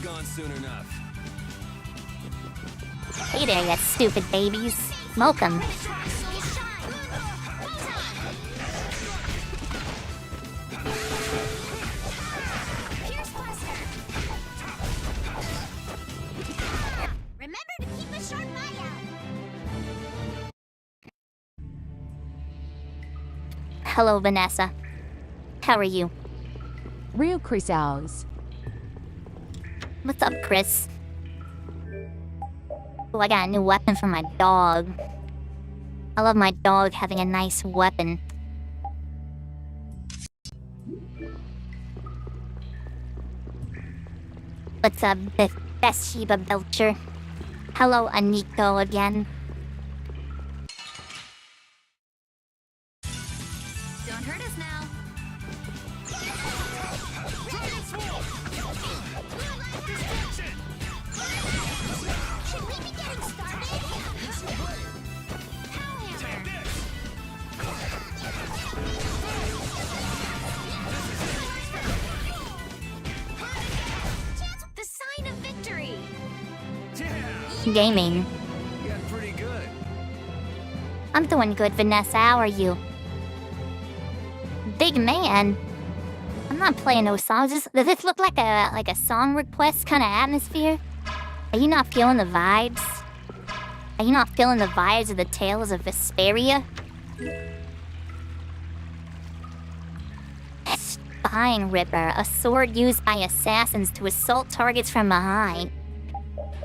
gone soon enough. Hey there, you stupid babies. Smoke 'em. Remember to keep a sharp eye out. Hello, Vanessa. How are you? Real Chris Owls. What's up, Chris? Oh, I got a new weapon for my dog. I love my dog having a nice weapon. What's up, Vesperia Belcher? Hello, Aniko again. Don't hurt us now. Should we be getting started? The sign of victory. Gaming. You got pretty good. I'm doing good, Vanessa. How are you? Big man. I'm not playing no songs. Does this look like a song request kind of atmosphere? Are you not feeling the vibes? Are you not feeling the vibes of the tales of Vesperia? Spine Ripper, a sword used by assassins to assault targets from behind.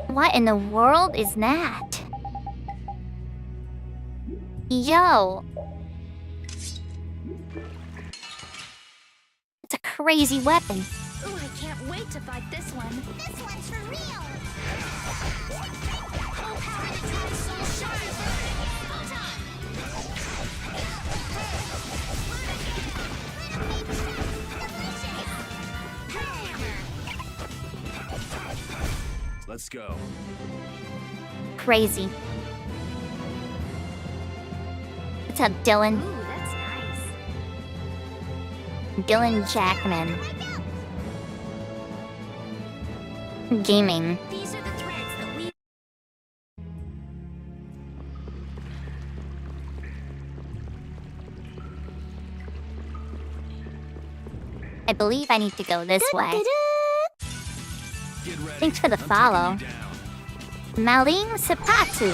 What in the world is that? Yo! It's a crazy weapon. Ooh, I can't wait to fight this one. This one's for real. Oh, power to try soul shine. Let's go. Crazy. What's up, Dylan? Ooh, that's nice. Dylan Jackman. Gaming. These are the threads that we... I believe I need to go this way. Get ready. Thanks for the I'm follow. taking you down. Malim Sapatu.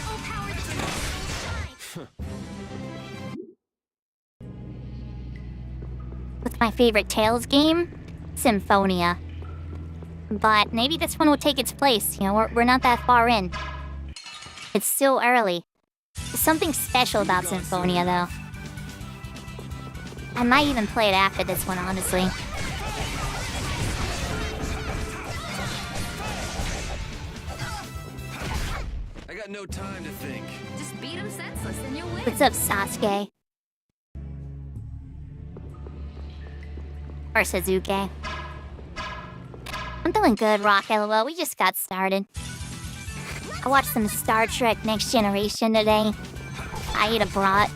Oh, power to try soul shine. What's my favorite Tales game? Symphonia. But maybe this one will take its place. You know, we're not that far in. It's still early. There's something special about Symphonia, though. I might even play it after this one, honestly. I got no time to think. Just beat him senseless and you'll win. What's up, Sasuke? Or Suzuki. I'm doing good, Rock LOL. We just got started. I watched some Star Trek Next Generation today. I ate a brat.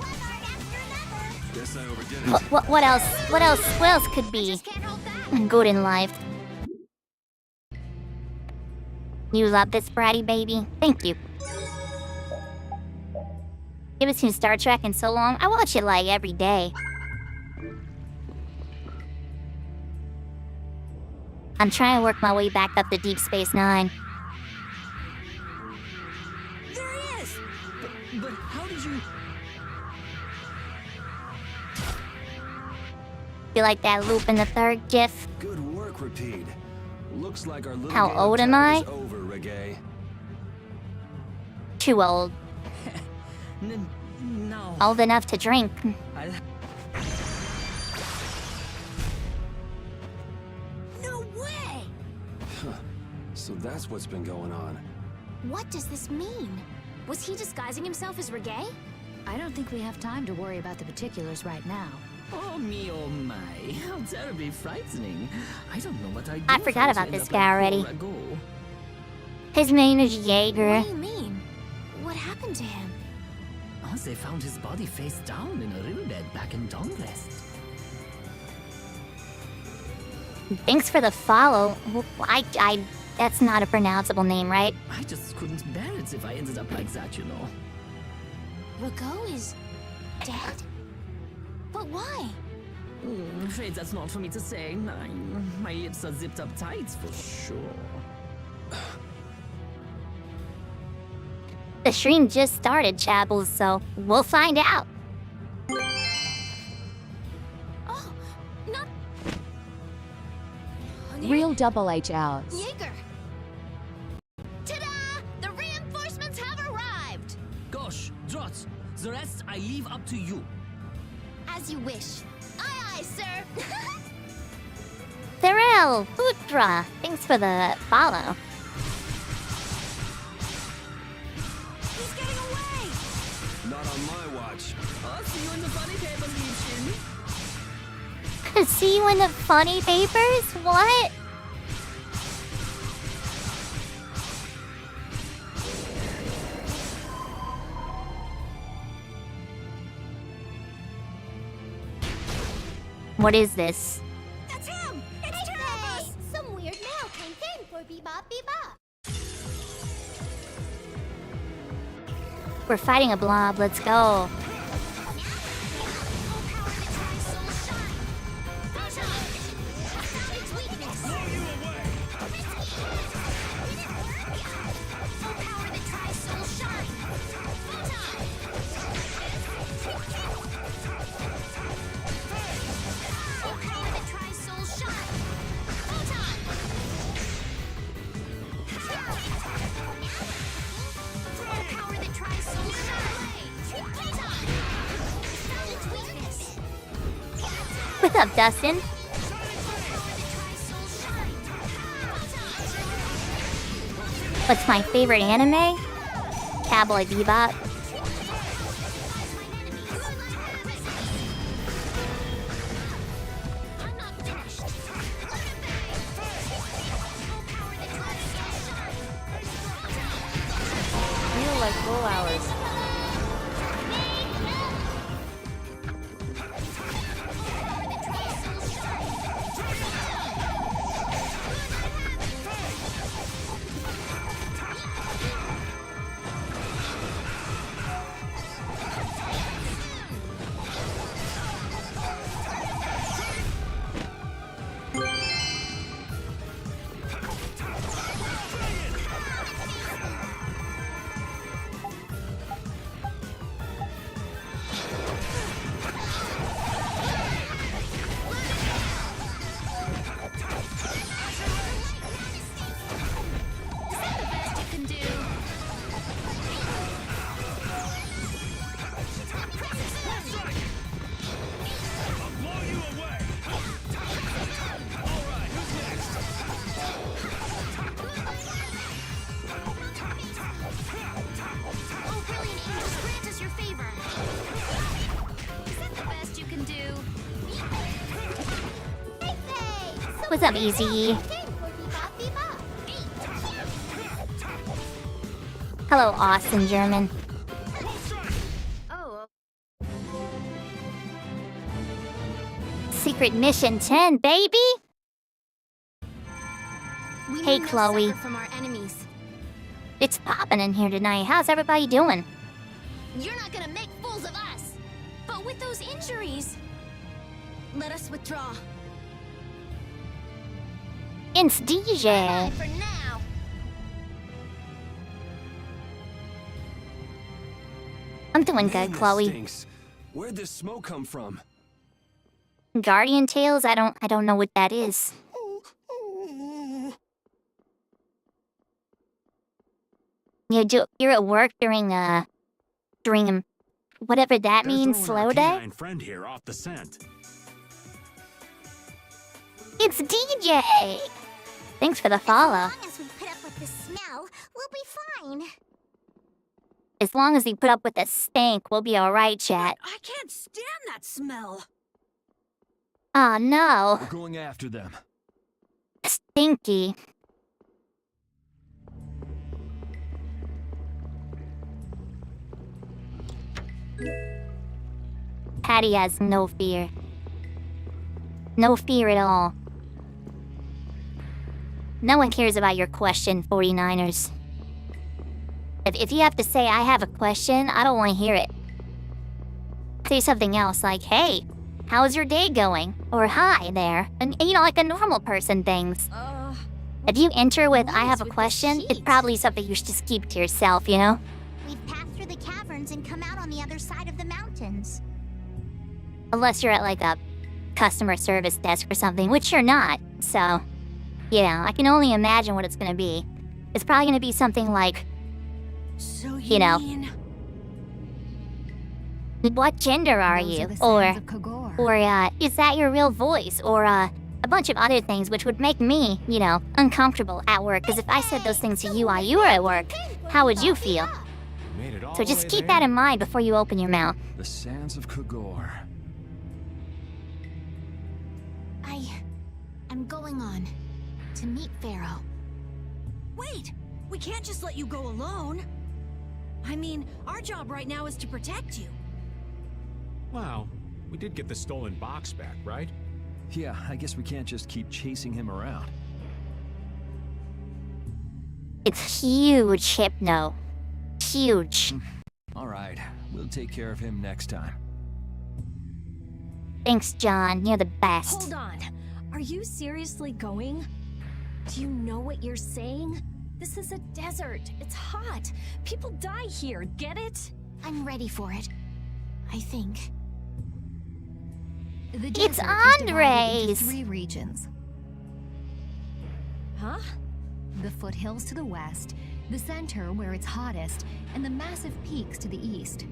Guess I overdid it. What else? What else could be Just can't hold back. good in life? You love this bratty baby? Thank you. You haven't seen Star Trek in so long? I watch it like every day. I'm trying to work my way back up to Deep Space Nine. There he is! But how did you... You like that loop in the third gif? Good work, Repeat. Looks like our little How game of old am tag I? is over, Reggae. Too old. No. Old enough to drink. No way! So that's what's been going on. What does this mean? Was he disguising himself as Reggae? I don't think we have time to worry about the particulars right now. Oh me, oh my. How terribly frightening. I don't know what I do. I forgot if about end this up guy like already. Rago. His name is What Jaeger. do you mean? What happened to him? Oh, they found his body face down in a riverbed back in Dongrest. Thanks for the follow. That's not a pronounceable name, right? I just couldn't bear it if I ended up like that, you know. Rago is dead? But why? Afraid that's not for me to say. My lips are zipped up tight for sure. The stream just started, Chabbles, so we'll find out. Oh, not Real Double H Owls. Jaeger. Ta-da! The reinforcements have arrived. Gosh, Drot, the rest I leave up to you. As you wish. Aye, aye, sir. Thorel, Putra, thanks for the follow. He's getting away. Not on my watch. I'll see you in the funny papers, Liebchen. See you in the funny papers? What? What is this? That's him. It's Terrabus. Some weird mail came in for Bebop Bebop. We're fighting a blob, let's go. What's up, Dustin? What's my favorite anime? Cowboy Bebop. Feel like full hours. What's up, Easy? Hello, Austin German. Oh. Secret Mission 10, baby! We Hey, need no Chloe. succor from our enemies. It's poppin' in here tonight. How's everybody doing? You're not gonna make fools of us. But with those injuries, let us withdraw. It's DJ. For now. I'm doing Man, good, this Chloe. stinks. Where'd this smoke come from? Guardian Tales? I don't know what that is. You're at work during whatever that means, slow day? Friend here off the scent. It's DJ! Thanks for the follow. As long as we put up with the smell, we'll be fine. As long as you put up with the stank, we'll be alright, chat. I can't stand that smell. Oh no. We're going after them. Stinky. Patty has no fear. No fear at all. No one cares about your question, 49ers. If you have to say I have a question, I don't want to hear it. Say something else like, hey, how's your day going? Or hi there. And you know, like a normal person things. If you enter with I have a question, it's probably something you should just keep to yourself, you know? We've passed through the caverns and come out on the other side of the mountains. Unless you're at like a customer service desk or something, which you're not. So, yeah, I can only imagine what it's gonna be. It's probably gonna be something like, So you know, mean... what gender are Those you? the sounds Or, of Kogor. is that your real voice? Or, a bunch of other things which would make me, you know, uncomfortable at work. Because if I said those things to you while you were at work, how would you feel? Made it all So the just way keep there. that in mind before you open your mouth. The sands of Kogor. I'm going on to meet Pharaoh. Wait! We can't just let you go alone. I mean, our job right now is to protect you. Wow, we did get the stolen box back, right? Yeah, I guess we can't just keep chasing him around. It's huge, Hypno. Huge. All right, we'll take care of him next time. Thanks, John. You're the best. Hold on. Are you seriously going? Do you know what you're saying? This is a desert. It's hot. People die here. Get it? I'm ready for it. I think. The It's desert is divided into Andres! 3 regions. Huh? The foothills to the west, the center where it's hottest, and the massive peaks to the east.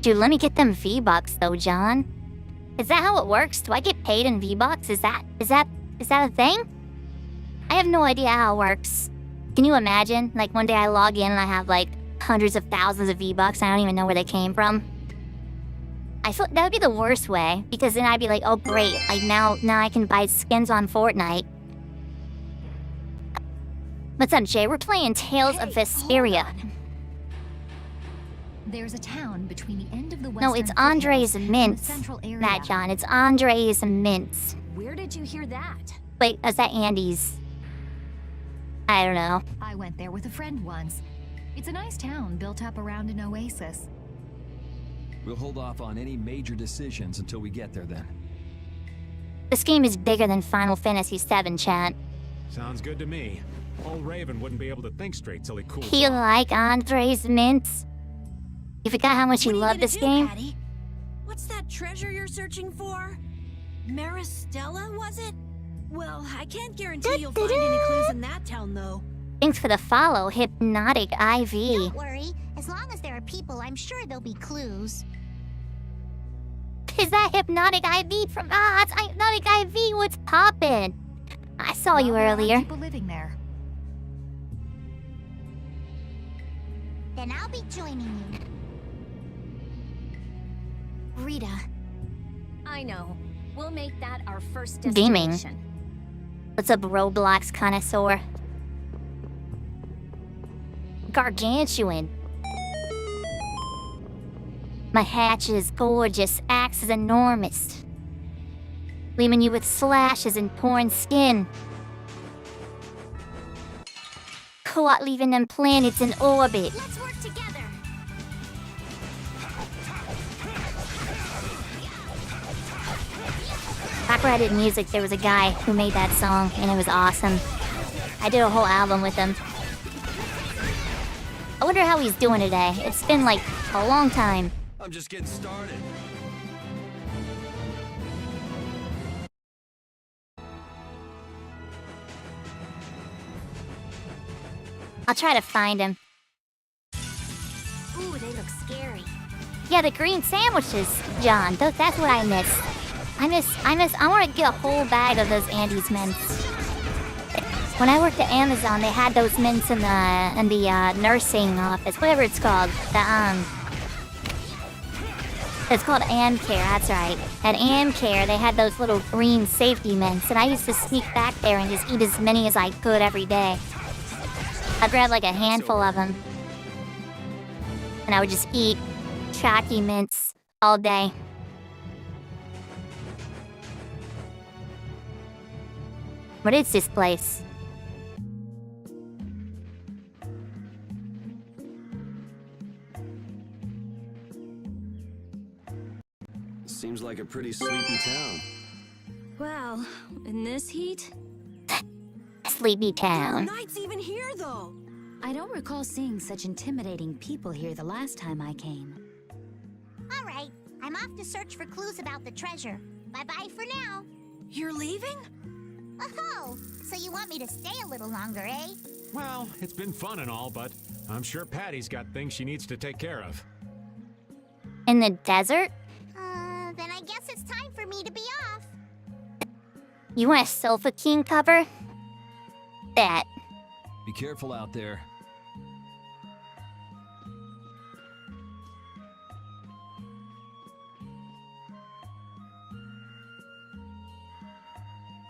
Dude, let me get them V-Bucks though, John. Is that how it works? Do I get paid in V-Bucks? Is that a thing? I have no idea how it works. Can you imagine? Like one day I log in and I have like hundreds of thousands of V-Bucks. I don't even know where they came from. I feel that would be the worst way, because then I'd be like, oh great, like now I can buy skins on Fortnite. What's up, Jay? We're playing Tales of Vesperia. There's a town between the end of the western No, it's Andre's foothills and the Mints. central area. That, John. It's Andre's Mints. Where did you hear that? Wait, is that Andy's? I don't know. I went there with a friend once. It's a nice town built up around an oasis. We'll hold off on any major decisions until we get there then. This game is bigger than Final Fantasy VII, chat. Sounds good to me. Old Raven wouldn't be able to think straight till he cools You off. like Andre's Mints? You forgot how much you What are love gonna this do, game? Patty? What's that treasure you're searching for? Maristella, was it? Well, I can't guarantee you'll find any clues in that town, though. Thanks for the follow, Hypnotic IV. Don't worry. As long as there are people, I'm sure there'll be clues. Is that Hypnotic IV from... it's Hypnotic IV, what's poppin'? I saw you Well, there are earlier. people living there. Then I'll be joining you. Rita. I know. We'll make that our first Gaming. destination. What's up, Roblox connoisseur? Gargantuan. My hatch is gorgeous, axe is enormous. Leaving you with slashes and torn skin. Caught leaving them planets in orbit. Let's work together. Back where I did music, there was a guy who made that song, and it was awesome. I did a whole album with him. I wonder how he's doing today. It's been like a long time. I'm just getting started. I'll try to find him. Ooh, they look scary. Yeah, the green sandwiches, John. That's what I miss. I want to get a whole bag of those Andes mints. When I worked at Amazon, they had those mints in the nursing office, whatever it's called. It's called AmCare, that's right. At AmCare, they had those little green safety mints, and I used to sneak back there and just eat as many as I could every day. I'd grab like a handful of them, and I would just eat chalky mints all day. What is this place? Seems like a pretty sleepy town. Well, in this heat? Sleepy There are town. knights even here, though. I don't recall seeing such intimidating people here the last time I came. All right, I'm off to search for clues about the treasure. Bye-bye for now. You're leaving? Oh, so you want me to stay a little longer, eh? Well, it's been fun and all, but I'm sure Patty's got things she needs to take care of. In the desert? Then I guess it's time for me to be off. You want a Sofa King cover? That. Be careful out there.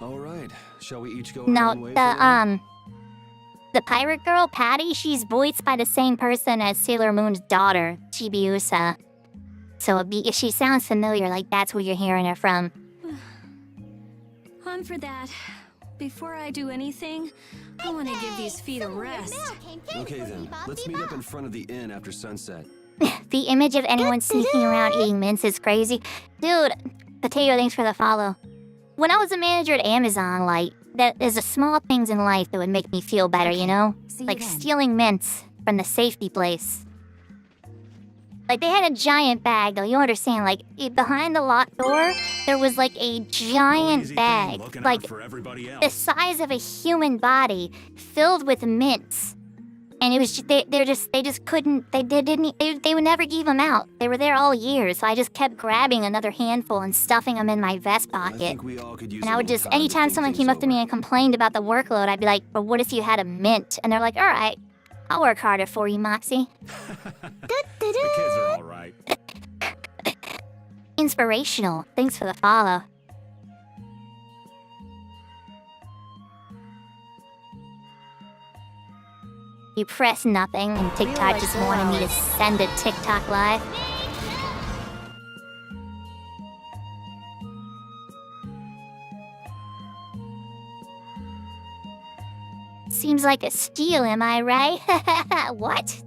All right, shall we each go our No, own way for now? the pirate girl, Patty, she's voiced by the same person as Sailor Moon's daughter, Chibiusa. So if she sounds familiar, like that's where you're hearing her from. On for that. Before I do anything, I want to give these feet a rest. Okay then, let's meet up in front of the inn after sunset. The image of anyone sneaking around eating mints is crazy. Dude, Potato, thanks for the follow. When I was a manager at Amazon, like, there's the small things in life that would make me feel better, you know? See you Like then. stealing mints from the safety place. Like, they had a giant bag, though, you understand, like, behind the locked door, there was, like, a giant bag, like, the size of a human body, filled with mints. And it was just, they just couldn't, they would never give them out. They were there all year, so I just kept grabbing another handful and stuffing them in my vest I pocket. think we all could use And a I would little just, time to anytime think someone things came up to me over. and complained about the workload, I'd be like, but what if you had a mint? And they're like, all right, I'll work harder for you, Moxie. The kids are all right. Inspirational. Thanks for the follow. You press nothing and TikTok just wanted me to send a TikTok live. Seems like a steal, am I right? What?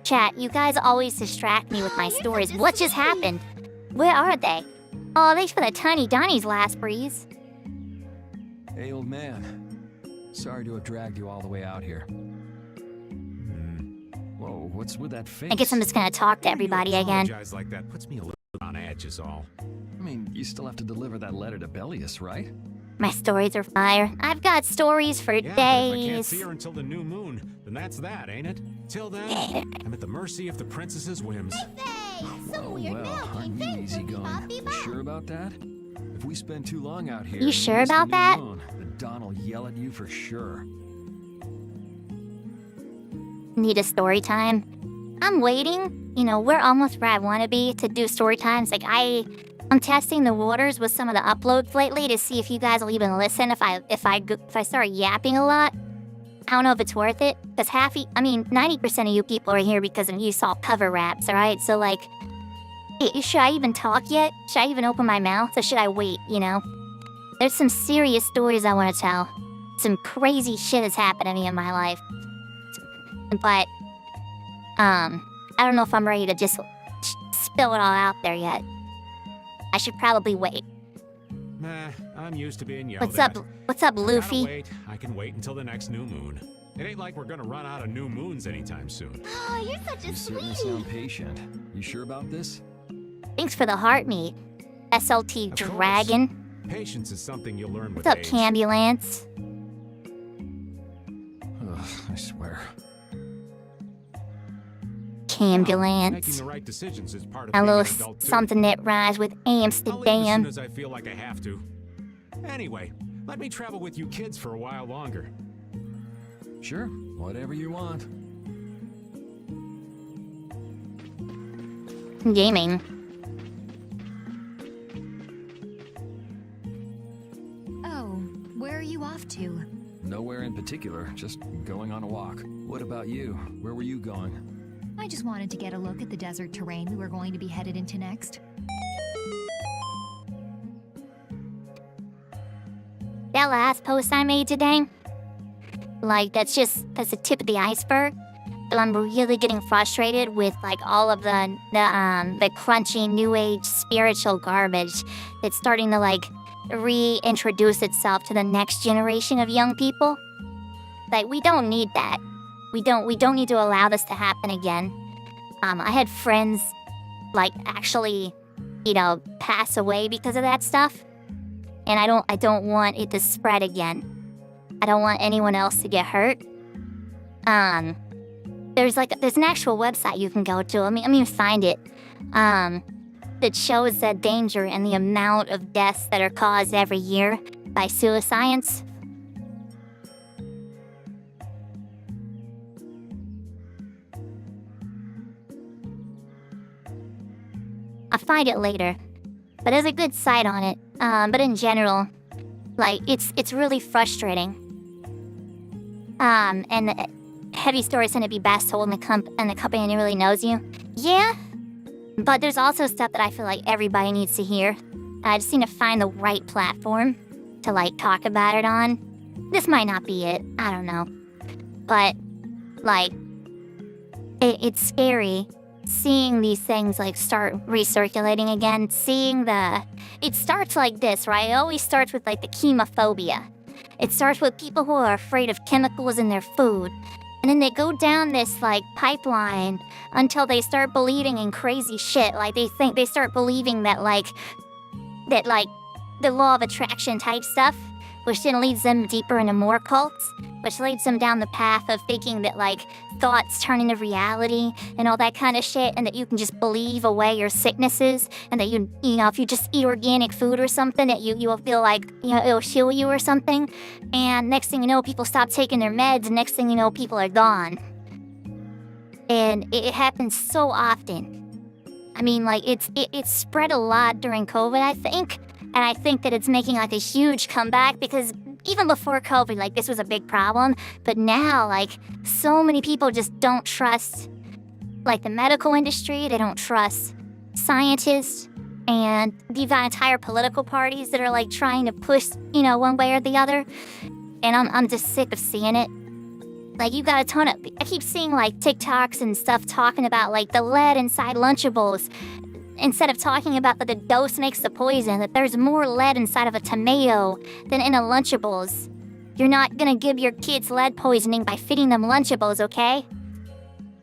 Chat, you guys always distract me with my stories. What just happened? Where are they? Oh, thanks for the tiny Donnie's last breeze. Hey, old man. Sorry to have dragged you all the way out here. Whoa, what's with that face? I guess I'm just gonna talk to everybody again. Apologize like that puts me a little on edge is all. I mean, you still have to deliver that letter to Bellius, right? My stories are fire. I've got stories for Yeah, but if I can't days. see her until the new moon, then that's that, ain't it? Till then, I'm at the mercy of the princess's whims. Some Oh, weird well, mail aren't came you in easygoing? from You sure about that? If we spend too long out here, You and sure miss the about new that? moon, then Don will yell at you for sure. Need a story time? I'm waiting. You know, we're almost where I want to be to do story times. Like I'm testing the waters with some of the uploads lately to see if you guys will even listen if I start yapping a lot. I don't know if it's worth it, because 90% of you people are here because of you saw cover raps, alright? So, like, should I even talk yet? Should I even open my mouth, or should I wait, you know? There's some serious stories I want to tell. Some crazy shit has happened to me in my life. But, I don't know if I'm ready to just spill it all out there yet. I should probably wait. Nah, I'm used to being yelled What's at. up? What's up, Gotta Luffy? wait. I can wait until the next new moon. It ain't like we're gonna run out of new moons anytime soon. Oh, you're such a You certainly sweetie. sound patient. You sure about this? Thanks for the heart meat. SLT Of course. Dragon. Patience is something you learn with What's up, age. Cambulance? Ugh, I swear. Making Cambulance. the right decisions is part of A being little an adult too. something that rhymes with I'll leave as soon Amsterdam. as I feel like I have to. Anyway, let me travel with you kids for a while longer. Sure, whatever you want. Gaming. Oh, where are you off to? Nowhere in particular, just going on a walk. What about you? Where were you going? I just wanted to get a look at the desert terrain we were going to be headed into next. That last post I made today, like, that's the tip of the iceberg. I'm really getting frustrated with like all of the crunchy new age spiritual garbage that's starting to like reintroduce itself to the next generation of young people. Like, we don't need that. We don't need to allow this to happen again. I had friends like actually, pass away because of that stuff. And I don't want it to spread again. I don't want anyone else to get hurt. There's an actual website you can go to. Let me find it. That shows the danger and the amount of deaths that are caused every year by pseudoscience. I'll find it later. But there's a good site on it. But in general, like, it's really frustrating. And the heavy stories tend to be best told in the company really knows you. Yeah, but there's also stuff that I feel like everybody needs to hear. I just need to find the right platform to, like, talk about it on. This might not be it. I don't know. But, like, it's scary seeing these things, like, start recirculating again. It starts like this, right? It always starts with, like, the chemophobia. It starts with people who are afraid of chemicals in their food. And then they go down this, like, pipeline until they start believing in crazy shit. Like, they start believing that the law of attraction type stuff, which then leads them deeper into more cults, which leads them down the path of thinking that, like, thoughts turn into reality and all that kind of shit, and that you can just believe away your sicknesses, and that if you just eat organic food or something, that you'll feel like, it'll heal you or something. And next thing you know, people stop taking their meds, and next thing you know, people are gone. And it happens so often. I mean, like, it's spread a lot during COVID, I think. And I think that it's making, like, a huge comeback, because even before COVID, like, this was a big problem. But now, like, so many people just don't trust, like, the medical industry. They don't trust scientists and the entire political parties that are, like, trying to push, one way or the other. And I'm just sick of seeing it. Like, you got a ton of... I keep seeing, like, TikToks and stuff talking about, like, the lead inside Lunchables. Instead of talking about that the dose makes the poison, that there's more lead inside of a tomato than in a Lunchables. You're not gonna give your kids lead poisoning by feeding them Lunchables, okay?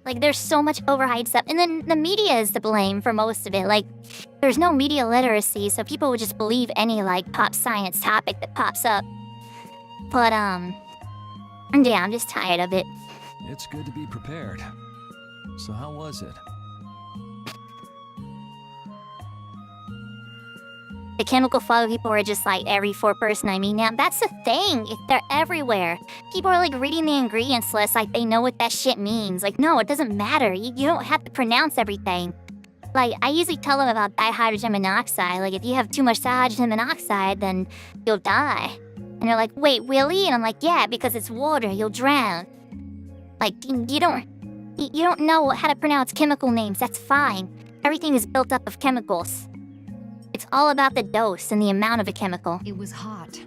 Like, there's so much overhyped stuff. And then the media is to blame for most of it. Like, there's no media literacy, so people would just believe any, like, pop science topic that pops up. But, yeah, I'm just tired of it. It's good to be prepared. So how was it? The chemical flow people are just like every fourth person I meet now. That's the thing. They're everywhere. People are like reading the ingredients list like they know what that shit means. Like, no, it doesn't matter. You don't have to pronounce everything. Like, I usually tell them about dihydrogen monoxide. Like, if you have too much dihydrogen monoxide, then you'll die. And they're like, wait, really? And I'm like, yeah, because it's water. You'll drown. Like, you don't know how to pronounce chemical names. That's fine. Everything is built up of chemicals. It's all about the dose and the amount of a chemical. It was hot.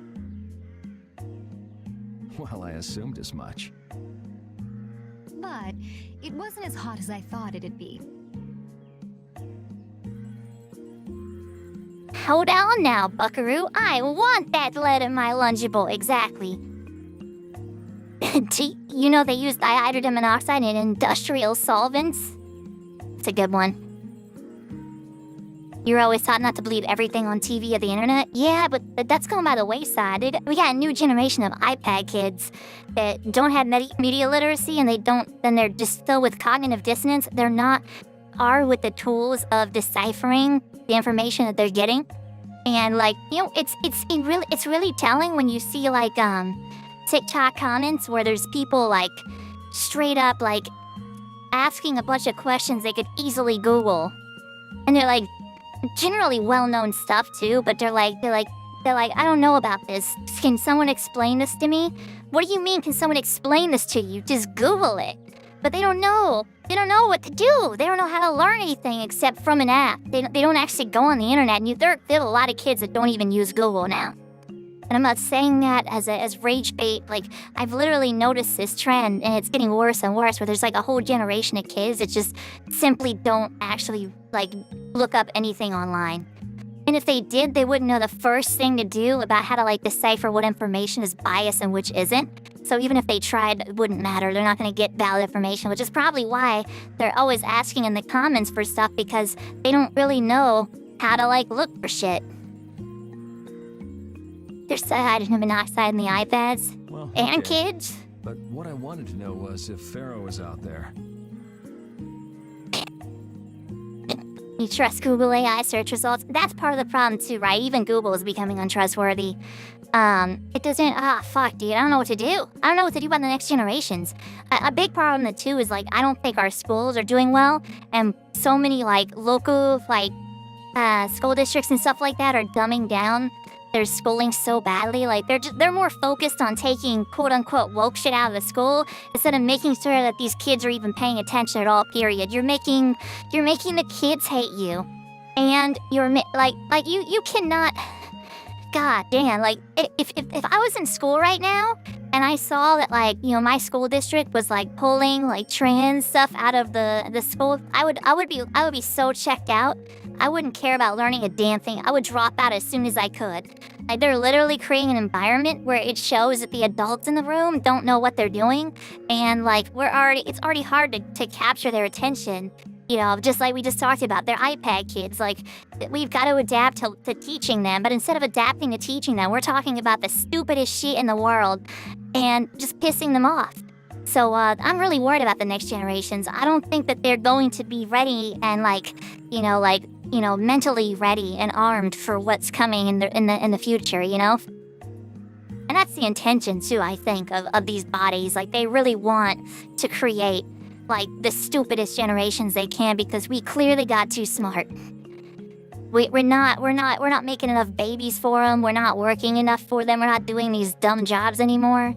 Well, I assumed as much. But it wasn't as hot as I thought it'd be. Hold on now, buckaroo. I want that lead in my Lunchable, exactly. Do you know they use dihydrogen monoxide in industrial solvents? It's a good one. You're always taught not to believe everything on TV or the internet? Yeah, but that's going by the wayside. We got a new generation of iPad kids that don't have media literacy, and they're just filled with cognitive dissonance. They're not with the tools of deciphering the information that they're getting. And, like, it's really telling when you see, like, TikTok comments where there's people, like, straight up, like, asking a bunch of questions they could easily Google. And they're like, generally well-known stuff too, but they're like, I don't know about this. Can someone explain this to me? What do you mean, can someone explain this to you? Just Google it. But they don't know. They don't know what to do. They don't know how to learn anything except from an app. They don't actually go on the internet. And there are a lot of kids that don't even use Google now. And I'm not saying that as rage bait. Like, I've literally noticed this trend, and it's getting worse and worse, where there's like a whole generation of kids that just simply don't actually like look up anything online. And if they did, they wouldn't know the first thing to do about how to like decipher what information is biased and which isn't. So even if they tried, it wouldn't matter. They're not going to get valid information, which is probably why they're always asking in the comments for stuff, because they don't really know how to like look for shit. There's hydrogen monoxide in the iPads. Well, and okay. kids. But what I wanted to know was if Pharaoh was out there. You trust Google AI search results? That's part of the problem too, right? Even Google is becoming untrustworthy. It doesn't, fuck, dude, I don't know what to do. I don't know what to do about the next generations. A big problem too is, like, I don't think our schools are doing well, and so many, like, local, like, school districts and stuff like that are dumbing down their schooling so badly. Like, they're more focused on taking quote-unquote woke shit out of the school instead of making sure that these kids are even paying attention at all, period. You're making the kids hate you. And you're, you cannot... God damn, like, if I was in school right now, and I saw that, like, you know, my school district was, like, pulling, like, trans stuff out of the school, I would be so checked out. I wouldn't care about learning a damn thing. I would drop out as soon as I could. Like, they're literally creating an environment where it shows that the adults in the room don't know what they're doing, and, like, it's already hard to capture their attention. You know, just like we just talked about, they're iPad kids. Like, we've got to adapt to teaching them, but instead of adapting to teaching them, we're talking about the stupidest shit in the world and just pissing them off. So, I'm really worried about the next generations. I don't think that they're going to be ready and, mentally ready and armed for what's coming in the future, you know? And that's the intention, too, I think, of these bodies. Like, they really want to create, like, the stupidest generations they can, because we clearly got too smart. We're not making enough babies for them. We're not working enough for them. We're not doing these dumb jobs anymore.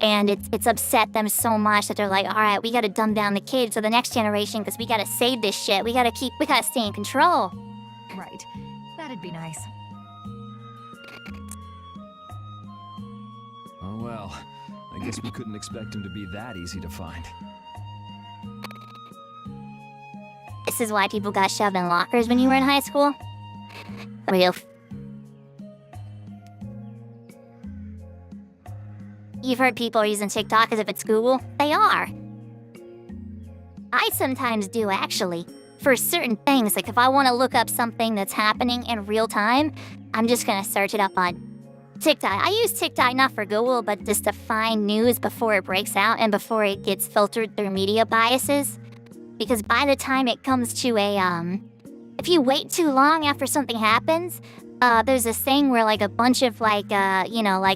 And it's upset them so much that they're like, all right, we got to dumb down the kids for the next generation because we got to save this shit. We got to stay in control. Right. That'd be nice. Oh well, I guess we couldn't expect him to be that easy to find. This is why people got shoved in lockers when you were in high school? Real. You've heard people are using TikTok as if it's Google? They are. I sometimes do, actually. For certain things, like if I want to look up something that's happening in real time, I'm just gonna search it up on TikTok. I use TikTok not for Google, but just to find news before it breaks out and before it gets filtered through media biases. Because by the time it comes to if you wait too long after something happens, there's this thing where, like, a bunch of, like,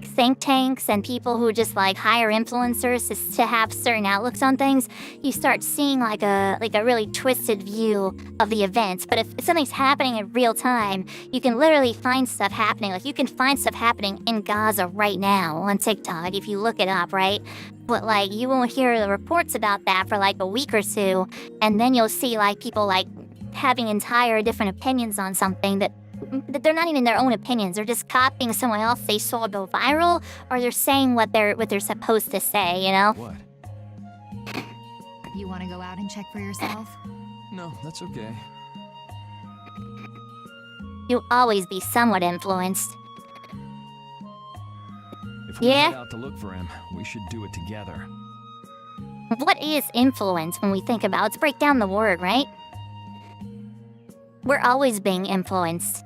think tanks and people who just, like, hire influencers to have certain outlooks on things, you start seeing, like a really twisted view of the events. But if something's happening in real time, you can literally find stuff happening. Like, you can find stuff happening in Gaza right now on TikTok if you look it up, right? But, like, you won't hear the reports about that for, like, a week or two, and then you'll see, like, people, like, having entire different opinions on something that they're not even their own opinions. They're just copying someone else they saw go viral, or they're saying what they're supposed to say, you know? What? You want to go out and check for yourself? No, that's okay. You'll always be somewhat influenced. If we Yeah? set out to look for him, we should do it together. What is influence when we think about it? Let's break down the word, right? We're always being influenced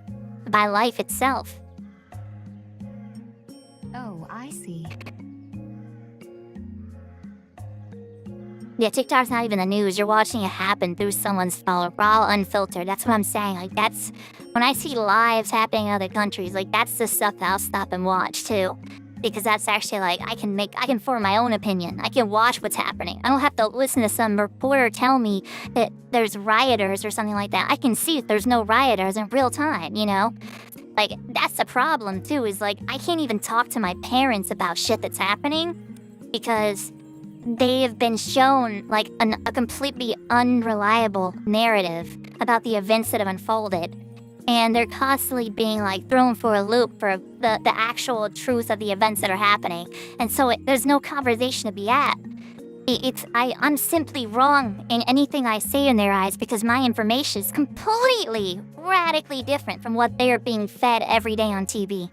by life itself. Oh, I see. Yeah, TikTok's not even the news. You're watching it happen through someone's phone, raw, unfiltered. That's what I'm saying. Like, that's when I see lives happening in other countries. Like, that's the stuff that I'll stop and watch too, because that's actually, like, I can form my own opinion. I can watch what's happening. I don't have to listen to some reporter tell me that there's rioters or something like that. I can see if there's no rioters in real time, you know? Like, that's the problem too, is, like, I can't even talk to my parents about shit that's happening because they have been shown, like, a completely unreliable narrative about the events that have unfolded. and they're constantly being like thrown for a loop for the actual truth of the events that are happening. And so there's no conversation to be had. I'm simply wrong in anything I say in their eyes because my information is completely, radically different from what they are being fed every day on TV.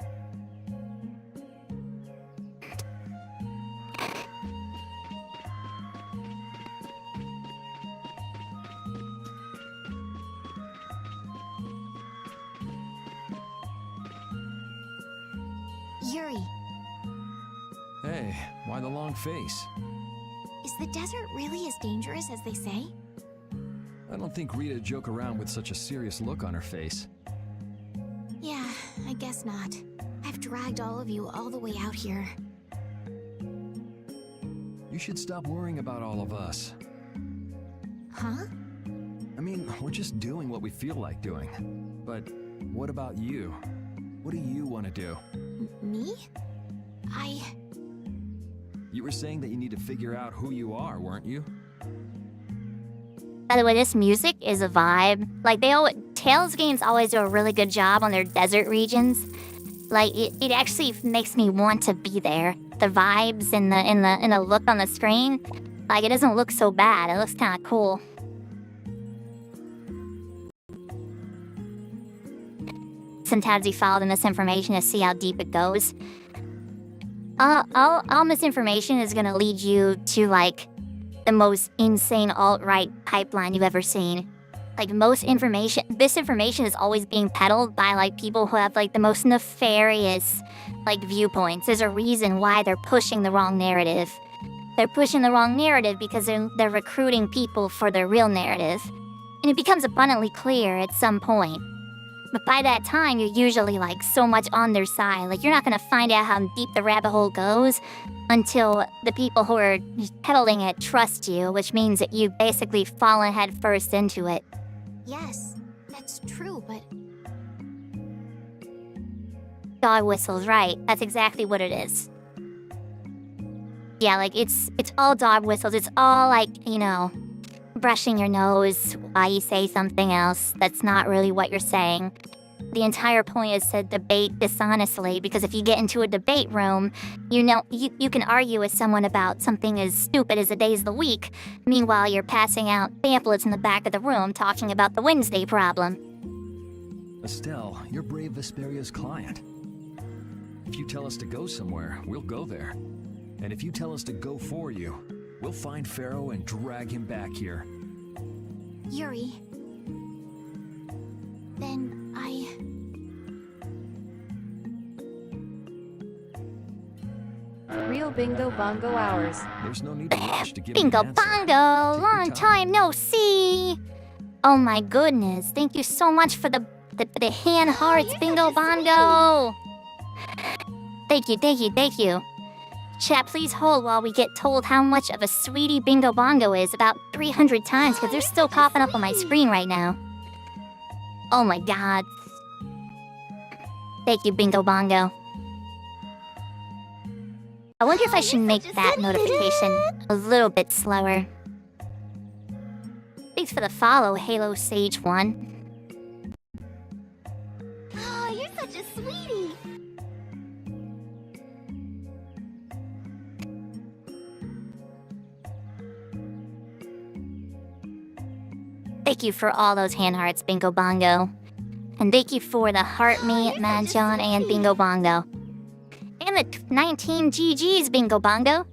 Yuri, Hey, why the long face? is the desert really as dangerous as they say? I don't think Rita joke around with such a serious look on her face. Yeah, I guess not. I've dragged all of you all the way out here. You should stop worrying about all of us. Huh? I mean, we're just doing what we feel like doing. But what about you? What do you want to do? Me? You were saying that you need to figure out who you are, weren't you? By the way, this music is a vibe. Like Tales games always do a really good job on their desert regions. Like it actually makes me want to be there. The vibes and the look on the screen, like it doesn't look so bad. It looks kind of cool. Sometimes you follow the misinformation to see how deep it goes. All misinformation is gonna lead you to like the most insane alt-right pipeline you've ever seen. Like this information is always being peddled by like people who have like the most nefarious like viewpoints. There's a reason why they're pushing the wrong narrative. They're pushing the wrong narrative because they're recruiting people for their real narrative. And it becomes abundantly clear at some point. But by that time, you're usually like so much on their side. Like you're not gonna find out how deep the rabbit hole goes until the people who are peddling it trust you, which means that you've basically fallen head first into it. Yes, that's true, but Dog whistles, right. That's exactly what it is. Yeah, like it's all dog whistles. It's all like, brushing your nose while you say something else that's not really what you're saying. The entire point is to debate dishonestly, because if you get into a debate room, you can argue with someone about something as stupid as a days of the week. Meanwhile, you're passing out pamphlets in the back of the room talking about the Wednesday problem. Estelle, you're Brave Vesperia's client. If you tell us to go somewhere, we'll go there. And if you tell us to go for you, we'll find Pharaoh and drag him back here. Yuri, then Real bingo bongo hours. There's no need to rush to give Bingo an answer. bongo! Take Long your time no see! Oh my goodness, thank you so much for the hand hearts, Bingo bongo! Thank you. Chat, please hold while we get told how much of a sweetie Bingo bongo is about 300 times, because they're still popping up on my screen right now. Oh my god. Thank you, Bingo bongo. I wonder if I should make that notification a little bit slower. Thanks for the follow, Halo Sage 1. Oh, you're such a sweetie. Thank you for all those hand hearts, Bingo bongo. And thank you for the heart me, Mad John, and Bingo bongo. And the 19 GGs, Bingo bongo.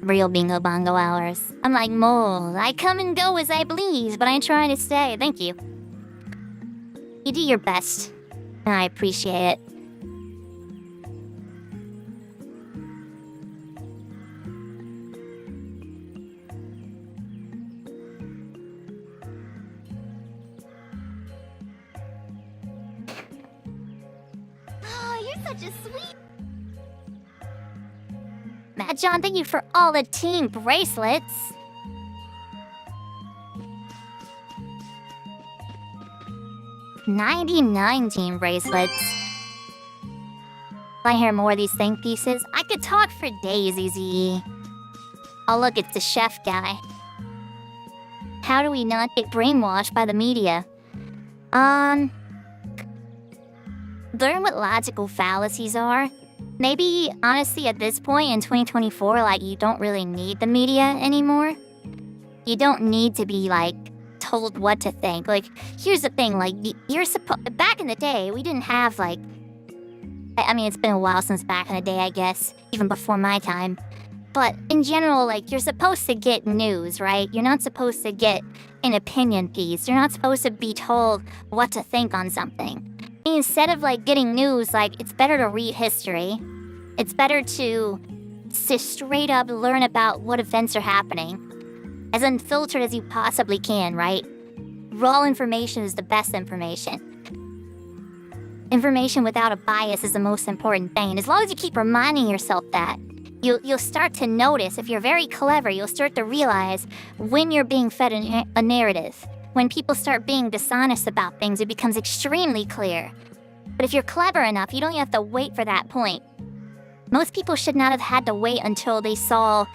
Real Bingo bongo hours. I'm like mold. I come and go as I please, but I'm trying to stay. Thank you. You do your best, and I appreciate it. Oh, you're such a sweet. Matt John, thank you for all the team bracelets. $99 team bracelets. If I hear more of these think pieces, I could talk for days, Easy. Oh look, it's the chef guy. How do we not get brainwashed by the media? Learn what logical fallacies are. Maybe, honestly, at this point in 2024, like, you don't really need the media anymore. You don't need to be, like, told what to think. Like, here's the thing, like, back in the day, we didn't have, like, I mean, it's been a while since back in the day, I guess, even before my time. But in general, like, you're supposed to get news, right? You're not supposed to get an opinion piece. You're not supposed to be told what to think on something. Instead of, like, getting news, like, it's better to read history. It's better to straight up learn about what events are happening. As unfiltered as you possibly can, right? Raw information is the best information. Information without a bias is the most important thing. And as long as you keep reminding yourself that, you'll start to notice, if you're very clever, you'll start to realize when you're being fed a narrative. When people start being dishonest about things, it becomes extremely clear. But if you're clever enough, you don't have to wait for that point. Most people should not have had to wait until they saw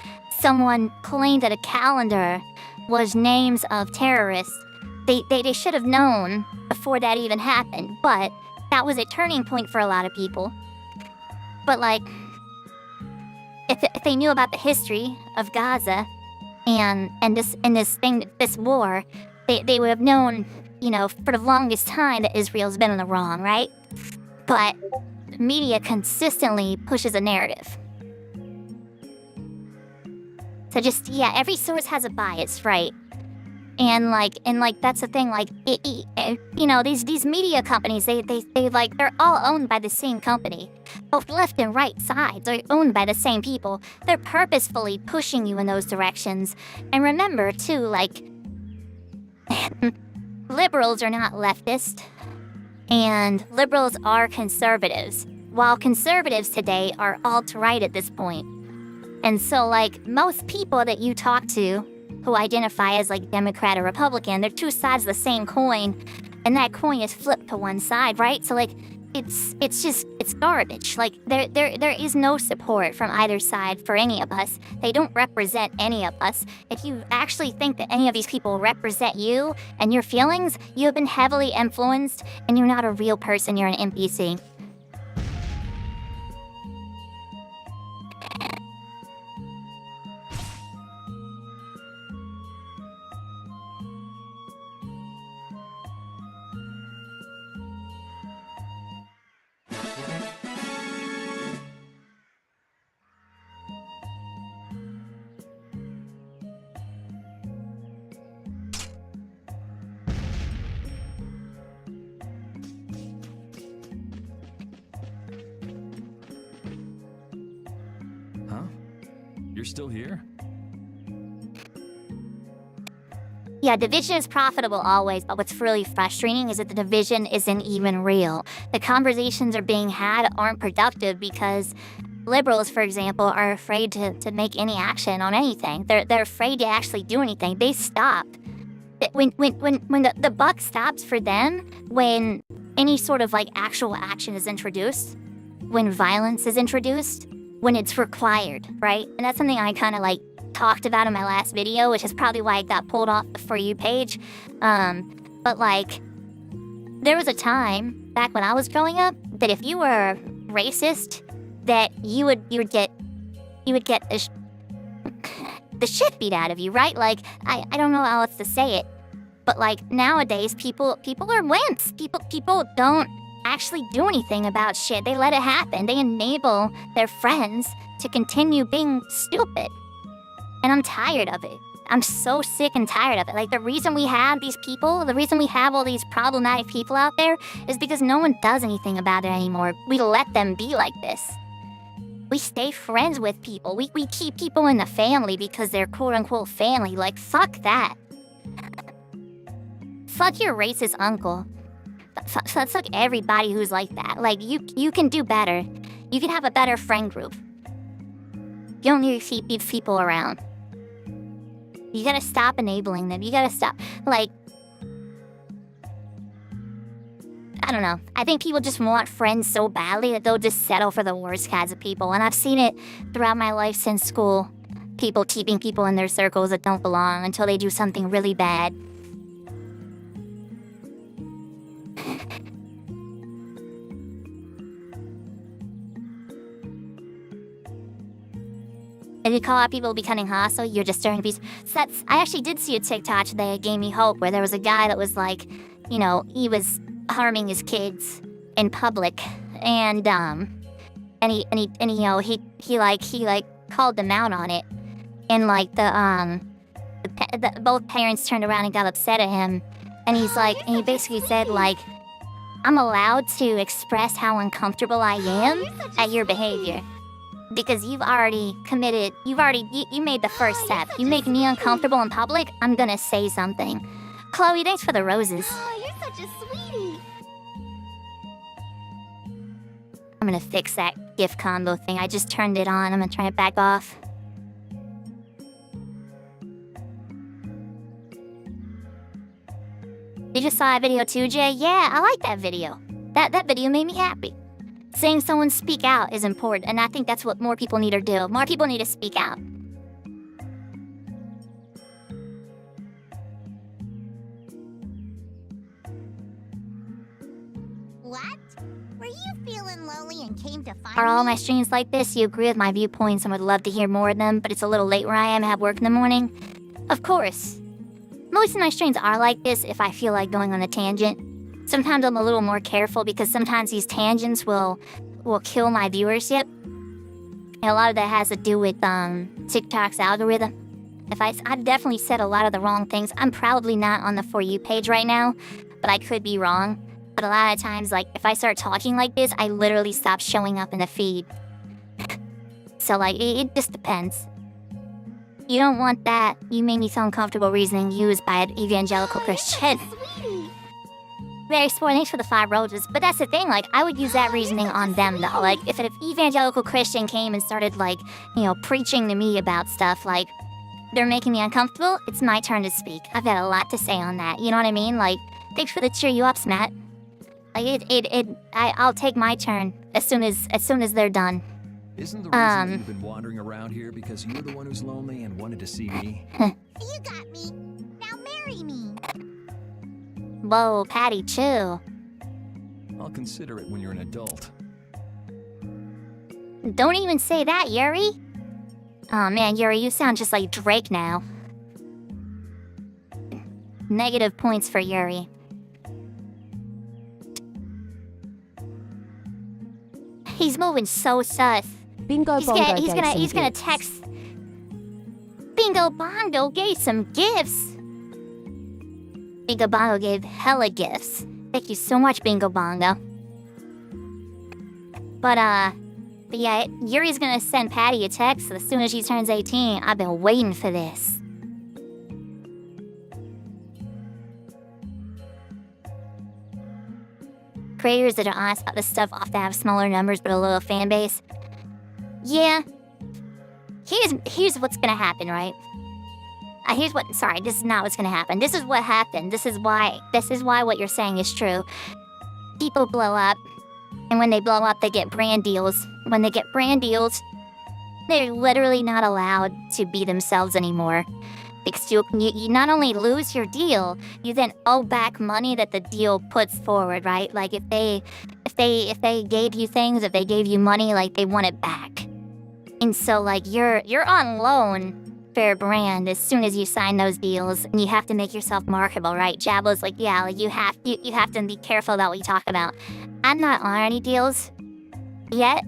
someone claim that a calendar was names of terrorists. They should have known before that even happened, but that was a turning point for a lot of people. But, like, if they knew about the history of Gaza and this war, they would have known, you know, for the longest time that Israel's been in the wrong, right? But the media consistently pushes a narrative. So just, yeah, every source has a bias, right? And that's the thing, like, you know, these media companies, they like, they're all owned by the same company. Both left and right sides are owned by the same people. They're purposefully pushing you in those directions. And remember, too, like, liberals are not leftist, and liberals are conservatives, while conservatives today are alt-right at this point. And so, like, most people that you talk to who identify as, like, Democrat or Republican, they're two sides of the same coin, and that coin is flipped to one side, right? So, like, it's garbage. Like, there is no support from either side for any of us. They don't represent any of us. If you actually think that any of these people represent you and your feelings, you have been heavily influenced, and you're not a real person, you're an NPC. You're still here? Yeah, division is profitable always, but what's really frustrating is that the division isn't even real. The conversations are being had aren't productive because liberals, for example, are afraid to make any action on anything. They're afraid to actually do anything. They stop. When the buck stops for them, when any sort of, like, actual action is introduced, when violence is introduced, when it's required, right? And that's something I kind of, like, talked about in my last video, which is probably why it got pulled off the For You page. But, like, there was a time back when I was growing up that if you were racist, that you would get the shit beat out of you, right? Like, I don't know how else to say it, but, like, nowadays people are wimps. People don't actually do anything about shit. They let it happen. They enable their friends to continue being stupid. And I'm tired of it. I'm so sick and tired of it. Like, the reason we have these people, the reason we have all these problematic people out there is because no one does anything about it anymore. We let them be like this. We stay friends with people. We keep people in the family because they're quote-unquote family. Like, fuck that. Fuck your racist uncle. Fuck everybody who's like that. Like, you can do better. You can have a better friend group. You don't need to keep these people around. You gotta stop enabling them. You gotta stop, like, I don't know. I think people just want friends so badly that they'll just settle for the worst kinds of people. And I've seen it throughout my life since school. people keeping people in their circles that don't belong until they do something really bad. If you call out people becoming hostile, you're just stirring peace. So I actually did see a TikTok today that gave me hope, where there was a guy that was like, you know, he was harming his kids in public, and he you know, he called them out on it, and like both parents turned around and got upset at him, and he basically said like, I'm allowed to express how uncomfortable I am at your behavior. Because you've already committed, you made the first step. You make me uncomfortable in public, I'm gonna say something. Chloe, thanks for the roses. Oh, you're such a sweetie. I'm gonna fix that gift combo thing. I just turned it on. I'm gonna turn it back off. You just saw a video too, Jay? Yeah, I like that video. That video made me happy. Saying someone speak out is important, and I think that's what more people need to do. More people need to speak out. What? Were you feeling lonely and came to find Are all me? my streams like this? You agree with my viewpoints and would love to hear more of them, but it's a little late where I am, I have work in the morning? Of course. Most of my streams are like this if I feel like going on a tangent. Sometimes I'm a little more careful because sometimes these tangents will kill my viewership. And a lot of that has to do with TikTok's algorithm. I've definitely said a lot of the wrong things. I'm probably not on the For You page right now, but I could be wrong. But a lot of times, like, if I start talking like this, I literally stop showing up in the feed. So, like, it just depends. You don't want that "you made me feel uncomfortable" reasoning used by an evangelical Christian. Very sport, thanks for the 5 roses. But that's the thing, like, I would use that reasoning on them, though. Like, if an evangelical Christian came and started, like, you know, preaching to me about stuff, like, they're making me uncomfortable, it's my turn to speak. I've got a lot to say on that, you know what I mean? Like, thanks for the cheer you ups, Matt. Like, I'll take my turn as soon as they're done. Isn't the reason you've been wandering around here because you're the one who's lonely and wanted to see me? You got me. Now marry me. Whoa, Patty, chill. I'll consider it when you're an adult. Don't even say that, Yuri. Oh man, Yuri, you sound just like Drake now. Negative points for Yuri. He's moving so sus. Bingo He's Bongo gonna text. Bingo Bongo gave some gifts. Bingo Bongo gave hella gifts. Thank you so much, Bingo Bongo. But yeah, Yuri's gonna send Patty a text as soon as she turns 18. I've been waiting for this. Creators that are honest about this stuff often have smaller numbers but a loyal fan base. Yeah. Here's what's gonna happen, right? Sorry, this is not what's gonna happen. This is what happened. This is why what you're saying is true. People blow up, and when they blow up, they get brand deals. When they get brand deals, they're literally not allowed to be themselves anymore. Because you not only lose your deal, you then owe back money that the deal puts forward, right? Like if they gave you things, if they gave you money, like they want it back. And so like you're on loan for a brand as soon as you sign those deals, and you have to make yourself marketable, right? Jablo's like, yeah, like you have to be careful about what you talk about. I'm not on any deals yet.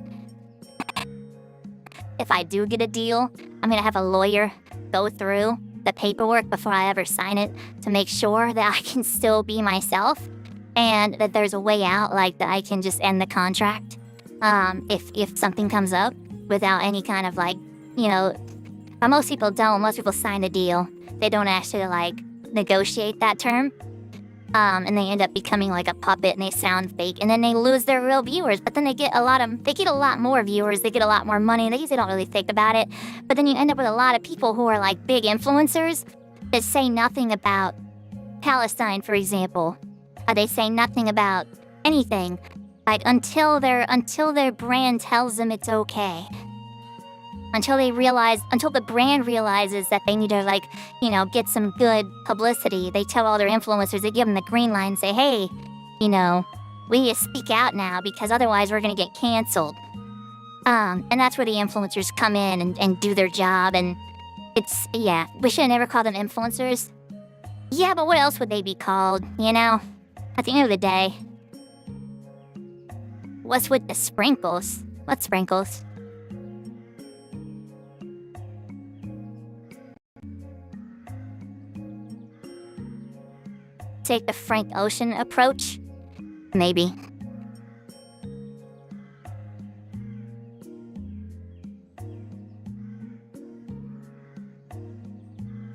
If I do get a deal, I'm gonna have a lawyer go through the paperwork before I ever sign it to make sure that I can still be myself and that there's a way out, like that I can just end the contract if something comes up without any kind of like, you know, but most people don't. Most people sign a deal. They don't actually like negotiate that term. And they end up becoming like a puppet and they sound fake and then they lose their real viewers, but then they get a lot more viewers, they get a lot more money, and they usually don't really think about it. But then you end up with a lot of people who are like big influencers that say nothing about Palestine, for example. They say nothing about anything, like until their brand tells them it's okay. until the brand realizes that they need to, like, you know, get some good publicity. They tell all their influencers, they give them the green line and say, hey, you know, we need to speak out now because otherwise we're gonna get canceled. And that's where the influencers come in and do their job, and it's, yeah, we should have never called them influencers. Yeah, but what else would they be called, you know? At the end of the day. What's with the sprinkles? What sprinkles? Take the Frank Ocean approach? Maybe.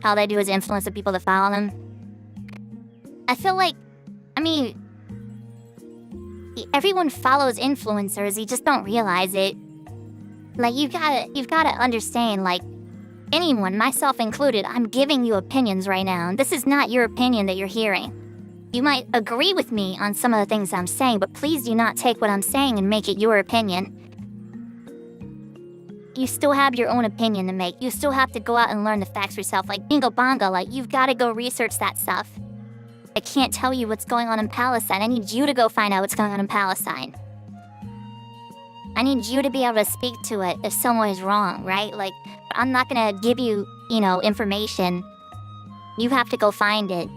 All they do is influence the people that follow them. I feel like, I mean, everyone follows influencers, you just don't realize it. Like, you've gotta understand, like, anyone, myself included, I'm giving you opinions right now, and this is not your opinion that you're hearing. You might agree with me on some of the things I'm saying, but please do not take what I'm saying and make it your opinion. You still have your own opinion to make. You still have to go out and learn the facts for yourself. Like bingo bongo, like you've got to go research that stuff. I can't tell you what's going on in Palestine. I need you to go find out what's going on in Palestine. I need you to be able to speak to it if someone is wrong, right? Like, I'm not gonna give you, you know, information. You have to go find it.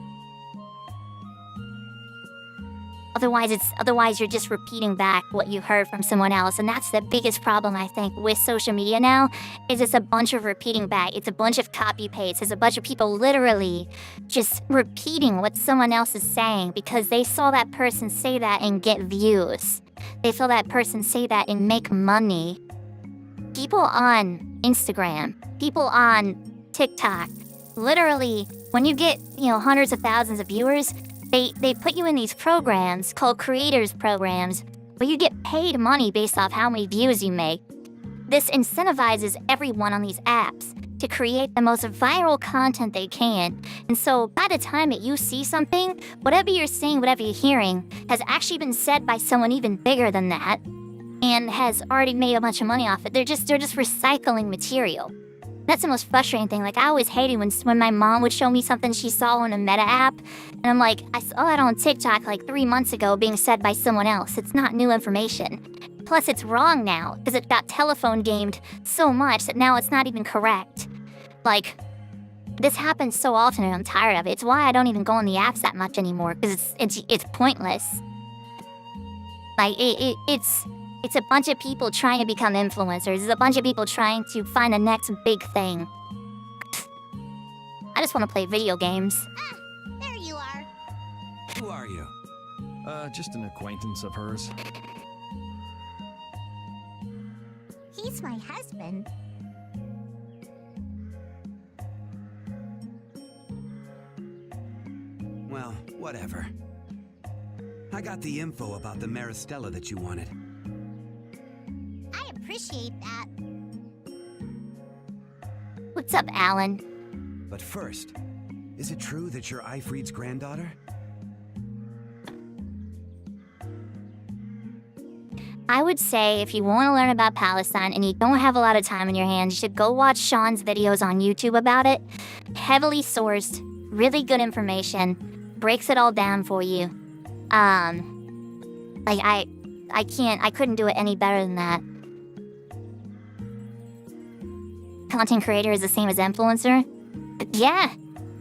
Otherwise you're just repeating back what you heard from someone else, and that's the biggest problem I think with social media now, is it's a bunch of repeating back. It's a bunch of copy paste. It's a bunch of people literally just repeating what someone else is saying because they saw that person say that and get views. They saw that person say that and make money. People on Instagram, people on TikTok, literally, when you get, you know, hundreds of thousands of viewers, They put you in these programs called creators programs where you get paid money based off how many views you make. This incentivizes everyone on these apps to create the most viral content they can. And so by the time that you see something, whatever you're seeing, whatever you're hearing, has actually been said by someone even bigger than that and has already made a bunch of money off it. They're just recycling material. That's the most frustrating thing. Like, I always hated when my mom would show me something she saw on a Meta app, and I'm like, I saw that on TikTok like 3 months ago being said by someone else. It's not new information. Plus, it's wrong now, because it got telephone gamed so much that now it's not even correct. Like, this happens so often and I'm tired of it. It's why I don't even go on the apps that much anymore, because it's pointless. Like, it's a bunch of people trying to become influencers. It's a bunch of people trying to find the next big thing. I just want to play video games. Ah, there you are. Who are you? Just an acquaintance of hers. He's my husband. Well, whatever. I got the info about the Maristella that you wanted. I appreciate that. What's up, Alan? But first, is it true that you're Ifrid's granddaughter? I would say if you want to learn about Palestine and you don't have a lot of time in your hands, you should go watch Sean's videos on YouTube about it. Heavily sourced, really good information, breaks it all down for you. Like I couldn't do it any better than that. Content creator is the same as influencer? Yeah,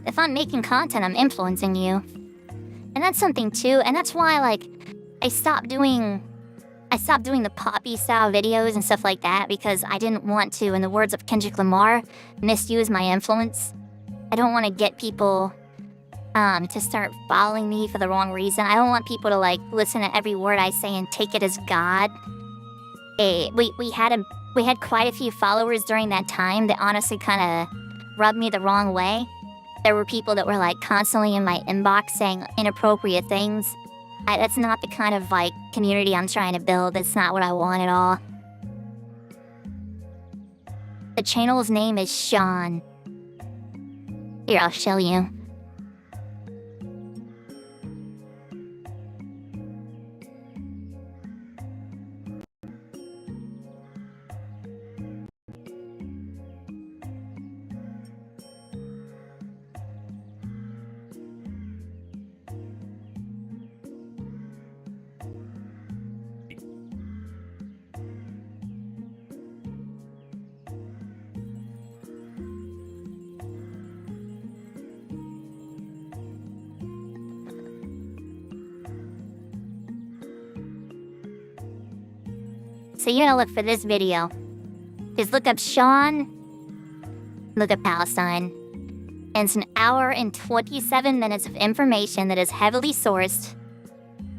if I'm making content, I'm influencing you. And that's something too, and that's why, like, I stopped doing the poppy style videos and stuff like that because I didn't want to, in the words of Kendrick Lamar, misuse my influence. I don't want to get people to start following me for the wrong reason. I don't want people to, like, listen to every word I say and take it as God. We had quite a few followers during that time that honestly kind of rubbed me the wrong way. There were people that were, like, constantly in my inbox saying inappropriate things. That's not the kind of, like, community I'm trying to build. That's not what I want at all. The channel's name is Sean. Here, I'll show you. so you're gonna look for this video. Just look up Sean, look up Palestine. And it's an hour and 27 minutes of information that is heavily sourced.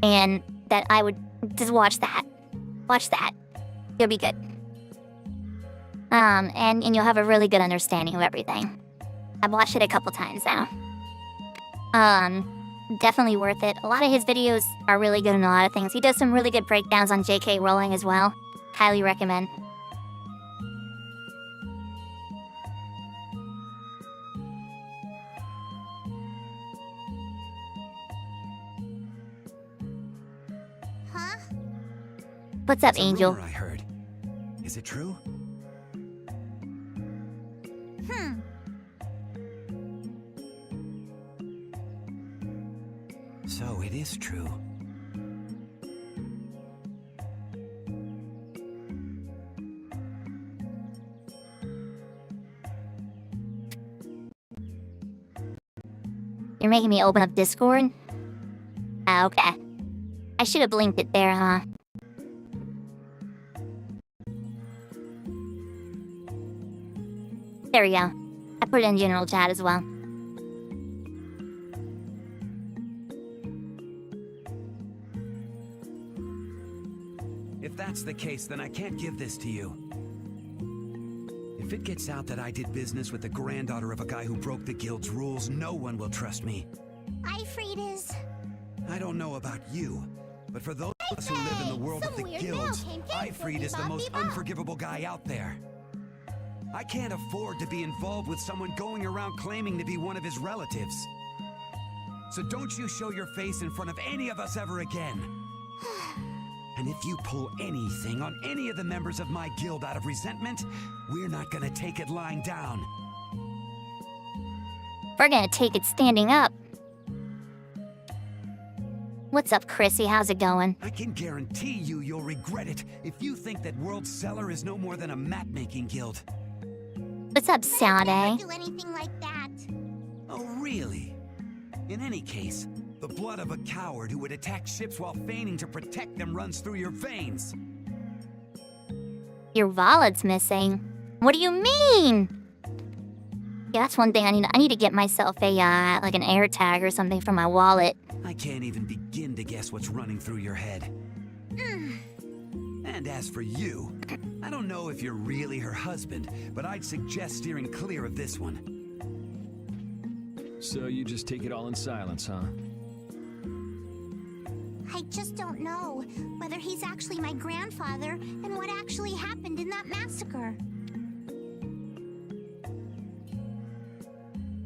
And that I would just watch that. Watch that. You'll be good. And you'll have a really good understanding of everything. I've watched it a couple times now. Definitely worth it. A lot of his videos are really good in a lot of things. He does some really good breakdowns on J.K. Rowling as well. Highly recommend. Huh? What's up, It's a Angel? rumor I heard. Is it true? So it is true. You're making me open up Discord? Ah, okay. I should have blinked it there, huh? There we go. I put it in general chat as well. If that's the case, then I can't give this to you. If it gets out that I did business with the granddaughter of a guy who broke the guild's rules, no one will trust me. Ifrit is... I don't know about you, but for those of us who live in the world of the guilds, Ifrit is the most unforgivable guy out there. I can't afford to be involved with someone going around claiming to be one of his relatives. So don't you show your face in front of any of us ever again. And if you pull anything on any of the members of my guild out of resentment, we're not gonna take it lying down. We're gonna take it standing up. What's up, Chrissy? How's it going? I can guarantee you'll regret it if you think that World Cellar is no more than a map-making guild. What's up, Sade? Never do anything like that. Oh, really? In any case, the blood of a coward who would attack ships while feigning to protect them runs through your veins. Your wallet's missing. What do you mean? Yeah, that's one thing I need to get myself a, like an air tag or something for my wallet. I can't even begin to guess what's running through your head. And as for you, I don't know if you're really her husband, but I'd suggest steering clear of this one. So you just take it all in silence, huh? I just don't know whether he's actually my grandfather and what actually happened in that massacre.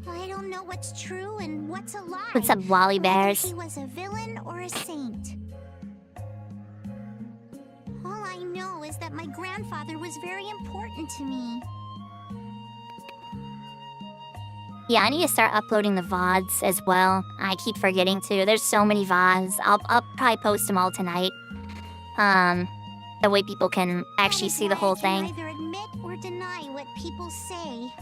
I don't know what's true and what's a lie. What's up, Wally Bears? Whether he was a villain or a saint. All I know is that my grandfather was very important to me. Yeah, I need to start uploading the VODs as well. I keep forgetting to. There's so many VODs. I'll probably post them all tonight. The way people can actually see the whole thing. Either admit or deny what people say.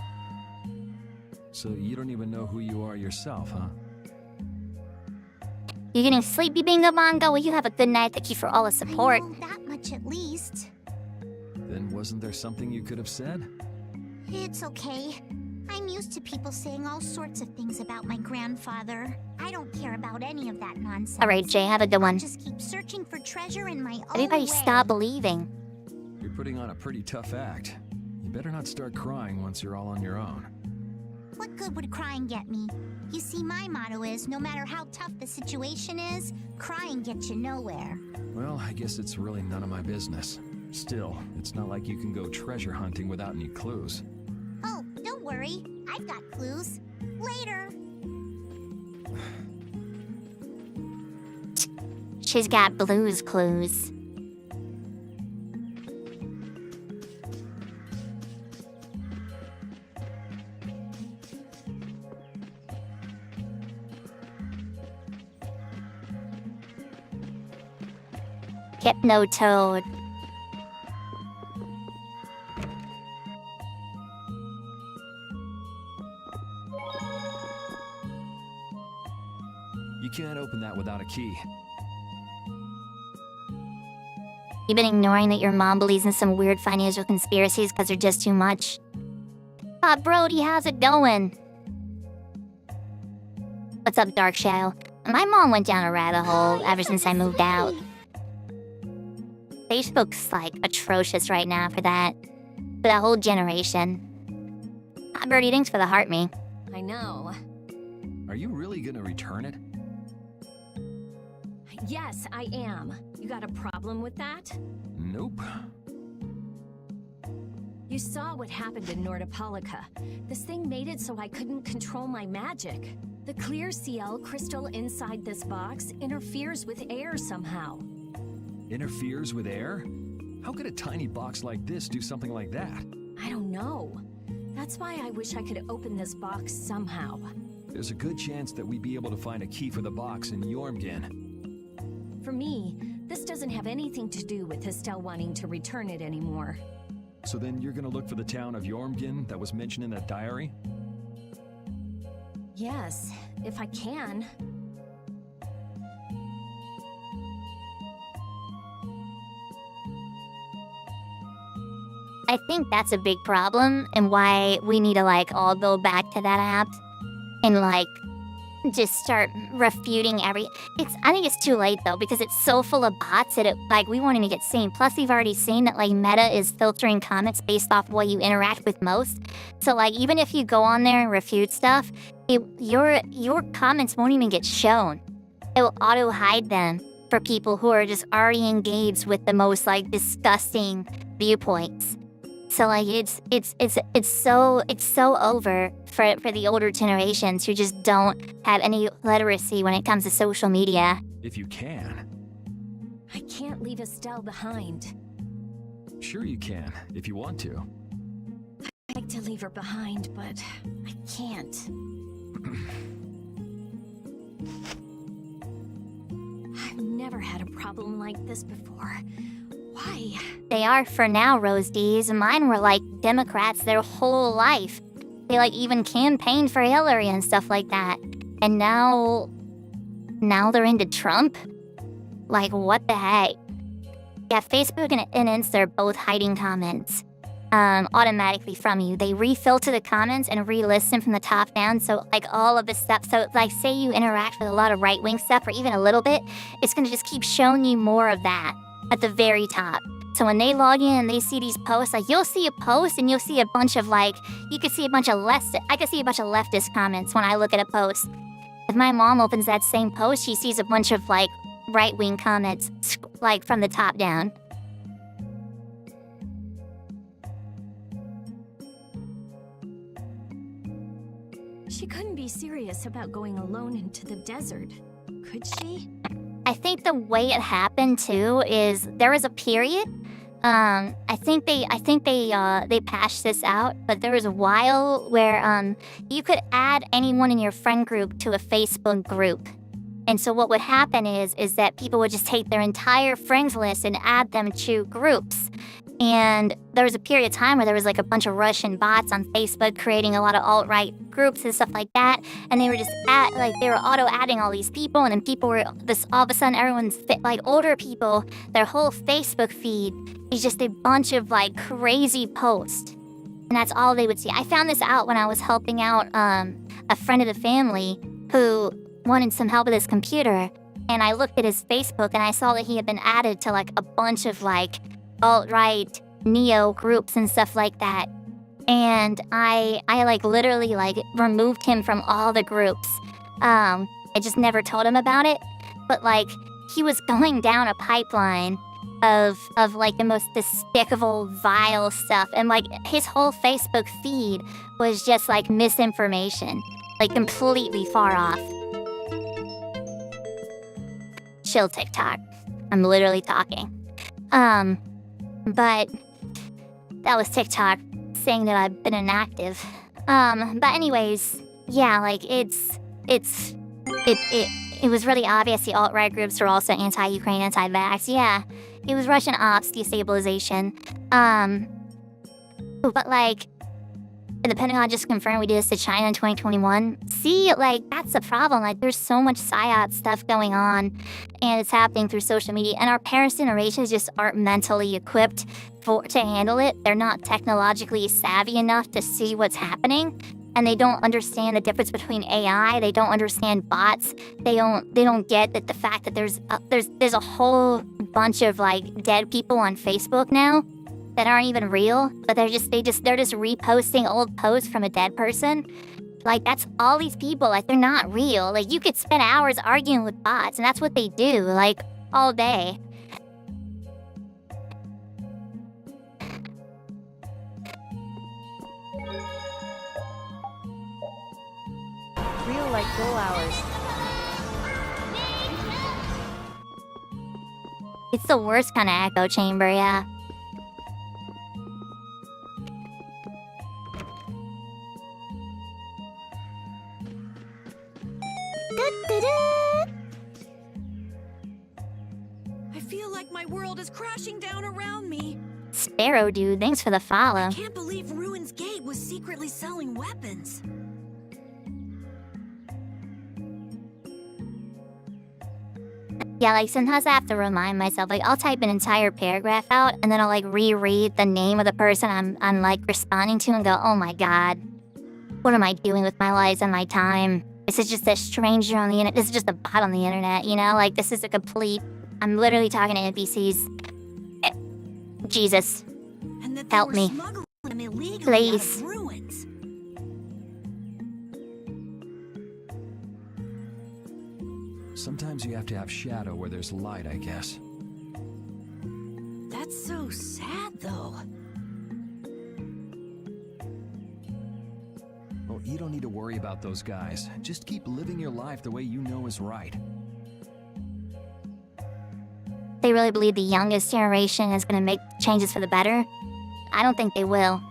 So you don't even know who you are yourself, huh? You getting sleepy, Bingo Bongo? Well, you have a good night. Thank you for all the support. I know that much at least. Then wasn't there something you could have said? It's okay. I'm used to people saying all sorts of things about my grandfather. I don't care about any of that nonsense. All right, Jay, have a good one. I'll just keep searching for treasure in my own Everybody way. stop believing. You're putting on a pretty tough act. You better not start crying once you're all on your own. What good would crying get me? You see, my motto is, no matter how tough the situation is, crying gets you nowhere. Well, I guess it's really none of my business. Still, it's not like you can go treasure hunting without any clues. Oh, don't worry. I've got clues. Later. She's got Blue's Clues. Hypno Toad. You can't open that without a key. You've been ignoring that your mom believes in some weird financial conspiracies because they're just too much. Brody, how's it going? What's up, Dark Shadow? My mom went down a rabbit hole ever since I moved out. Facebook's, like, atrocious right now for that whole generation. Birdie, thanks for the heart me. I know. Are you really gonna return it? Yes, I am. You got a problem with that? Nope. You saw what happened in Nordopolica. This thing made it so I couldn't control my magic. The clear CL crystal inside this box interferes with air somehow. Interferes with air? How could a tiny box like this do something like that? I don't know. That's why I wish I could open this box somehow. There's a good chance that we'd be able to find a key for the box in Jormungand. For me, this doesn't have anything to do with Estelle wanting to return it anymore. So then you're gonna look for the town of Jormungand that was mentioned in that diary? Yes, if I can. I think that's a big problem and why we need to, like, all go back to that app and, like, just start refuting I think it's too late, though, because it's so full of bots that we won't even get seen. Plus, we've already seen that, like, Meta is filtering comments based off what you interact with most. So, like, even if you go on there and refute stuff, your comments won't even get shown. It will auto-hide them for people who are just already engaged with the most, like, disgusting viewpoints. So, like, it's so over for the older generations who just don't have any literacy when it comes to social media. If you can. I can't leave Estelle behind. Sure you can, if you want to. I'd like to leave her behind, but I can't. I've never had a problem like this before. Why? They are for now, Rose D's. Mine were, like, Democrats their whole life. They, like, even campaigned for Hillary and stuff like that. And now they're into Trump? Like, what the heck? Yeah, Facebook and Insta are both hiding comments automatically from you. They refilter the comments and relist them from the top down, so, like, all of this stuff. So, like, say you interact with a lot of right-wing stuff or even a little bit, it's gonna just keep showing you more of that at the very top. So when they log in and they see these posts, like, you'll see a post and you'll see a bunch of, like, I could see a bunch of leftist comments when I look at a post. If my mom opens that same post, she sees a bunch of, like, right-wing comments, like, from the top down. She couldn't be serious about going alone into the desert, could she? I think the way it happened too is there was a period. I think they patched this out, but there was a while where you could add anyone in your friend group to a Facebook group. And so what would happen is that people would just take their entire friends list and add them to groups. And there was a period of time where there was, like, a bunch of Russian bots on Facebook creating a lot of alt-right groups and stuff like that. And they were just they were auto-adding all these people, and then people were all of a sudden everyone's like older people, their whole Facebook feed is just a bunch of, like, crazy posts. And that's all they would see. I found this out when I was helping out a friend of the family who wanted some help with his computer. And I looked at his Facebook and I saw that he had been added to, like, a bunch of, like, alt-right neo groups and stuff like that. And I like, literally, like, removed him from all the groups. I just never told him about it. But, like, he was going down a pipeline of like, the most despicable, vile stuff. And, like, his whole Facebook feed was just, like, misinformation. Like, completely far off. Chill, TikTok. I'm literally talking. But that was TikTok saying that I've been inactive. But anyways, yeah, like, it was really obvious the alt-right groups were also anti-Ukraine, anti-vax. Yeah, it was Russian ops destabilization. But, like, The Pentagon just confirmed we did this to China in 2021. See, like, that's the problem. Like, there's so much psyop stuff going on, and it's happening through social media. And our parents' generations just aren't mentally equipped to handle it. They're not technologically savvy enough to see what's happening, and they don't understand the difference between AI. They don't understand bots. They don't get that the fact that there's a whole bunch of like dead people on Facebook now that aren't even real, but they're just reposting old posts from a dead person. Like, that's all these people. Like, they're not real. Like, you could spend hours arguing with bots, and that's what they do, like, all day. Real like goal hours. It's the worst kind of echo chamber, yeah. I feel like my world is crashing down around me. Sparrow dude, thanks for the follow. I can't believe Ruin's Gate was secretly selling weapons. Yeah, like, sometimes I have to remind myself, like, I'll type an entire paragraph out, and then I'll, like, reread the name of the person I'm like, responding to and go, oh my god, what am I doing with my life and my time? This is just a stranger on the internet. This is just a bot on the internet, you know? Like, this is a complete... I'm literally talking to NPCs. Jesus. Help me. Please. Sometimes you have to have shadow where there's light, I guess. That's so sad, though. Well, you don't need to worry about those guys. Just keep living your life the way you know is right. They really believe the youngest generation is going to make changes for the better? I don't think they will.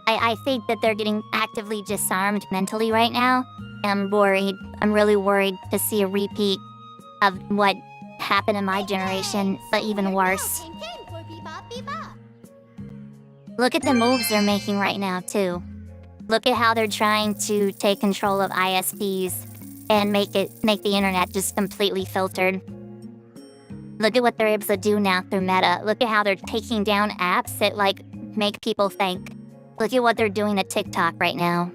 I think that they're getting actively disarmed mentally right now. And I'm worried. I'm really worried to see a repeat of what happened in my generation, but even worse. Look at the moves they're making right now, too. Look at how they're trying to take control of ISPs and make the internet just completely filtered. Look at what they're able to do now through Meta. Look at how they're taking down apps that, like, make people think. Look at what they're doing to TikTok right now.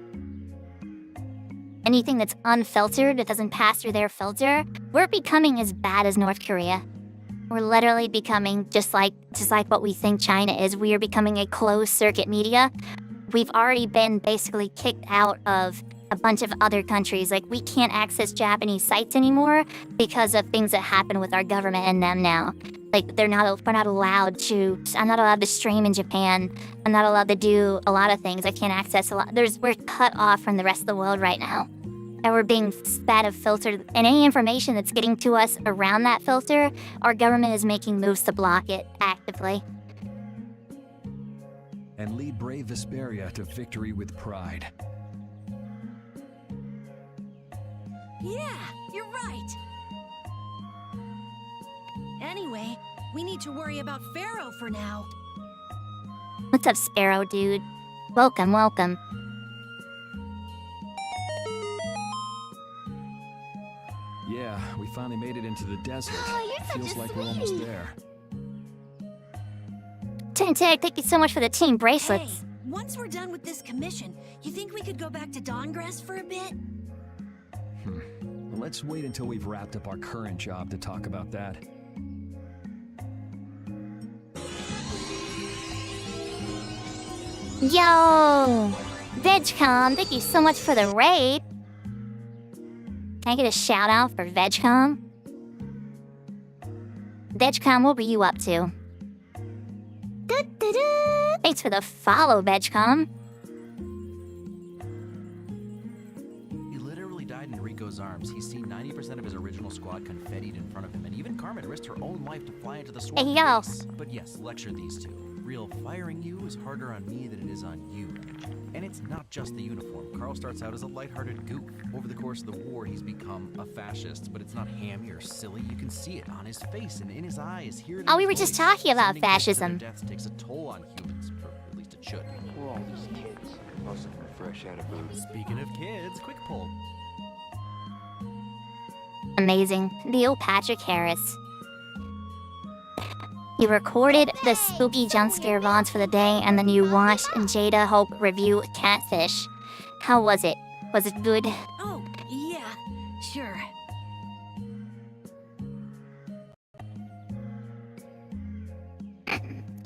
Anything that's unfiltered, that doesn't pass through their filter, we're becoming as bad as North Korea. We're literally becoming just like what we think China is. We are becoming a closed-circuit media. We've already been basically kicked out of a bunch of other countries. Like, we can't access Japanese sites anymore because of things that happen with our government and them now. Like, we're not allowed to, I'm not allowed to stream in Japan. I'm not allowed to do a lot of things. I can't access a lot. We're cut off from the rest of the world right now. And we're being spat of filtered. And any information that's getting to us around that filter, our government is making moves to block it actively. And lead brave Vesperia to victory with pride. Yeah, you're right. Anyway, we need to worry about Pharaoh for now. What's up, Sparrow dude? Welcome, welcome. Yeah, we finally made it into the desert. Feels like we're almost there. Tag, thank you so much for the team bracelets. Hey, once we're done with this commission, you think we could go back to Dawngrass for a bit? Let's wait until we've wrapped up our current job to talk about that. Yo! VegCom, thank you so much for the raid. Can I get a shout out for VegCom? VegCom, what were you up to? Thanks for the follow, VegCom. He literally died in Rico's arms. He's seen 90% of his original squad confettied in front of him, and even Carmen risked her own life to fly into the swamp. Hey, yo. But yes, lecture these two. real, firing you is harder on me than it is on you. And it's not just the uniform. Carl starts out as a lighthearted goof. Over the course of the war, he's become a fascist, but it's not hammy or silly. You can see it on his face and in his eyes. Hear it in Oh, we his were just voice. talking about Sending kids to their fascism. deaths takes a toll on humans, or at least it should. We're all just kids. Most of them are fresh out of boot. Speaking of kids, quick poll. Amazing. Neil Patrick Harris. You recorded the spooky jump scare VODs for the day, and then you watched Jada Hope review Catfish. How was it? Was it good? Oh, yeah, sure.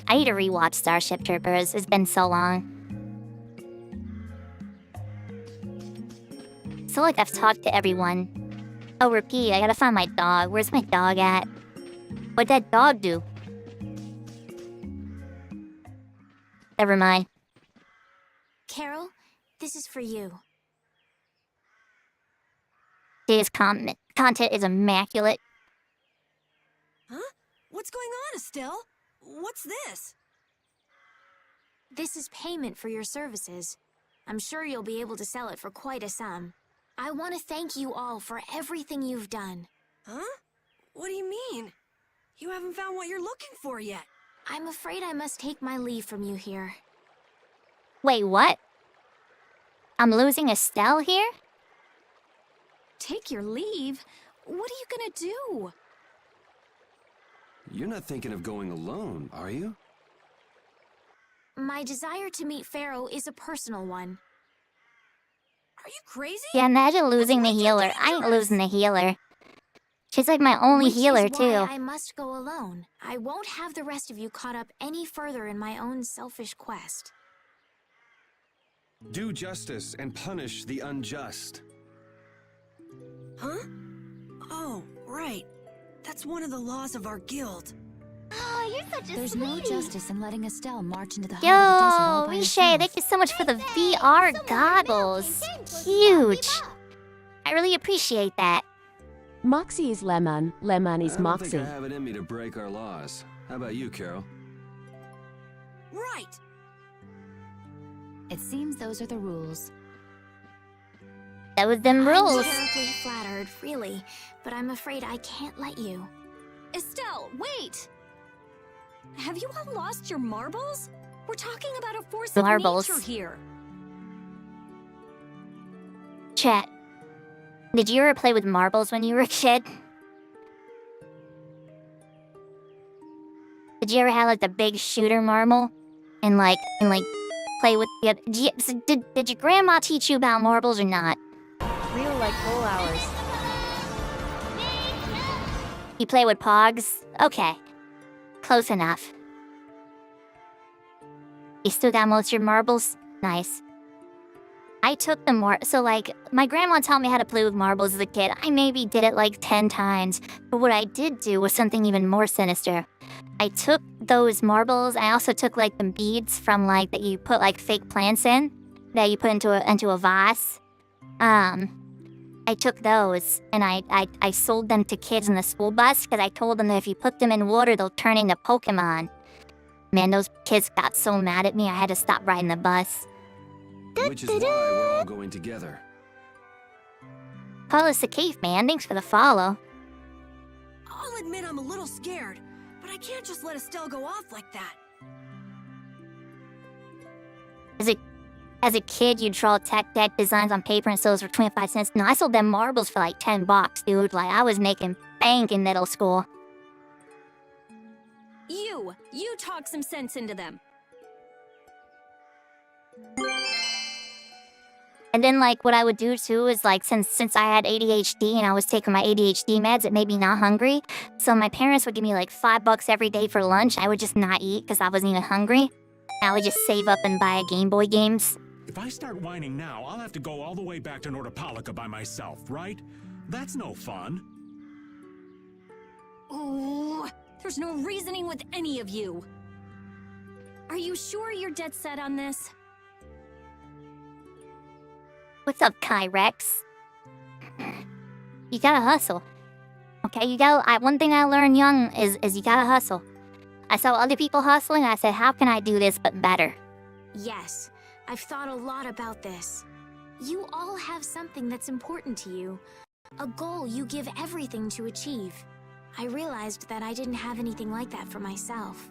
I need to rewatch Starship Troopers. It's been so long. I feel like I've talked to everyone. Oh, repeat. I gotta find my dog. Where's my dog at? What'd that dog do? Never mind. Carol, this is for you. Today's content is immaculate. Huh? What's going on, Estelle? What's this? This is payment for your services. I'm sure you'll be able to sell it for quite a sum. I want to thank you all for everything you've done. Huh? What do you mean? You haven't found what you're looking for yet. I'm afraid I must take my leave from you here. Wait, what? I'm losing Estelle here? Take your leave? What are you gonna do? You're not thinking of going alone, are you? My desire to meet Pharaoh is a personal one. Are you crazy? Yeah, imagine losing the healer. I ain't losing the healer. She's like my only healer, Which is too. why I must go alone. I won't have the rest of you caught up any further in my own selfish quest. Do justice and punish the unjust. Huh? Oh, right. That's one of the laws of our guild. Oh, you're such a There's no justice in letting Estelle march into the heart Yo, of the desert all by Riche, herself. thank you so much for the VR goggles. Huge. I really appreciate that. Moxie is Lemon. Lemon is I don't Moxie. think I have it in me to break our laws. How about you, Carol? Right. It seems those are the rules. That was them I'm rules. terribly flattered, really, but I'm afraid I can't let you. Estelle, wait! Have you all lost your marbles? We're talking about a force Marbles. of nature here. Chat. Did you ever play with marbles when you were a kid? Did you ever have like the big shooter marble? And play with the other... Did your grandma teach you about marbles or not? Real like goal hours. You play with pogs? Okay. Close enough. You still got most of your marbles? Nice. I took the my grandma taught me how to play with marbles as a kid. I maybe did it like 10 times. But what I did do was something even more sinister. I took those marbles, I also took like the beads from that you put like fake plants in, that you put into a vase. I took those and I sold them to kids in the school bus because I told them that if you put them in water, they'll turn into Pokemon. Man, those kids got so mad at me, I had to stop riding the bus. Which is why we're all going together. Follow Sakif, man. Thanks for the follow. I'll admit I'm a little scared, but I can't just let Estelle go off like that. As a kid, you'd draw tech deck designs on paper and sell those for 25 cents. No, I sold them marbles for like $10, dude. Like, I was making bank in middle school. You talk some sense into them. And then, what I would do, too, is, since I had ADHD and I was taking my ADHD meds, it made me not hungry. So my parents would give me, $5 every day for lunch. I would just not eat because I wasn't even hungry. I would just save up and buy Game Boy games. If I start whining now, I'll have to go all the way back to Nordopolica by myself, right? That's no fun. Oh, there's no reasoning with any of you. Are you sure you're dead set on this? What's up, Kyrex? You gotta hustle. Okay, one thing I learned young is you gotta hustle. I saw other people hustling, and I said, how can I do this but better? Yes, I've thought a lot about this. You all have something that's important to you. A goal you give everything to achieve. I realized that I didn't have anything like that for myself.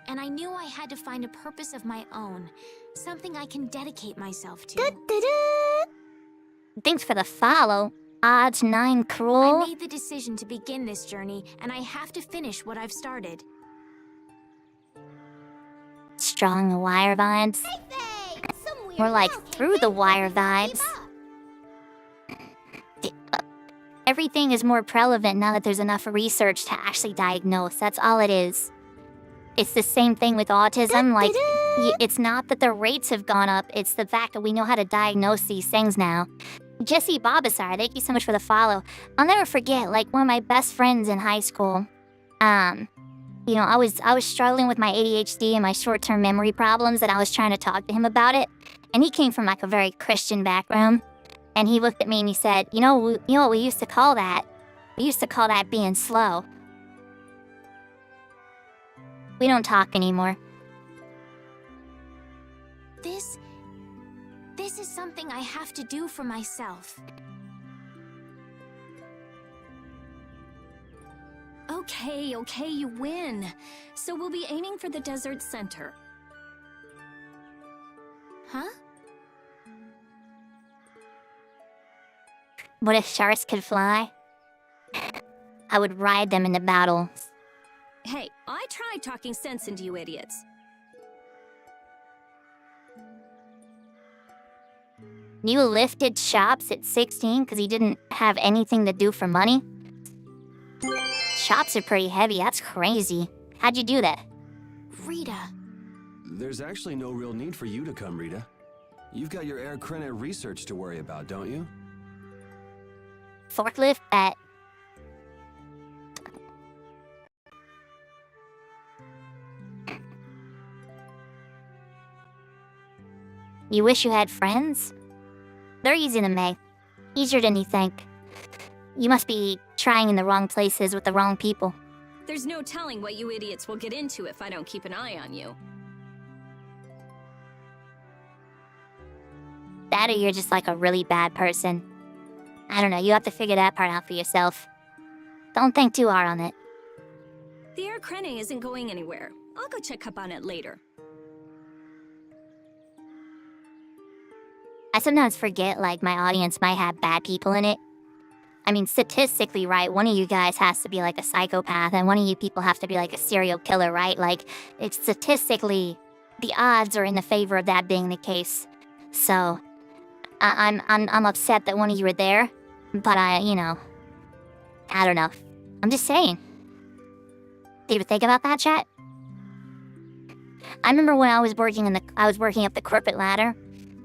And I knew I had to find a purpose of my own. Something I can dedicate myself to. Thanks for the follow. Odds 9 Cruel. I made the decision to begin this journey, and I have to finish what I've started. Strong wire vibes. More like through the wire vibes. Everything is more relevant now that there's enough research to actually diagnose. That's all it is. It's the same thing with autism. Like, it's not that the rates have gone up. It's the fact that we know how to diagnose these things now. Jesse Bobasar, thank you so much for the follow. I'll never forget, like, one of my best friends in high school. You know, I was struggling with my ADHD and my short-term memory problems, and I was trying to talk to him about it. And he came from, like, a very Christian background. And he looked at me and he said, you know what we used to call that? We used to call that being slow. We don't talk anymore. This is something I have to do for myself. Okay, you win. So we'll be aiming for the desert center. Huh? What if sharks could fly? I would ride them into battle. Hey, I tried talking sense into you idiots. You lifted shops at 16 because he didn't have anything to do for money? Shops are pretty heavy, that's crazy. How'd you do that? Rita. There's actually no real need for you to come, Rita. You've got your Air Krena research to worry about, don't you? Forklift bet. You wish you had friends? They're easy to make. Easier than you think. You must be trying in the wrong places with the wrong people. There's no telling what you idiots will get into if I don't keep an eye on you. That or you're just like a really bad person. I don't know, you have to figure that part out for yourself. Don't think too hard on it. The Air Krena isn't going anywhere. I'll go check up on it later. I sometimes forget, like, my audience might have bad people in it. I mean, statistically, right, one of you guys has to be, like, a psychopath, and one of you people have to be, like, a serial killer, right? Like, it's statistically, the odds are in the favor of that being the case. So, I'm upset that one of you were there, but I don't know. I'm just saying. Did you think about that, chat? I remember when I was working up the corporate ladder,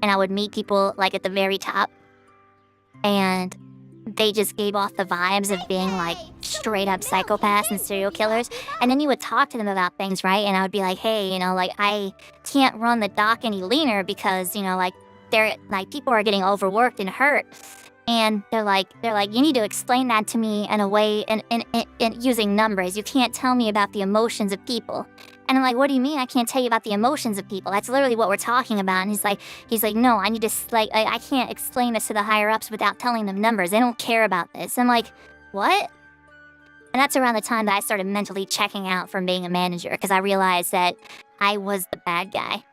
and I would meet people, like, at the very top, and they just gave off the vibes of being, like, straight-up psychopaths and serial killers, and then you would talk to them about things, right? And I would be like, hey, like, I can't run the dock any leaner because, like, people are getting overworked and hurt. And they're like, you need to explain that to me in a way, in using numbers. You can't tell me about the emotions of people. And I'm like, what do you mean I can't tell you about the emotions of people? That's literally what we're talking about. And he's like, no, I need to, I can't explain this to the higher ups without telling them numbers. They don't care about this. I'm like, what? And that's around the time that I started mentally checking out from being a manager, because I realized that I was the bad guy.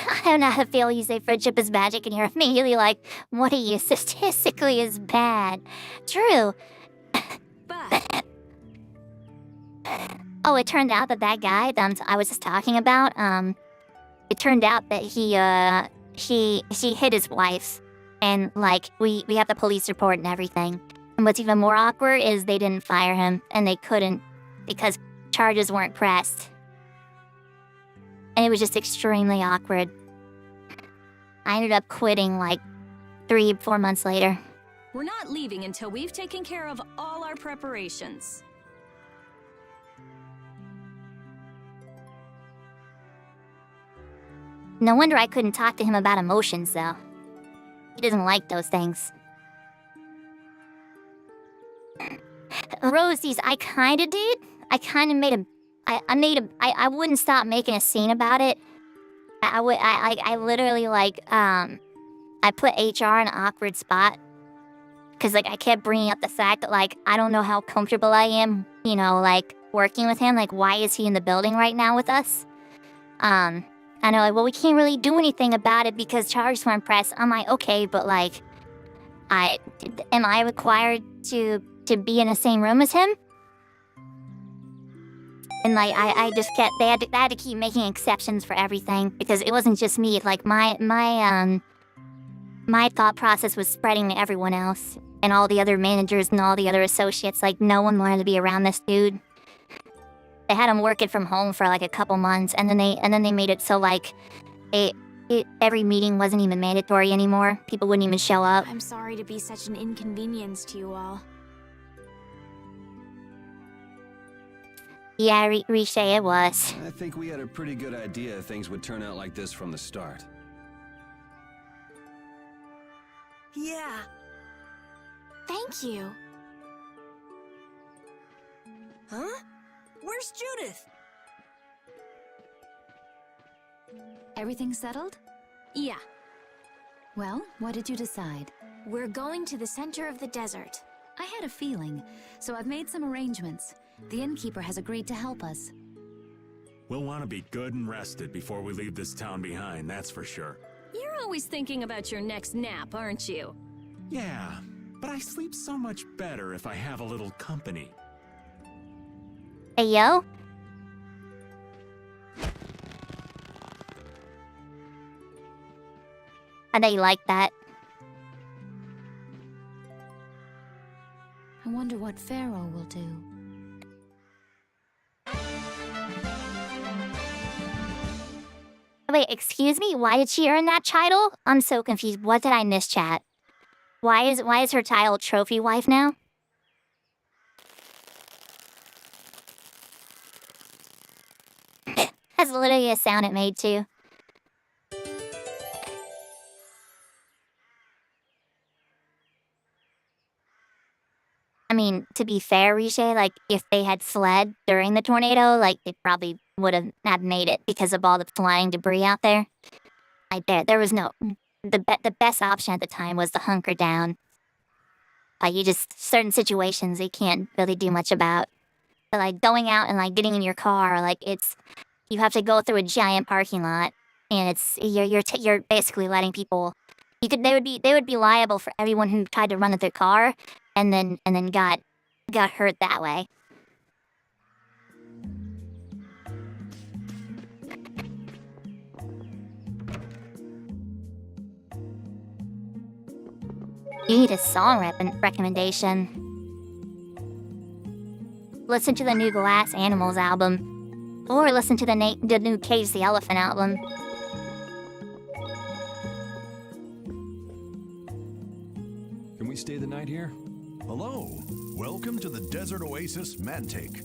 I don't know how to feel. You say friendship is magic, and you're immediately like, what are you? Statistically is bad. True. But oh, it turned out that guy that I was just talking about, it turned out that he hit his wife. And, like, we have the police report and everything. And what's even more awkward is they didn't fire him, and they couldn't, because charges weren't pressed. And it was just extremely awkward. I ended up quitting, like, 3-4 months later. we're not leaving until we've taken care of all our preparations. No wonder I couldn't talk to him about emotions, though. He doesn't like those things. Rosies, I kinda did. I kinda made a... I wouldn't stop making a scene about it. I literally, like, I put HR in an awkward spot. Because, like, I kept bringing up the fact that, like, I don't know how comfortable I am, you know, like, working with him. Like, why is he in the building right now with us? I know, like, well, we can't really do anything about it because charges weren't pressed. I'm like, okay, but, like, am I required to be in the same room as him? And, like, I just kept, they had to keep making exceptions for everything because it wasn't just me. Like, my thought process was spreading to everyone else and all the other managers and all the other associates. Like, no one wanted to be around this dude. They had him working from home for like a couple months, and then they made it so like every meeting wasn't even mandatory anymore. People wouldn't even show up. I'm sorry to be such an inconvenience to you all. Yeah, Riche, it was. I think we had a pretty good idea things would turn out like this from the start. Yeah. Thank you. Huh? Where's Judith? Everything settled? Yeah. Well, what did you decide? We're going to the center of the desert. I had a feeling, so I've made some arrangements. The innkeeper has agreed to help us. We'll want to be good and rested before we leave this town behind, that's for sure. You're always thinking about your next nap, aren't you? Yeah, but I sleep so much better if I have a little company. Hey, yo? I know you like that. I wonder what Pharaoh will do. Wait, excuse me? Why did she earn that title? I'm so confused. What did I miss, chat? Why is her title Trophy Wife now? That's literally a sound it made too. I mean, to be fair, Riche, like, if they had fled during the tornado, like, they probably would have not made it because of all the flying debris out there. Like, there was no... The best option at the time was to hunker down. Like, you just... Certain situations you can't really do much about. But, like, going out and, like, getting in your car, like, it's... You have to go through a giant parking lot, and it's... You're basically letting people... They would be liable for everyone who tried to run at their car, and then got hurt that way. You need a song recommendation. Listen to the new Glass Animals album, or listen to the new Cage the Elephant album. Can we stay the night here? Hello. Welcome to the Desert Oasis Mantake.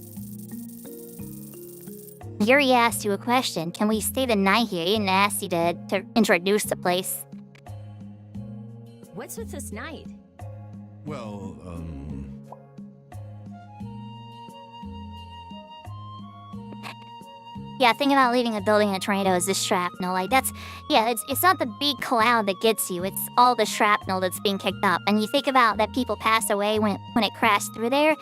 Yuri asked you a question. Can we stay the night here? He didn't ask you to introduce the place. What's with this night? Well, Yeah, think about leaving a building in a tornado is this shrapnel. Like, that's... Yeah, it's not the big cloud that gets you. It's all the shrapnel that's being kicked up. And you think about that people passed away when it crashed through there.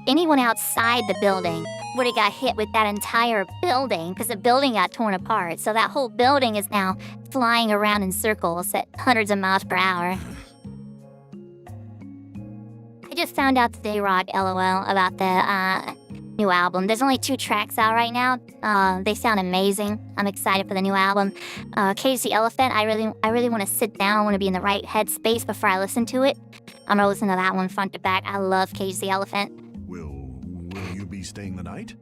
Anyone outside the building would have got hit with that entire building because the building got torn apart. So that whole building is now flying around in circles at hundreds of miles per hour. I just found out today, Rock, LOL, about the new album. There's only 2 tracks out right now. They sound amazing. I'm excited for the new album. Cage the Elephant, I really want to sit down. I want to be in the right headspace before I listen to it. I'm gonna listen to that one front to back. I love Cage the Elephant. Will you be staying the night?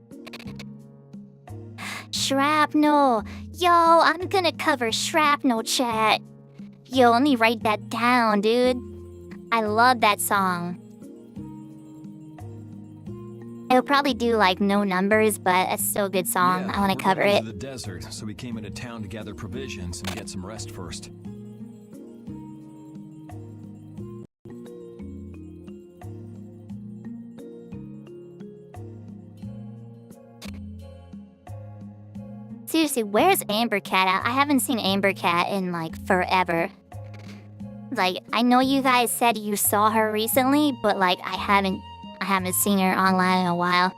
Shrapnel. Yo, I'm gonna cover Shrapnel, chat. Yo, let me write that down, dude. I love that song. He'll probably do like no numbers, but it's still a good song. I want to cover it. To the desert, so we came into town to gather provisions and get some rest first. Seriously, where's Amber Cat at? I haven't seen Amber Cat in like forever. Like, I know you guys said you saw her recently, but like I haven't seen her online in a while.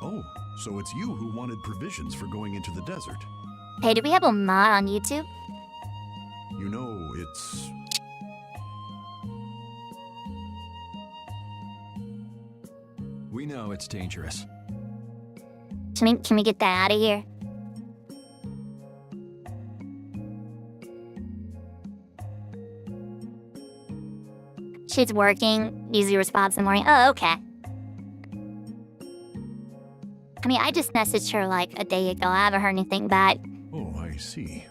Oh, so it's you who wanted provisions for going into the desert. Hey, do we have a mod on YouTube? You know, it's... We know it's dangerous. Can we get that out of here? She's working. Usually responds in the morning. Oh, okay. I mean, I just messaged her like a day ago. I haven't heard anything back. Oh, I see.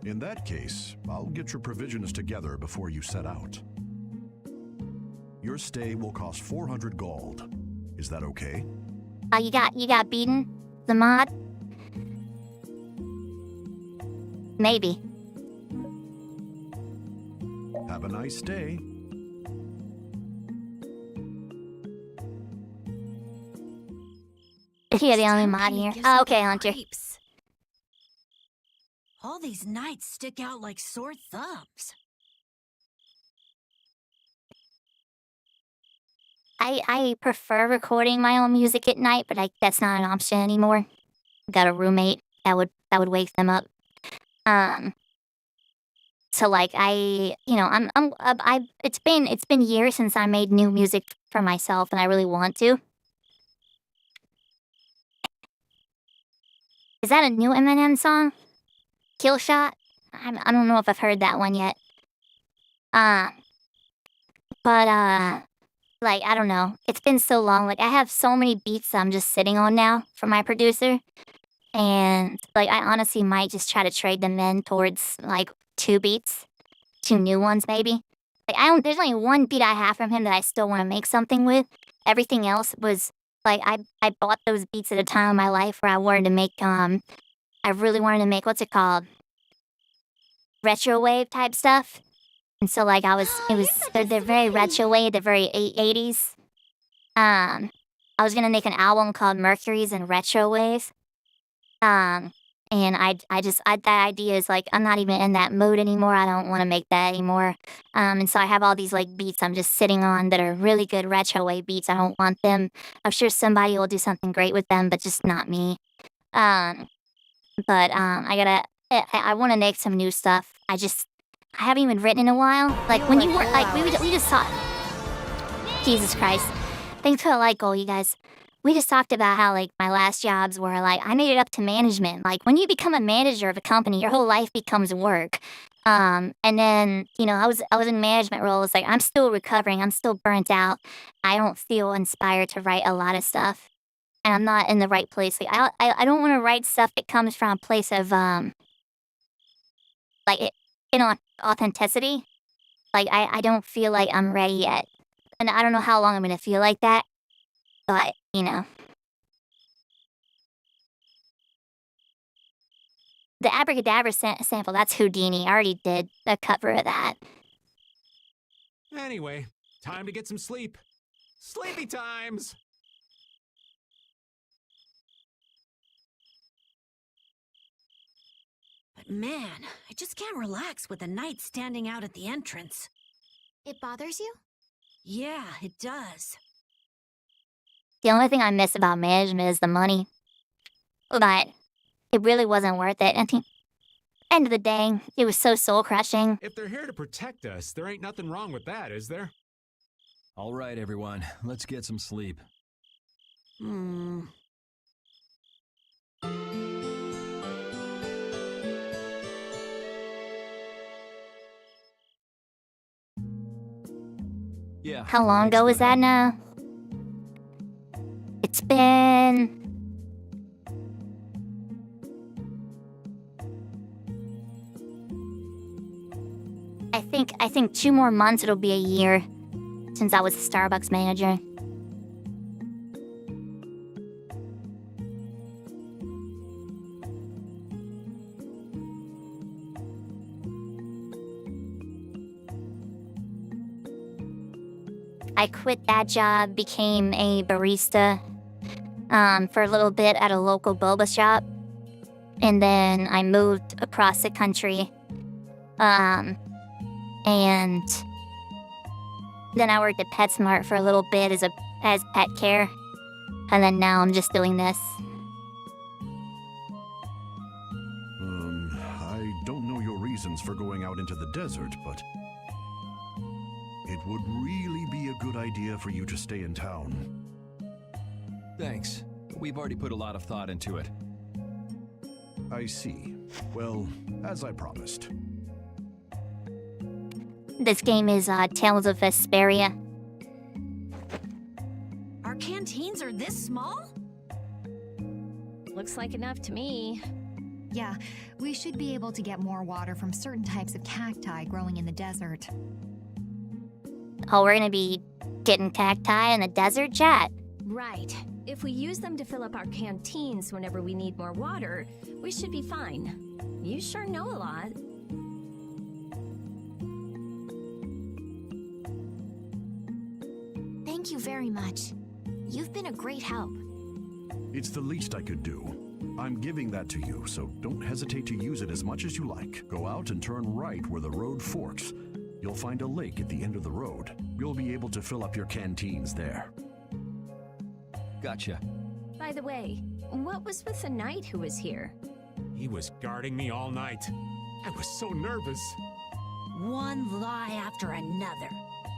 In that case, I'll get your provisions together before you set out. Your stay will cost 400 gold. Is that okay? You got beaten? The mod? Maybe. Have a nice day. You're the only mod here. Oh, okay, Hunter. Creeps. All these nights stick out like sore thumbs. I prefer recording my own music at night, but that's not an option anymore. Got a roommate that would wake them up. So like it's been years since I made new music for myself, and I really want to. Is that a new Eminem song? Kill Shot? I don't know if I've heard that one yet. Like, I don't know. It's been so long. Like, I have so many beats that I'm just sitting on now from my producer. And, like, I honestly might just try to trade them in towards, like, 2 beats. 2 new ones, maybe. Like, there's only 1 beat I have from him that I still want to make something with. Everything else was, like, I bought those beats at a time in my life where I wanted to make, I really wanted to make, what's it called? Retro wave type stuff. And so, like, they're very retro wave, they're very 80s. I was gonna make an album called Mercury's and Retro Wave. And that idea is, like, I'm not even in that mood anymore. I don't want to make that anymore. And so I have all these, like, beats I'm just sitting on that are really good retro wave beats. I don't want them. I'm sure somebody will do something great with them, but just not me. I want to make some new stuff. I haven't even written in a while. Like, when you were, like, we just saw... Jesus Christ. Thanks for the like goal, you guys. We just talked about how, like, my last jobs were, like, I made it up to management. Like, when you become a manager of a company, your whole life becomes work. And then, you know, I was in management roles. Like, I'm still recovering. I'm still burnt out. I don't feel inspired to write a lot of stuff. And I'm not in the right place. Like, I don't want to write stuff that comes from a place of, authenticity. Like, I don't feel like I'm ready yet. And I don't know how long I'm gonna feel like that. But, you know. The Abracadabra sample, that's Houdini. I already did a cover of that. Anyway, time to get some sleep. Sleepy times! But man, I just can't relax with the night standing out at the entrance. It bothers you? Yeah, it does. The only thing I miss about management is the money. But it really wasn't worth it. At the end of the day, it was so soul-crushing. If they're here to protect us, there ain't nothing wrong with that, is there? All right, everyone. Let's get some sleep. Yeah. How long ago was that now? It's been... I think 2 more months it'll be a year since since I was a Starbucks manager. I quit that job, became a barista for a little bit at a local boba shop. And then I moved across the country. And then I worked at PetSmart for a little bit as pet care. And then now I'm just doing this. I don't know your reasons for going out into the desert, but it would really be a good idea for you to stay in town. Thanks. We've already put a lot of thought into it. I see. Well, as I promised. This game is Tales of Vesperia. Our canteens are this small? Looks like enough to me. Yeah, we should be able to get more water from certain types of cacti growing in the desert. Oh, we're gonna be getting cacti in the desert, chat? Right. If we use them to fill up our canteens whenever we need more water, we should be fine. You sure know a lot. Thank you very much. You've been a great help. It's the least I could do. I'm giving that to you, so don't hesitate to use it as much as you like. Go out and turn right where the road forks. You'll find a lake at the end of the road. You'll be able to fill up your canteens there. Gotcha. By the way, what was with the knight who was here? He was guarding me all night. I was so nervous. One lie after another.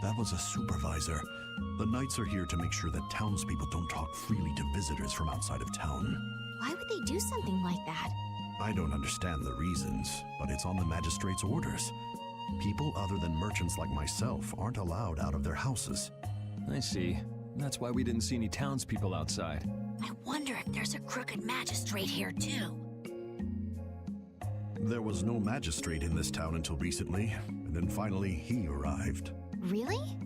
That was a supervisor. The knights are here to make sure that townspeople don't talk freely to visitors from outside of town. Why would they do something like that? I don't understand the reasons, but it's on the magistrate's orders. People other than merchants like myself aren't allowed out of their houses. I see. That's why we didn't see any townspeople outside. I wonder if there's a crooked magistrate here too. There was no magistrate in this town until recently, and then finally he arrived. Really?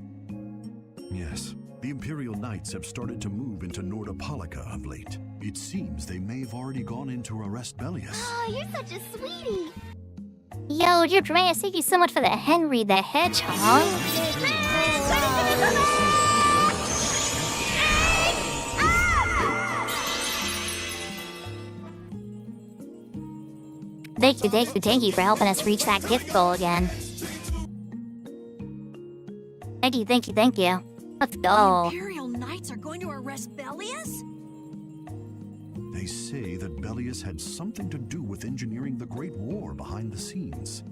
Yes. The Imperial Knights have started to move into Nordopolica of late. It seems they may have already gone in to arrest Bellius. Oh, you're such a sweetie. Yo, dear Dreas, thank you so much for the Henry the Hedgehog. Thank you for helping us reach that gift goal again. Thank you. Let's go. Imperial Knights are going to arrest Bellius? They say that Bellius had something to do with engineering the Great War behind the scenes.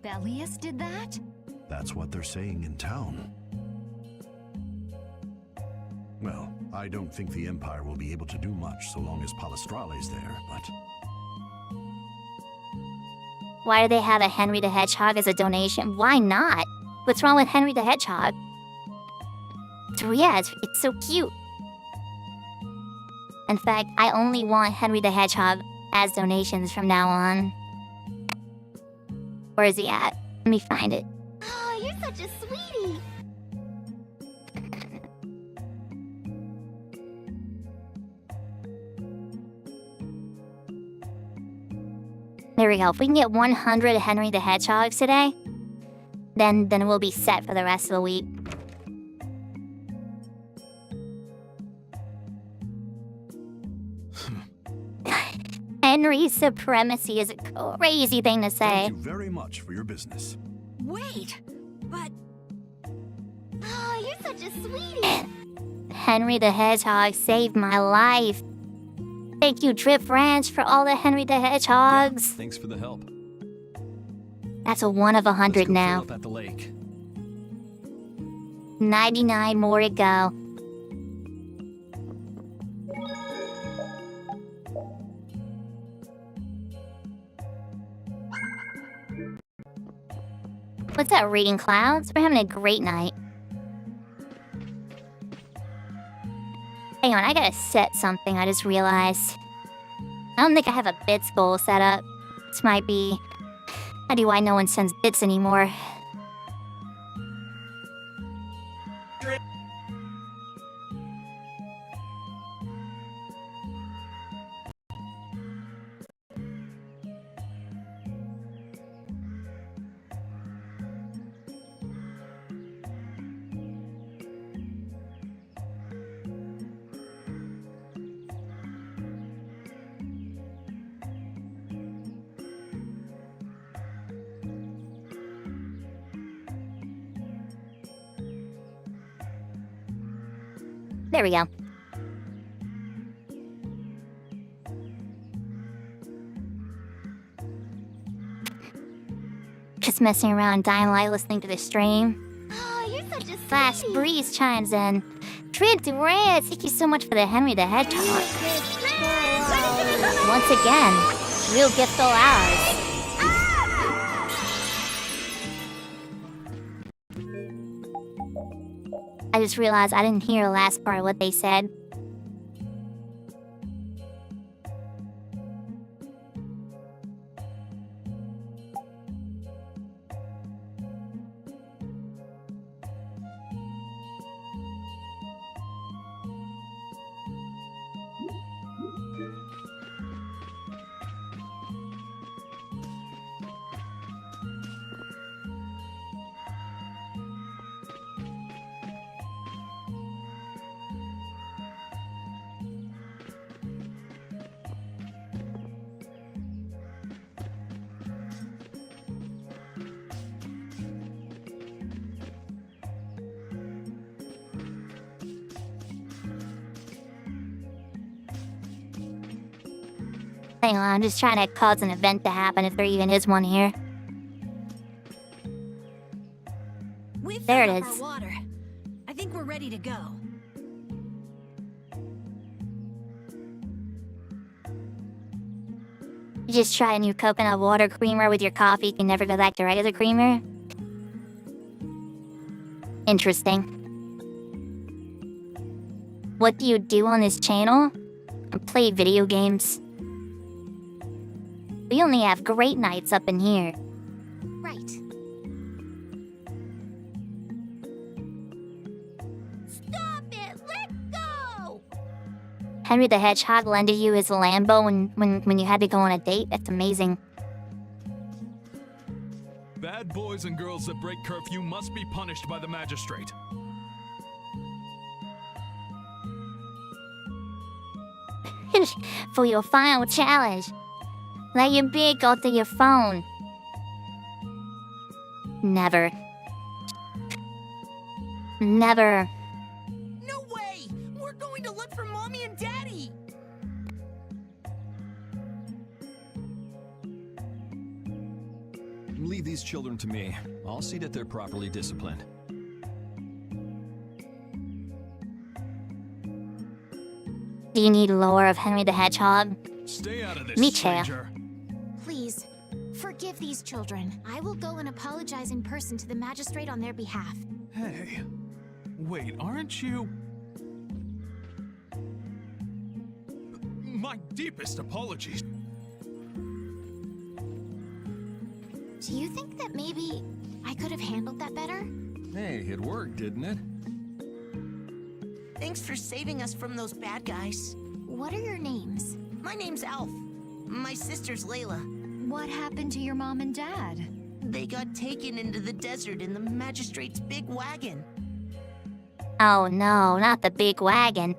Bellius did that? That's what they're saying in town. Well, I don't think the Empire will be able to do much so long as Palestrale's there, but... Why do they have a Henry the Hedgehog as a donation? Why not? What's wrong with Henry the Hedgehog? It's so cute. In fact, I only want Henry the Hedgehog as donations from now on. Where is he at? Let me find it. Oh, you're such a sweetie. There we go. If we can get 100 Henry the Hedgehogs today, then we'll be set for the rest of the week. Henry's supremacy is a crazy thing to say. Thank you very much for your business. Wait, but... Oh, you're such a sweetie. Henry the Hedgehog saved my life. Thank you, Drip Ranch, for all the Henry the Hedgehogs. Yeah, thanks for the help. That's a 1 of 100 now. Fill up at the lake. 99 more to go. What's that, reading clouds? We're having a great night. Hang on, I gotta set something, I just realized. I don't think I have a bits goal set up. This might be... How do I know one sends bits anymore? There we go. Just messing around, dying light, listening to the stream. Oh, you're such a Fast sweetie. Breeze chimes in. Trid Red, thank you so much for the Henry the Hedgehog. Once again, real gift all ours. I just realized I didn't hear the last part of what they said. Hang on, I'm just trying to cause an event to happen if there even is one here. There it is. Our water. I think we're ready to go. You just try a new coconut water creamer with your coffee, you can never go back to regular creamer? Interesting. What do you do on this channel? I play video games. We only have great nights up in here. Right. Stop it! Let go! Henry the Hedgehog lended you his Lambo when you had to go on a date? That's amazing. Bad boys and girls that break curfew must be punished by the magistrate. For your final challenge, let your beard go to your phone. Never. Never. No way! We're going to look for Mommy and Daddy! Leave these children to me. I'll see that they're properly disciplined. Do you need lore of Henry the Hedgehog? Stay out of this, Me too. stranger. Please, forgive these children. I will go and apologize in person to the magistrate on their behalf. Hey, wait, aren't you? My deepest apologies. Do you think that maybe I could have handled that better? Hey, it worked, didn't it? Thanks for saving us from those bad guys. What are your names? My name's Alf. My sister's Layla. What happened to your mom and dad? They got taken into the desert in the magistrate's big wagon. Oh no, not the big wagon.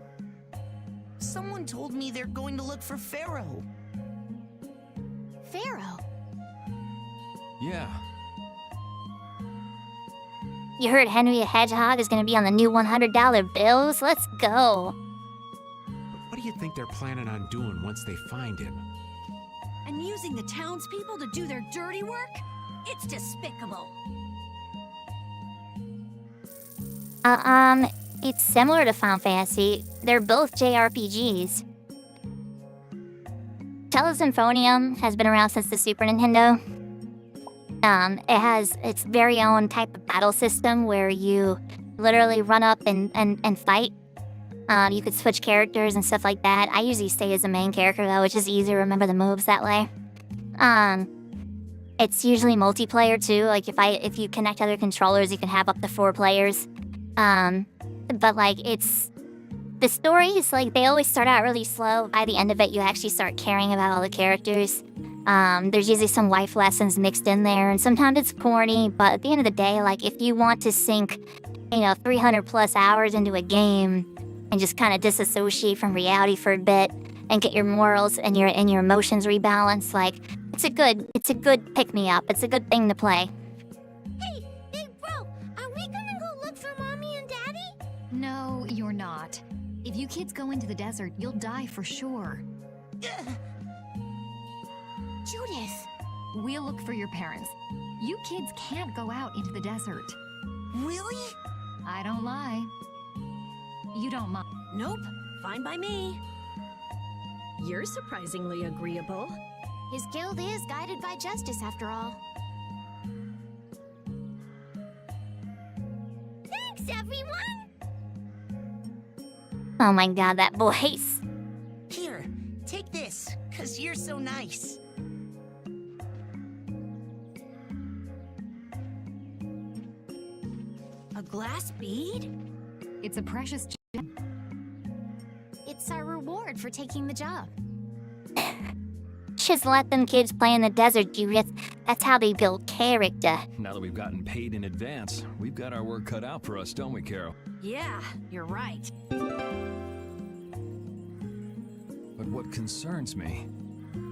Someone told me they're going to look for Pharaoh. Pharaoh? Yeah. You heard Henry the Hedgehog is gonna be on the new $100 bills? Let's go. What do you think they're planning on doing once they find him? And using the townspeople to do their dirty work? It's despicable. It's similar to Final Fantasy. They're both JRPGs. Telesymphonium has been around since the Super Nintendo. It has its very own type of battle system where you literally run up and fight. You could switch characters and stuff like that. I usually stay as the main character though, which is easier to remember the moves that way. It's usually multiplayer too. Like if you connect other controllers, you can have up to 4 players. But like the stories, like they always start out really slow. By the end of it, you actually start caring about all the characters. There's usually some life lessons mixed in there, and sometimes it's corny, but at the end of the day, like if you want to sink, 300 plus hours into a game and just kind of disassociate from reality for a bit and get your morals and your emotions rebalanced, like it's a good pick-me-up. It's a good thing to play. Hey, bro, are we gonna go look for Mommy and Daddy? No, you're not. If you kids go into the desert, you'll die for sure. Judith! We'll look for your parents. You kids can't go out into the desert. Really? I don't lie. You don't mind. Nope. Fine by me. You're surprisingly agreeable. His guild is guided by justice, after all. Thanks, everyone! Oh my god, that voice. Here, take this, 'cause you're so nice. A glass bead? It's a precious gem. It's our reward for taking the job. Just let them kids play in the desert, Judith. That's how they build character. Now that we've gotten paid in advance, we've got our work cut out for us, don't we, Carol? Yeah, you're right. But what concerns me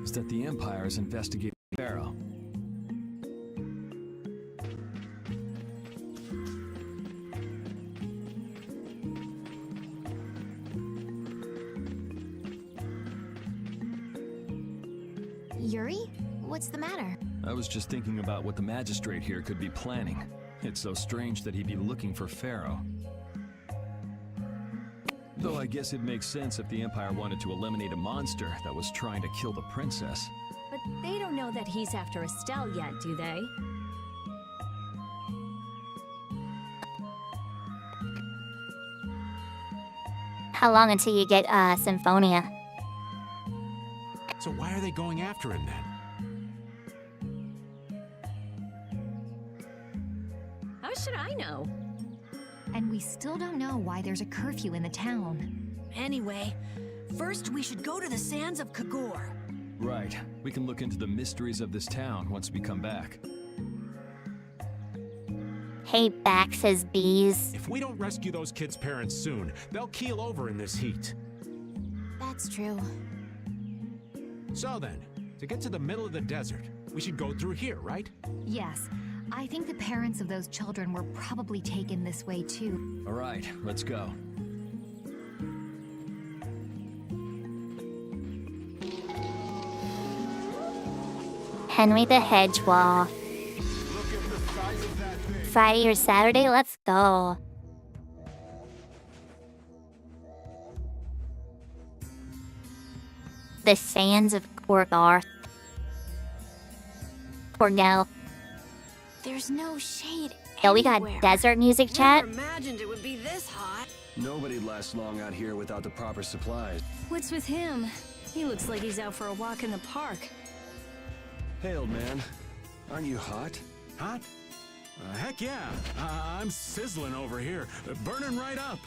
is that the Empire is investigating Pharaoh. Yuri? What's the matter? I was just thinking about what the magistrate here could be planning. It's so strange that he'd be looking for Pharaoh. Though I guess it makes sense if the Empire wanted to eliminate a monster that was trying to kill the princess. But they don't know that he's after Estelle yet, do they? How long until you get Symphonia? So why are they going after him then? How should I know? And we still don't know why there's a curfew in the town. Anyway, first we should go to the sands of Kagor. Right. We can look into the mysteries of this town once we come back. Hey, back, says Bees. If we don't rescue those kids' parents soon, they'll keel over in this heat. That's true. So then, to get to the middle of the desert, we should go through here, right? Yes. I think the parents of those children were probably taken this way too. All right, let's go. Henry the Hedgehog. Friday or Saturday? Let's go. The sands of Korgar. Cornell. There's no shade Yo, we got anywhere. desert music chat. Never imagined it would be this hot. Nobody'd last long out here without the proper supplies. What's with him? He looks like he's out for a walk in the park. Hey, old man. Aren't you hot? Hot? Heck yeah. I'm sizzling over here. Burning right up.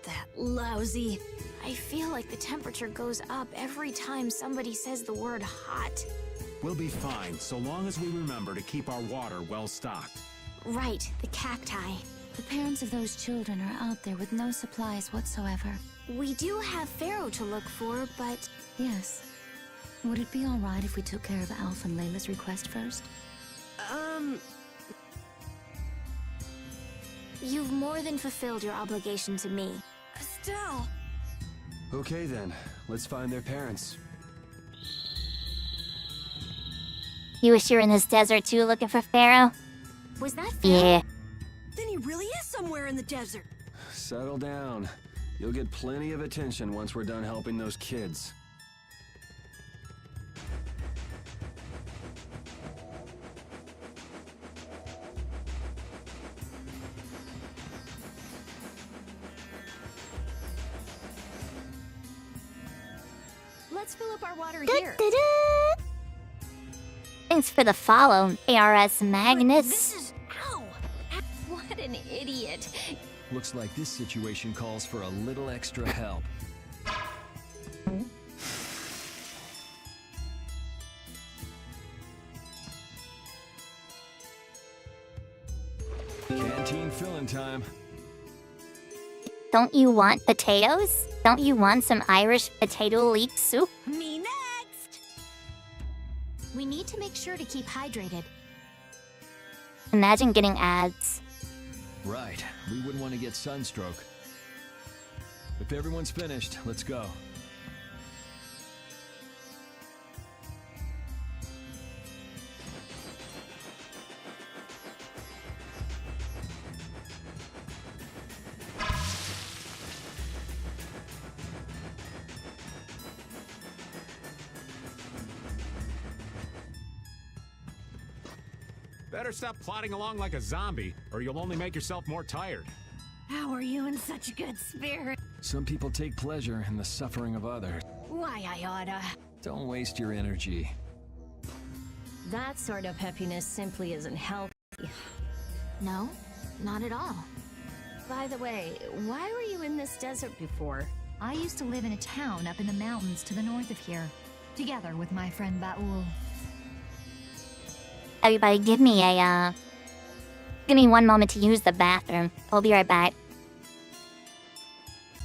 That lousy. I feel like the temperature goes up every time somebody says the word hot. We'll be fine, so long as we remember to keep our water well stocked. Right, the cacti. The parents of those children are out there with no supplies whatsoever. We do have Pharaoh to look for, but... Yes. Would it be alright if we took care of Alpha and Layla's request first? You've more than fulfilled your obligation to me. Estelle! Okay then, let's find their parents. You wish you were in this desert too looking for Pharaoh? Was that Pharaoh? Yeah. Then he really is somewhere in the desert. Settle down. You'll get plenty of attention once we're done helping those kids. Let's fill up our water here. Thanks for the follow, ARS Magnus. This is... Ow! What an idiot. Looks like this situation calls for a little extra help. Canteen filling time. Don't you want potatoes? Don't you want some Irish potato leek soup? Me next! We need to make sure to keep hydrated. Imagine getting ads. Right, we wouldn't want to get sunstroke. If everyone's finished, let's go. Better stop plodding along like a zombie, or you'll only make yourself more tired. How are you in such good spirit? Some people take pleasure in the suffering of others. Why, I oughta. Don't waste your energy. That sort of peppiness simply isn't healthy. No, not at all. By the way, why were you in this desert before? I used to live in a town up in the mountains to the north of here, together with my friend Baul. Everybody, give me 1 moment to use the bathroom. I'll be right back.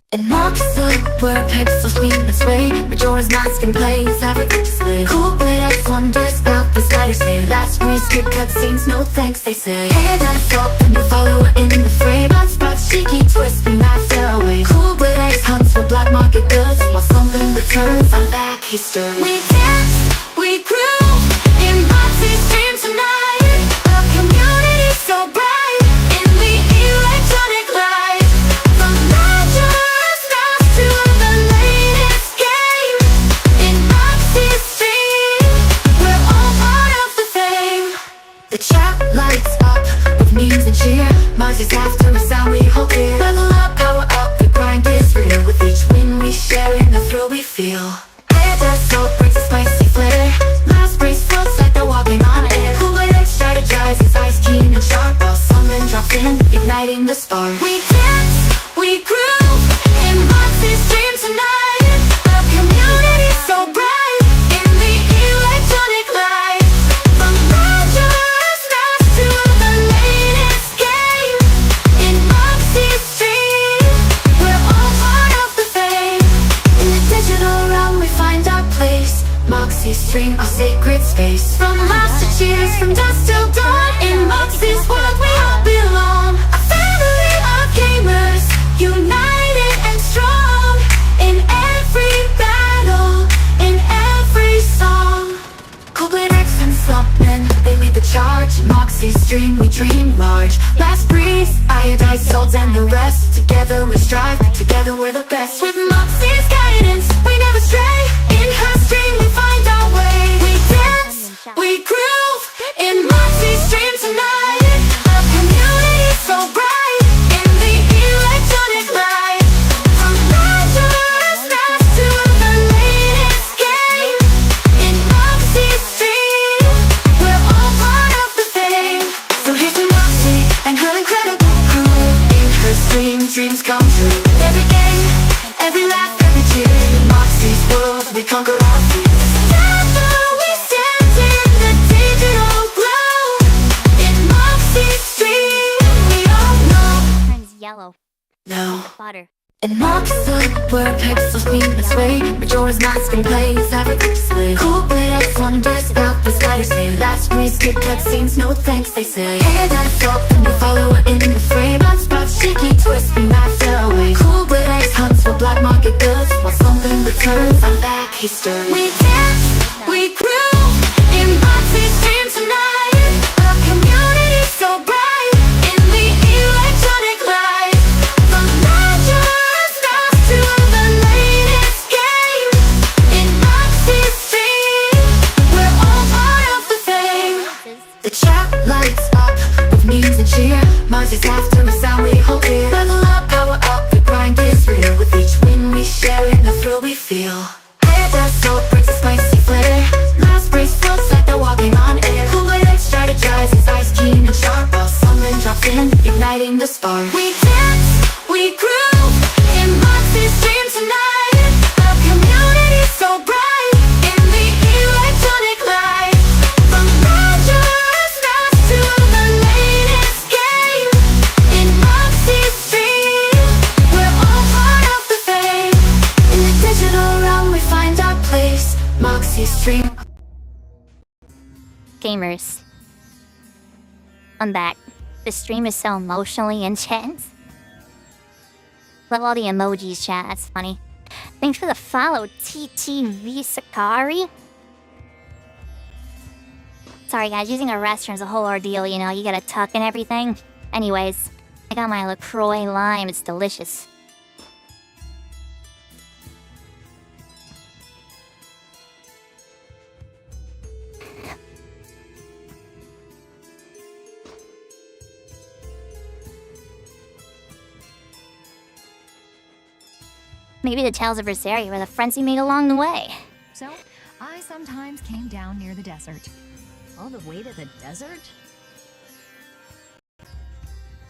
It marks the word pixels mean this way. Majora's Mask and plays everything to slay. Cool blade X wonders about the sliders say. Last we skip cutscenes, no thanks they say. Hey, that's up and you follow in the frame. On spots, cheeky twist, we match their way. Cool blade X hunts for black market goods. While something returns, I'm back, he stirs. We dance, we groove, in Moxie's dream tonight. A community so bright, in the electronic light. From Majora's Mask to the latest game, in Moxie's stream, we're all part of the fame. The chat lights up with memes and cheer. Moxie's after a sound we hold dear. Level up, power up, the grind is real. With each win we share in the thrill we feel. That soul brings a spicy flair. Last brace floats like they're walking on air. Kool-Aid strategizes, ice keen and sharp. While someone drops in, igniting the spark. We dance, we groove, in Moxie's dream tonight. A community so bright, in the electronic light. From Majora's Mask to the latest game, in Moxie's stream, we're all part of the fame. In the digital realm we find our place. Moxie's stream, our sacred space. From laughs to cheers, from dusk till dawn. In Moxie's world we all belong. A family of gamers, united and strong. In every battle, in every song. Coolblade X and Slumpman, they lead the charge. In Moxie's stream we dream large. Last breeze, iodized souls and the rest. Together we strive, together we're the best. With Moxie's guidance, we never stray. In her stream we find our way. We dance, we groove, in Moxie's stream tonight. A community so bright, in the electronic light. From Majora's Mask to the latest game, in Moxie's stream, we're all part of the fame. So here's to Moxie and her incredible crew. In her stream, dreams come true. Every game, every laugh, every cheer. In Moxie's world, we conquer our fears. Together we stand in the digital glow. In Moxie's stream, we all know. Turns yellow. No. Butter. It marks the word pixels mean this way. Majora's Mask and plays everything to slay. Cool blade X wonders about the sliders say. Last we skip cutscenes, no thanks they say. Hey, that's up and you follow in the frame. On spots, cheeky twist, we match their way. Cool blade X hunts for black market goods. While something returns, I'm back, he stirs. We dance, we groove, in Moxie's stream tonight. A community so bright, in the electronic light. From Majora's Mask to the latest game, in Moxie's stream, we're all part of the fame. The chat lights up with memes and cheer. Moxie's after a sound we hold dear. Level up, power up, the grind is real. With each win we share in the thrill we feel. Hey, that soul brings a spicy flair. Last brace floats like they're walking on air. Kool-Aid strategizes, ice keen and sharp. While someone drops in, igniting the spark. We dance, we groove, in Moxie's stream tonight. A community so bright, in the electronic light. From Majora's Mask to the latest game, in Moxie's stream, we're all part of the fame. In the digital realm we find our place. Moxie's stream. Gamers. I'm back. The stream is so emotionally intense. Love all the emojis, chat. That's funny. Thanks for the follow, TTV Sakari. Sorry, guys. Using a restroom's a whole ordeal, you know. You gotta tuck and everything. Anyways, I got my LaCroix lime. It's delicious. Maybe the tales of Vesperia were the friends we made along the way. So, I sometimes came down near the desert. All the way to the desert?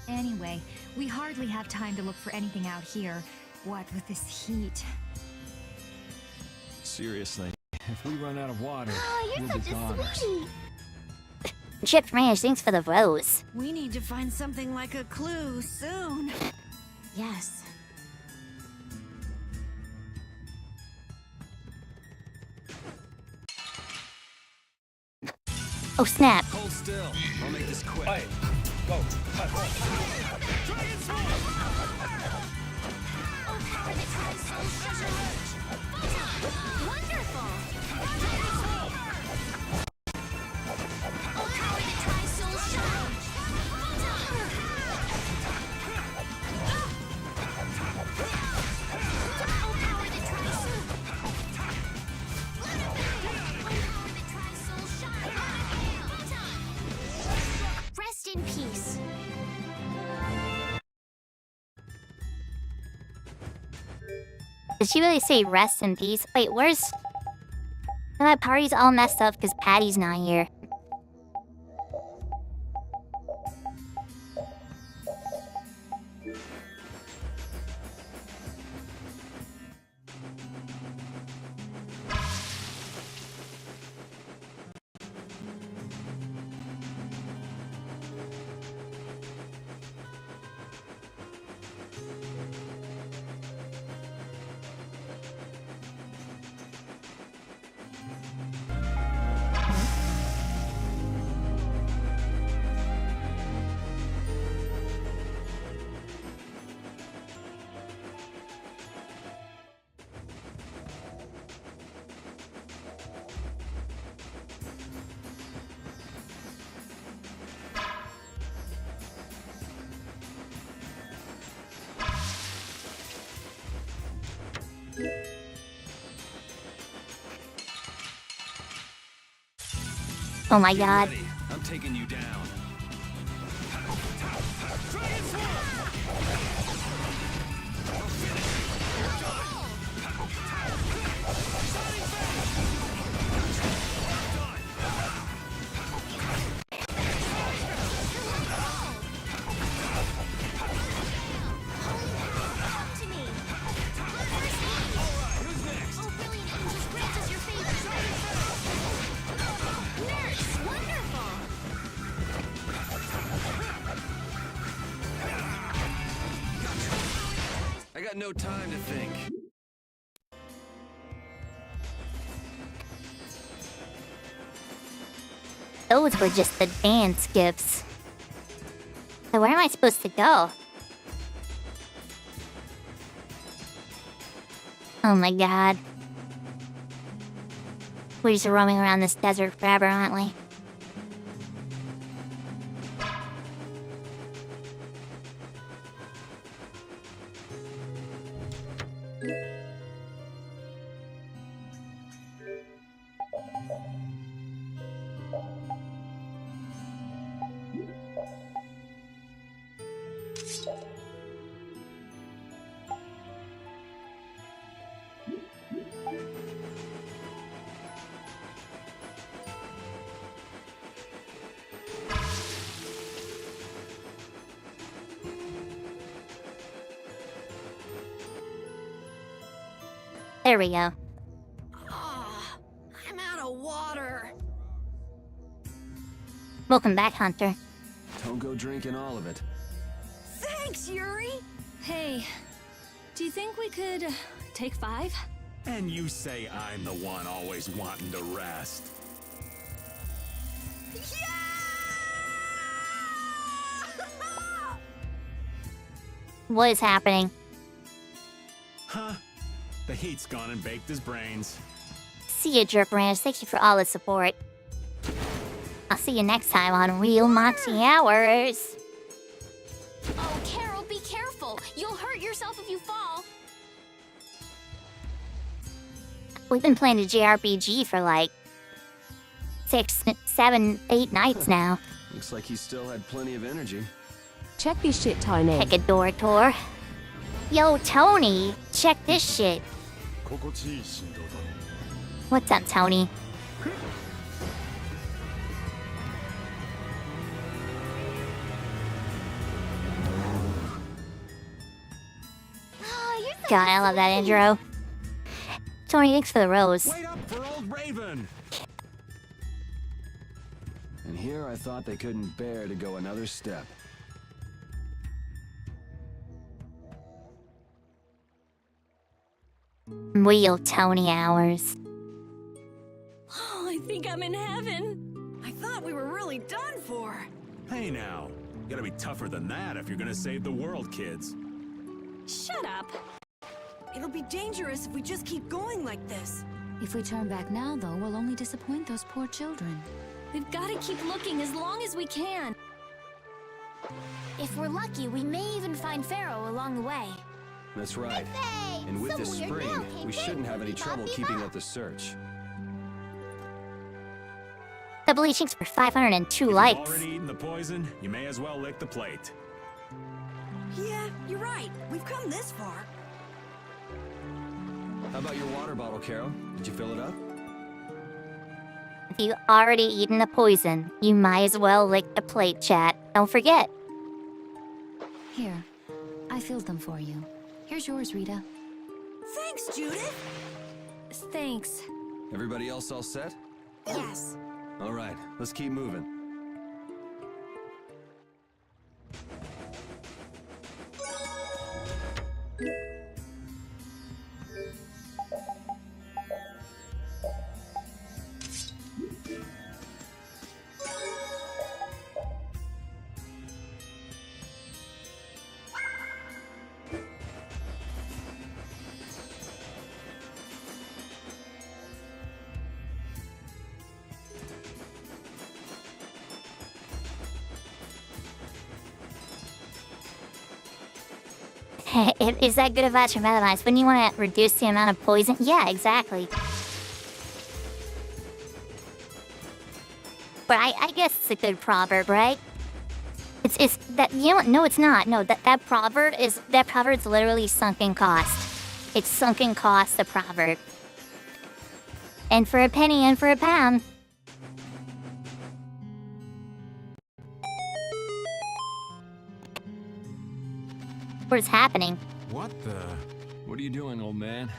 Anyway, we hardly have time to look for anything out here. What with this heat? Seriously, if we run out of water, Oh, you're we'll be such a goners. sweetie. Chip Ranch, thanks for the rose. We need to find something like a clue soon. Yes. Oh, snap. Hold still. I'll make this quick. Hey, go. Rest in peace. Did she really say rest in peace? Wait, where's... My party's all messed up because Patty's not here. Oh my god. I'm taking you down. I got no time to think. Those were just the dance gifts. So where am I supposed to go? Oh my god. We're just roaming around this desert forever, aren't we? There we go. Ah, I'm out of water. Welcome back, Hunter. Don't go drinking all of it. Thanks, Yuri. Hey, do you think we could take 5? And you say I'm the one always wanting to rest. What is happening? Huh? The heat's gone and baked his brains. See ya, Jerk Ranch. Thank you for all the support. I'll see you next time on Real Moxie Hours. Oh, Carol, be careful. You'll hurt yourself if you fall. We've been playing the JRPG for like 6, 7, 8 nights now. Looks like he still had plenty of energy. Check this shit, Tony. Picador. Yo, Tony, check this shit. What's up, Tony? God, I love that intro. Tony, thanks for the rose. Wait up for old Raven! And here I thought they couldn't bear to go another step. Real Tony Hours. Oh, I think I'm in heaven. I thought we were really done for. Hey now, you gotta be tougher than that if you're gonna save the world, kids. Shut up. It'll be dangerous if we just keep going like this. If we turn back now, though, we'll only disappoint those poor children. We've got to keep looking as long as we can. If we're lucky, we may even find Pharaoh along the way. That's right. And with this spring, we shouldn't have any trouble keeping up the search. The bleachings for 502 If likes. you've already eaten the poison, you may as well lick the plate. Yeah, you're right. We've come this far. How about your water bottle, Carol? Did you fill it up? If you already eaten the poison, you might as well lick the plate, chat. Don't forget. Here, I filled them for you. Here's yours, Rita. Thanks, Judith. Thanks. Everybody else all set? Yes. All right, let's keep moving. Is that good advice or bad advice? Wouldn't you want to reduce the amount of poison? Yeah, exactly. But I guess it's a good proverb, right? It's that, you know what? No, it's not. No, that proverb's literally sunken cost. It's sunken cost, the proverb. And for a penny and for a pound. What is happening? What the? What are you doing, old man?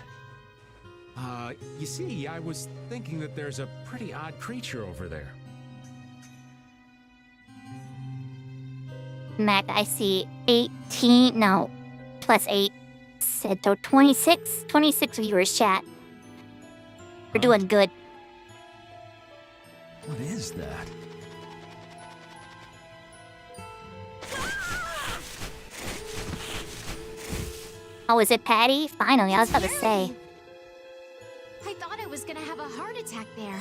You see, I was thinking that there's a pretty odd creature over there. Mac, I see 18, no, plus 8, said so 26 viewers, chat. We're doing good. What is that? Oh, is it Patty? Finally, I was about to say. I thought I was gonna have a heart attack there.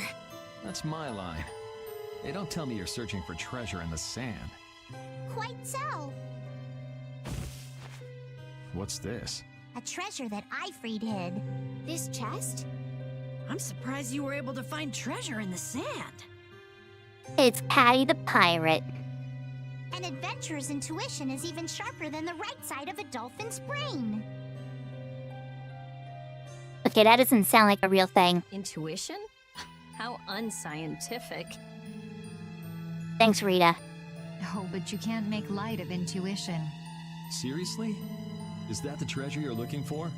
That's my line. Hey, don't tell me you're searching for treasure in the sand. Quite so. What's this? A treasure that Ifried hid. This chest? I'm surprised you were able to find treasure in the sand. It's Patty the Pirate. An adventurer's intuition is even sharper than the right side of a dolphin's brain. Okay, that doesn't sound like a real thing. Intuition? How unscientific. Thanks, Rita. Oh, but you can't make light of intuition. Seriously? Is that the treasure you're looking for?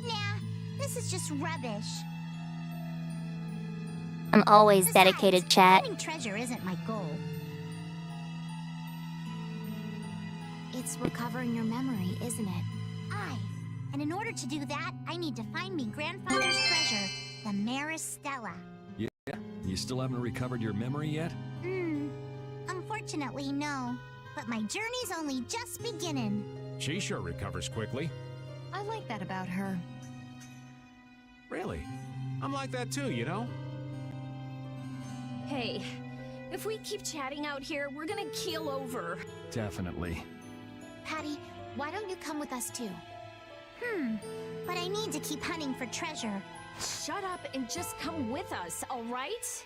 Nah, this is just rubbish. I'm always dedicated, chat. Finding treasure isn't my goal. It's recovering your memory, isn't it? Aye. And in order to do that, I need to find me grandfather's treasure, the Maristella. Yeah? You still haven't recovered your memory yet? Unfortunately, no. But my journey's only just beginning. She sure recovers quickly. I like that about her. Really? I'm like that too, you know? Hey, if we keep chatting out here, we're gonna keel over. Definitely. Patty, why don't you come with us too? But I need to keep hunting for treasure. Shut up and just come with us, all right?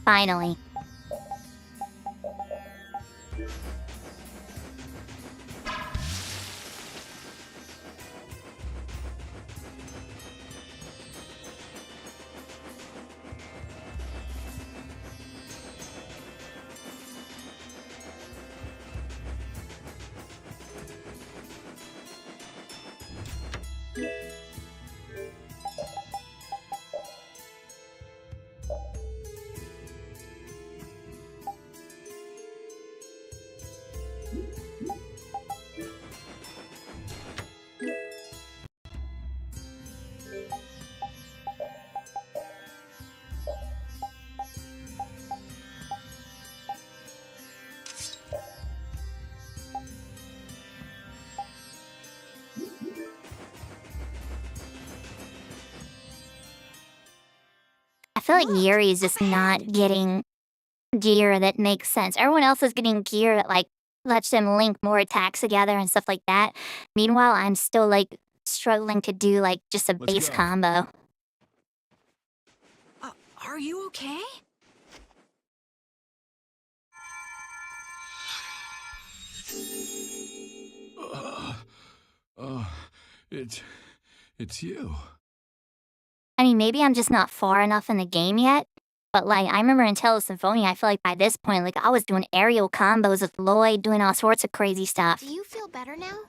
Finally. I feel like Yuri is just not getting gear that makes sense. Everyone else is getting gear that like lets them link more attacks together and stuff like that. Meanwhile, I'm still like struggling to do like just a Let's base go. combo. Are you okay? It's you. I mean, maybe I'm just not far enough in the game yet. But like, I remember in Tales of Symphonia, I feel like by this point, like I was doing aerial combos with Lloyd, doing all sorts of crazy stuff. Do you feel better now?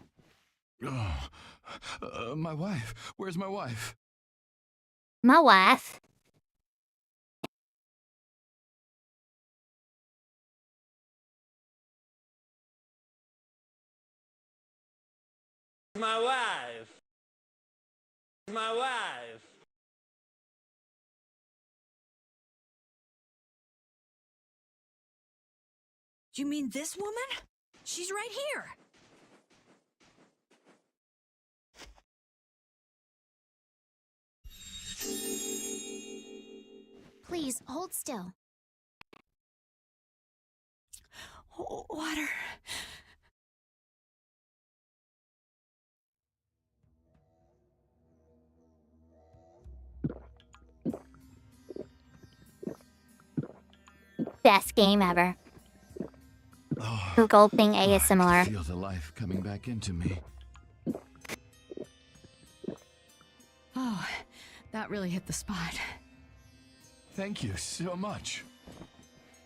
My wife. Where's my wife? My wife. My wife. My wife. You mean this woman? She's right here. Please, hold still. Water. Best game ever. Oh, Google Ping I ASMR. feel the life coming back into me. Oh, that really hit the spot. Thank you so much.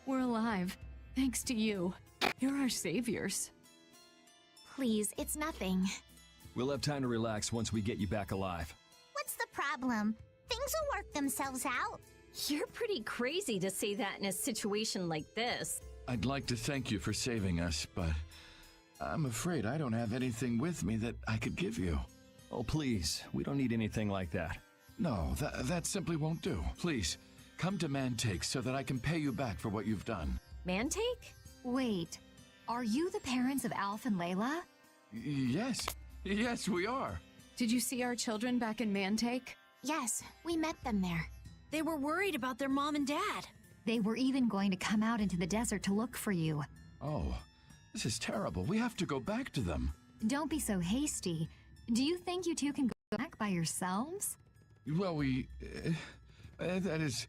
We're alive, thanks to you. You're our saviors. Please, it's nothing. We'll have time to relax once we get you back alive. What's the problem? Things will work themselves out. You're pretty crazy to say that in a situation like this. I'd like to thank you for saving us, but I'm afraid I don't have anything with me that I could give you. Oh, please. We don't need anything like that. No, that simply won't do. Please, come to Mantake so that I can pay you back for what you've done. Mantake? Wait, are you the parents of Alf and Layla? Yes, we are. Did you see our children back in Mantake? Yes, we met them there. They were worried about their mom and dad. They were even going to come out into the desert to look for you. Oh, this is terrible. We have to go back to them. Don't be so hasty. Do you think you two can go back by yourselves? Well, that is...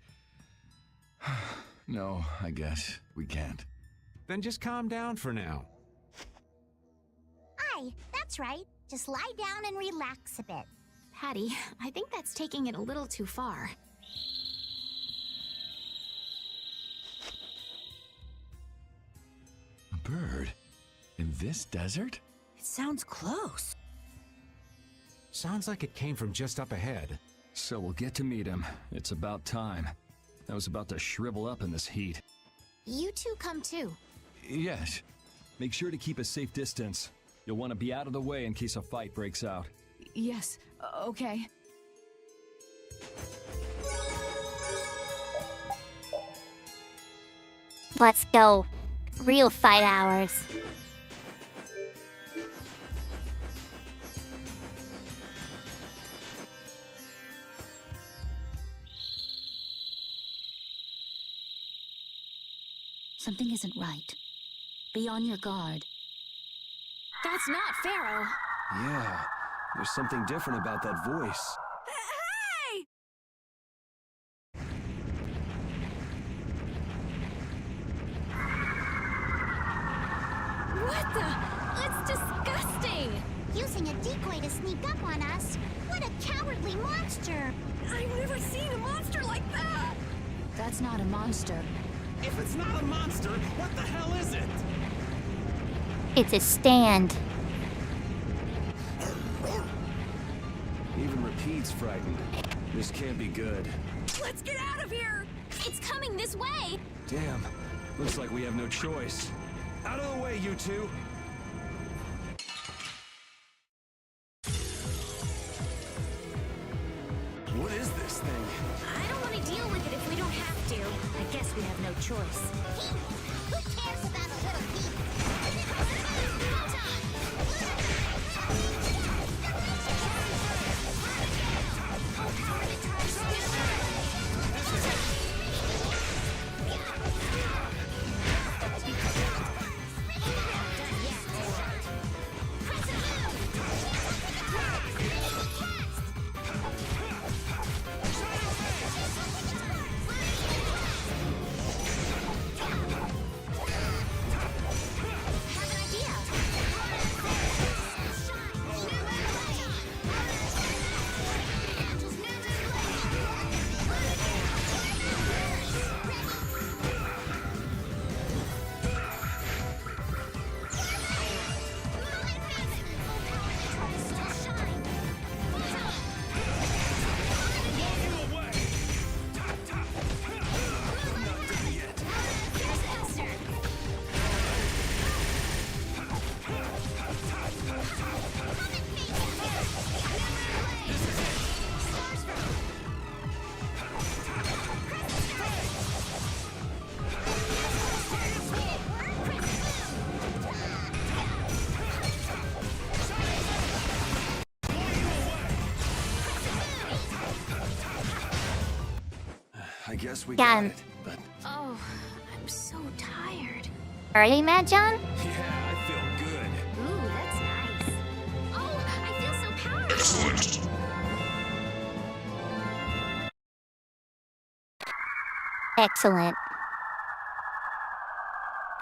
No, I guess we can't. Then just calm down for now. Aye, that's right. Just lie down and relax a bit. Patty, I think that's taking it a little too far. A bird? In this desert? It sounds close. Sounds like it came from just up ahead. So we'll get to meet him. It's about time. I was about to shrivel up in this heat. You two come too. Yes. Make sure to keep a safe distance. You'll want to be out of the way in case a fight breaks out. Yes, okay. Let's go. Real fight hours. Something isn't right. Be on your guard. That's not Pharaoh. Yeah, there's something different about that voice. Hey! What the? That's disgusting! Using a decoy to sneak up on us? What a cowardly monster! I've never seen a monster like that! That's not a monster. If it's not a monster, what the hell is it? It's a stand. Even Repeat's frightened. This can't be good. Let's get out of here! It's coming this way! Damn, looks like we have no choice. Out of the way, you two! What is this thing? I don't want to deal with it if we don't have to. I guess we have no choice. Who cares about a little peep? I guess we Got got him. it, but Oh, I'm so tired. Are you mad, John? yeah, I feel good. Ooh, that's nice. Oh, I feel so powerful. Excellent. Excellent.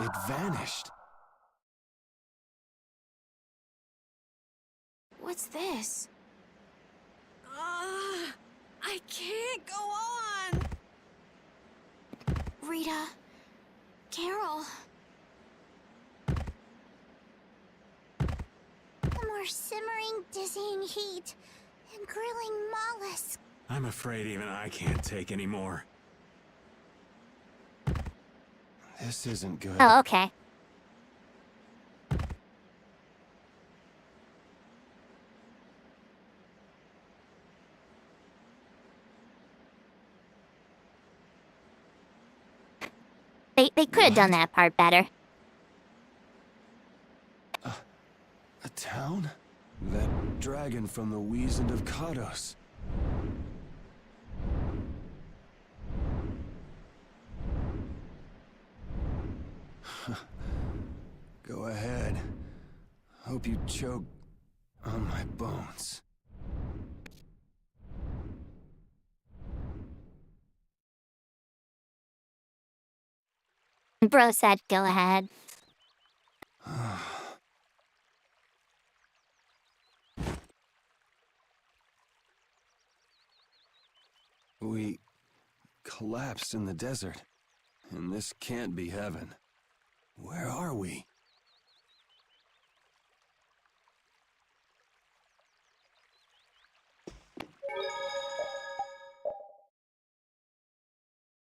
It vanished. What's this? I can't go on! Rita. Carol. More simmering, dizzying heat and grilling mollusks. I'm afraid even I can't take any more. This isn't good. Oh, okay. They could have done that part better. A town? That dragon from the Wizened of Kados. Go ahead. Hope you choke on my bones. Bro said go ahead. We collapsed in the desert, and this can't be heaven. Where are we?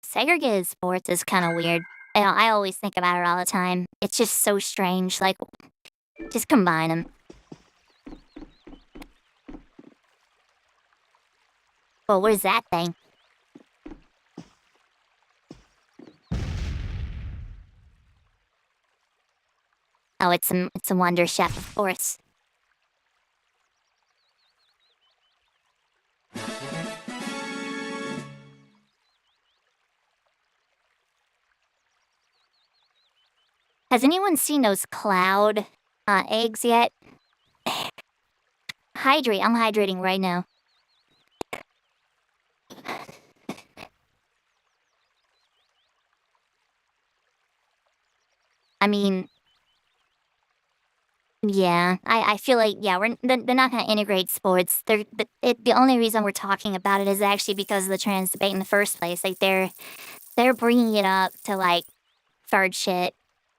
Segregated sports is kind of weird. I always think about it all the time. It's just so strange. Like, just combine them. Well, what is that thing? Oh, it's a Wonder Chef, of course. Has anyone seen those cloud eggs yet? Hydrate. I'm hydrating right now. I mean, yeah, I feel like, yeah, they're not gonna integrate sports. The only reason we're talking about it is actually because of the trans debate in the first place. Like they're bringing it up to like third shit,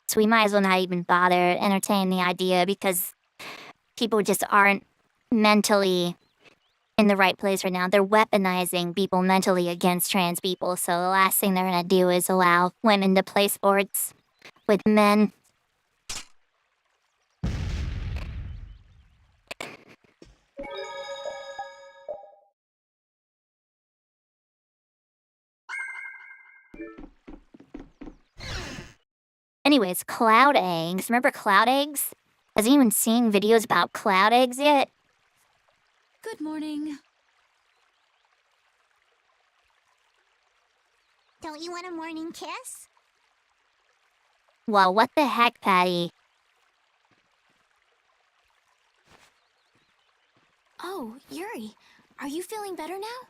so we might as well not even bother entertaining the idea because people just aren't mentally in the right place right now. They're weaponizing people mentally against trans people. So the last thing they're gonna do is allow women to play sports with men. Anyways, cloud eggs. Remember cloud eggs? Has anyone seen videos about cloud eggs yet? Good morning. Don't you want a morning kiss? Well, what the heck, Patty? Oh, Yuri, are you feeling better now?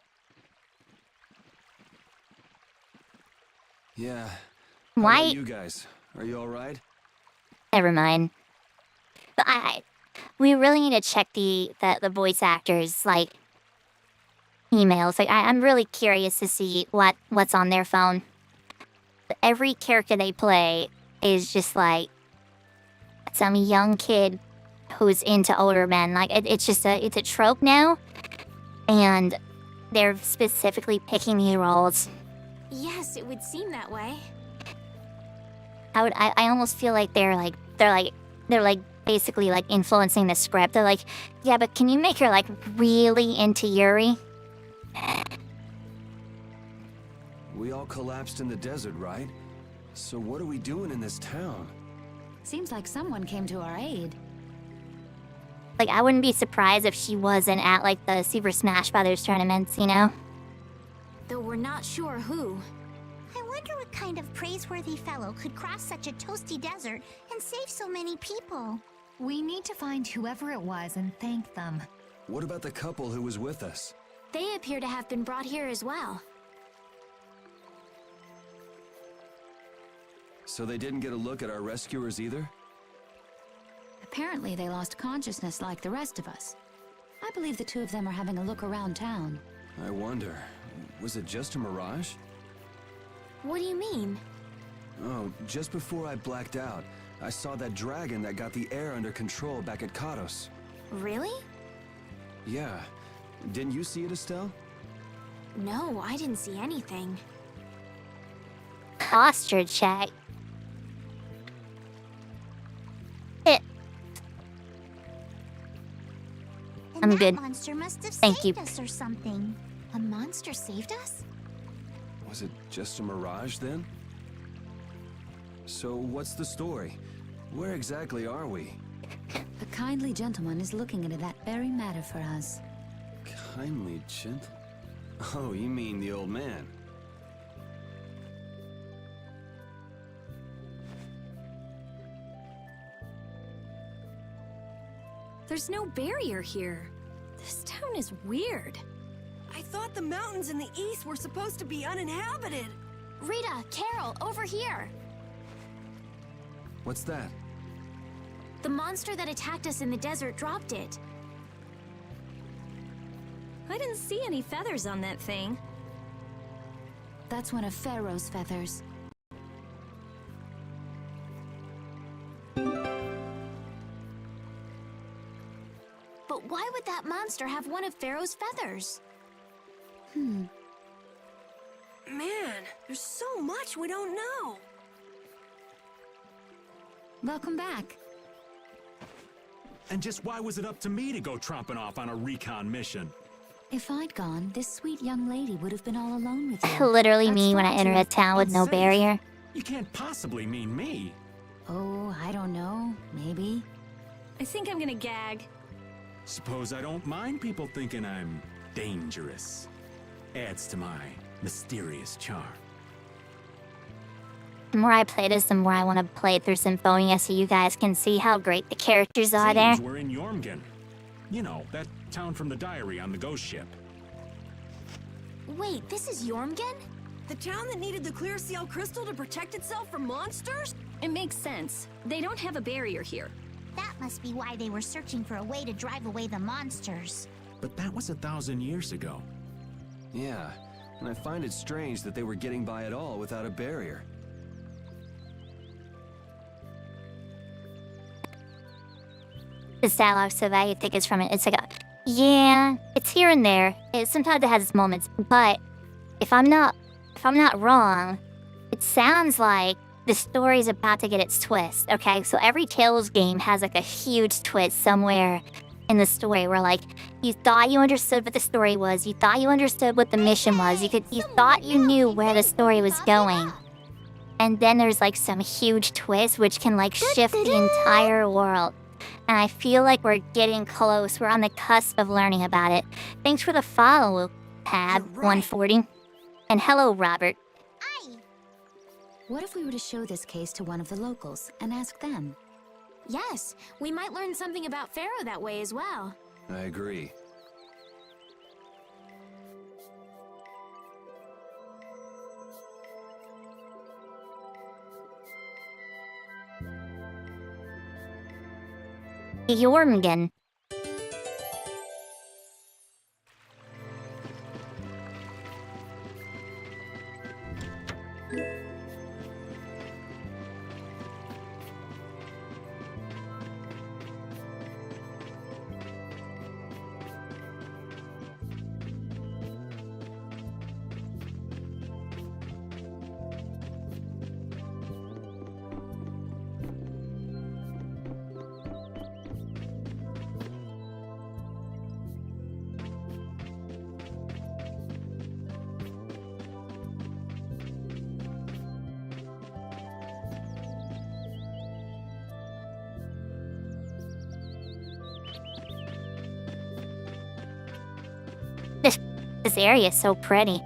Yeah. Why? How about you guys? Are you all right? Never mind. But we really need to check the voice actors like emails. Like I'm really curious to see what's on their phone. Every character they play is just like some young kid who's into older men. Like it's a trope now, and they're specifically picking these roles. Yes, it would seem that way. I almost feel like they're basically like influencing the script. They're like, yeah, but can you make her like really into Yuri? We all collapsed in the desert, right? So what are we doing in this town? Seems like someone came to our aid. Like, I wouldn't be surprised if she wasn't at like the Super Smash Brothers tournaments, you know? Though we're not sure who. I wonder what kind of praiseworthy fellow could cross such a toasty desert and save so many people. We need to find whoever it was and thank them. What about the couple who was with us? They appear to have been brought here as well. So they didn't get a look at our rescuers either? Apparently they lost consciousness like the rest of us. I believe the two of them are having a look around town. I wonder, was it just a mirage? What do you mean? Oh, just before I blacked out, I saw that dragon that got the air under control back at Kados. Really? Yeah. Didn't you see it, Estelle? No, I didn't see anything. Posture check. I'm that good. Monster must have Thank saved you. us or something. A monster saved us? Was it just a mirage then? So what's the story? Where exactly are we? A kindly gentleman is looking into that very matter for us. Kindly gentle? Oh, you mean the old man? There's no barrier here. This town is weird. I thought the mountains in the east were supposed to be uninhabited. Rita, Carol, over here! What's that? The monster that attacked us in the desert dropped it. I didn't see any feathers on that thing. That's one of Pharaoh's feathers. But why would that monster have one of Pharaoh's feathers? Man, there's so much we don't know. Welcome back. And just why was it up to me to go tromping off on a recon mission? If I'd gone, this sweet young lady would have been all alone with you. Literally That's me when I far enter too a town with no unsafe. barrier. You can't possibly mean me. Oh, I don't know. Maybe. I think I'm gonna gag. Suppose I don't mind people thinking I'm dangerous. Adds to my mysterious charm. The more I play this, the more I want to play through Symphonia so you guys can see how great the characters are there. We're in Jormungand. You know, that town from the diary on the ghost ship. Wait, this is Jormungand? The town that needed the clear seal crystal to protect itself from monsters? It makes sense. They don't have a barrier here. That must be why they were searching for a way to drive away the monsters. But that was 1,000 years ago. Yeah, and I find it strange that they were getting by at all without a barrier. This dialogue so bad you think it's from it. It's like, yeah, it's here and there. Sometimes it has its moments, but if I'm not wrong, it sounds like the story's about to get its twist. Okay, so every Tales game has like a huge twist somewhere in the story where like you thought you understood what the story was, you thought you understood what the mission was, you thought you knew where the story was going, and then there's like some huge twist which can like shift the entire world. And I feel like we're getting close. We're on the cusp of learning about it. Thanks for the follow, Pab140. And hello, Robert. What if we were to show this case to one of the locals and ask them? Yes, we might learn something about Pharaoh that way as well. I agree. Jormungand. This area is so pretty.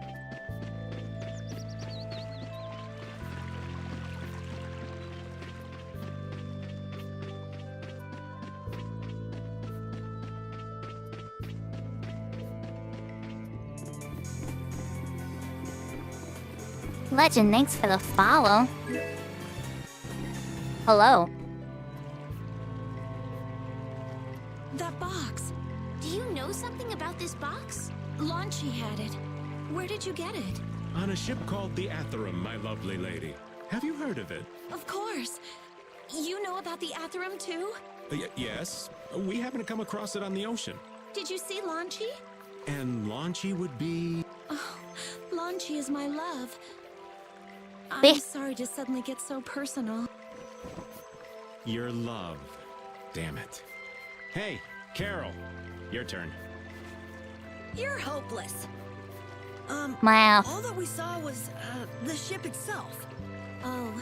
Legend, thanks for the follow. Hello. That box. Do you know something about this box? Launchy had it. Where did you get it? On a ship called the Atherum, my lovely lady. Have you heard of it? Of course. You know about the Atherum too? Yes. We happened to come across it on the ocean. Did you see Launchy? And Launchy would be... Oh, Launchy is my love. I'm sorry to suddenly get so personal. Your love. Damn it. Hey, Carol. Your turn. You're hopeless. Wow. All that we saw was, the ship itself. Oh,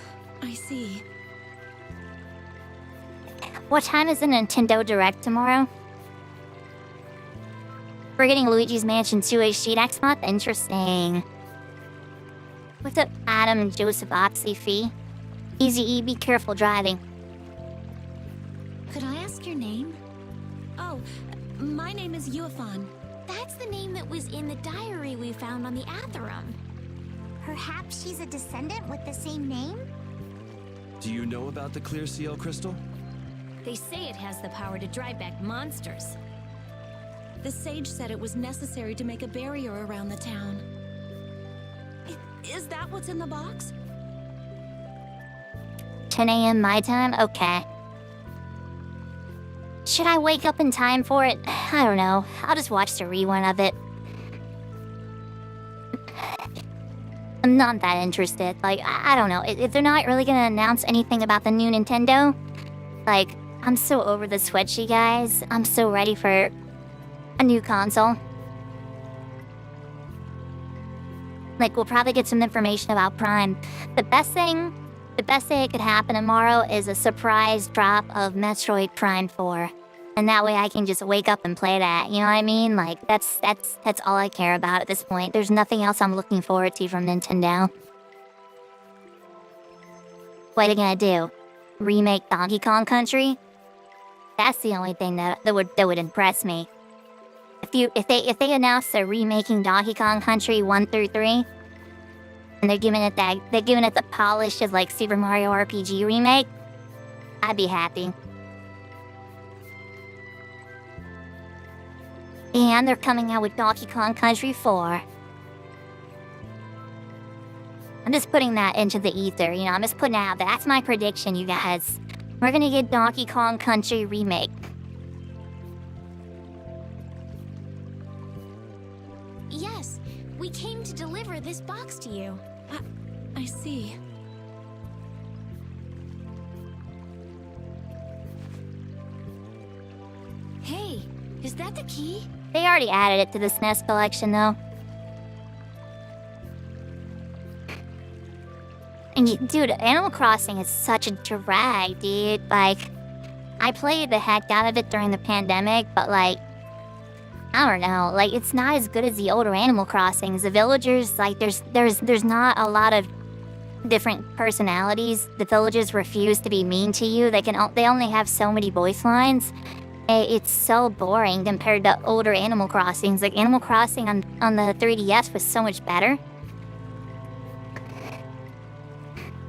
I see. What time is the Nintendo Direct tomorrow? We're getting Luigi's Mansion 2 HD next month? Interesting. What's up, Adam Joseph Oxley Fee? Easy E, be careful driving. Could I ask your name? Oh, my name is Yuafan. That's the name that was in the diary we found on the Atherum. Perhaps she's a descendant with the same name? Do you know about the clear seal crystal? They say it has the power to drive back monsters. The sage said it was necessary to make a barrier around the town. Is that what's in the box? 10 a.m. my time? Okay. Should I wake up in time for it? I don't know. I'll just watch the rerun of it. I'm not that interested. Like, I don't know. If they're not really gonna announce anything about the new Nintendo, like, I'm so over the Switch, you guys. I'm so ready for a new console. Like, we'll probably get some information about Prime. The best thing The best thing that could happen tomorrow is a surprise drop of Metroid Prime 4. And that way I can just wake up and play that, you know what I mean? Like, that's all I care about at this point. There's nothing else I'm looking forward to from Nintendo. What are they gonna do? Remake Donkey Kong Country? That's the only thing that would impress me. If they announce they're remaking Donkey Kong Country 1 through 3, and they're giving it the polish of like Super Mario RPG remake, I'd be happy. And they're coming out with Donkey Kong Country 4. I'm just putting that into the ether, you know, I'm just putting it out there. That's my prediction, you guys. We're gonna get Donkey Kong Country remake. Yes, we came to deliver this box to you. I see. Hey, is that the key? They already added it to the SNES collection, though. And dude, Animal Crossing is such a drag, dude. Like, I played the heck out of it during the pandemic, but like, I don't know. Like, it's not as good as the older Animal Crossings. The villagers, like, there's not a lot of different personalities. The villagers refuse to be mean to you. They only have so many voice lines. It's so boring compared to older Animal Crossings. Like, Animal Crossing on the 3DS was so much better.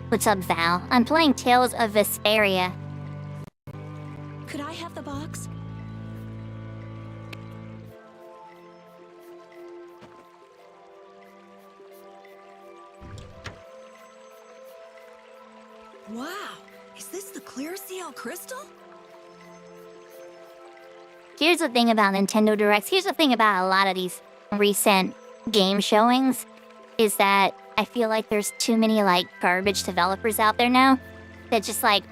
What's up, Val? I'm playing Tales of Vesperia. Could I have the box? Wow, is this the clear seal crystal? Here's the thing about Nintendo Directs. Here's the thing about a lot of these recent game showings, is that I feel like there's too many, like, garbage developers out there now that just, like,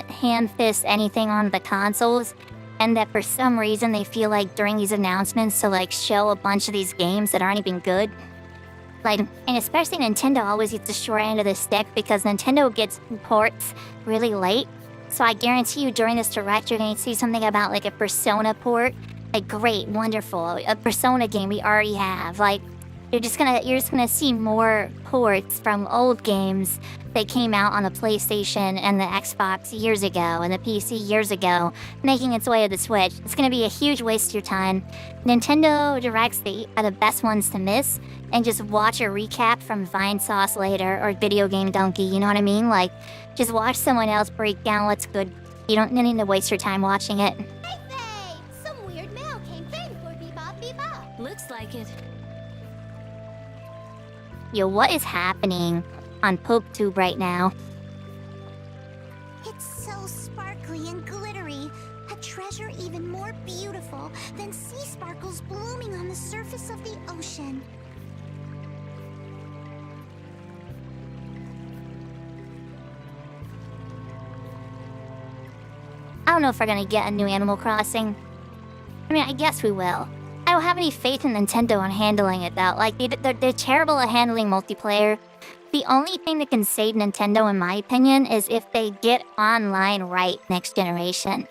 hand-fist anything on the consoles, and that for some reason they feel like during these announcements to, like, show a bunch of these games that aren't even good. Like, and especially Nintendo always gets the short end of the stick because Nintendo gets ports really late. So I guarantee you during this Direct, you're going to see something about, like, a Persona port. Like, great, wonderful, a Persona game we already have. Like, you're just gonna see more ports from old games that came out on the PlayStation and the Xbox years ago and the PC years ago, making its way to the Switch. It's gonna be a huge waste of your time. Nintendo Directs are the best ones to miss, and just watch a recap from Vine Sauce later or Video Game Donkey, you know what I mean? Like, just watch someone else break down what's good. You don't need to waste your time watching it. Hey, babe! Some weird mail came in for Bebop Bebop. Looks like it. Yo, what is happening on PokeTube right now? It's so sparkly and glittery. A treasure even more beautiful than sea sparkles blooming on the surface of the ocean. I don't know if we're gonna get a new Animal Crossing. I mean, I guess we will. I don't have any faith in Nintendo on handling it, though. Like, they're terrible at handling multiplayer. The only thing that can save Nintendo, in my opinion, is if they get online right next generation.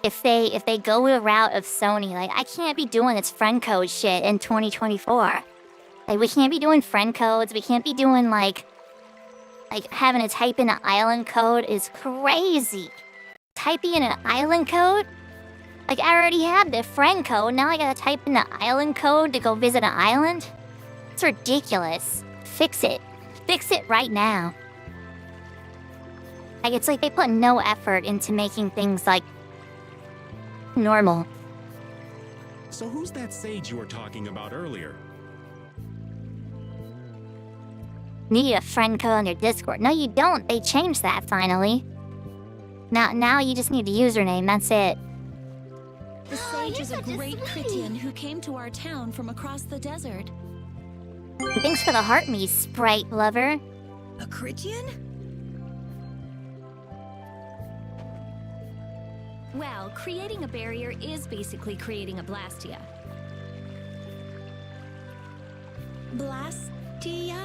If they go the route of Sony, like, I can't be doing this friend code shit in 2024. Like, we can't be doing friend codes. We can't be doing, like having to type in an island code is crazy. Typing in an island code? Like, I already have the friend code, now I gotta type in the island code to go visit an island? It's ridiculous. Fix it. Fix it right now. Like, it's like they put no effort into making things, like, normal. So who's that sage you were talking about earlier? Need a friend code on your Discord. No, you don't. They changed that, finally. Now you just need the username, that's it. The sage is a great Critian who came to our town from across the desert. Thanks for the heart me, sprite lover. A Critian? Well, creating a barrier is basically creating a Blastia. Blastia?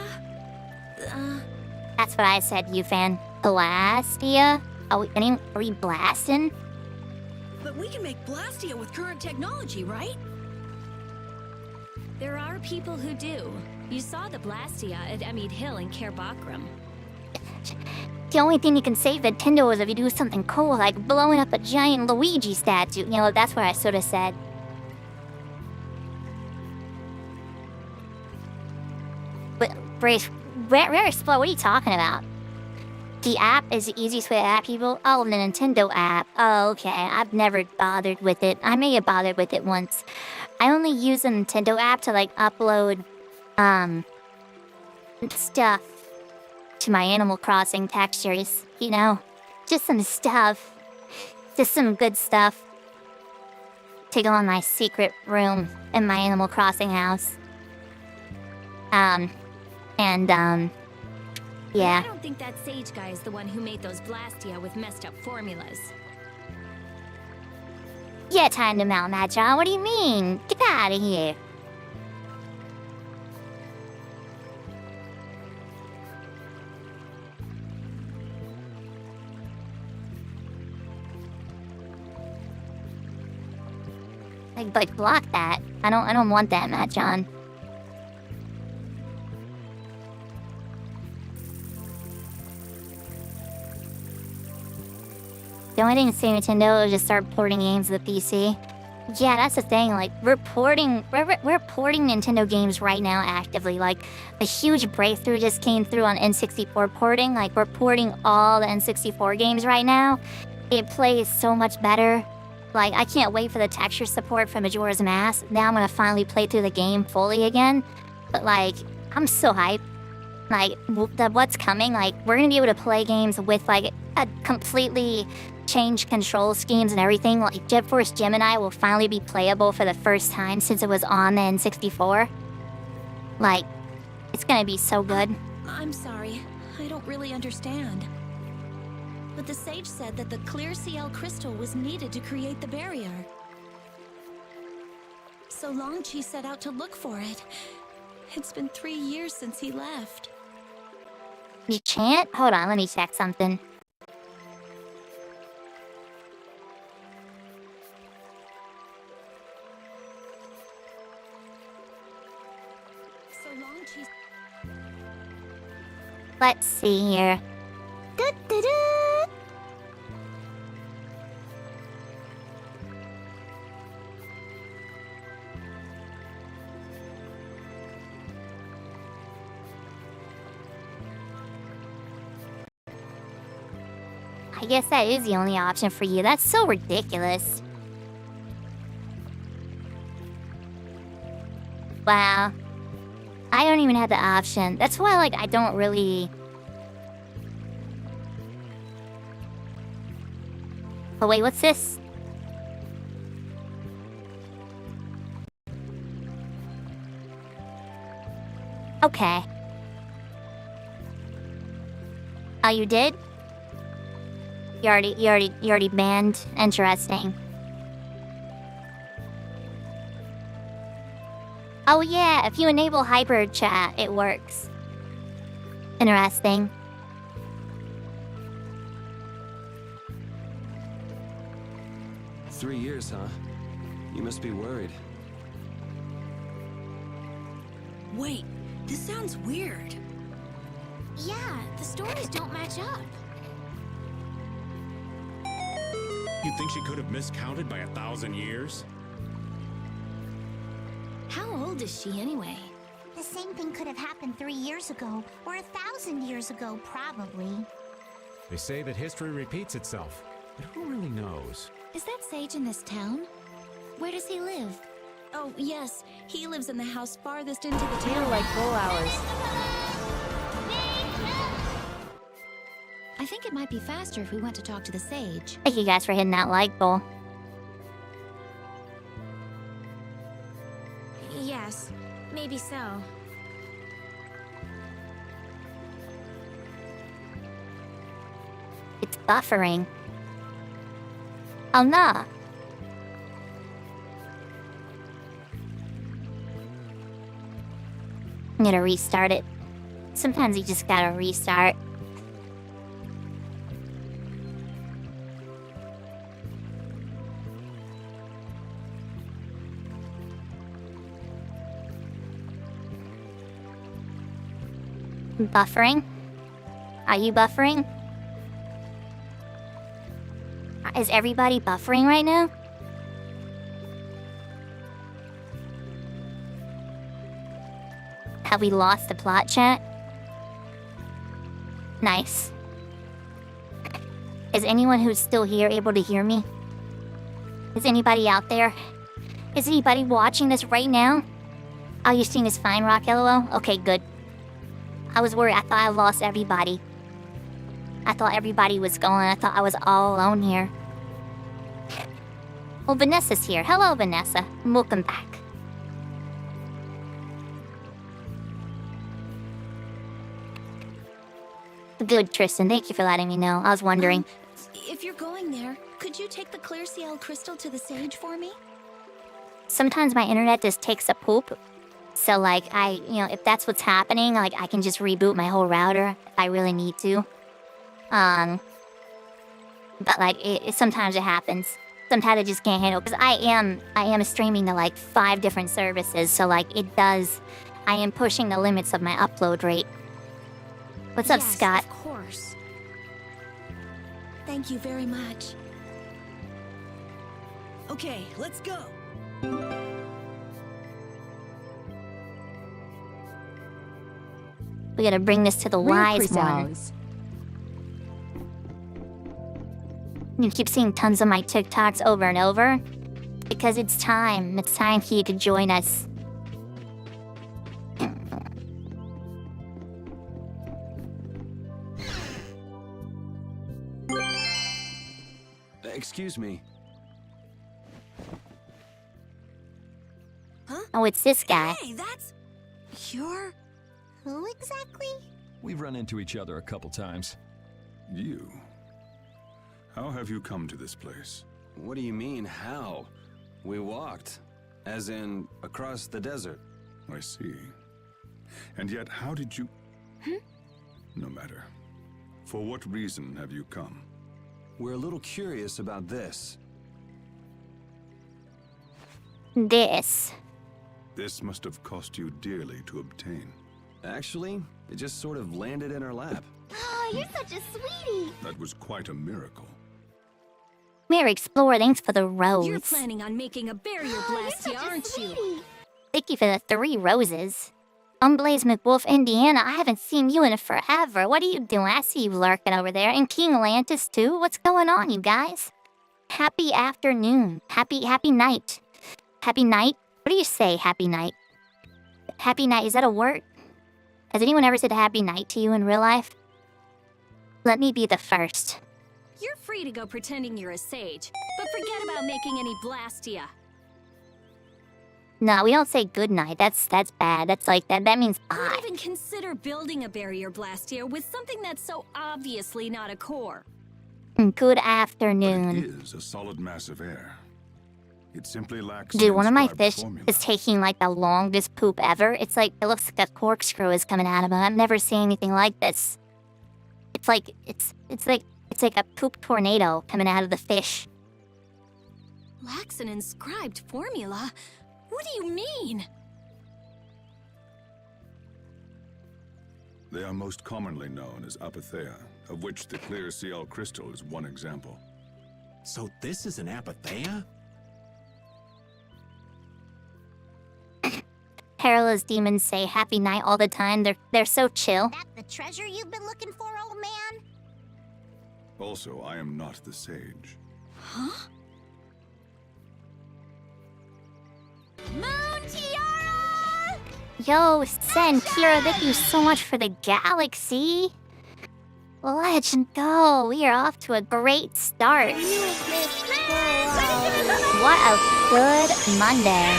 That's what I said, you fan. Blastia? Are we blasting? But we can make Blastia with current technology, right? There are people who do. You saw the Blastia at Emmett Hill in Cairn. The only thing you can save Nintendo is if you do something cool, like blowing up a giant Luigi statue. You know, that's what I sort of said. But, Brace, Rare Explore, what are you talking about? The app is the easiest way to add people? Oh, the Nintendo app. Oh, okay. I've never bothered with it. I may have bothered with it once. I only use the Nintendo app to, like, upload, stuff to my Animal Crossing textures, you know? Just some stuff. Just some good stuff. To go in my secret room in my Animal Crossing house. Yeah. I don't think that Sage guy is the one who made those Blastia with messed up formulas. Yeah, time to mount that, John. What do you mean? Get out of here. Like, block that. I don't want that, Matt John. The only thing to say Nintendo is just start porting games to the PC. Yeah, that's the thing. Like, we're porting Nintendo games right now actively. Like, a huge breakthrough just came through on N64 porting. Like, we're porting all the N64 games right now. It plays so much better. Like, I can't wait for the texture support for Majora's Mask. Now I'm gonna finally play through the game fully again. But, like, I'm so hyped. Like, what's coming, like, we're gonna be able to play games with, like, a completely changed control schemes and everything. Like, Jet Force Gemini will finally be playable for the first time since it was on the N64. Like, it's gonna be so good. I'm sorry. I don't really understand. But the sage said that the clear CL crystal was needed to create the barrier. So Long Chi set out to look for it. It's been 3 years since he left. You chant? Hold on, let me check something. So Long Chi's... Let's see here. I guess that is the only option for you. That's so ridiculous. Wow. I don't even have the option. That's why, like, I don't really... Oh, wait, what's this? Okay. Oh, you did? You already banned? Interesting. Oh yeah, if you enable hyper chat, it works. Interesting. Three years, huh? You must be worried. Wait, this sounds weird. Yeah, the stories don't match up. You think she could have miscounted by 1,000 years? How old is she anyway? The same thing could have happened 3 years ago, or 1,000 years ago, probably. They say that history repeats itself, but who really knows? Is that Sage in this town? Where does he live? Oh, yes. He lives in the house farthest into the town. Feel like full hours. I think it might be faster if we went to talk to the sage. Thank you guys for hitting that like goal. Yes, maybe so. It's buffering. Oh no. I'm gonna restart it. Sometimes you just gotta restart. Buffering? Are you buffering? Is everybody buffering right now? Have we lost the plot, chat? Nice. Is anyone who's still here able to hear me? Is anybody out there? Is anybody watching this right now? Oh, you're seeing this fine, Rock LOL? Okay, good. I was worried. I thought I lost everybody. I thought everybody was gone. I thought I was all alone here. Well, Vanessa's here. Hello, Vanessa. And welcome back. Good, Tristan. Thank you for letting me know. I was wondering. If you're going there, could you take the clear CL crystal to the sage for me? Sometimes my internet just takes a poop. So, like, if that's what's happening, like, I can just reboot my whole router if I really need to. But, like, sometimes it happens. Sometimes I just can't handle it. Because I am streaming to, like, 5 different services. So, like, I am pushing the limits of my upload rate. What's up, Scott? Of course. Thank you very much. Okay, let's go. We gotta bring this to the wise one. You keep seeing tons of my TikToks over and over. Because it's time. It's time for you to join us. Excuse me. Huh? Oh, it's this guy. Hey, that's... You're... Who exactly? We've run into each other a couple times. You? How have you come to this place? What do you mean, how? We walked. As in, across the desert. I see. And yet, how did you... No matter. For what reason have you come? We're a little curious about this. This must have cost you dearly to obtain. Actually, it just sort of landed in our lap. Oh, you're such a sweetie. That was quite a miracle. Mary Explorer, thanks for the rose. You're planning on making a barrier blast here, aren't you? Thank you for the 3 roses. Unblaze McWolf, Indiana, I haven't seen you in forever. What are you doing? I see you lurking over there. And King Atlantis, too. What's going on, you guys? Happy afternoon. Happy night. Happy night? What do you say, happy night? Happy night, is that a word? Has anyone ever said happy night to you in real life? Let me be the first. You're free to go pretending you're a sage, but forget about making any blastia. No, we don't say good night. That's bad. That's like that means bye. Who'd even consider building a barrier blast here with something that's so obviously not a core? Good afternoon. It is a solid mass of air. It simply lacks. Dude, one of my inscribed fish formula. is taking like the longest poop ever. It's like it looks like a corkscrew is coming out of him. I've never seen anything like this. It's like a poop tornado coming out of the fish. Lacks an inscribed formula? What do you mean? They are most commonly known as apatheia, of which the clear CL crystal is one example. So this is an apatheia? Perilous demons say happy night all the time. They're so chill. That the treasure you've been looking for, old man? Also, I am not the sage. Huh? Moon Tiara! Yo, Sen, Kira, thank you so much for the galaxy. Let's go. We are off to a great start. What a good Monday.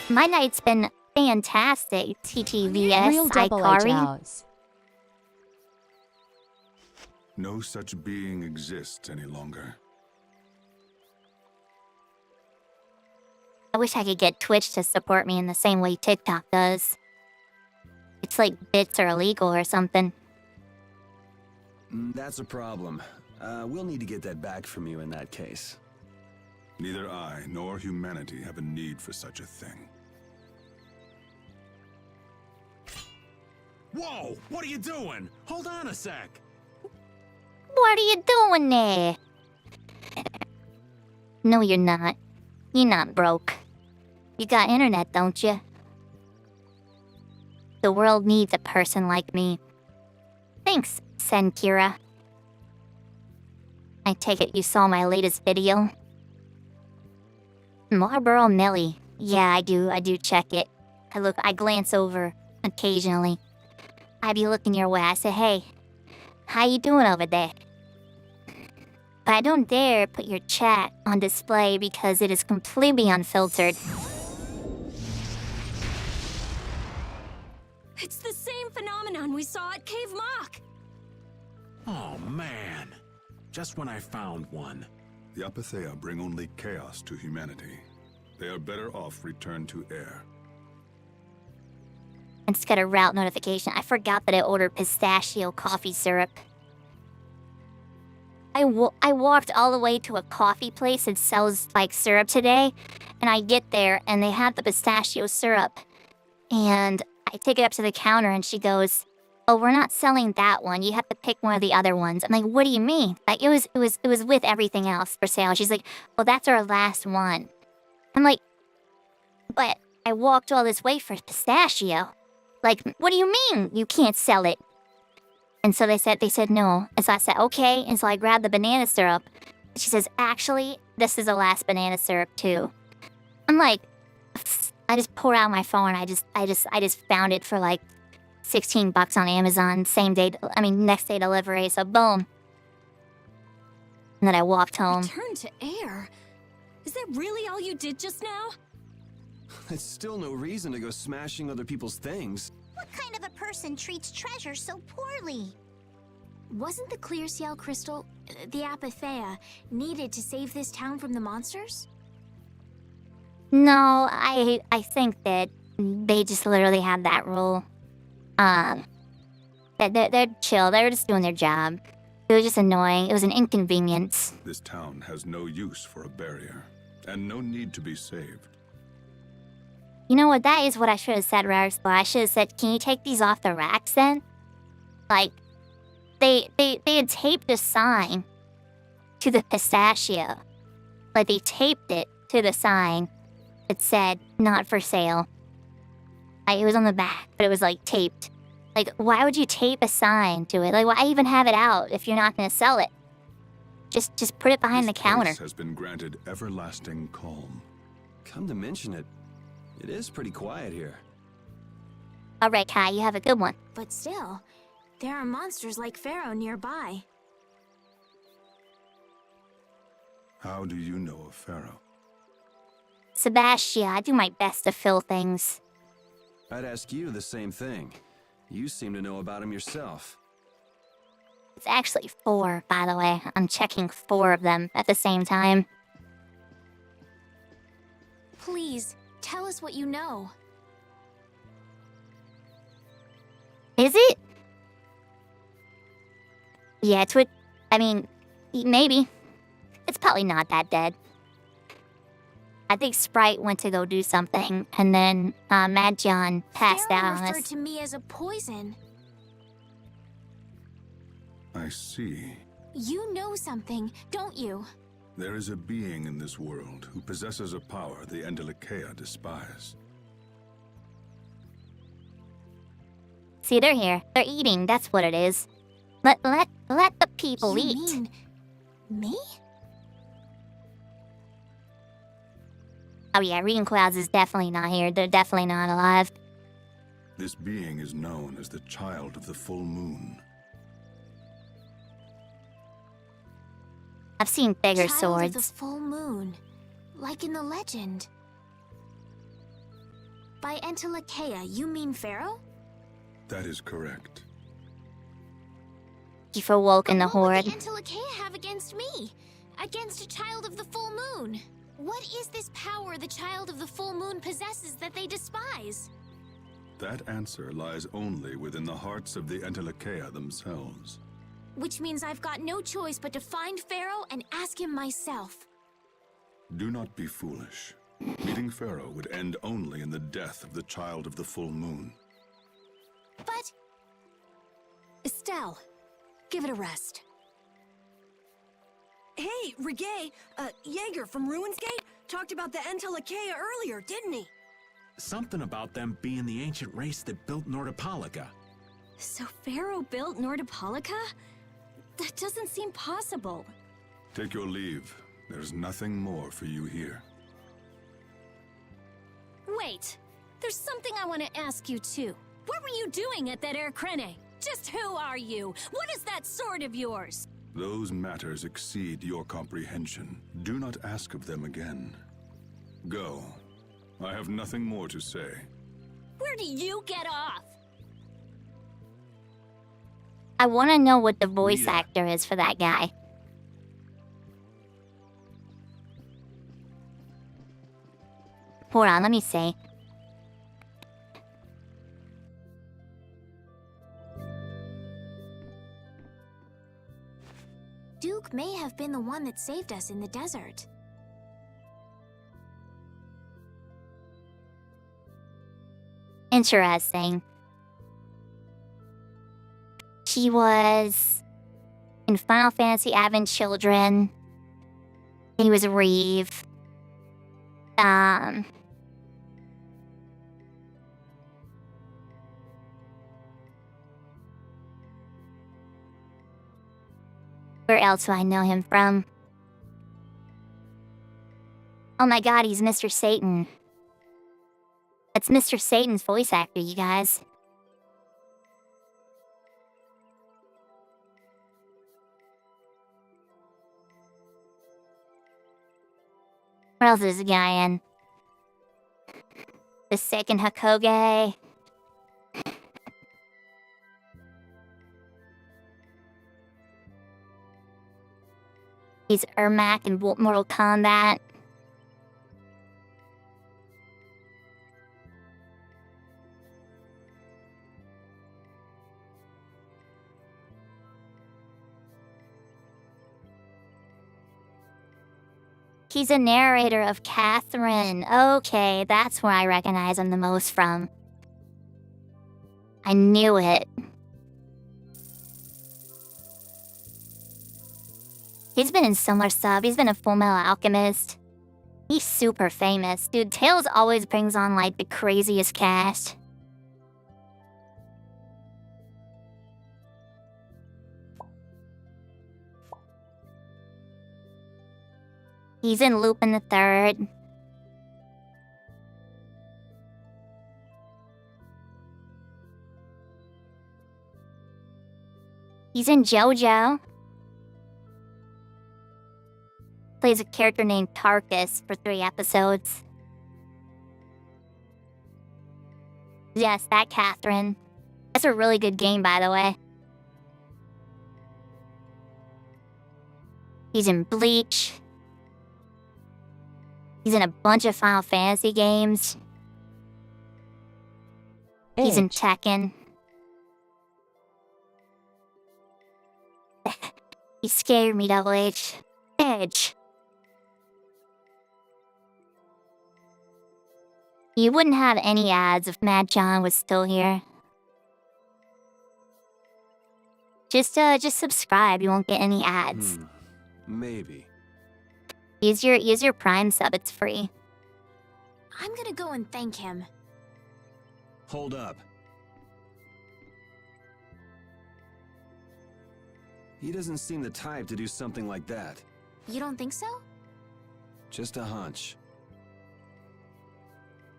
My night's been fantastic, TTVS, Real double Ikari. HLs. No such being exists any longer. I wish I could get Twitch to support me in the same way TikTok does. It's like bits are illegal or something. That's a problem. We'll need to get that back from you in that case. Neither I nor humanity have a need for such a thing. Whoa! What are you doing? Hold on a sec. What are you doing there? No, you're not. You're not broke. You got internet, don't you? The world needs a person like me. Thanks, Senkira. I take it you saw my latest video? Marlboro Millie. Yeah, I do check it. I glance over occasionally. I be looking your way. I say, hey, how you doing over there? But I don't dare put your chat on display because it is completely unfiltered. It's the same phenomenon we saw at Cave Mock. Oh, man. Just when I found one. The Apathea bring only chaos to humanity. They are better off returned to air. I just got a route notification. I forgot that I ordered pistachio coffee syrup. I walked all the way to a coffee place that sells, like, syrup today. And I get there, and they have the pistachio syrup. And I take it up to the counter, and she goes, oh, we're not selling that one. You have to pick one of the other ones. I'm like, what do you mean? Like, it was with everything else for sale. She's like, well, that's our last one. I'm like, but I walked all this way for pistachio. Like, what do you mean you can't sell it? And so they said no. And so I said, okay. And so I grabbed the banana syrup. She says, actually, this is the last banana syrup too. I'm like, I just pulled out my phone. I just found it for like $16 on Amazon. Next day delivery. So boom. And then I walked home. Return to air? Is that really all you did just now? It's still no reason to go smashing other people's things. What kind of a person treats treasure so poorly? Wasn't the clear ciel crystal, the Apathea, needed to save this town from the monsters? No, I think that they just literally have that rule. They're chill. They were just doing their job. It was just annoying. It was an inconvenience. This town has no use for a barrier, and no need to be saved. You know what? That is what I should have said, Rare Spot. I should have said, can you take these off the racks then? Like, they had taped a sign to the pistachio. Like, they taped it to the sign. It said, not for sale. It was on the back, but it was, like, taped. Like, why would you tape a sign to it? Like, why even have it out if you're not going to sell it? Just put it behind the counter. This has been granted everlasting calm. Come to mention it, it is pretty quiet here. All right, Kai, you have a good one. But still, there are monsters like Pharaoh nearby. How do you know of Pharaoh? Sebastian, I do my best to fill things. I'd ask you the same thing. You seem to know about him yourself. It's actually 4, by the way. I'm checking 4 of them at the same time. Please, tell us what you know. Is it? Yeah, it's what... I mean, maybe. It's probably not that dead. I think Sprite went to go do something, and then Mad John passed out on referred us. to me as a poison. I see. You know something, don't you? There is a being in this world who possesses a power the Endelakea despise. See, they're here. They're eating. That's what it is. Let the people eat. You mean me? Oh yeah, Reading Clouds is definitely not here. They're definitely not alive. This being is known as the Child of the Full Moon. I've seen bigger Child swords. of the full moon, like in the legend. By Entelakea, you mean Pharaoh? That is correct. You for woke in the horde. What would the Entelakea have against me? Against a child of the full moon? What is this power the child of the full moon possesses that they despise? That answer lies only within the hearts of the Entelakea themselves. Which means I've got no choice but to find Pharaoh and ask him myself. Do not be foolish. Meeting Pharaoh would end only in the death of the Child of the Full Moon. But Estelle, give it a rest. Hey, Reggae, Jaeger from Ruinsgate talked about the Entelakea earlier, didn't he? Something about them being the ancient race that built Nordopolica. So Pharaoh built Nordopolica? That doesn't seem possible. Take your leave. There's nothing more for you here. Wait, there's something I want to ask you too. What were you doing at that Air Krene? Just who are you? What is that sword of yours? Those matters exceed your comprehension. Do not ask of them again. Go. I have nothing more to say. Where do you get off? I want to know what the voice actor is for that guy. Hold on, let me see. Duke may have been the one that saved us in the desert. Interesting. He was in Final Fantasy Advent Children. He was Reeve. Where else do I know him from? Oh my god, he's Mr. Satan. That's Mr. Satan's voice actor, you guys. What else is this guy in? The second Hokage. He's Ermac in Mortal Kombat. He's a narrator of Catherine. Okay, that's where I recognize him the most from. I knew it. He's been in so much stuff. He's been a Full Metal Alchemist. He's super famous. Dude, Tales always brings on, like, the craziest cast. He's in Lupin the Third. He's in JoJo. Plays a character named Tarkus for 3 episodes. Yes, that Catherine. That's a really good game, by the way. He's in Bleach. He's in a bunch of Final Fantasy games. He's in Tekken. He scared me, Double H. Edge. You wouldn't have any ads if Mad John was still here. Just subscribe. You won't get any ads. Maybe. Use your Prime sub. It's free. I'm gonna go and thank him. Hold up. He doesn't seem the type to do something like that. You don't think so? Just a hunch.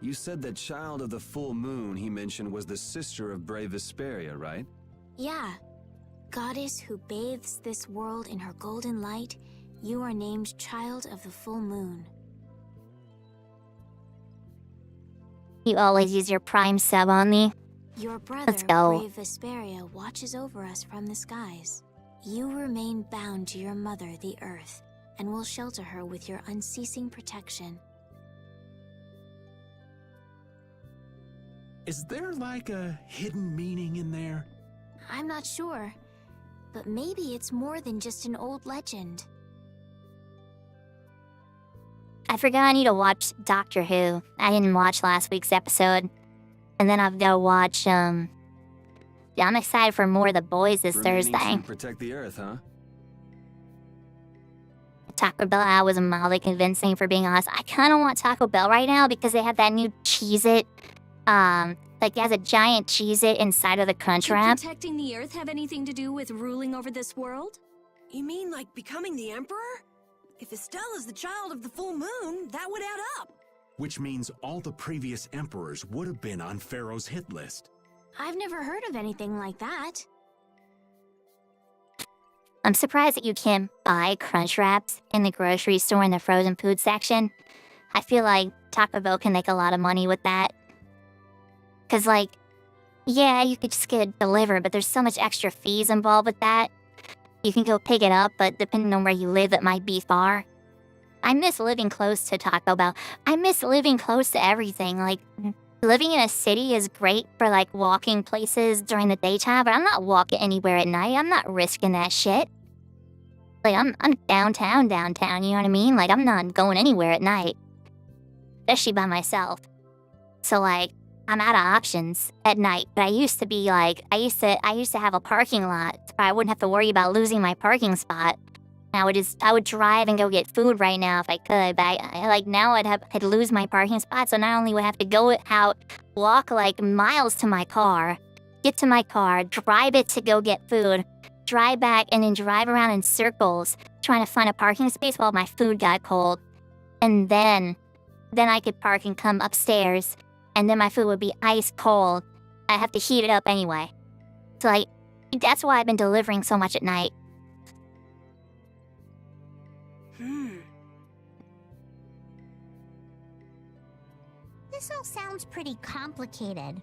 You said that child of the full moon he mentioned was the sister of brave Vesperia, right? Yeah. Goddess who bathes this world in her golden light, you are named Child of the Full Moon. You always use your Prime sub on me. Your brother, Let's go. brave Vesperia, watches over us from the skies. You remain bound to your mother, the Earth, and will shelter her with your unceasing protection. Is there like a hidden meaning in there? I'm not sure, but maybe it's more than just an old legend. I forgot I need to watch Doctor Who. I didn't watch last week's episode. And then I've got to watch I'm excited for more of the boys this Remaining Thursday. to protect the Earth, huh? Taco Bell was mildly convincing, for being honest. I kind of want Taco Bell right now because they have that new Cheez-It. Like, it has a giant Cheez-It inside of the Crunch Could Wrap. protecting the Earth have anything to do with ruling over this world? You mean like becoming the Emperor? If Estella's the child of the full moon, that would add up. Which means all the previous emperors would have been on Pharaoh's hit list. I've never heard of anything like that. I'm surprised that you can't buy Crunch Wraps in the grocery store in the frozen food section. I feel like Taco Bell can make a lot of money with that. Because, like, yeah, you could just get it delivered, but there's so much extra fees involved with that. You can go pick it up, but depending on where you live, it might be far. I miss living close to Taco Bell. I miss living close to everything. Like, living in a city is great for, like, walking places during the daytime, but I'm not walking anywhere at night. I'm not risking that shit. Like, I'm downtown, you know what I mean? Like, I'm not going anywhere at night. Especially by myself. So, like, I'm out of options at night. But I used to be, like, I used to have a parking lot, so I wouldn't have to worry about losing my parking spot. I would drive and go get food right now if I could, but like, now I'd lose my parking spot, so not only would I have to go out, walk, like, miles to my car, get to my car, drive it to go get food, drive back, and then drive around in circles, trying to find a parking space while my food got cold. And then I could park and come upstairs, and then my food would be ice cold. I'd have to heat it up anyway. So, like, that's why I've been delivering so much at night. This all sounds pretty complicated.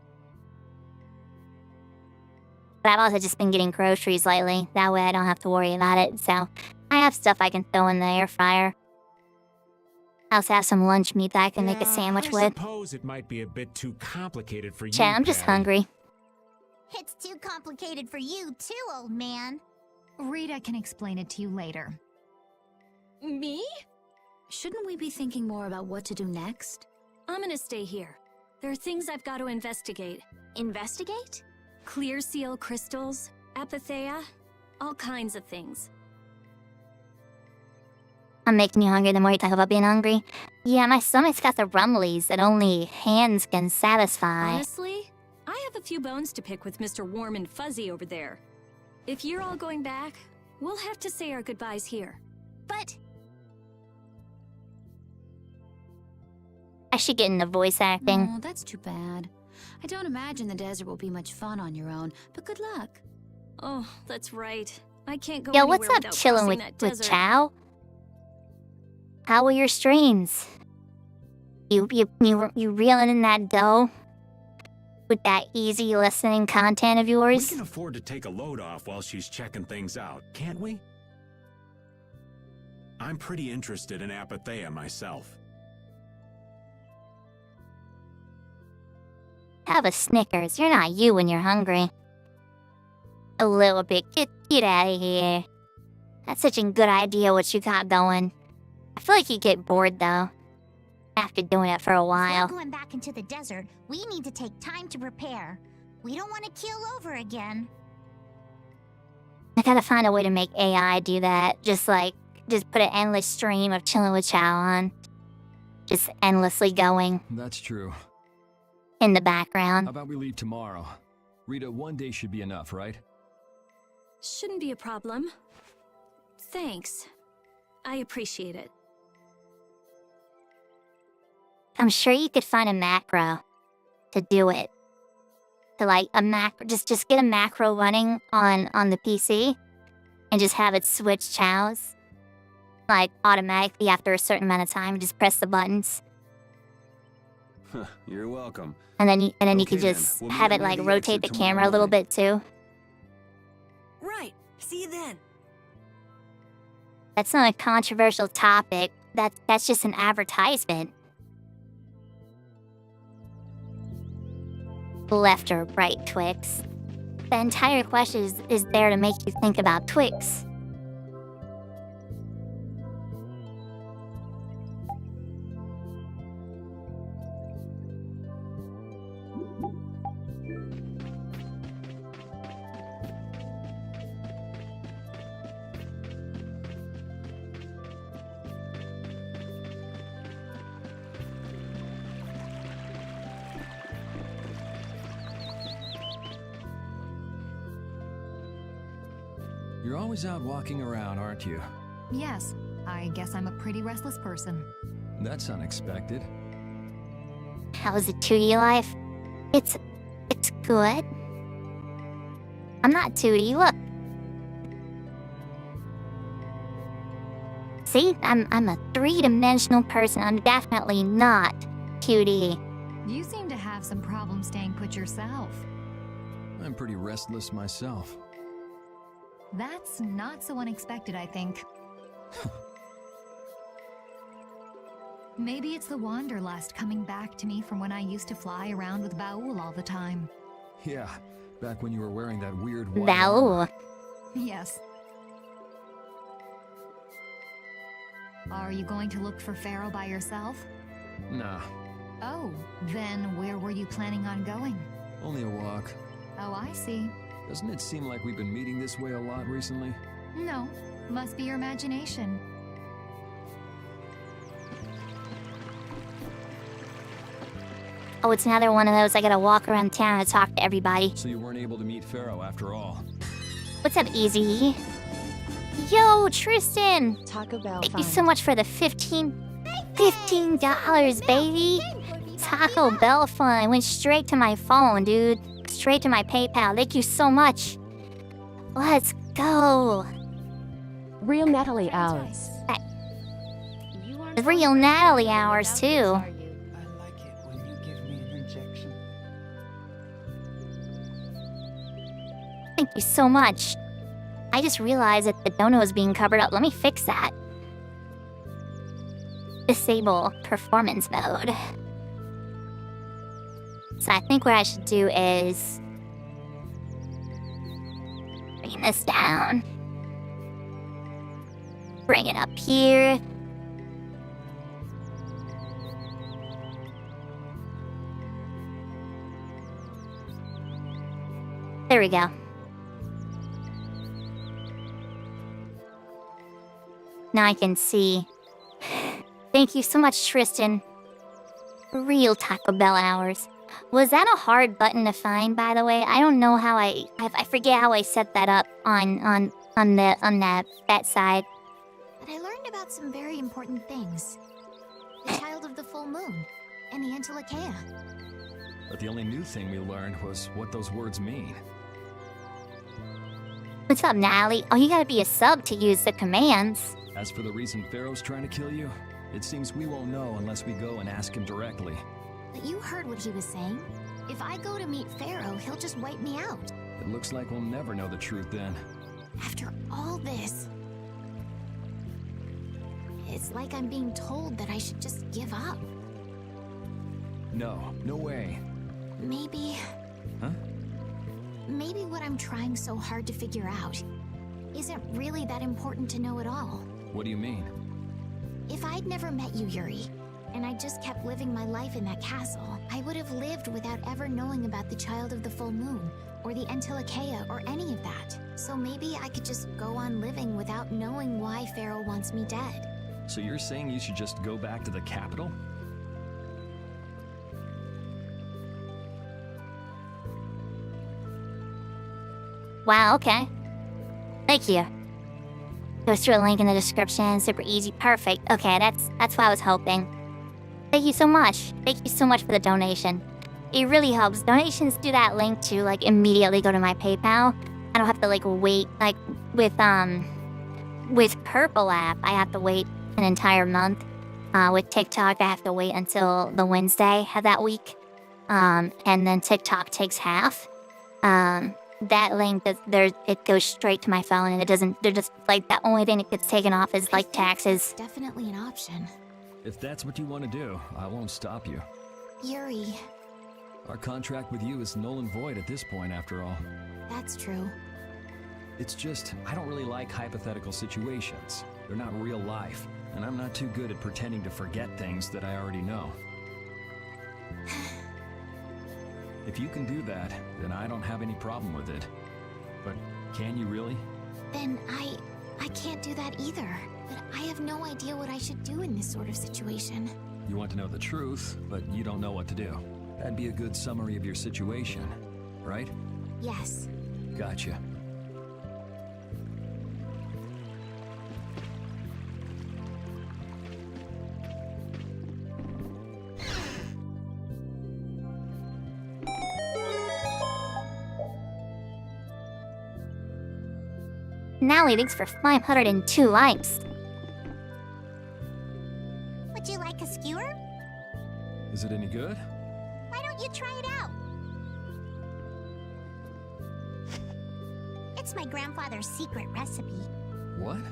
But I've also just been getting groceries lately. That way I don't have to worry about it. So I have stuff I can throw in the air fryer. I also have some lunch meat that I can make a sandwich with. I suppose it might be a bit too complicated for you, Chat, I'm just Patty. hungry. It's too complicated for you too, old man. Rita can explain it to you later. Me? Shouldn't we be thinking more about what to do next? I'm gonna stay here. There are things I've got to investigate. Investigate? Clear seal crystals, apatheia, all kinds of things. I'm making you hungry the more you talk about being hungry. Yeah, my stomach's got the rumblies that only hands can satisfy. Honestly, I have a few bones to pick with Mr. Warm and Fuzzy over there. If you're all going back, we'll have to say our goodbyes here. But I should get into voice acting. Oh, that's too bad. I don't imagine the desert will be much fun on your own, but good luck. Oh, that's right. I can't go Yo, anywhere what's up, without chilling crossing with that desert. Chow? How were your streams? You reeling in that dough? With that easy listening content of We yours? can afford to take a load off while she's checking things out, can't we? I'm pretty interested in apatheia myself. Have a Snickers. You're not you when you're hungry. A little bit. Get out of here. That's such a good idea what you got going. I feel like you get bored though. After doing it for a while. Before going back into the desert, we need to take time to prepare. We don't want to keel over again. I gotta find a way to make AI do that. Just put an endless stream of chilling with Chow on. Just endlessly going That's true. in the background. How about we leave tomorrow? Rita, one day should be enough, right? Shouldn't be a problem. Thanks. I appreciate it. I'm sure you could find a macro to do it. To like a macro, just get a macro running on the PC and just have it switch chows. Like automatically after a certain amount of time, just press the buttons. You're welcome. And then you Okay could then, just we'll meet have at it like the rotate the exit camera a tomorrow little morning. bit too. Right. See you then. That's not a controversial topic. That's just an advertisement. Left or right, Twix? The entire question is there to make you think about Twix. You're always out walking around, aren't you? Yes, I guess I'm a pretty restless person. That's unexpected. How's the 2D life? It's good. I'm not 2D, look. See, I'm a 3-dimensional person. I'm definitely not 2D. You seem to have some problems staying put yourself. I'm pretty restless myself. That's not so unexpected, I think. Maybe it's the wanderlust coming back to me from when I used to fly around with Baul all the time. Yeah, back when you were wearing that weird white Baul. armor. Yes. Are you going to look for Pharaoh by yourself? Nah, Oh, then where were you planning on going? only a walk. Oh, I see. Doesn't it seem like we've been meeting this way a lot recently? No, must be your imagination. Oh, it's another one of those I gotta walk around town to talk to everybody. So you weren't able to meet Pharaoh after all. What's up, Easy? Yo, Tristan! Taco Bell. Thank you so much for the $15, baby! Taco Bell fund went straight to my phone, dude. Straight to my PayPal. Thank you so much. Let's go. Real Natalie hours. Real Natalie hours, too. Thank you so much. I just realized that the dono is being covered up. Let me fix that. Disable performance mode. So I think what I should do is bring this down. Bring it up here. There we go. Now I can see. Thank you so much, Tristan. Real Taco Bell hours. Was that a hard button to find, by the way? I don't know how I forget how I set that up on that side. But I learned about some very important things. The child of the full moon, and the Antilochaea. But the only new thing we learned was what those words mean. What's up, Natalie? Oh, you gotta be a sub to use the commands. As for the reason Pharaoh's trying to kill you, it seems we won't know unless we go and ask him directly. But you heard what he was saying. If I go to meet Pharaoh, he'll just wipe me out. It looks like we'll never know the truth then. After all this, it's like I'm being told that I should just give up. No, no way. Maybe... Huh? Maybe what I'm trying so hard to figure out isn't really that important to know at all. What do you mean? If I'd never met you, Yuri, and I just kept living my life in that castle, I would have lived without ever knowing about the child of the full moon, or the Antilochaea, or any of that. So maybe I could just go on living without knowing why Pharaoh wants me dead. So you're saying you should just go back to the capital? Wow, okay. Thank you. Goes through a link in the description. Super easy. Perfect. Okay, that's what I was hoping. Thank you so much. Thank you so much for the donation. It really helps. Donations do that link to like immediately go to my PayPal. I don't have to like wait like with Purple app. I have to wait an entire month. With TikTok, I have to wait until the Wednesday of that week. And then TikTok takes half. That link, it goes straight to my phone, and it doesn't. They're just like the only thing that gets taken off is like taxes. Definitely an option. If that's what you want to do, I won't stop you. Yuri. Our contract with you is null and void at this point, after all. That's true. It's just, I don't really like hypothetical situations. They're not real life, and I'm not too good at pretending to forget things that I already know. If you can do that, then I don't have any problem with it. But can you really? Then I can't do that either. But I have no idea what I should do in this sort of situation. You want to know the truth, but you don't know what to do. That'd be a good summary of your situation, right? Yes. Gotcha. Nally, thanks for 502 likes. Would you like a skewer? Is it any good? Why don't you try it out? It's my grandfather's secret recipe. What?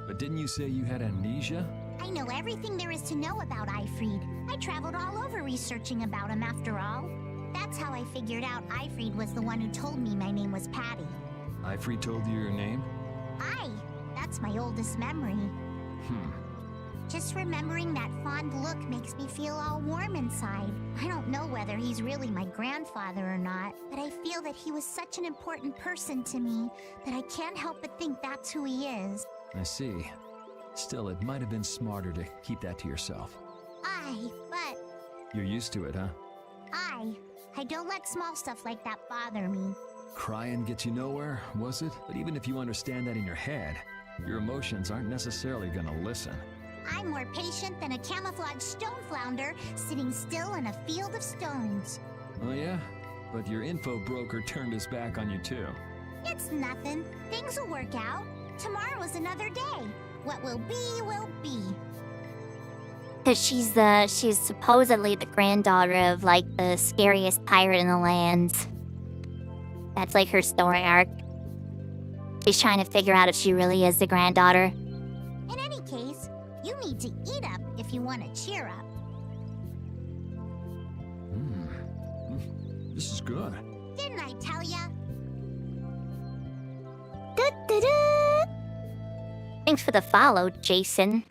But didn't you say you had amnesia? I know everything there is to know about Ifrid. I traveled all over researching about him after all. That's how I figured out Ifrid was the one who told me my name was Patty. Ifrid told you your name? That's my oldest memory. Just remembering that fond look makes me feel all warm inside. I don't know whether he's really my grandfather or not, but I feel that he was such an important person to me that I can't help but think that's who he is. I see. Still, it might have been smarter to keep that to yourself. But You're used to it, huh? I don't let small stuff like that bother me. Crying gets you nowhere, was it? But even if you understand that in your head, your emotions aren't necessarily gonna listen. I'm more patient than a camouflaged stone flounder sitting still in a field of stones. Oh yeah? But your info broker turned his back on you too. It's nothing. Things will work out. Tomorrow is another day. What will be, will be. Cause she's supposedly the granddaughter of like the scariest pirate in the land. That's like her story arc. She's trying to figure out if she really is the granddaughter. In any case, you need to eat up if you want to cheer up. This is good. Didn't I tell ya? Thanks for the follow, Jason.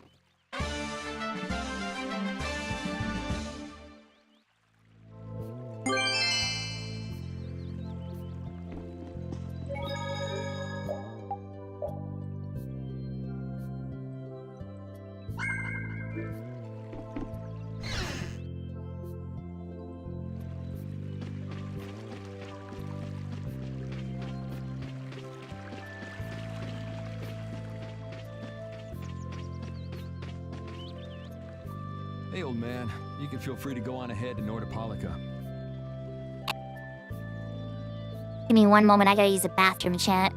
Hey, old man. You can feel free to go on ahead to Nordopolica. Give me one moment, I gotta use the bathroom, chat.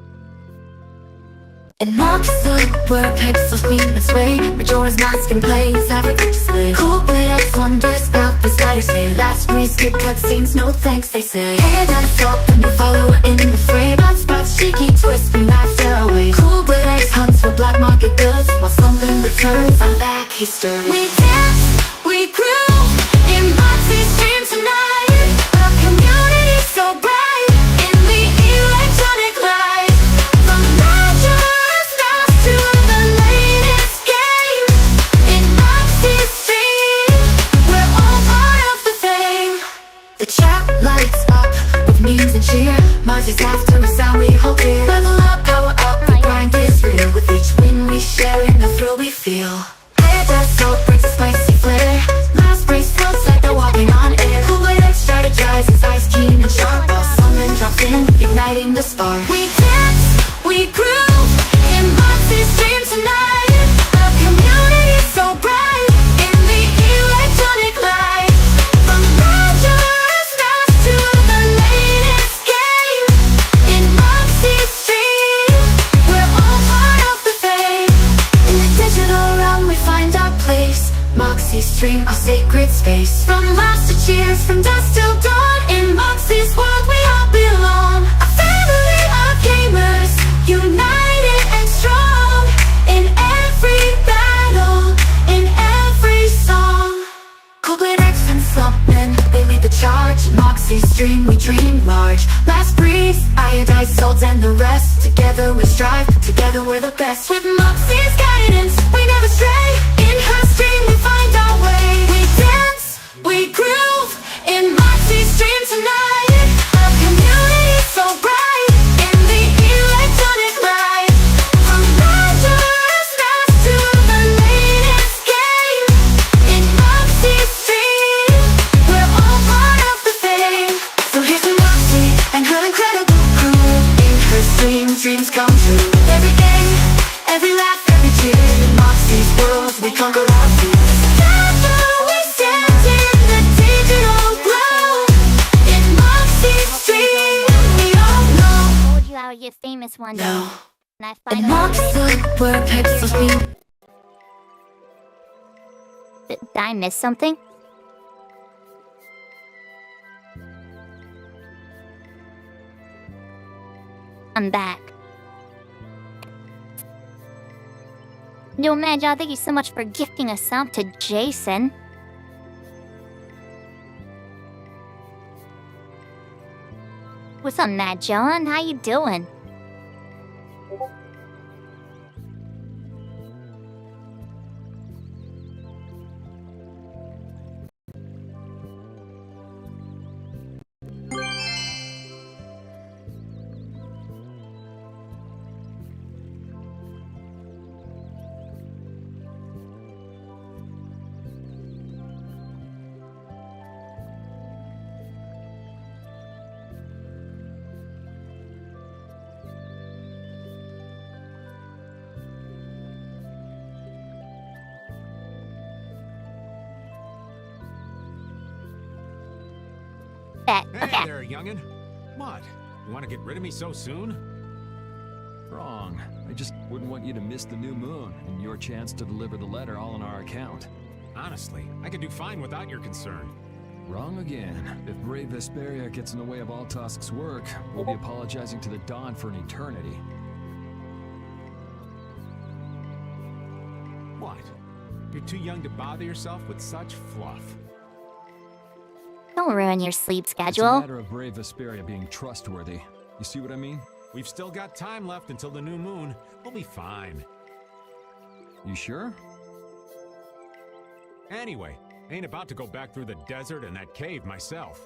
In Moxley, where pixels clean its way, Majora's Mask and plays everything to slay. Cool players wonders about the sliders say. Last we skip cutscenes, no thanks, they say. Hey, that's up and you follow in the fray. Bad spots, cheeky twisting that stairway. Cool players hunts for black market goods, while something returns, I'm back, he stirs. We dance, we grew, in Moxley's stream tonight. A community so bright, in the electronic light. From Majora's Mask to the latest game, in Moxley's stream, we're all part of the fame. The chat lights up with memes and cheer. Mozzie's after a sound we hold dear. Level up, power up, the grind is real. With each win we share in the thrill we feel. Hey, that soul brings a spicy flair. Last brace floats like they're walking on air. Cool way that strategizes, ice keen and sharp. While summon drops in, igniting the spark. We dance, we groove, in Moxie's stream tonight. A community so bright, in the electronic light. From Majora's Mask to the latest game, in Moxie's stream, we're all part of the fame. In the digital realm we find our place. Moxie's stream, our sacred space. From laughs to cheers, from dusk till dawn, in Moxie's world we all belong. A family of gamers, united and strong. In every battle, in every song. Coolblade X and Slumpin, they lead the charge. In Moxie's stream we dream large. Last breeze, iodized souls and the rest. Together we strive, together we're the best. With Moxie's guidance, we never stray. In her stream we find our way. We dance, we groove, in Moxie's stream tonight. A community so bright, in the electronic light. From Majora's Mask to the latest game, in Moxie's stream, we're all part of the fame. So here's to Moxie and her incredible crew. In her stream, dreams come true. Every game, every laugh, every cheer. In Moxie's world, we conquer our fears. Together we stand in the digital glow. In Moxie's stream, we all know. Told you I would get famous one day. And I finally... Did I miss something? I'm back. Yo, Magi, thank you so much for gifting us up to Jason. What's up, Matt John? How you doing? Hey there, youngin'. What? You want to get rid of me so soon? Wrong. I just wouldn't want you to miss the new moon and your chance to deliver the letter all on our account. Honestly, I could do fine without your concern. Wrong again. If brave Vesperia gets in the way of Altosk's work, we'll be apologizing to the Dawn for an eternity. What? You're too young to bother yourself with such fluff. Don't ruin your sleep It's a schedule. matter of brave Vesperia being trustworthy. You see what I mean? We've still got time left until the new moon. We'll be fine. You sure? Anyway, I ain't about to go back through the desert and that cave myself.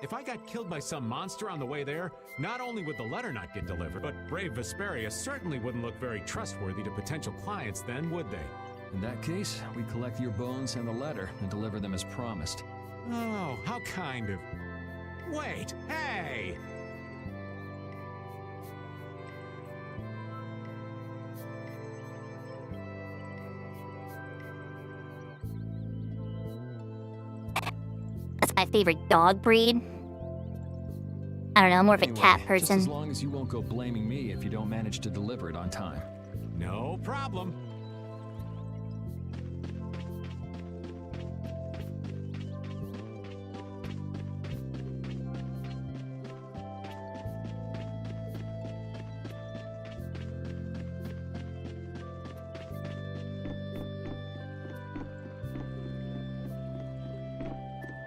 If I got killed by some monster on the way there, not only would the letter not get delivered, but brave Vesperia certainly wouldn't look very trustworthy to potential clients then, would they? In that case, we collect your bones and the letter and deliver them as promised. Oh, how kind of... Wait, hey! That's my favorite dog breed. I don't know, I'm more of a cat Just person. as long as you won't go blaming me if you don't manage to deliver it on time. No problem.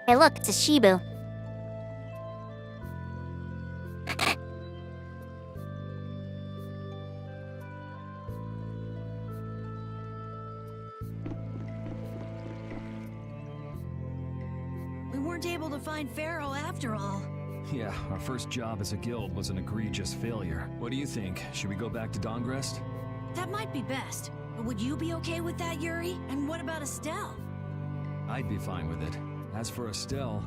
Hey look, it's a Shibu. We weren't able to find Pharaoh after all. Yeah, our first job as a guild was an egregious failure. What do you think? Should we go back to Dongrest? That might be best. But would you be okay with that, Yuri? And what about Estelle? I'd be fine with it. As for Estelle...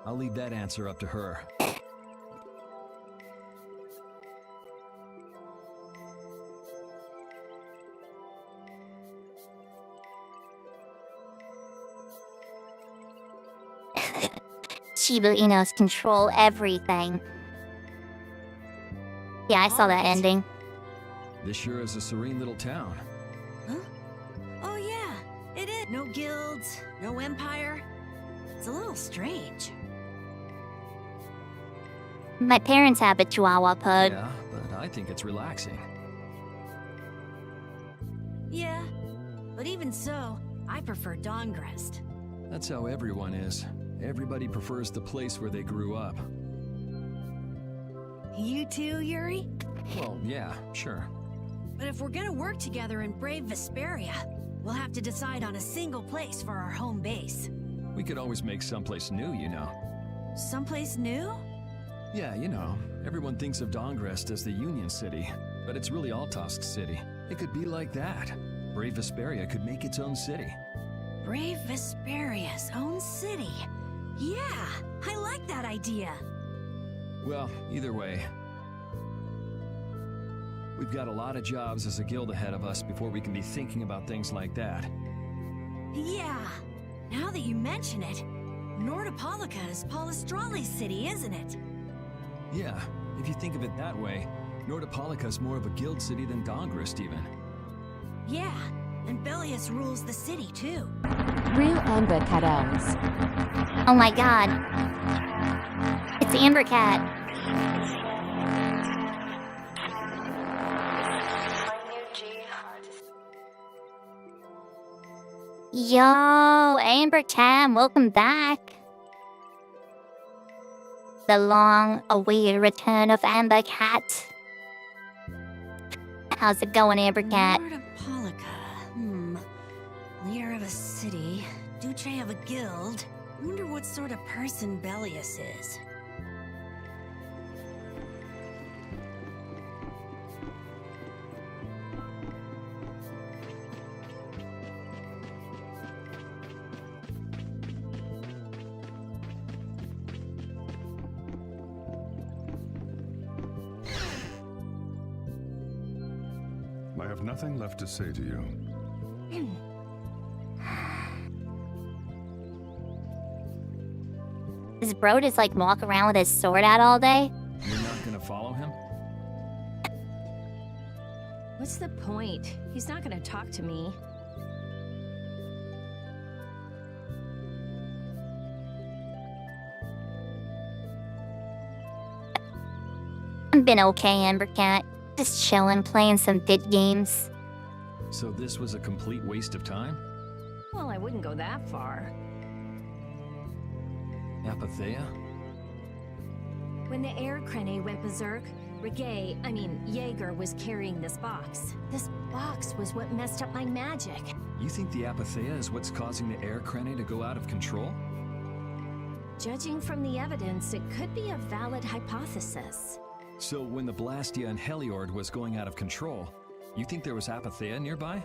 I'll leave that answer up to her. Shibu Inos control everything. Yeah, I saw that ending. This sure is a serene little town. Huh? Oh yeah, it is. No guilds, no empire. It's a little strange. My parents have a Chihuahua pug. Yeah, but I think it's relaxing. Yeah, but even so, I prefer Dongrest. That's how everyone is. Everybody prefers the place where they grew up. You too, Yuri? Well, yeah, sure. But if we're gonna work together in brave Vesperia, we'll have to decide on a single place for our home base. We could always make someplace new, you know. Someplace new? Yeah, you know, everyone thinks of Dongrest as the Union City, but it's really Altosk's city. It could be like that. Brave Vesperia could make its own city. Brave Vesperia's own city. Yeah, I like that idea. Well, either way, we've got a lot of jobs as a guild ahead of us before we can be thinking about things like that. Yeah, now that you mention it, Nordopolica is Polystrali's city, isn't it? Yeah, if you think of it that way, Nordopolica's more of a guild city than Dawngrist even. Yeah, and Belius rules the city too. Real Amber Cat elves. Oh my god. It's Amber Cat. Yo, Amber Cat, welcome back. The long-awaited return of Amber Cat. How's it going, Amber Cat? Nordopolica. Leader of a city, Duce of a guild. Wonder what sort of person Belius is. I have nothing left to say to you. Does bro just like walk around with his sword out all day? You're not gonna follow him? What's the point? He's not gonna talk to me. I've been okay, Amber Cat. Just chilling, playing some vid games. So this was a complete waste of time? Well, I wouldn't go that far. Apatheia? When the air crane went berserk, Jaeger was carrying this box. This box was what messed up my magic. You think the Apatheia is what's causing the air crane to go out of control? Judging from the evidence, it could be a valid hypothesis. So when the Blastia and Heliord was going out of control, you think there was Apatheia nearby?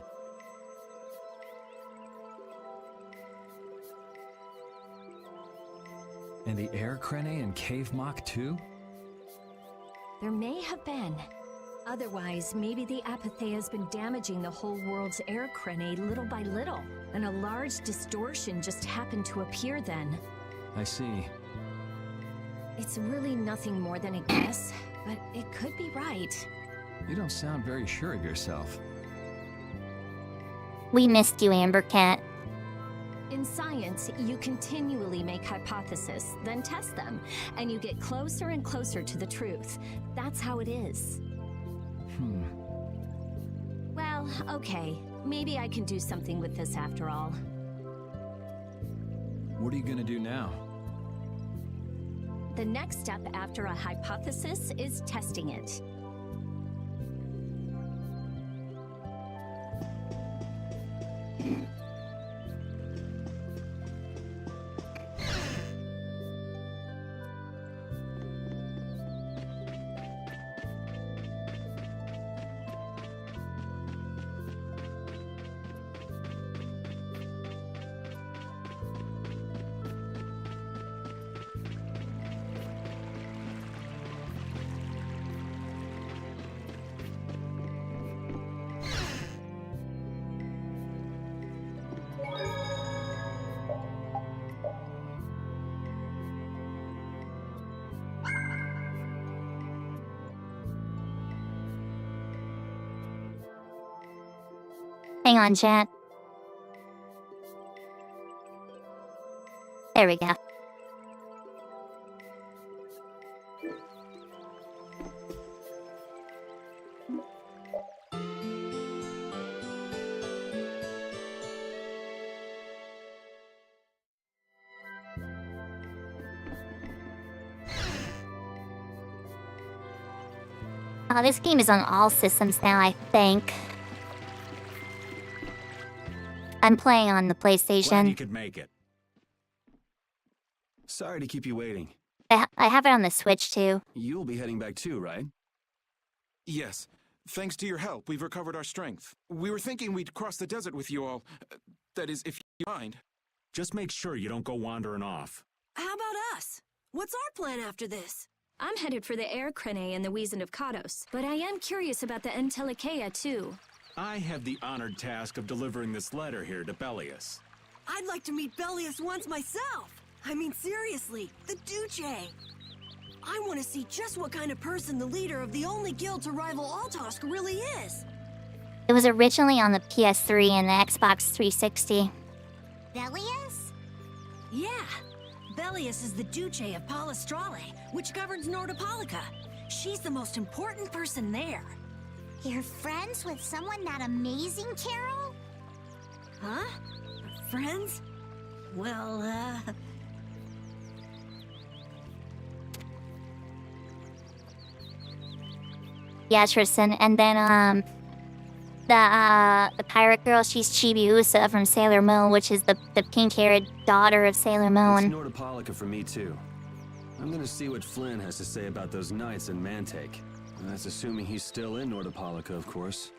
And the air crane and cave mock too? There may have been. Otherwise, maybe the Apatheia's been damaging the whole world's air crane little by little, and a large distortion just happened to appear then. I see. It's really nothing more than a guess, but it could be right. You don't sound very sure of yourself. We missed you, Amber Cat. In science, you continually make hypotheses, then test them, and you get closer and closer to the truth. That's how it is. Well, okay. Maybe I can do something with this after all. What are you gonna do now? The next step after a hypothesis is testing it. Hang on, chat. There we go. This game is on all systems now, I think. I'm playing on the PlayStation. Glad you could make it. Sorry to keep you waiting. I have it on the Switch, too. You'll be heading back too, right? Yes. Thanks to your help, we've recovered our strength. We were thinking we'd cross the desert with you all. That is, if you mind. Just make sure you don't go wandering off. How about us? What's our plan after this? I'm headed for the Air Crane and the Wiesen of Kados, but I am curious about the Entelikeia too. I have the honored task of delivering this letter here to Belius. I'd like to meet Belius once myself. I mean, seriously, the Duce! I want to see just what kind of person the leader of the only guild to rival Altosk really is. It was originally on the PS3 and the Xbox 360. Belius? Yeah. Belius is the Duce of Palestrale, which governs Nordopolica. She's the most important person there. You're friends with someone that amazing, Carol? Huh? Friends? Well, Yeah, Tristan. And then, the pirate girl, she's Chibiusa from Sailor Moon, which is the pink-haired daughter of Sailor It's Moon. Nordopolica for me, too. I'm gonna see what Flynn has to say about those knights in Mantake. That's assuming he's still in Nordopolica, of course.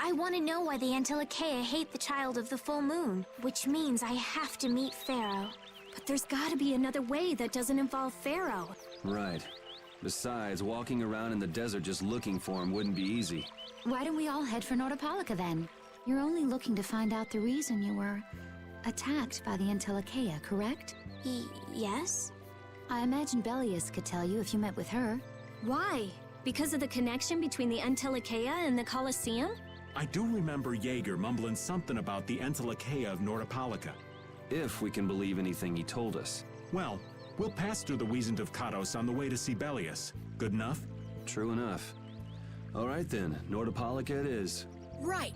I want to know why the Antilochea hate the Child of the Full Moon, which means I have to meet Pharaoh. But there's gotta be another way that doesn't involve Pharaoh. Right. Besides, walking around in the desert just looking for him wouldn't be easy. Why don't we all head for Nordopolica then? You're only looking to find out the reason you were attacked by the Antilochea, correct? Yes? I imagine Belius could tell you if you met with her. Why? Because of the connection between the Antilochea and the Colosseum? I do remember Jaeger mumbling something about the Antilochea of Nordopolica. If we can believe anything he told us. Well, we'll pass through the Wiesent of Katos on the way to see Belius. Good enough? True enough. All right then, Nordopolica it is. right.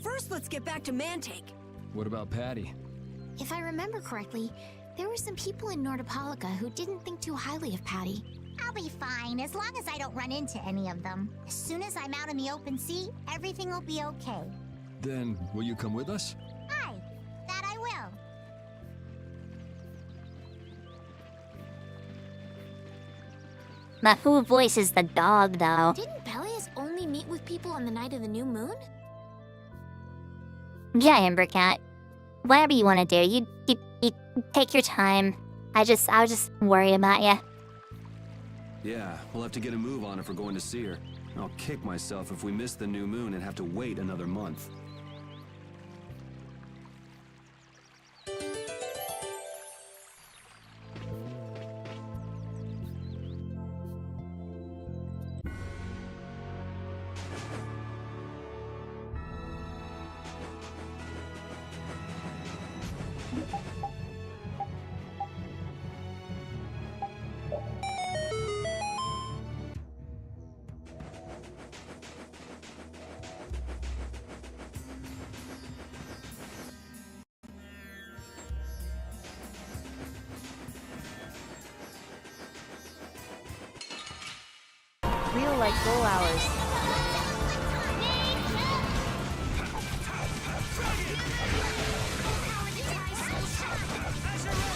First, let's get back to Mantake. What about Patty? If I remember correctly, there were some people in Nordopolica who didn't think too highly of Patty. I'll be fine, as long as I don't run into any of them. As soon as I'm out in the open sea, everything will be okay. Then, will you come with us? Aye, that I will. But who voices the dog, though? Didn't Belius only meet with people on the night of the new moon? Yeah, Ambercat. Whatever you want to do, you take your time. I'll just worry about you. Yeah, we'll have to get a move on if we're going to see her. I'll kick myself if we miss the new moon and have to wait another month. Real like goal hours.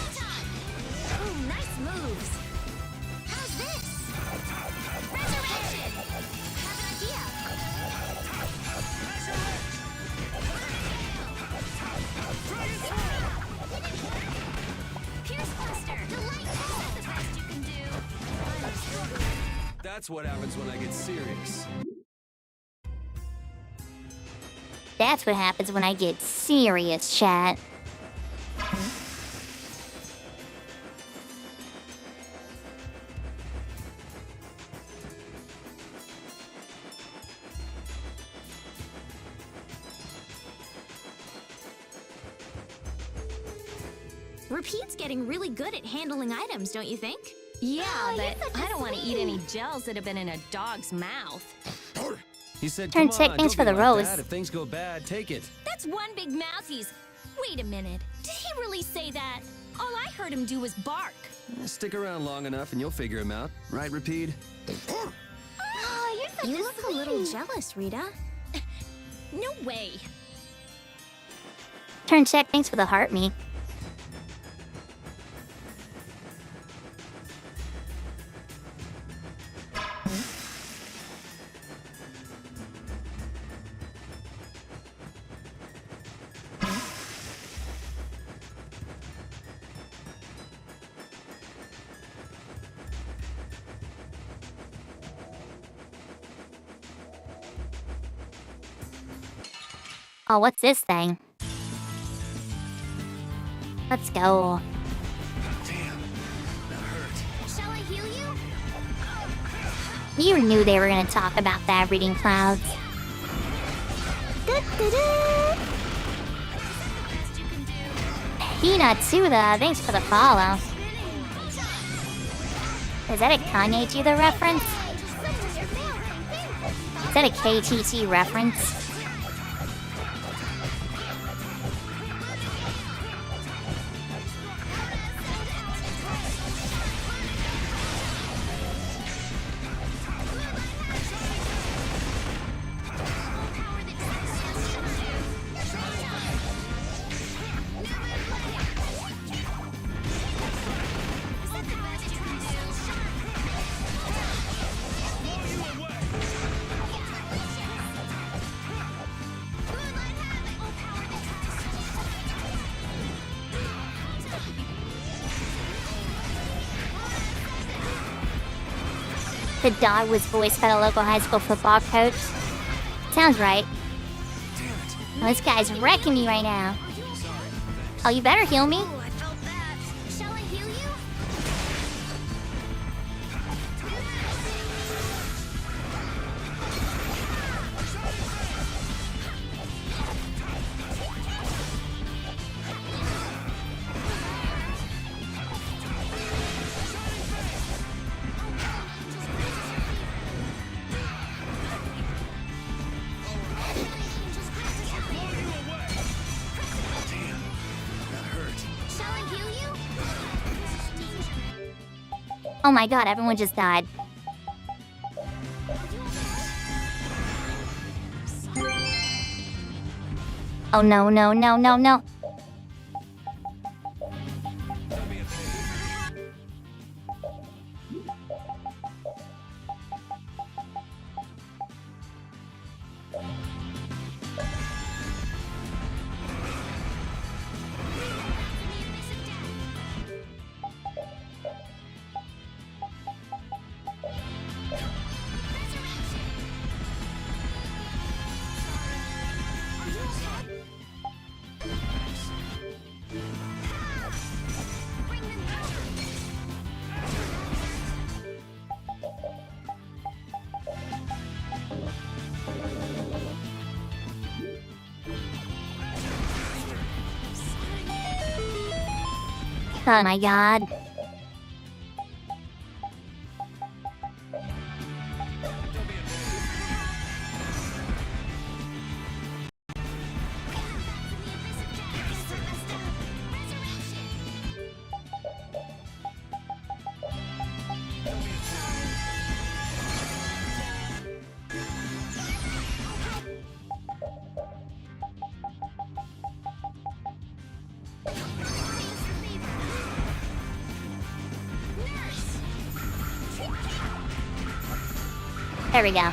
Ooh, nice moves. How's this? Resurrection! Have an idea. Pierce Cluster! Delightful! That's the best you can do. That's what happens when I get serious. That's what happens when I get serious, chat. Repeat's getting really good at handling items, don't you think? Yeah, but I don't want to eat any gels that have been in a dog's mouth. He said, Turn "Come sick, on, thanks don't for be the like rose." that. If things go bad, take it." That's one big mouth he's... Wait a minute. Did he really say that? All I heard him do was bark. Stick around long enough and you'll figure him out. Right, Rapide? Oh, you're such You look a little jealous, Rita. No way. Turn check, thanks for the heart me. Oh, what's this thing? Let's go. You knew they were gonna talk about that reading clouds. Hinatsuda, thanks for the follow. Is that a Kanye Jither reference? Is that a KTT reference? The dog was voiced by the local high school football coach. Sounds right. Oh, this guy's wrecking me right now. Oh, you better heal me. Shall I heal you? Oh my god, everyone just died. Oh no, no, no, no, no. Oh my god. There we go.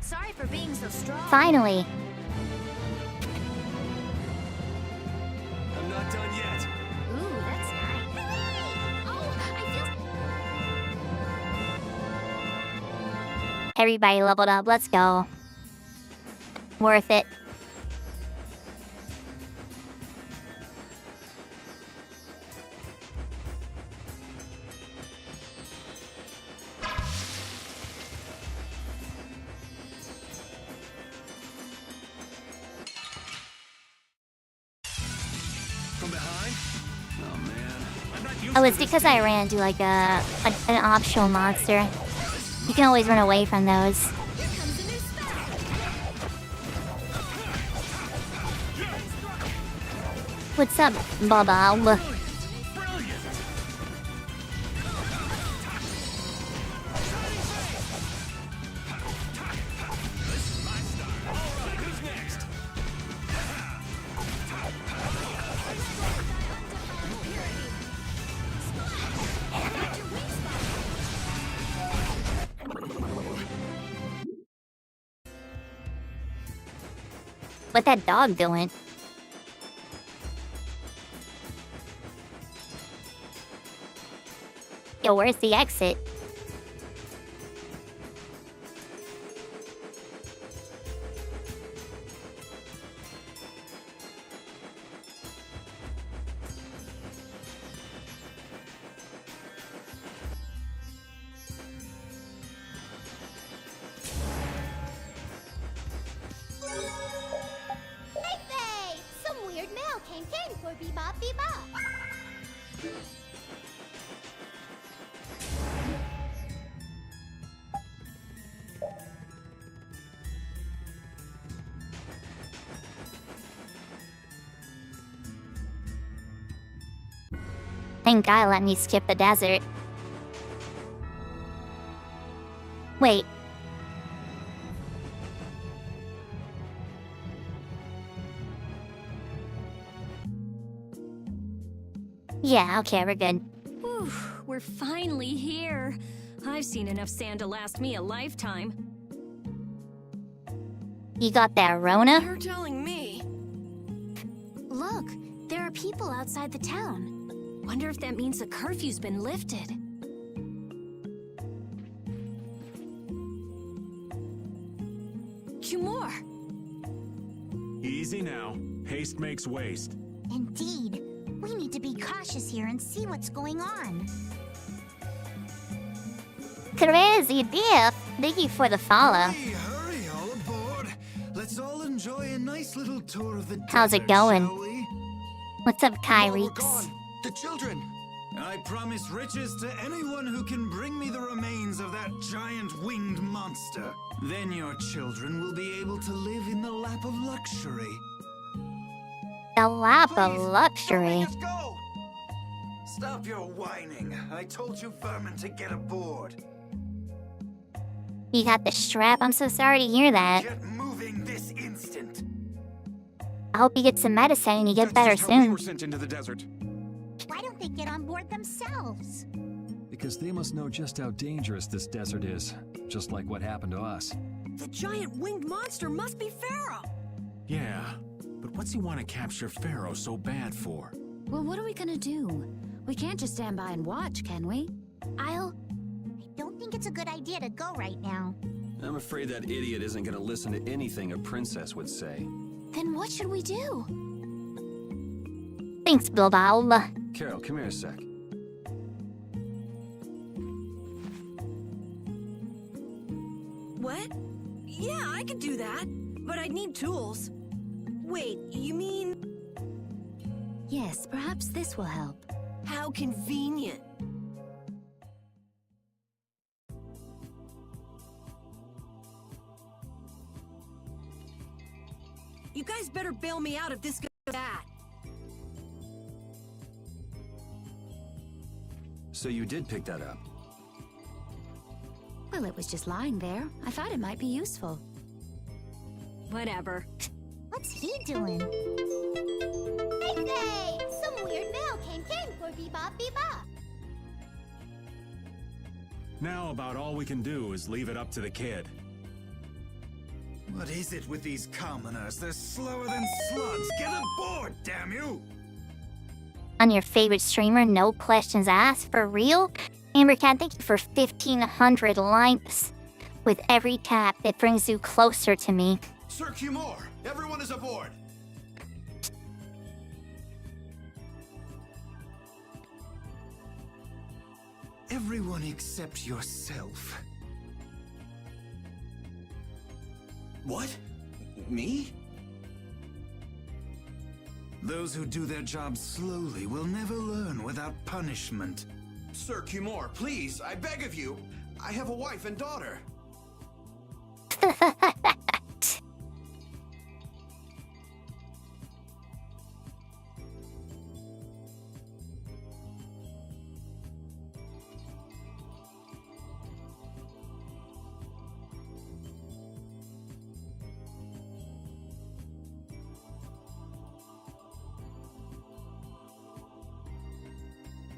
Sorry for being so strong. Finally. I'm not done yet. Ooh, that's nice. Oh, I feel. Everybody leveled up. Let's go. Worth it. Oh, it's because I ran into like an optional monster. You can always run away from those. What's up, Bob? What that dog doing? Yo, where's the exit? Hey, some weird mail came in for Bebop Bebop. Thank God let me skip the desert. Wait. Yeah, okay, we're good. Whew, we're finally here. I've seen enough sand to last me a lifetime. You got that Rona? You're telling me. Look, there are people outside the town. Wonder if that means the curfew's been lifted. Cumore! Easy now. Haste makes waste. Indeed. We need to be cautious here and see what's going on. Crazy diff. Thank you for the follow. Hey, hurry, all aboard. Let's all enjoy a nice little tour of the How's it desert, going? shall we? What's up, While we're Kyreeks? gone, the children. I promise riches to anyone who can bring me the remains of that giant winged monster. Then your children will be able to live in the lap of luxury. The lap of luxury. Let's go! Stop your whining. I told you vermin to get aboard. You got the strap? I'm so sorry to hear that. Get moving this instant. I hope you get some medicine and you get better That's just how we soon. were sent into the desert. Why don't they get on board themselves? Because they must know just how dangerous this desert is, just like what happened to us. The giant winged monster must be Pharaoh. Yeah, but what's he want to capture Pharaoh so bad for? Well, what are we gonna do? We can't just stand by and watch, can we? I don't think it's a good idea to go right now. I'm afraid that idiot isn't gonna listen to anything a princess would say. Then what should we do? Thanks, Bilbao. Carol, come here a sec. What? Yeah, I could do that, but I'd need tools. Wait, you mean... Yes, perhaps this will help. How convenient. You guys better bail me out if this goes bad. So you did pick that up? Well, it was just lying there. I thought it might be useful. Whatever. What's he doing? Hey, some weird mail came for Bebop Bebop. Now about all we can do is leave it up to the kid. What is it with these commoners? They're slower than slugs. Get aboard, damn you! On your favorite streamer, no questions asked, for real? Ambercat, thank you for 1,500 likes. With every tap, it brings you closer to me. Sir Cumore, everyone is aboard! Everyone except yourself. What? Me? Those who do their jobs slowly will never learn without punishment. Sir Cumore, please, I beg of you. I have a wife and daughter.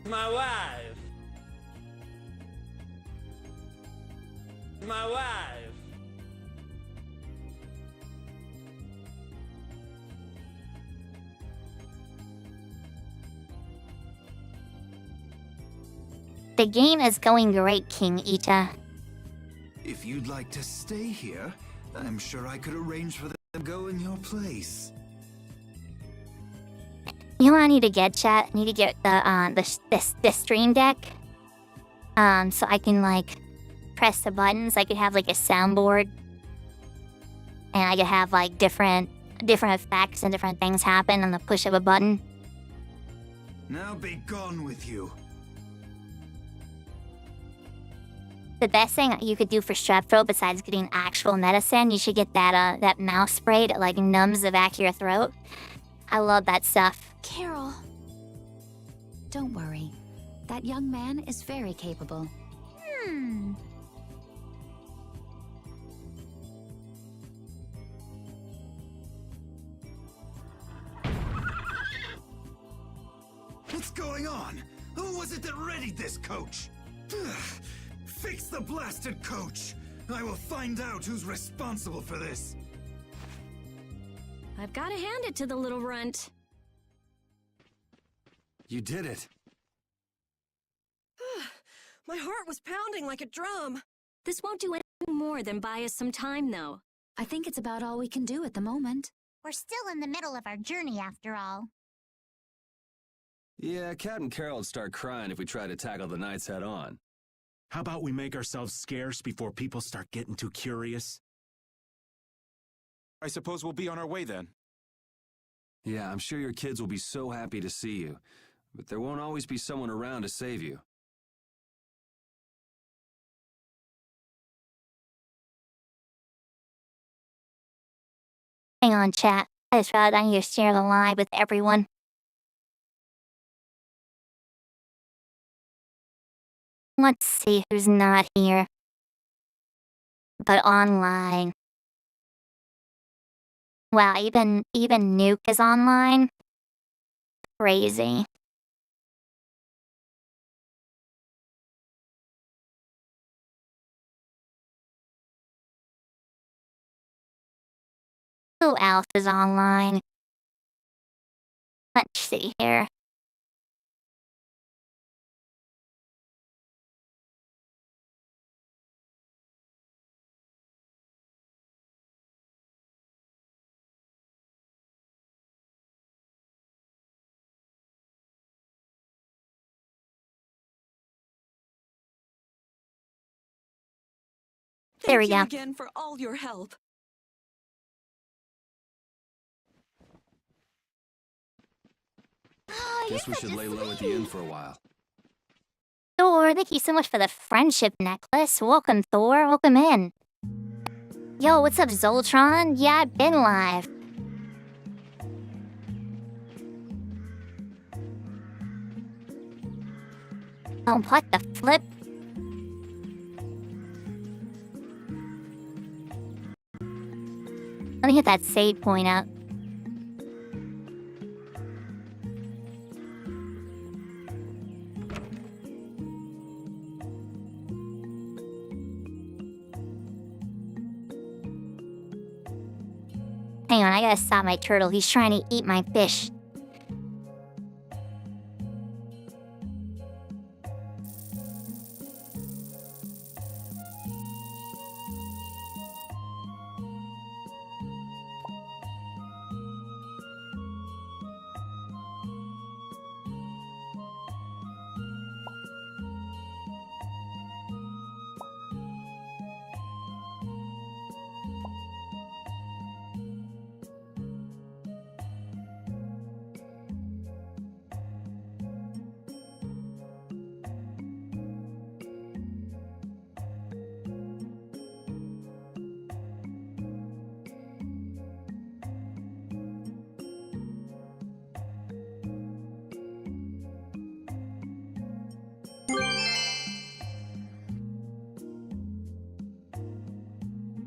My wife. My wife. The game is going great, King Ita. If you'd like to stay here, I'm sure I could arrange for them to go in your place. You know what I need to get, chat? I need to get the stream deck. So I can like press the buttons. I could have like a soundboard, and I could have like different effects and different things happen on the push of a button. Now be gone with you. The best thing you could do for strep throat besides getting actual medicine, you should get that mouse spray that like numbs the back of your throat. I love that stuff. Carol. Don't worry. That young man is very capable. What's going on? Who was it that readied this coach? Fix the blasted coach! I will find out who's responsible for this. I've got to hand it to the little runt. You did it. My heart was pounding like a drum. This won't do anything more than buy us some time, though. I think it's about all we can do at the moment. We're still in the middle of our journey, after all. Yeah, Cat and Carol would start crying if we tried to tackle the knights head on. How about we make ourselves scarce before people start getting too curious? I suppose we'll be on our way then. Yeah, I'm sure your kids will be so happy to see you. But there won't always be someone around to save you. Hang on, chat. I just realized I need to share the live with everyone. Let's see who's not here. But online. Wow, even Nuke is online? Crazy. Who else is online? Let's see here. There we go. Thank you again for all your help. Guess we should lay low at the inn for a while. Thor, thank you so much for the friendship necklace. Welcome, Thor. Welcome in. Yo, what's up, Zoltron? Yeah, I've been live. Oh, what the flip? Let me hit that save point up. Hang on, I gotta stop my turtle. He's trying to eat my fish.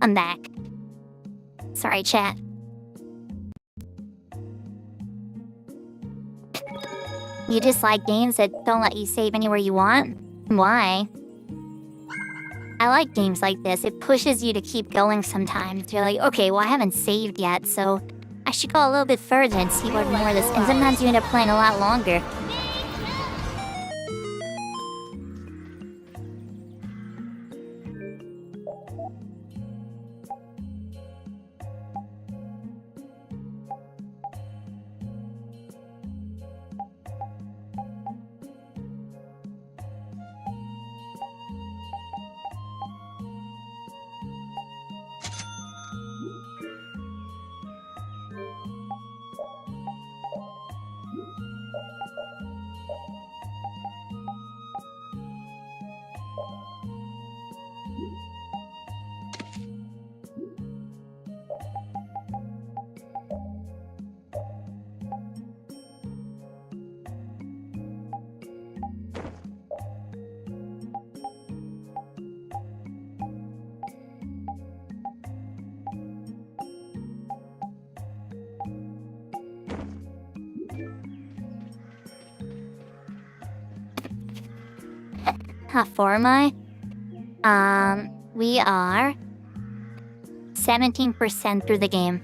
I'm back. Sorry, chat. You just like games that don't let you save anywhere you want? Why? I like games like this. It pushes you to keep going sometimes. You're like, okay, well, I haven't saved yet, so I should go a little bit further and see what more of this. And sometimes you end up playing a lot longer. How far am I? We are 17% through the game.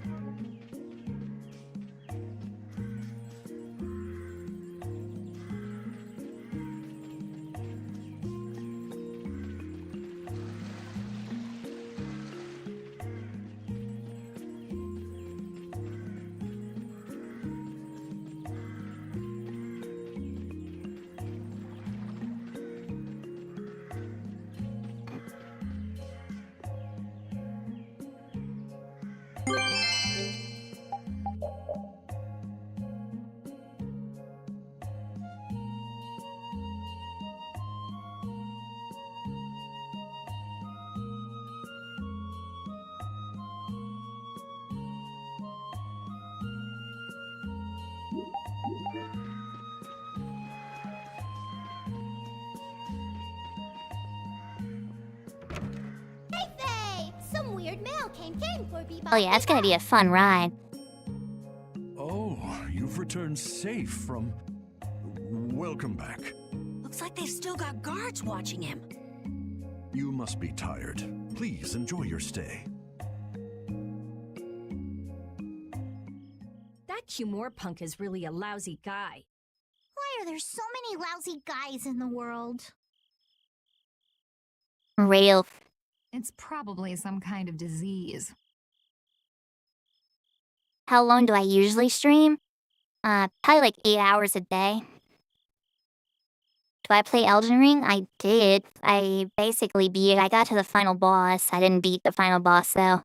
Some weird mail came for Bebop. Oh yeah, it's gonna be a fun ride. Oh, you've returned safe from... Welcome back. Looks like they've still got guards watching him. You must be tired. Please enjoy your stay. That Cumore punk is really a lousy guy. Why are there so many lousy guys in the world? Real. It's probably some kind of disease. How long do I usually stream? Probably like 8 hours a day. Do I play Elden Ring? I did. I basically beat it. I got to the final boss. I didn't beat the final boss though.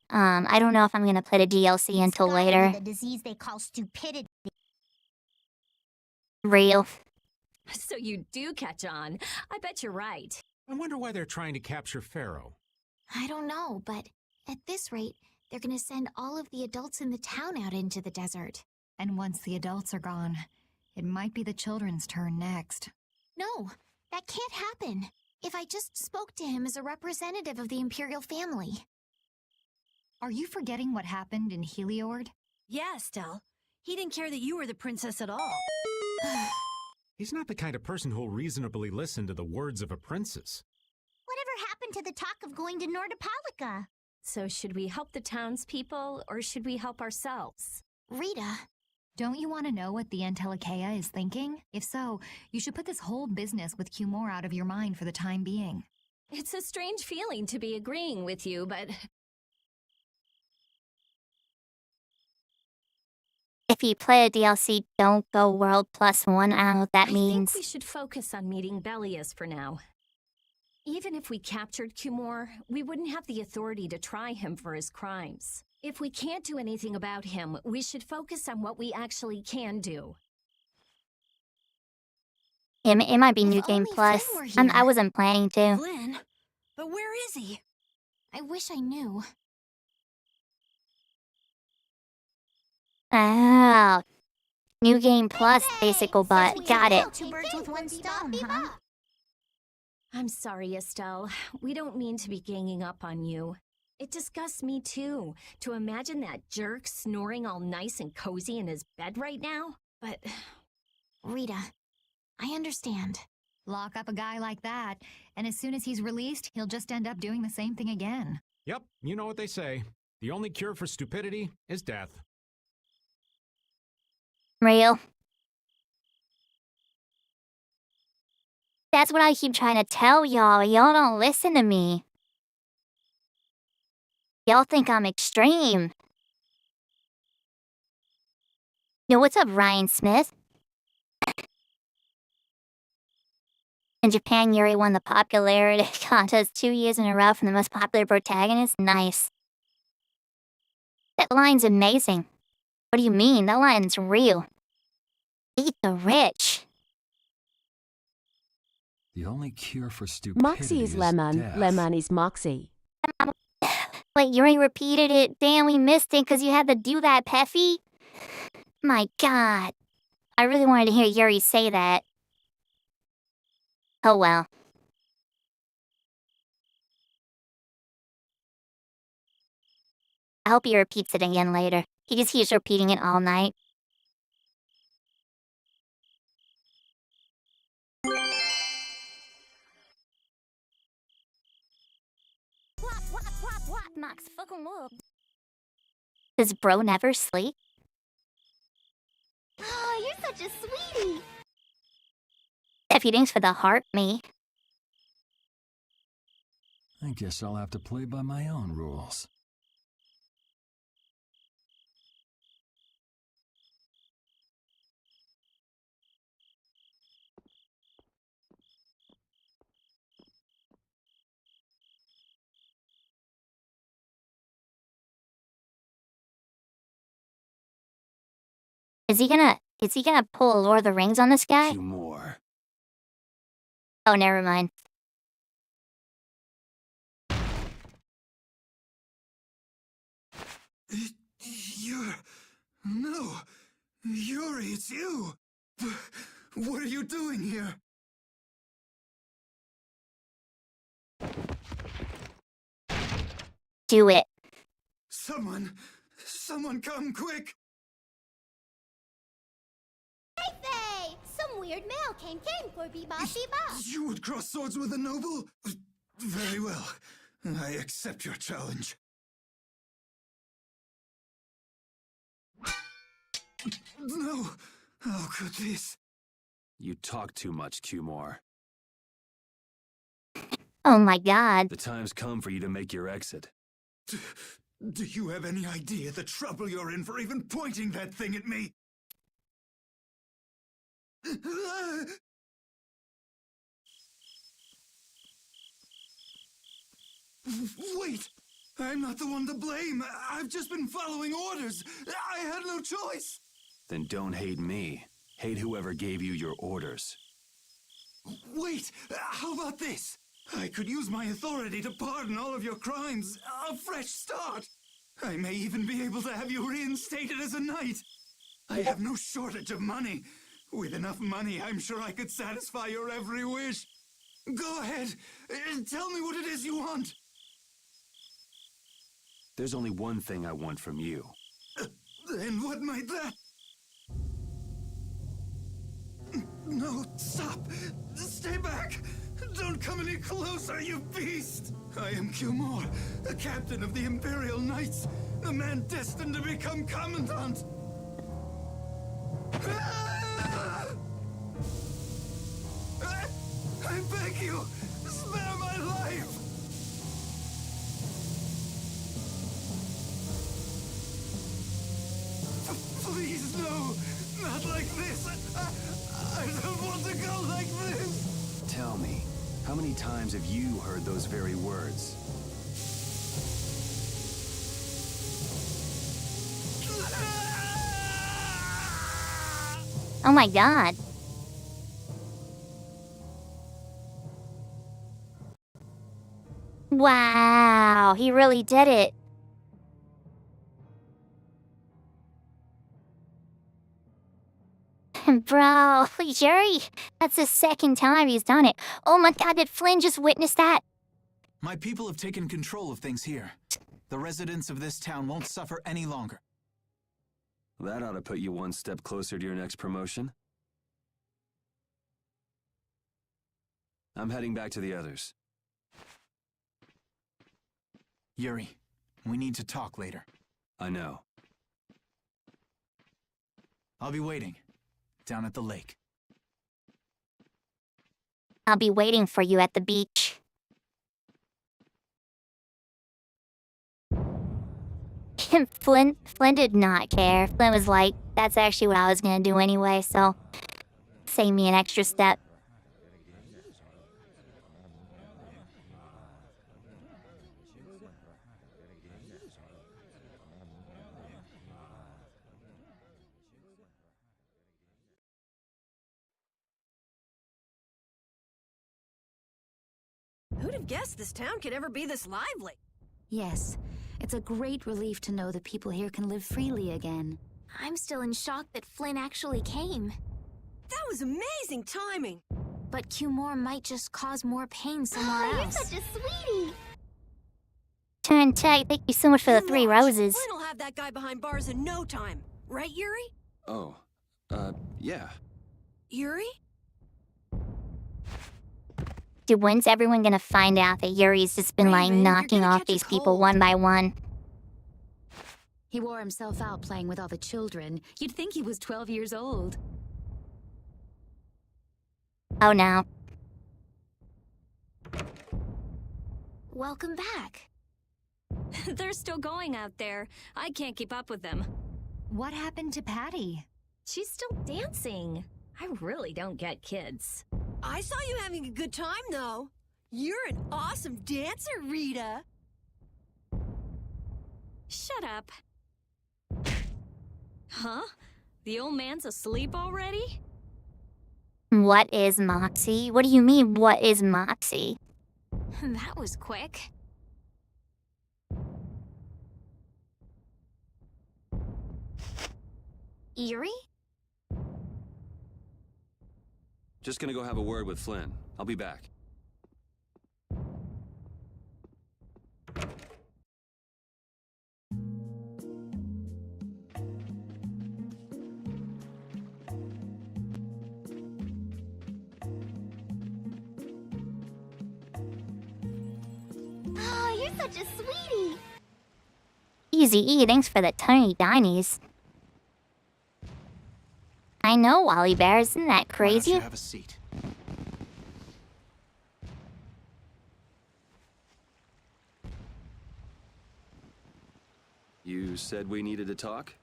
I don't know if I'm gonna play the DLC until later. The disease they call stupidity. Real. So you do catch on. I bet you're right. I wonder why they're trying to capture Pharaoh. I don't know, but at this rate, they're gonna send all of the adults in the town out into the desert. And once the adults are gone, it might be the children's turn next. No, that can't happen. If I just spoke to him as a representative of the Imperial family. Are you forgetting what happened in Heliord? Yeah, Estelle. He didn't care that you were the princess at all. He's not the kind of person who'll reasonably listen to the words of a princess. Whatever happened to the talk of going to Nordopolica? So should we help the townspeople, or should we help ourselves? Rita. Don't you want to know what the Antilocheia is thinking? If so, you should put this whole business with Cumore out of your mind for the time being. It's a strange feeling to be agreeing with you, but... If you play a DLC, don't go World +1. I don't know what that means. I think we should focus on meeting Belius for now. Even if we captured Cumore, we wouldn't have the authority to try him for his crimes. If we can't do anything about him, we should focus on what we actually can do. It might be New Game Plus. I wasn't planning to. Flynn? But where is he? I wish I knew. Oh. New Game Plus, basic but got it. Two birds with one stone, huh? I'm sorry, Estelle. We don't mean to be ganging up on you. It disgusts me too, to imagine that jerk snoring all nice and cozy in his bed right now. But... Rita, I understand. Lock up a guy like that, and as soon as he's released, he'll just end up doing the same thing again. Yep, you know what they say. The only cure for stupidity is death. Real. That's what I keep trying to tell y'all. Y'all don't listen to me. Y'all think I'm extreme. Yo, what's up, Ryan Smith? In Japan, Yuri won the popularity contest 2 years in a row from the most popular protagonist. Nice. That line's amazing. What do you mean? That line's real. Eat the rich. The only cure for stupidity Moxie is Lemon. death. Lemon is Moxie. Wait, Yuri repeated it. Damn, we missed it because you had to do that, Peffy. My god. I really wanted to hear Yuri say that. Oh well. I hope he repeats it again later. He just keeps repeating it all night. Max fucking up. Does bro never sleep? Oh, you're such a sweetie. Feelings for the heart, me. I guess I'll have to play by my own rules. Is he gonna pull Lord of the Rings on this guy? Two more. Oh, never mind. No. Yuri, it's you. What are you doing here? Do it. Someone come quick. Hey, Faye! Some weird mail came for Bebop. You would cross swords with a noble? Very well. I accept your challenge. No! How could this? You talk too much, Cumore. Oh my god. The time's come for you to make your exit. Do you have any idea the trouble you're in for even pointing that thing at me? Wait! I'm not the one to blame. I've just been following orders. I had no choice. Then don't hate me. Hate whoever gave you your orders. Wait! How about this? I could use my authority to pardon all of your crimes. A fresh start. I may even be able to have you reinstated as a knight. I have no shortage of money. With enough money, I'm sure I could satisfy your every wish. Go ahead. Tell me what it is you want. There's only one thing I want from you. And what might that? No, stop! Stay back! Don't come any closer, you beast! I am Cumore, the captain of the Imperial Knights, the man destined to become Commandant! I beg you, spare my life! Please, no! Not like this! I don't want to go like this! Tell me, how many times have you heard those very words? Oh my god. Wow, he really did it. Bro, Yuri, that's the second time he's done it. Oh my god, did Flynn just witness that? My people have taken control of things here. The residents of this town won't suffer any longer. That ought to put you one step closer to your next promotion. I'm heading back to the others. Yuri, we need to talk later. I know. I'll be waiting. Down at the lake. I'll be waiting for you at the beach. Flynn did not care. Flynn was like, that's actually what I was gonna do anyway, so save me an extra step. Who'd have guessed this town could ever be this lively? Yes, it's a great relief to know that people here can live freely again. I'm still in shock that Flynn actually came. That was amazing timing. But Cumore might just cause more pain somewhere You're else. such a sweetie. Turn tight, thank you so much for the 3 roses. Flynn will have that guy behind bars in no time. Right, Yuri? Oh, yeah. Yuri? Dude, when's everyone gonna find out that Yuri's just been, like, knocking off these people one by one? He wore himself out playing with all the children. You'd think he was 12 years old. Oh no. Welcome back. They're still going out there. I can't keep up with them. What happened to Patty? She's still dancing. I really don't get kids. I saw you having a good time, though. You're an awesome dancer, Rita. Shut up. Huh? The old man's asleep already? What is Moxie? What do you mean, what is Moxie? That was quick. Yuri? Just gonna go have a word with Flynn. I'll be back. Oh, you're such a sweetie. Easy E, thanks for the tiny dinies. I know, Wally Bear, isn't that crazy? Why don't you have a seat? You said we needed to talk?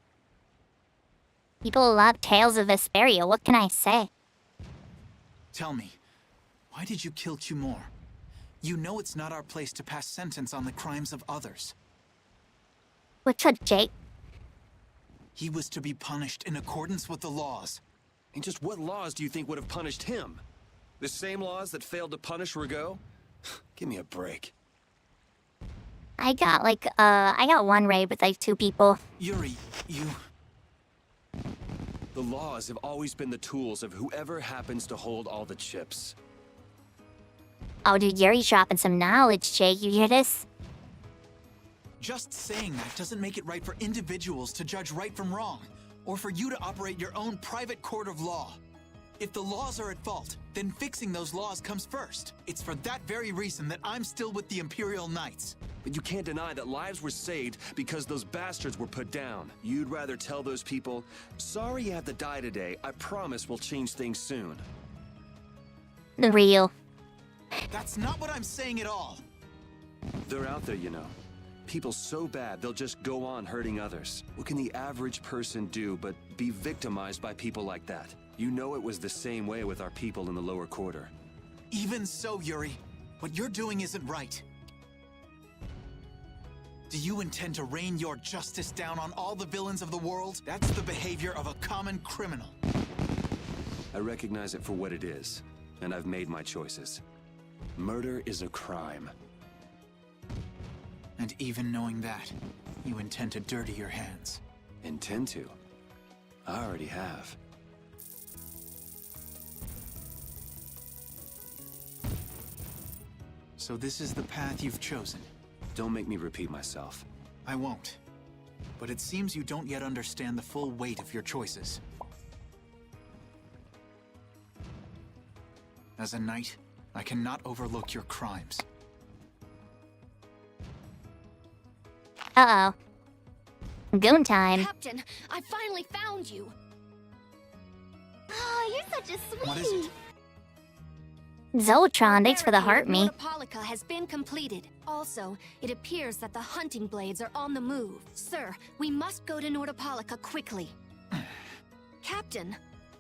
People love Tales of Vesperia, what can I say? Tell me, why did you kill Cumore? You know it's not our place to pass sentence on the crimes of others. What's up, Jake? He was to be punished in accordance with the laws. And just what laws do you think would have punished him? The same laws that failed to punish Rigaud? Give me a break. I got one raid with like 2 people. Yuri, you... The laws have always been the tools of whoever happens to hold all the chips. Oh, dude, Yuri's dropping some knowledge, Jake. You hear this? Just saying that doesn't make it right for individuals to judge right from wrong, or for you to operate your own private court of law. If the laws are at fault, then fixing those laws comes first. It's for that very reason that I'm still with the Imperial Knights. But you can't deny that lives were saved because those bastards were put down. You'd rather tell those people, sorry you have to die today, I promise we'll change things soon. Real. That's not what I'm saying at all. They're out there, you know. People so bad they'll just go on hurting others. What can the average person do but be victimized by people like that? You know it was the same way with our people in the lower quarter. Even so, Yuri, what you're doing isn't right. Do you intend to rain your justice down on all the villains of the world? That's the behavior of a common criminal. I recognize it for what it is, and I've made my choices. Murder is a crime. And even knowing that, you intend to dirty your hands. Intend to? I already have. So this is the path you've chosen. Don't make me repeat myself. I won't. But it seems you don't yet understand the full weight of your choices. As a knight, I cannot overlook your crimes. Uh-oh. Goon time. Captain, I finally found you. Oh, you're such a sweetie. What is it? Zoltron, thanks for the heart me. Nordapalooza has been completed. Also, it appears that the hunting blades are on the move. Sir, we must go to Nordapalooza quickly. Captain.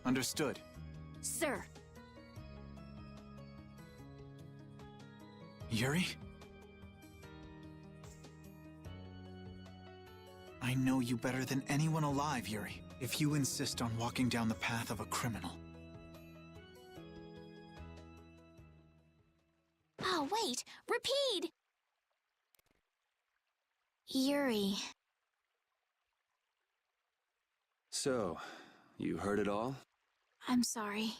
Understood. Sir. Yuri? I know you better than anyone alive, Yuri. If you insist on walking down the path of a criminal. Oh, wait! Repeat! Yuri. So, you heard it all? I'm sorry.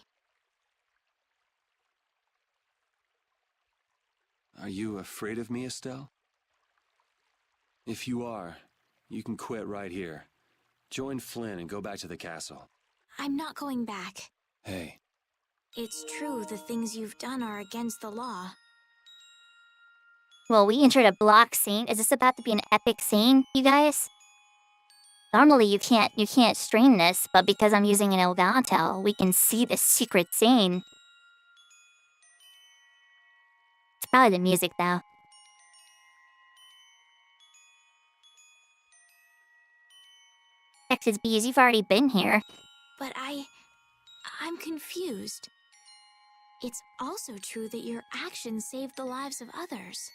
Are you afraid of me, Estelle? If you are, you can quit right here. Join Flynn and go back to the castle. I'm not going back. Hey, It's true the things you've done are against the law. Well, we entered a block scene. Is this about to be an epic scene, you guys? Normally you can't stream this, but because I'm using an Elgato, we can see the secret scene. It's probably the music though. Texas Bees, you've already been here. But I'm confused. It's also true that your actions saved the lives of others.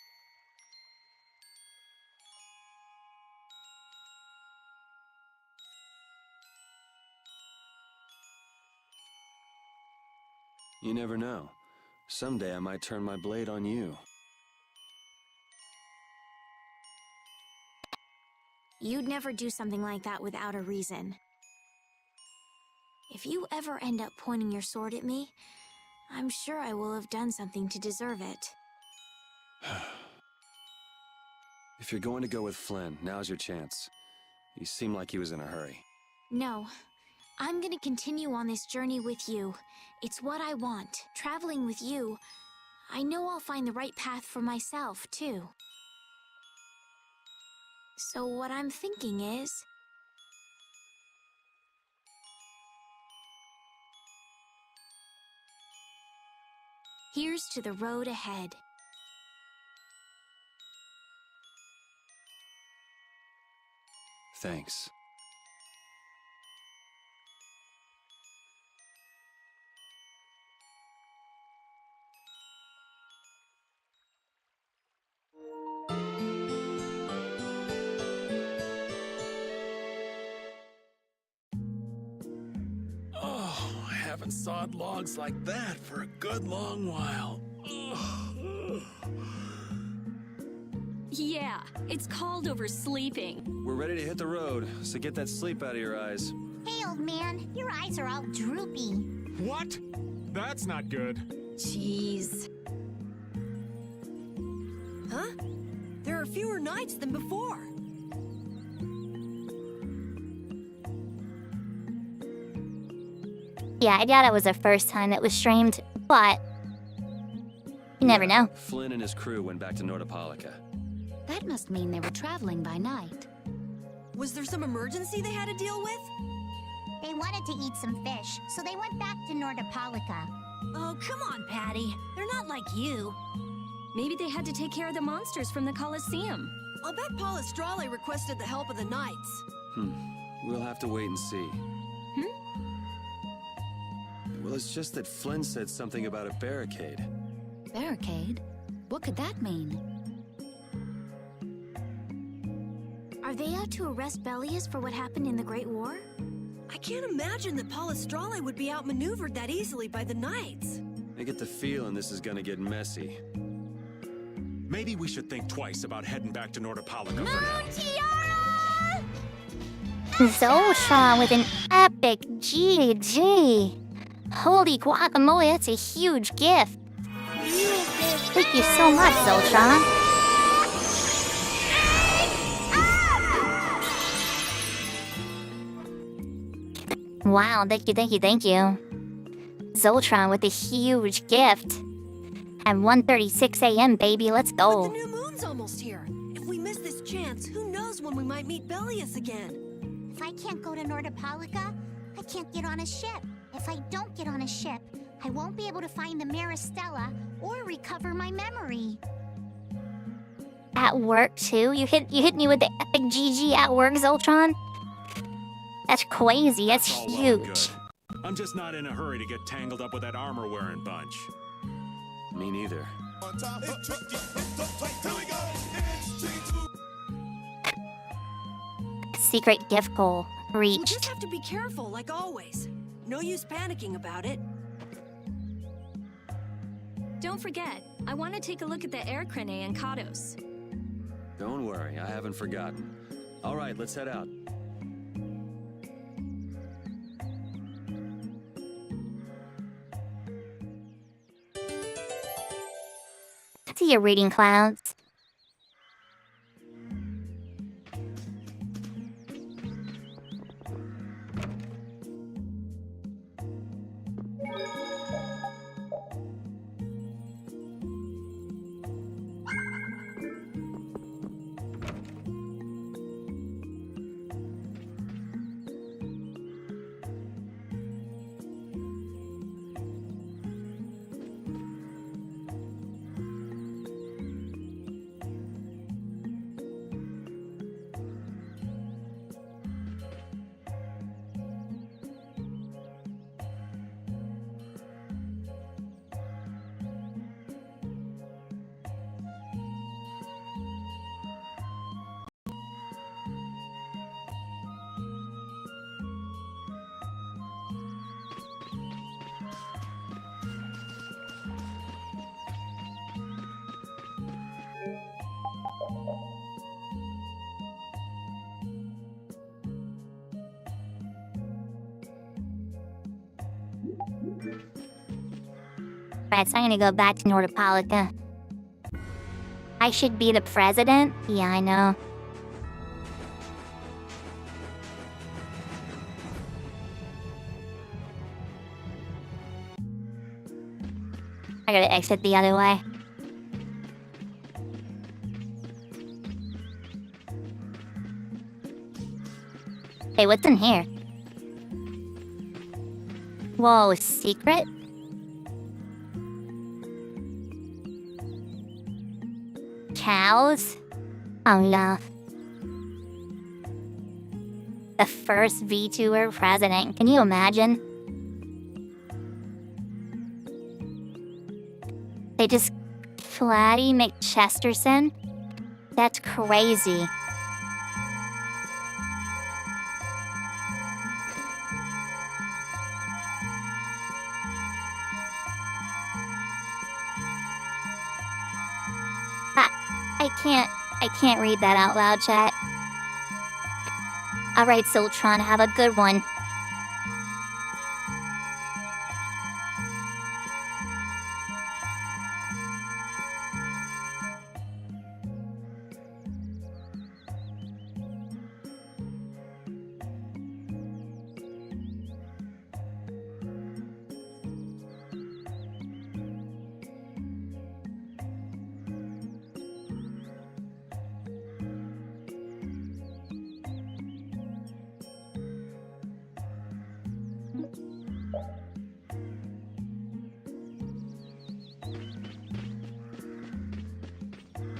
You never know. Someday I might turn my blade on you. You'd never do something like that without a reason. If you ever end up pointing your sword at me, I'm sure I will have done something to deserve it. If you're going to go with Flynn, now's your chance. You seem like he was in a hurry. No. I'm gonna continue on this journey with you. It's what I want. Traveling with you, I know I'll find the right path for myself, too. So what I'm thinking is... here's to the road ahead. Thanks. Oh, I haven't sawed logs like that for a good long while. Yeah, it's called oversleeping. We're ready to hit the road, so get that sleep out of your eyes. Hey, old man, your eyes are all droopy. What? That's not good. Jeez. Huh? There are fewer nights than before. Yeah, I doubt it was the first time it was streamed, but you never know. Flynn and his crew went back to Nordopolica. That must mean they were traveling by night. Was there some emergency they had to deal with? They wanted to eat some fish, so they went back to Nordopolica. Oh, come on, Patty. They're not like you. Maybe they had to take care of the monsters from the Colosseum. I'll bet Palestrale requested the help of the knights. We'll have to wait and see. Well, it's just that Flynn said something about a barricade. Barricade? What could that mean? Are they out to arrest Bellius for what happened in the Great War? I can't imagine that Palestrale would be outmaneuvered that easily by the knights. I get the feeling this is gonna get messy. Maybe we should think twice about heading back to Nordopolica for now. Zoltron with an epic GG. Holy guacamole, that's a huge gift. Thank you so much, Zoltron. Wow, thank you. Zoltron with a huge gift. At 1:36 a.m., baby, let's go. But the new moon's almost here. If we miss this chance, who knows when we might meet Bellius again? If I can't go to Nordopolica, I can't get on a ship. If I don't get on a ship, I won't be able to find the Maristella or recover my memory. At work too? You hit me with the epic GG at work, Zoltron? That's crazy. That's all well and huge. good. I'm just not in a hurry to get tangled up with that armor-wearing bunch. Me neither. Secret gift goal We'll reached. just have to be careful, like always. No use panicking about it. Don't forget, I want to take a look at the air crane and Kados. Don't worry, I haven't forgotten. All right, let's head out. See you reading clouds. Right, so I'm gonna go back to Nordopolica. I should be the president? Yeah, I know. I gotta exit the other way. Hey, what's in here? Whoa, secret? Cows? Oh no. The first VTuber president. Can you imagine? They just Flatty McChesterson? That's crazy. I can't read that out loud, chat. Alright, Siltron, have a good one.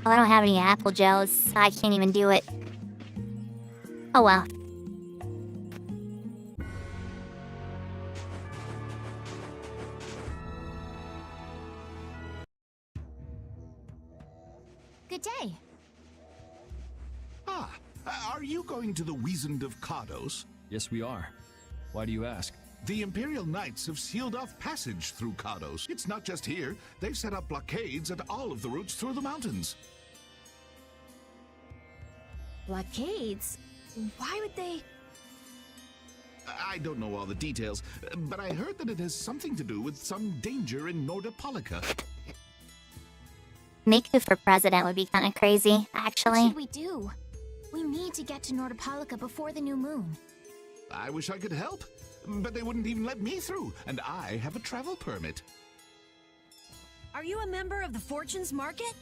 Oh, I don't have any apple gels. I can't even do it. Oh well. Good day. Ah, are you going to the Wizened of Cardos? Yes, we are. Why do you ask? The Imperial Knights have sealed off passage through Cardos. It's not just here. They've set up blockades at all of the routes through the mountains. Blockades? Why would they? I don't know all the details, but I heard that it has something to do with some danger in Nordopolica. Miku for president would be kind of crazy, actually. What should we do? We need to get to Nordopolica before the new moon. I wish I could help, but they wouldn't even let me through, and I have a travel permit. Are you a member of the Fortunes Market?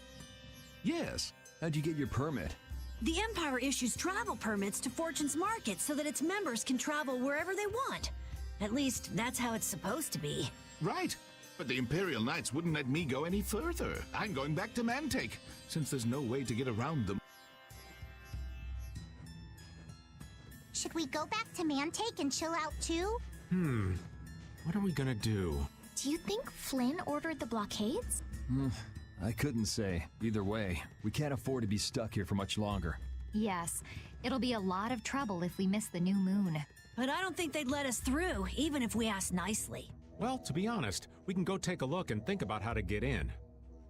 Yes. How'd you get your permit? The Empire issues travel permits to Fortune's Market so that its members can travel wherever they want. At least, that's how it's supposed to be. Right. But the Imperial Knights wouldn't let me go any further. I'm going back to Mantake, since there's no way to get around them. Should we go back to Mantake and chill out too? What are we gonna do? Do you think Flynn ordered the blockades? I couldn't say. Either way, we can't afford to be stuck here for much longer. Yes, it'll be a lot of trouble if we miss the new moon. But I don't think they'd let us through, even if we asked nicely. Well, to be honest, we can go take a look and think about how to get in.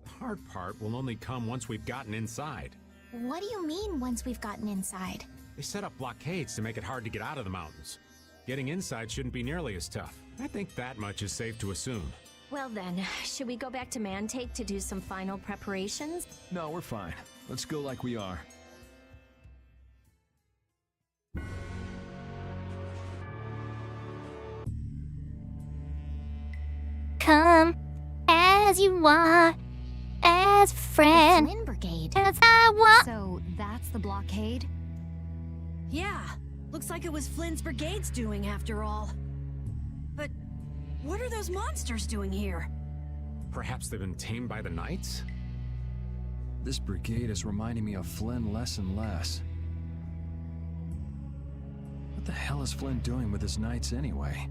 The hard part will only come once we've gotten inside. What do you mean once we've gotten inside? They set up blockades to make it hard to get out of the mountains. Getting inside shouldn't be nearly as tough. I think that much is safe to assume. Well then, should we go back to Mantake to do some final preparations? No, we're fine. Let's go like we are. Come as you are, as a friend. The Flynn Brigade. As I want. So that's the blockade? Yeah, looks like it was Flynn's brigade's doing after all. But what are those monsters doing here? Perhaps they've been tamed by the Knights? This brigade is reminding me of Flynn less and less. What the hell is Flynn doing with his knights anyway?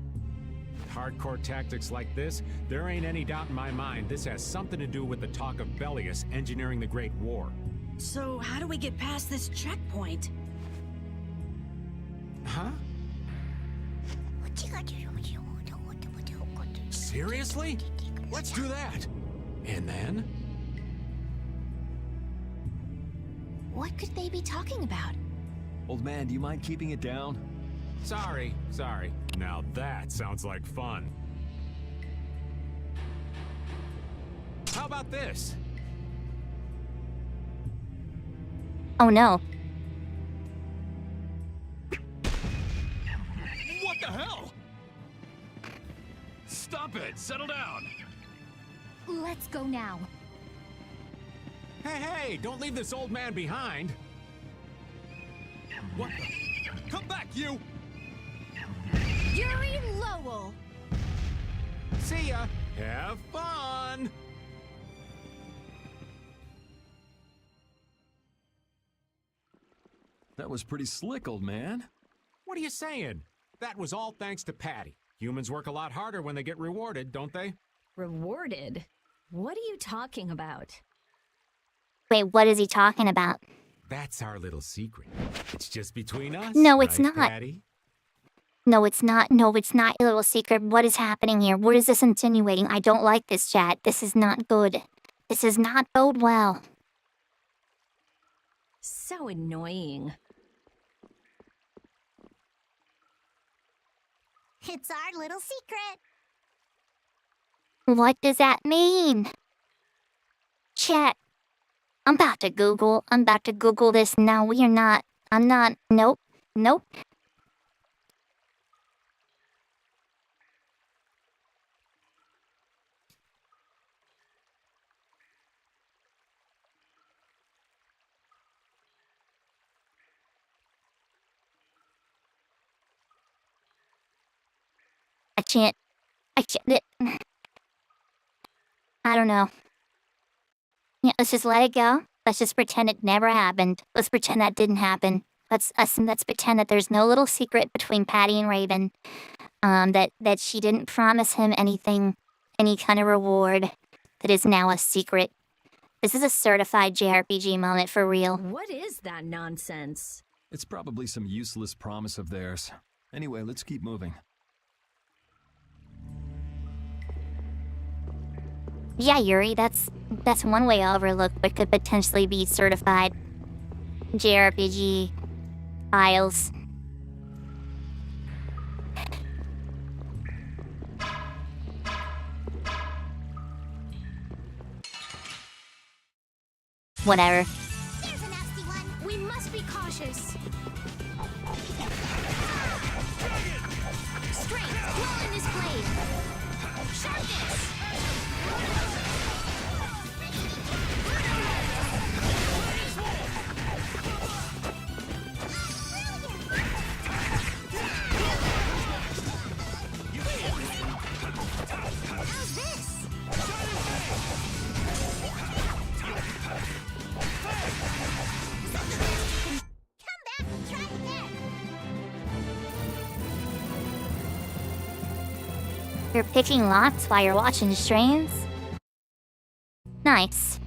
Hardcore tactics like this, there ain't any doubt in my mind this has something to do with the talk of Bellius engineering the Great War. So how do we get past this checkpoint? Huh? Seriously? Let's do that. And then? What could they be talking about? Old man, do you mind keeping it down? Sorry. Now that sounds like fun. How about this? Oh no. What the hell? Stop it! Settle down! Let's go now. Hey, don't leave this old man behind. What the? Come back, you! Yuri Lowell! See ya! Have fun! That was pretty slick, old man. What are you saying? That was all thanks to Patty. Humans work a lot harder when they get rewarded, don't they? Rewarded? What are you talking about? Wait, what is he talking about? That's our little secret. It's just between us. No, it's right, not. Patty? No, it's not. No, it's not a little secret. What is happening here? What is this insinuating? I don't like this, chat. This is not good. This does not bode well. So annoying. It's our little secret. What does that mean? Chat. I'm about to Google this now. We are not. I'm not. Nope. Nope. I don't know. Yeah, let's just let it go. Let's just pretend it never happened. Let's pretend that didn't happen. Let's pretend that there's no little secret between Patty and Raven. That she didn't promise him anything, any kind of reward that is now a secret. This is a certified JRPG moment for real. What is that nonsense? It's probably some useless promise of theirs. Anyway, let's keep moving. Yeah, Yuri, that's one way to overlook what could potentially be certified JRPG files. Whatever. Here's a nasty one. We must be cautious. Strength, dwell in this blade. Sharpness. How's this? Come back and try again. You're picking locks while you're watching streams? Nice.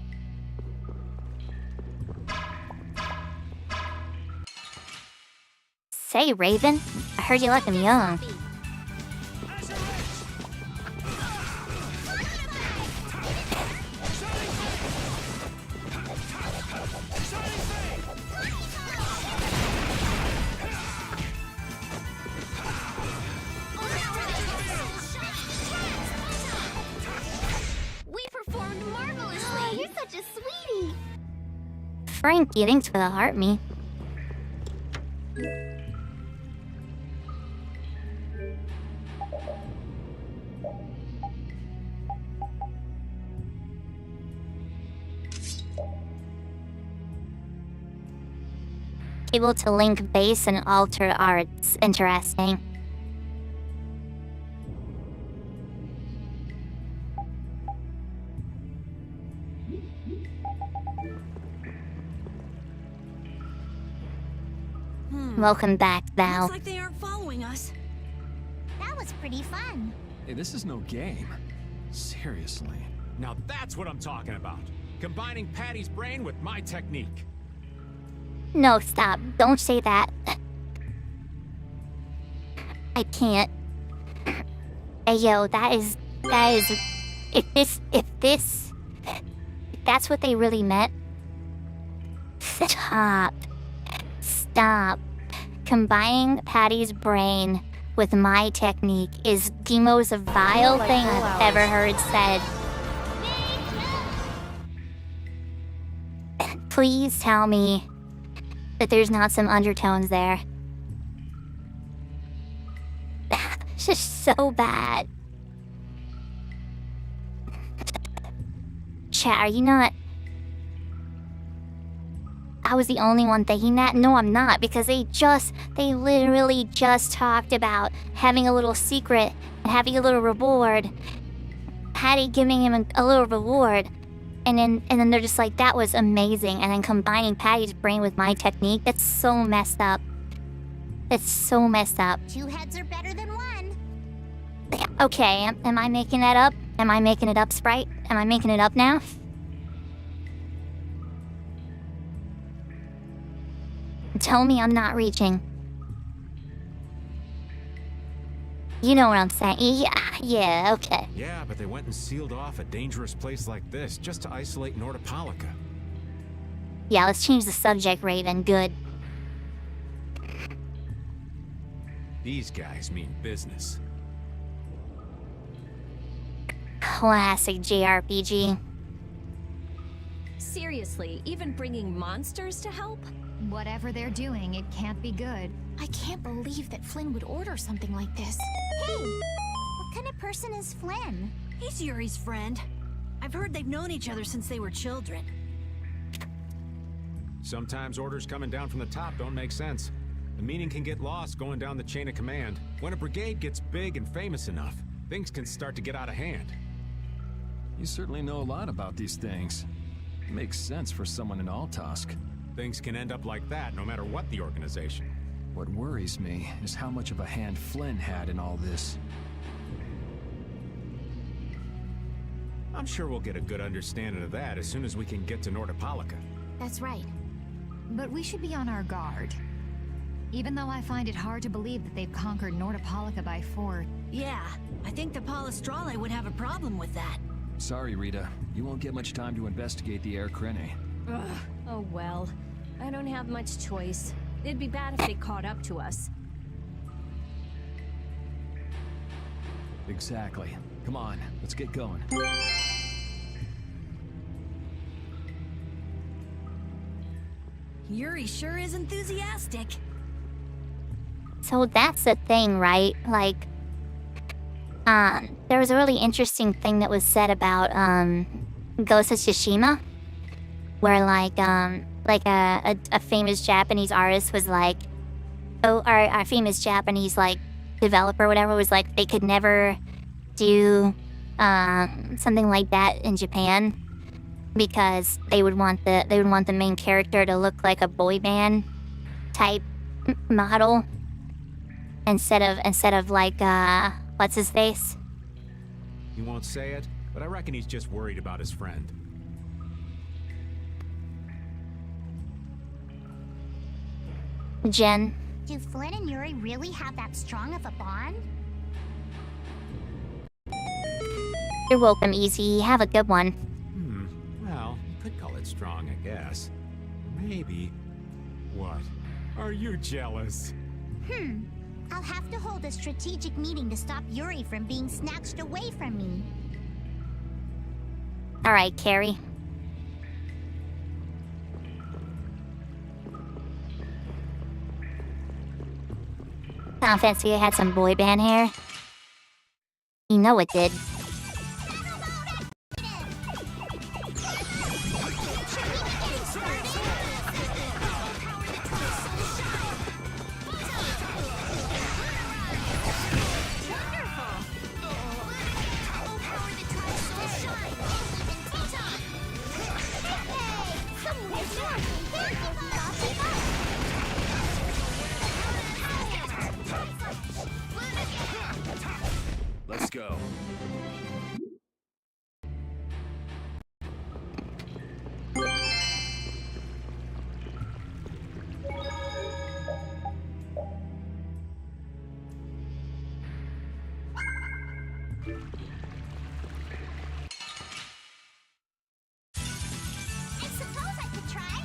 Say, Raven, I heard you like him young. We performed marvelously. You're such a sweetie. Frankie, thanks for the heart me. Able to link base and alter arts. Interesting. Welcome back, Val. Looks like they aren't following us. That was pretty fun. Hey, this is no game. Seriously. Now that's what I'm talking about. Combining Patty's brain with my technique. No, stop. Don't say that. I can't. Hey, yo, that is... If that's what they really meant... Stop. Combining Patty's brain with my technique is the most vile thing I've ever heard said. Please tell me that there's not some undertones there. It's just so bad. Chat, are you not... I was the only one thinking that? No, I'm not, because they literally just talked about having a little secret and having a little reward. Patty giving him a little reward, and then they're just like, that was amazing, and then combining Patty's brain with my technique, that's so messed up. It's so messed up. 2 heads are better than 1. Okay, am I making that up? Am I making it up, Sprite? Am I making it up now? Tell me I'm not reaching. You know what I'm saying? Yeah, okay. Yeah, but they went and sealed off a dangerous place like this just to isolate Nordopolica. Yeah, let's change the subject, Raven. Good. These guys mean business. Classic JRPG. Seriously, even bringing monsters to help? Whatever they're doing, it can't be good. I can't believe that Flynn would order something like this. Hey! What kind of person is Flynn? He's Yuri's friend. I've heard they've known each other since they were children. Sometimes orders coming down from the top don't make sense. The meaning can get lost going down the chain of command. When a brigade gets big and famous enough, things can start to get out of hand. You certainly know a lot about these things. Makes sense for someone in Altosk. Things can end up like that no matter what the organization. What worries me is how much of a hand Flynn had in all this. I'm sure we'll get a good understanding of that as soon as we can get to Nordopolica. That's right. But we should be on our guard. Even though I find it hard to believe that they've conquered Nordopolica by force. Yeah, I think the Palestrale would have a problem with that. Sorry, Rita. You won't get much time to investigate the Air Krene. Ugh. Oh well. I don't have much choice. It'd be bad if they caught up to us. Exactly. Come on, let's get going. Yuri sure is enthusiastic. So that's the thing, right? Like, there was a really interesting thing that was said about, Ghost of Tsushima, where like a famous Japanese artist was like, or a famous Japanese like developer or whatever was like, they could never do something like that in Japan because they would want the main character to look like a boy band type model instead of like what's his face? He won't say it, but I reckon he's just worried about his friend. Jen. Do Flynn and Yuri really have that strong of a bond? You're welcome, Easy. Have a good one. Well, you could call it strong, I guess. Maybe. What? Are you jealous? I'll have to hold a strategic meeting to stop Yuri from being snatched away from me. Alright, Carrie. Sound fancy I had some boy band hair? You know it did. Let's go. I suppose I could try.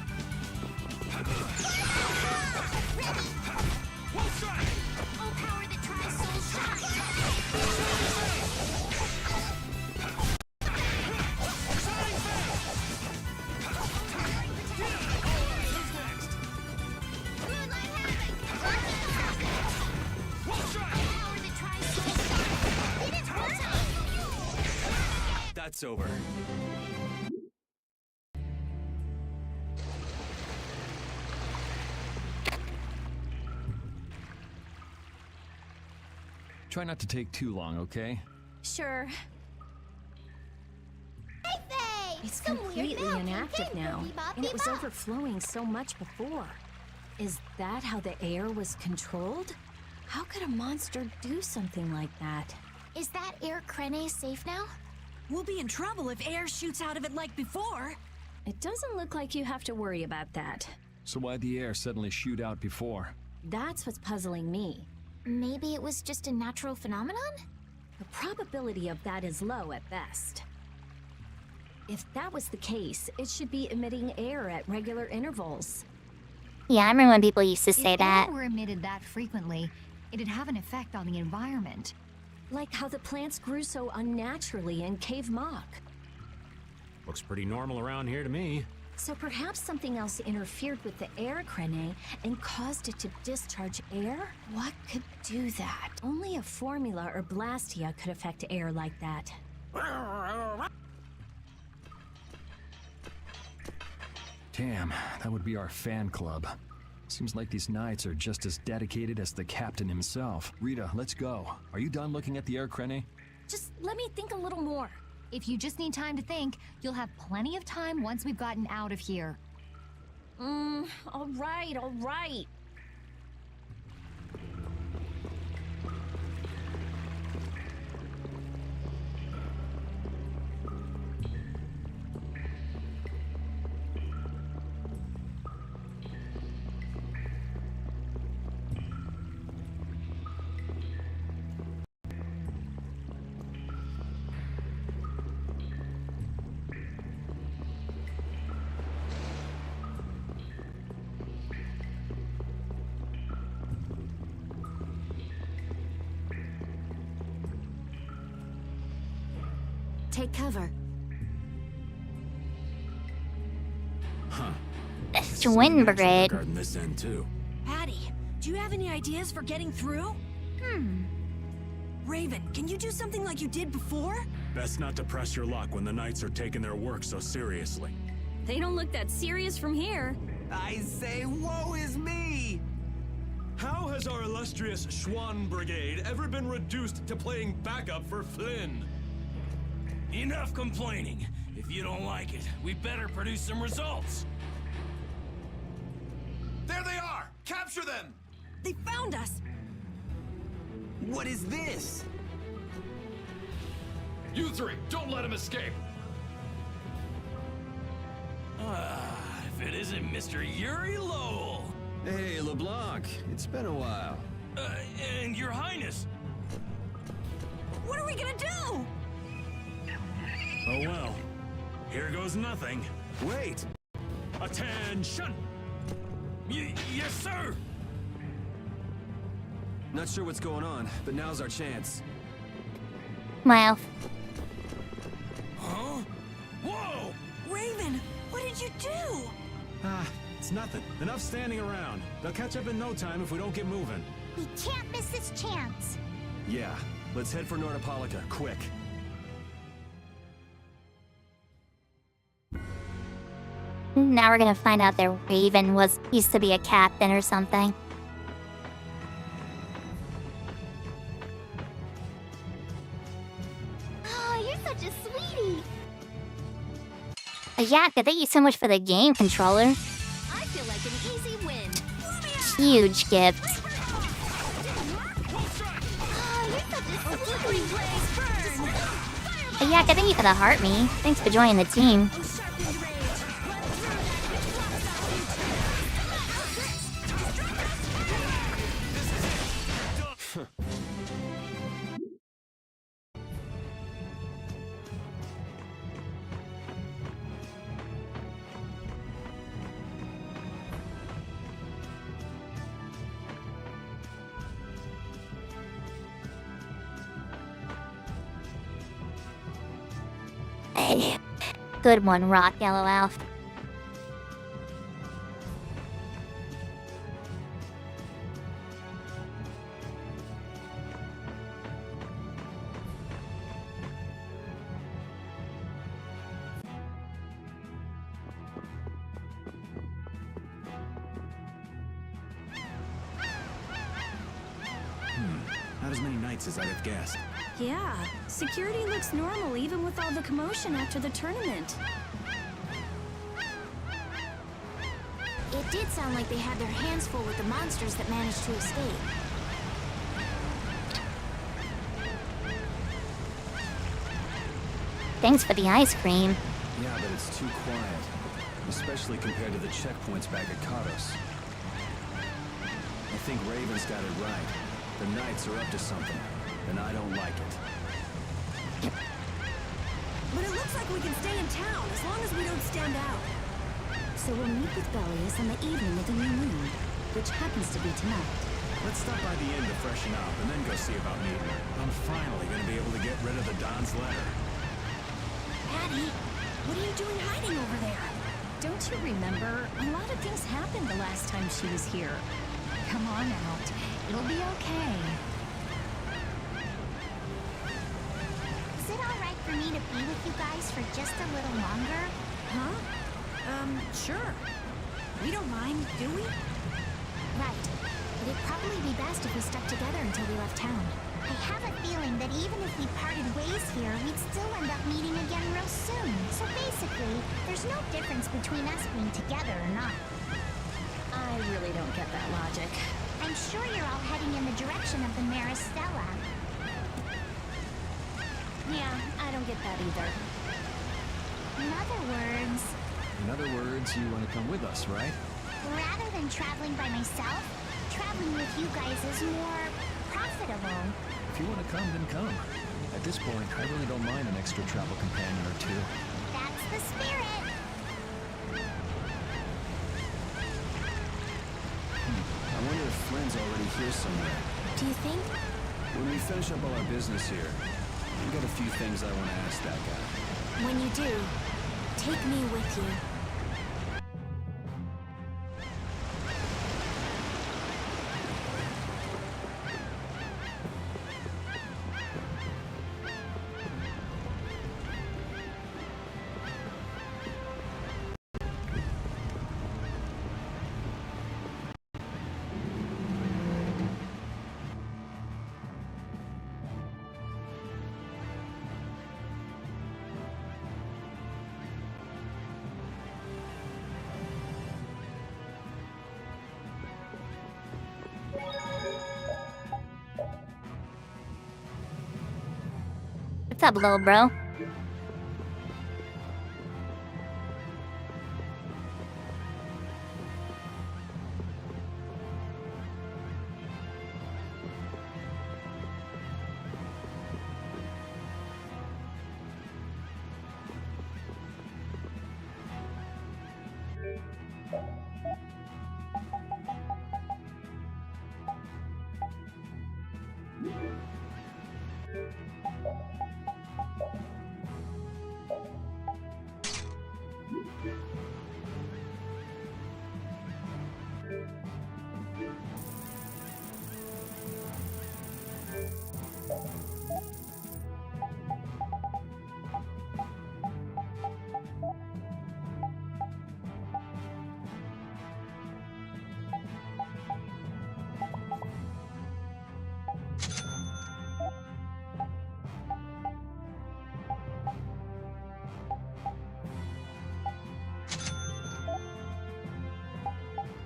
Oh, power that tries soul shot. that's over. Try not to take too long, okay? Sure. Hey, Faye! It's Some weird completely milk inactive came now, from and it was Bebop. overflowing so much before. Is that how the air was controlled? How could a monster do something like that? Is that air Krene safe now? We'll be in trouble if air shoots out of it like before. It doesn't look like you have to worry about that. So why'd the air suddenly shoot out before? That's what's puzzling me. Maybe it was just a natural phenomenon? The probability of that is low at best. If that was the case, it should be emitting air at regular intervals. Yeah, I remember when people used to say if that. air were emitted that frequently, it'd have an effect on the environment. Like how the plants grew so unnaturally in Cave Mock. Looks pretty normal around here to me. So perhaps something else interfered with the air, Krene, and caused it to discharge air? What could do that? Only a formula or blastia could affect air like that. Damn, that would be our fan club. Seems like these knights are just as dedicated as the captain himself. Rita, let's go. Are you done looking at the air, Krene? Just let me think a little more. If you just need time to think, you'll have plenty of time once we've gotten out of here. All right, all right. Take cover. Huh. Twin Brigade. Guarding this end too. Patty, do you have any ideas for getting through? Raven, can you do something like you did before? Best not to press your luck when the knights are taking their work so seriously. They don't look that serious from here. I say, woe is me! How has our illustrious Schwann Brigade ever been reduced to playing backup for Flynn? Enough complaining. If you don't like it, we better produce some results. There they are! Capture them! They found us! What is this? You three, don't let him escape! If it isn't Mr. Yuri Lowell. Hey, LeBlanc. It's been a while. And Your Highness. What are we gonna do? Oh well. Here goes nothing. Wait! Attention! Yes, sir! Not sure what's going on, but now's our chance. Well, Huh? Whoa! Raven, what did you do? It's nothing. Enough standing around. They'll catch up in no time if we don't get moving. We can't miss this chance. Yeah, let's head for Nordopolica, quick. now we're gonna find out that Raven used to be a captain or something. Oh, you're such a sweetie. Ayaka, thank you so much for the game controller. I feel like an easy win. Huge gift. Ayaka, thank you for the heart me. Thanks for joining the team. Good one, Rock Yellow Elf. knights as I'd have guessed. Yeah, security looks normal even with all the commotion after the tournament. It did sound like they had their hands full with the monsters that managed to escape. Thanks for the ice cream. Yeah, but it's too quiet. Especially compared to the checkpoints back at Katos. I think Raven's got it right. The Knights are up to something, and I don't like it. But it looks like we can stay in town as long as we don't stand out. So we'll meet with Belius on the evening of the new moon, which happens to be tonight. Let's stop by the inn to freshen up and then go see about meeting her. I'm finally gonna be able to get rid of the Don's letter. Addie, what are you doing hiding over there? Don't you remember? A lot of things happened the last time she was here. Come on out. It'll be okay. Is it alright for me to be with you guys for just a little longer? Huh? Sure. We don't mind, do we? Right. But it'd probably be best if we stuck together until we left town. I have a feeling that even if we parted ways here, we'd still end up meeting again real soon. So basically, there's no difference between us being together or not. I really don't get that logic. I'm sure you're all heading in the direction of the Maristella. Yeah, I don't get that either. In other words, you want to come with us, right? Rather than traveling by myself, traveling with you guys is more profitable. If you want to come, then come. At this point, I really don't mind an extra travel companion or two. That's the spirit. I wonder if Flynn's already here somewhere. Do you think? When we finish up all our business here, I've got a few things I want to ask that guy. When you do, take me with you. What's up, little bro?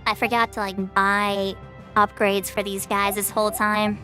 I forgot to, like, buy upgrades for these guys this whole time.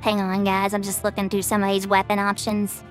Hang on, guys. I'm just looking through some of these weapon options.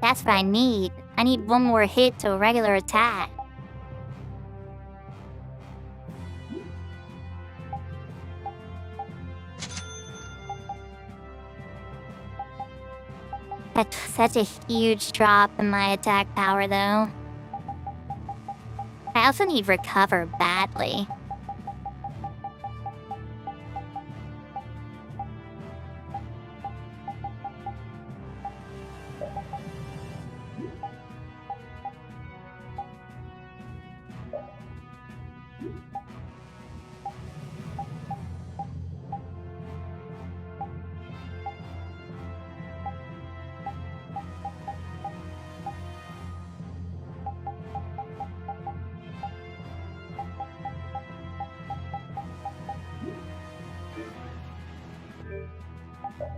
That's what I need. I need one more hit to a regular attack. That's such a huge drop in my attack power, though. I also need recover badly.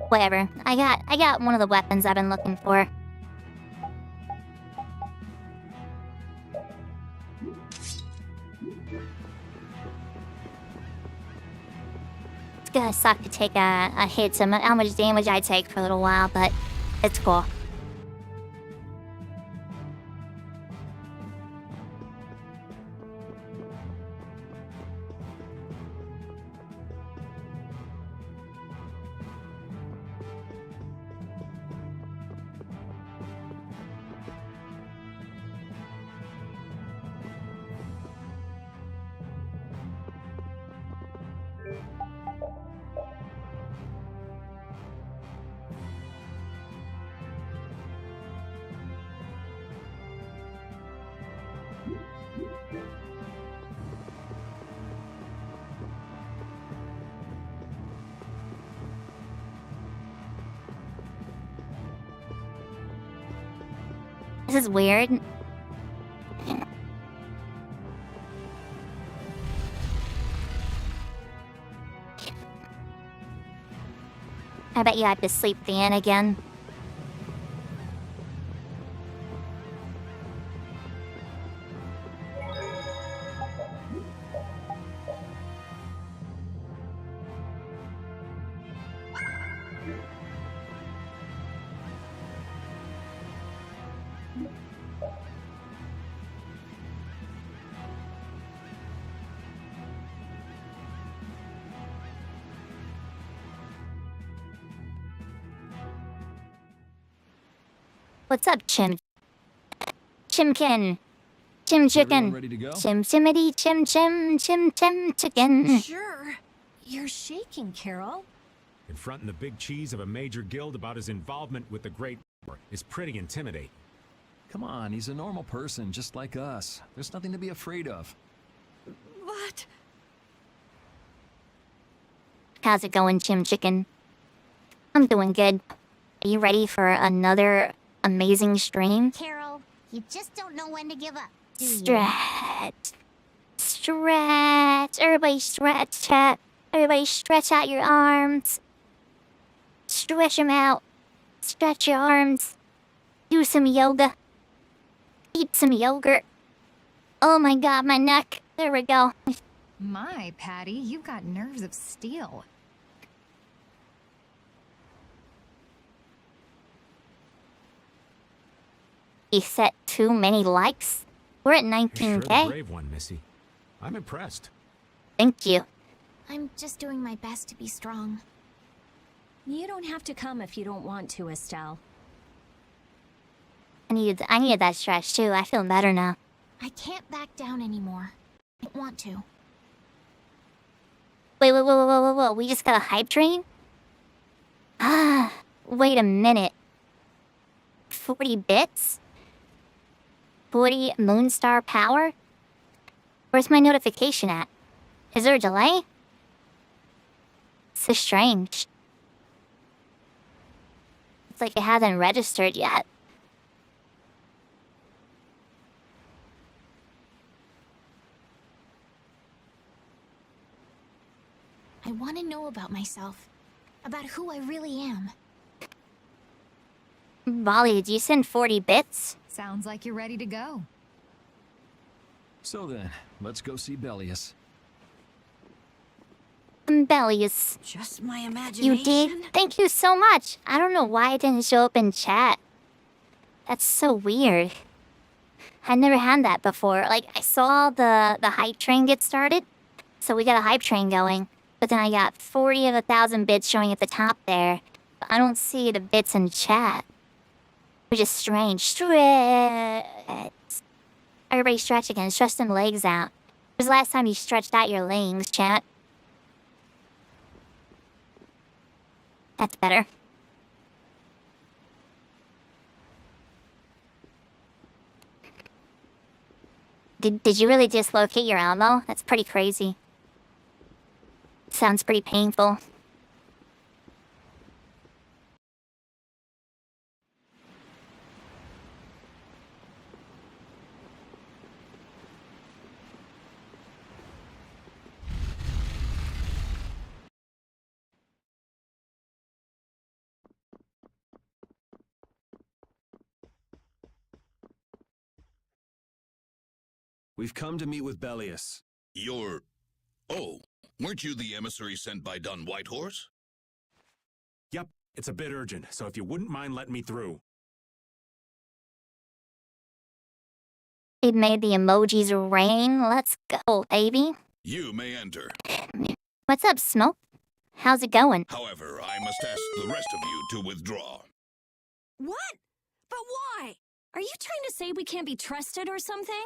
Whatever. I got one of the weapons I've been looking for. It's gonna suck to take a hit to how much damage I take for a little while, but it's cool. This is weird. I bet you have to sleep the inn again. What's up, Chimkin? Chim chicken. Ready to go? Chim chimity chim chicken. Sure. You're shaking, Carol. Confronting the big cheese of a major guild about his involvement with the Great War is pretty intimidating. Come on, he's a normal person just like us. There's nothing to be afraid of. But How's it going, Chim Chicken? I'm doing good. Are you ready for another amazing stream? Carol, you just don't know when to give up, do you? Stretch. Stretch. Everybody stretch, chat. Everybody stretch out your arms. Stretch them out. Stretch your arms. Do some yoga. Eat some yogurt. Oh my god, my neck. There we go. My, Patty, you've got nerves of steel. You set too many likes? We're at 19K. You're sure the brave one, Missy. I'm impressed. Thank you. I'm just doing my best to be strong. You don't have to come if you don't want to, Estelle. I needed that stretch too. I feel better now. I can't back down anymore. I don't want to. Wait. We just got a hype train? Ah, wait a minute. 40 bits? 40 Moonstar power? Where's my notification at? Is there a delay? So strange. It's like it hasn't registered yet. I want to know about myself. About who I really am. Molly, did you send 40 bits? Sounds like you're ready to go. So then, let's go see Bellius. Bellius. Just my imagination. You did? Thank you so much. I don't know why it didn't show up in chat. That's so weird. I never had that before. Like, I saw the hype train get started, so we got a hype train going. But then I got 40 of 1,000 bits showing at the top there. But I don't see the bits in chat. Which is strange. Stretch. Everybody stretch again. Stretch them legs out. When was the last time you stretched out your legs, chat? That's better. Did you really dislocate your elbow? That's pretty crazy. Sounds pretty painful. We've come to meet with Bellius. Oh, weren't you the emissary sent by Don Whitehorse? Yep, it's a bit urgent, so if you wouldn't mind letting me through. It made the emojis rain. Let's go, baby. You may enter. What's up, Smoke? How's it going? However, I must ask the rest of you to withdraw. What? But why? Are you trying to say we can't be trusted or something?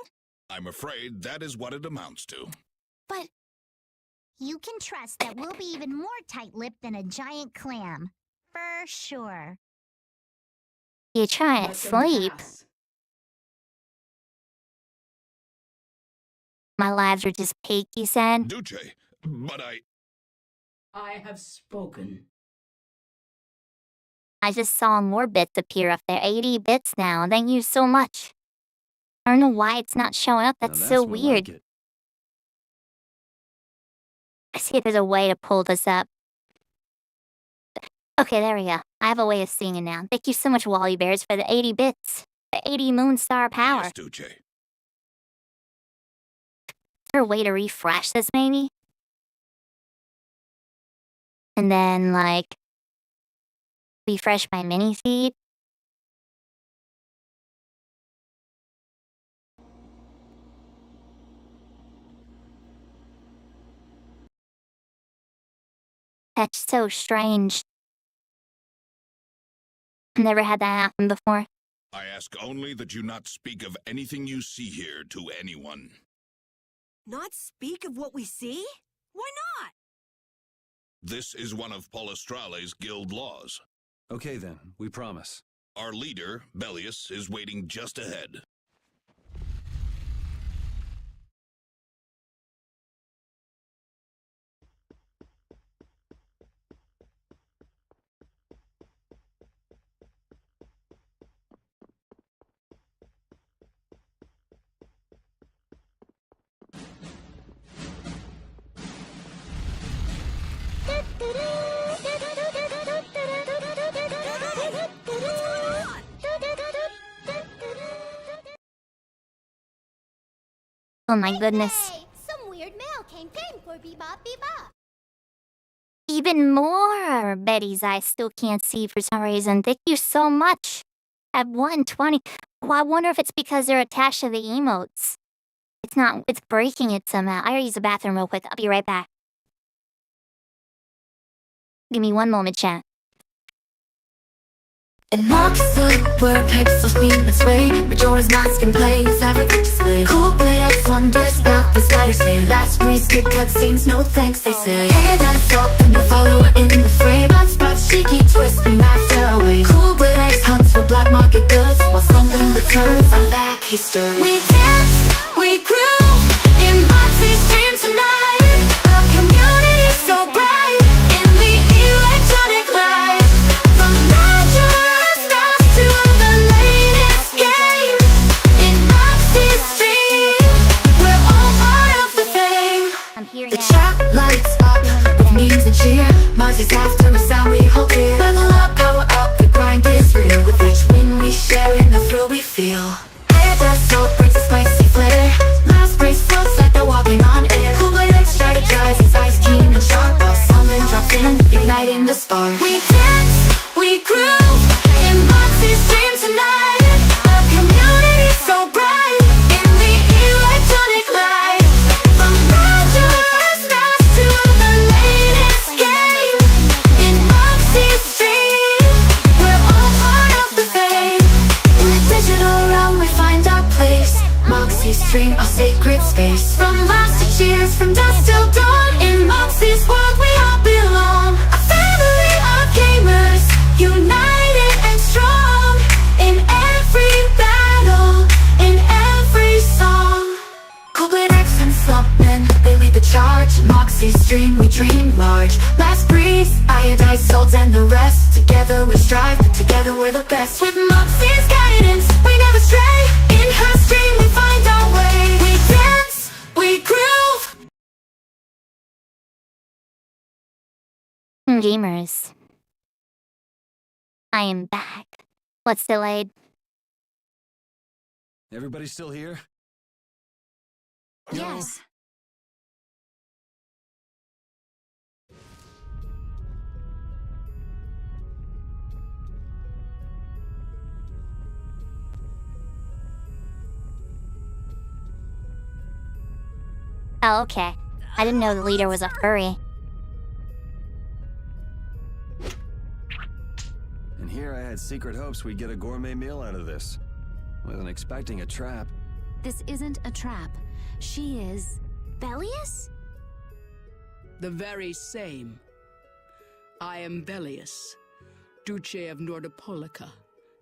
I'm afraid that is what it amounts to. But you can trust that we'll be even more tight-lipped than a giant clam. For sure. You trying to sleep? My lives are just peak, you said? Duce, but I have spoken. I just saw more bits appear up there. 80 bits now. Thank you so much. I don't know why it's not showing up. That's so weird. Like I see if there's a way to pull this up. Okay, there we go. I have a way of seeing it now. Thank you so much, Wally Bears, for the 80 bits. The 80 Moonstar power. yes, Duce. Is there a way to refresh this, maybe? And then, like, refresh my mini feed? That's so strange. Never had that happen before. I ask only that you not speak of anything you see here to anyone. Not speak of what we see? Why not? This is one of Polystrale's guild laws. Okay then, we promise. Our leader, Bellius, is waiting just ahead. Oh my goodness. Some weird mail came in for Bebop Bebop. Even more Betty's I still can't see for some reason. Thank you so much. At 120. Oh, I wonder if it's because they're attached to the emotes. It's not, it's breaking it somehow. I gotta use the bathroom real quick. I'll be right back. Give me one moment, chat. It marks the where pixels mean its way. Majora's Mask and plays everything display. Cool play X wonders, not the spiders say. Last breeze, skip cutscenes, no thanks, they say. Hey, that's up and you follow her in the frame. Hot spots, cheeky twist and master away. Cool play X hunts for black market goods. While something returns, I'm back, he stirs. We danced, we grew, in Moxie's dream tonight. A community so bright, in the electronic light. From Majora's Mask to the latest game, in Moxie's stream, we're all part of the fame. I'm hearing the chat lights up with memes and cheer. Moxie's after a sound we hold dear. Level up, power up, the grind is real. With each win we share in the thrill we feel. That soul brings a spicy flair. Last brace floats like they're walking on air. Cool blade X strategizes, eyes keen and sharp. While summon drops in, igniting the spark. We dance, we groove, in Moxie's dream tonight. A community so bright, in the electronic light. From Majora's Mask to the latest game, in Moxie's dream, we're all part of the fame. In the digital realm we find our place. Moxie's stream, our sacred space. From laughs to cheers, from dusk till dawn. In Moxie's world we all belong. A family of gamers, united and strong. In every battle, in every song. Coolblade X and Slumpman, they lead the charge. Moxie's stream, we dream large. Last breeze, iodized souls and the rest. Together we strive, together we're the best. With Moxie's guidance, we never stray. In her stream we find our way. We dance, we groove. Gamers. I am back. What's delayed? Everybody still here? Yes. Oh, okay. I didn't know the leader was a furry. And here I had secret hopes we'd get a gourmet meal out of this. Wasn't expecting a trap. This isn't a trap. She is... Bellius? The very same. I am Bellius, Duce of Nordopolica,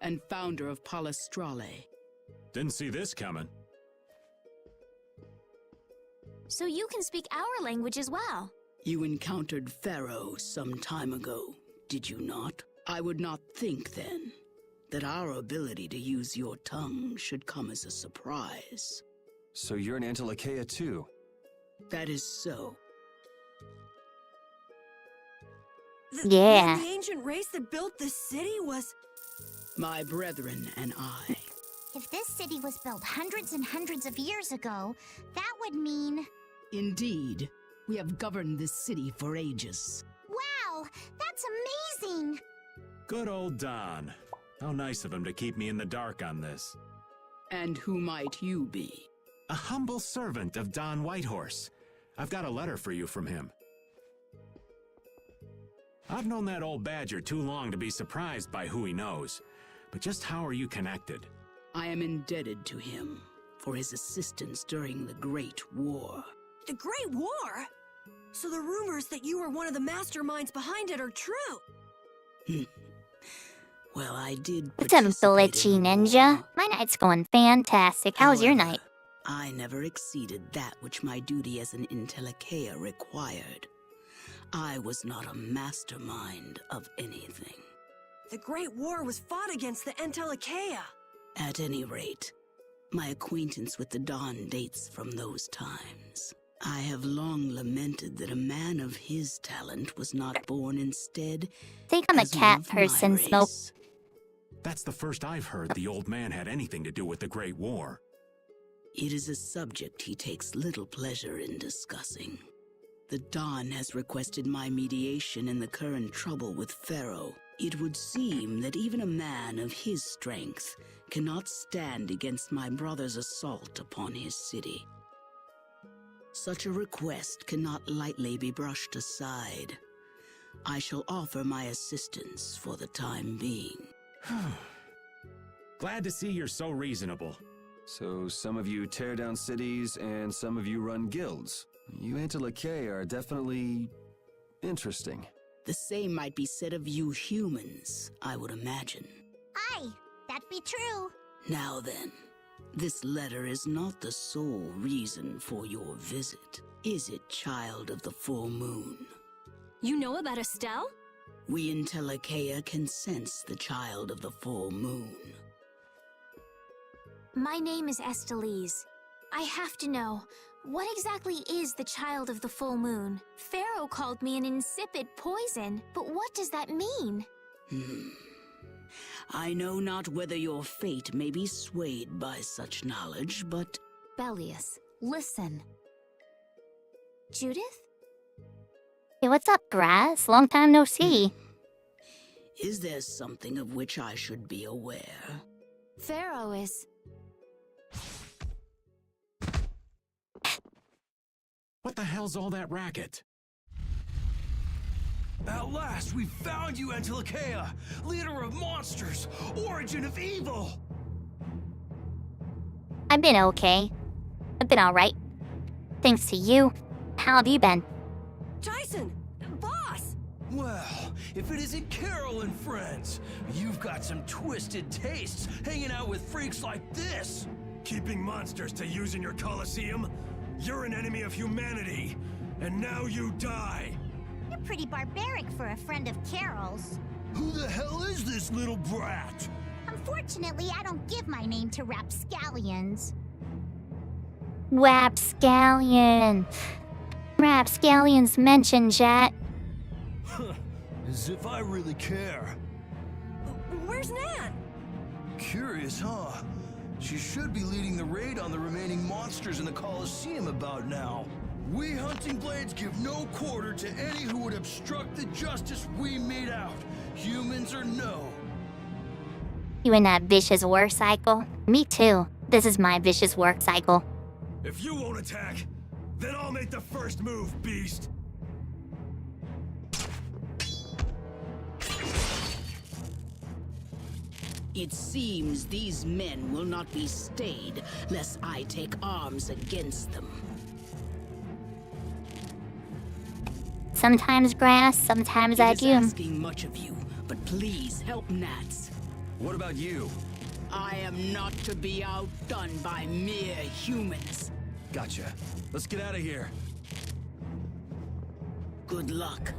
and founder of Palestrale. Didn't see this coming. So you can speak our language as well. You encountered Pharaoh some time ago, did you not? I would not think then that our ability to use your tongue should come as a surprise. So you're an Antilocheia too? That is so. Yeah. The ancient race that built this city was... My brethren and I. If this city was built hundreds and hundreds of years ago, that would mean... Indeed, we have governed this city for ages. Wow, that's amazing! Good old Don. How nice of him to keep me in the dark on this. And who might you be? A humble servant of Don Whitehorse. I've got a letter for you from him. I've known that old badger too long to be surprised by who he knows. But just how are you connected? I am indebted to him for his assistance during the Great War. The Great War? So the rumors that you were one of the masterminds behind it are true? Well, I did What's up, Glitchy Ninja? My night's going fantastic. How was your night? I never exceeded that which my duty as an Intellicheia required. I was not a mastermind of anything. The Great War was fought against the Entelikeia. At any rate, my acquaintance with the Dawn dates from those times. I have long lamented that a man of his talent was not born instead. Think I'm a cat person, Smoke. That's the first I've heard the old man had anything to do with the Great War. It is a subject he takes little pleasure in discussing. The Don has requested my mediation in the current trouble with Pharaoh. It would seem that even a man of his strength cannot stand against my brother's assault upon his city. Such a request cannot lightly be brushed aside. I shall offer my assistance for the time being. Glad to see you're so reasonable. So some of you tear down cities and some of you run guilds. You Antilake are definitely interesting. The same might be said of you humans, I would imagine. Aye, that be true. Now then, this letter is not the sole reason for your visit, is it, child of the full moon? You know about Estelle? We in Telekea can sense the child of the full moon. My name is Estelise. I have to know, what exactly is the child of the full moon? Pharaoh called me an insipid poison, but what does that mean? I know not whether your fate may be swayed by such knowledge, but... Bellius, listen. Judith? Hey, what's up, Grass? Long time no see. Is there something of which I should be aware? Pharaoh is... What the hell's all that racket? At last, we found you, Antilakea, leader of monsters, origin of evil! I've been okay. I've been alright. Thanks to you. How have you been? Tyson! Boss! Well, if it isn't Carol and friends, you've got some twisted tastes hanging out with freaks like this! Keeping monsters to use in your Colosseum? You're an enemy of humanity, and now you die! You're pretty barbaric for a friend of Carol's. Who the hell is this little brat? Unfortunately, I don't give my name to rapscallions. Rapscallion. Rapscallion's mentioned, Jet. As if I really care. Where's Nat? Curious, huh? She should be leading the raid on the remaining monsters in the Colosseum about now. We Hunting Blades give no quarter to any who would obstruct the justice we mete out, humans or no. You in that vicious work cycle? Me too. This is my vicious work cycle. If you won't attack, then I'll make the first move, beast! It seems these men will not be stayed, lest I take arms against them. Sometimes Grass, sometimes I do. It is asking much of you, but please help Nats. What about you? I am not to be outdone by mere humans. Gotcha. Let's get out of here. Good luck.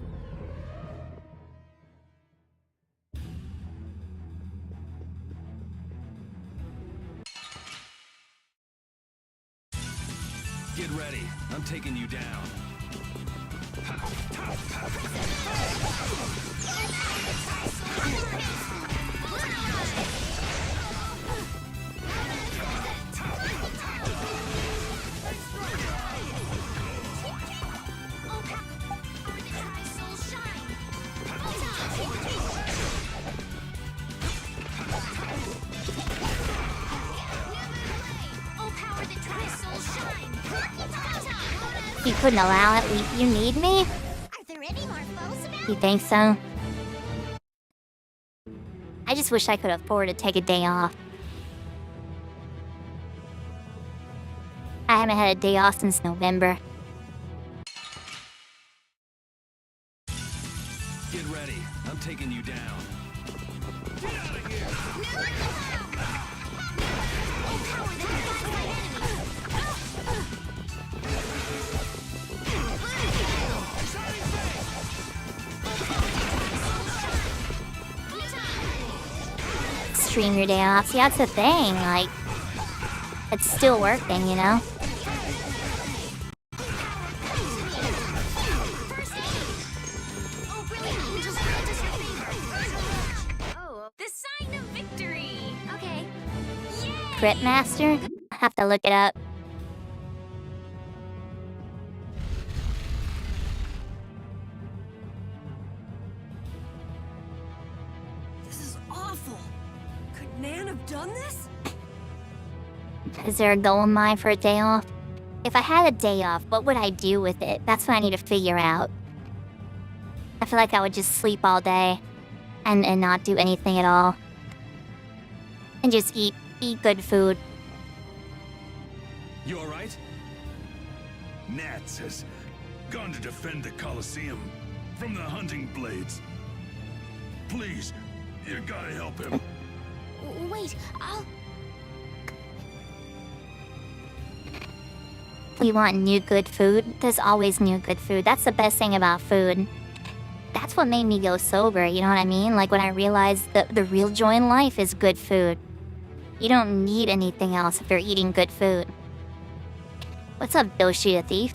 Get ready. I'm taking you down. You couldn't allow it? You need me? Are there any more foes about? You think so? I just wish I could afford to take a day off. I haven't had a day off since November. Get ready. I'm taking you down. Get out of here! Stream your day off. See, that's the thing. Like, it's still working, you know? Oh, the sign of victory! Okay. Crit Master? I have to look it up. have done this? Is there a goal in mind for a day off? If I had a day off, what would I do with it? That's what I need to figure out. I feel like I would just sleep all day and not do anything at all. And just eat good food. You alright? Nats has gone to defend the Colosseum from the hunting blades. Please, you gotta help him. Wait, I'll... We want new good food. There's always new good food. That's the best thing about food. That's what made me go sober, you know what I mean? Like when I realized that the real joy in life is good food. You don't need anything else if you're eating good food. What's up, Doshi the Thief?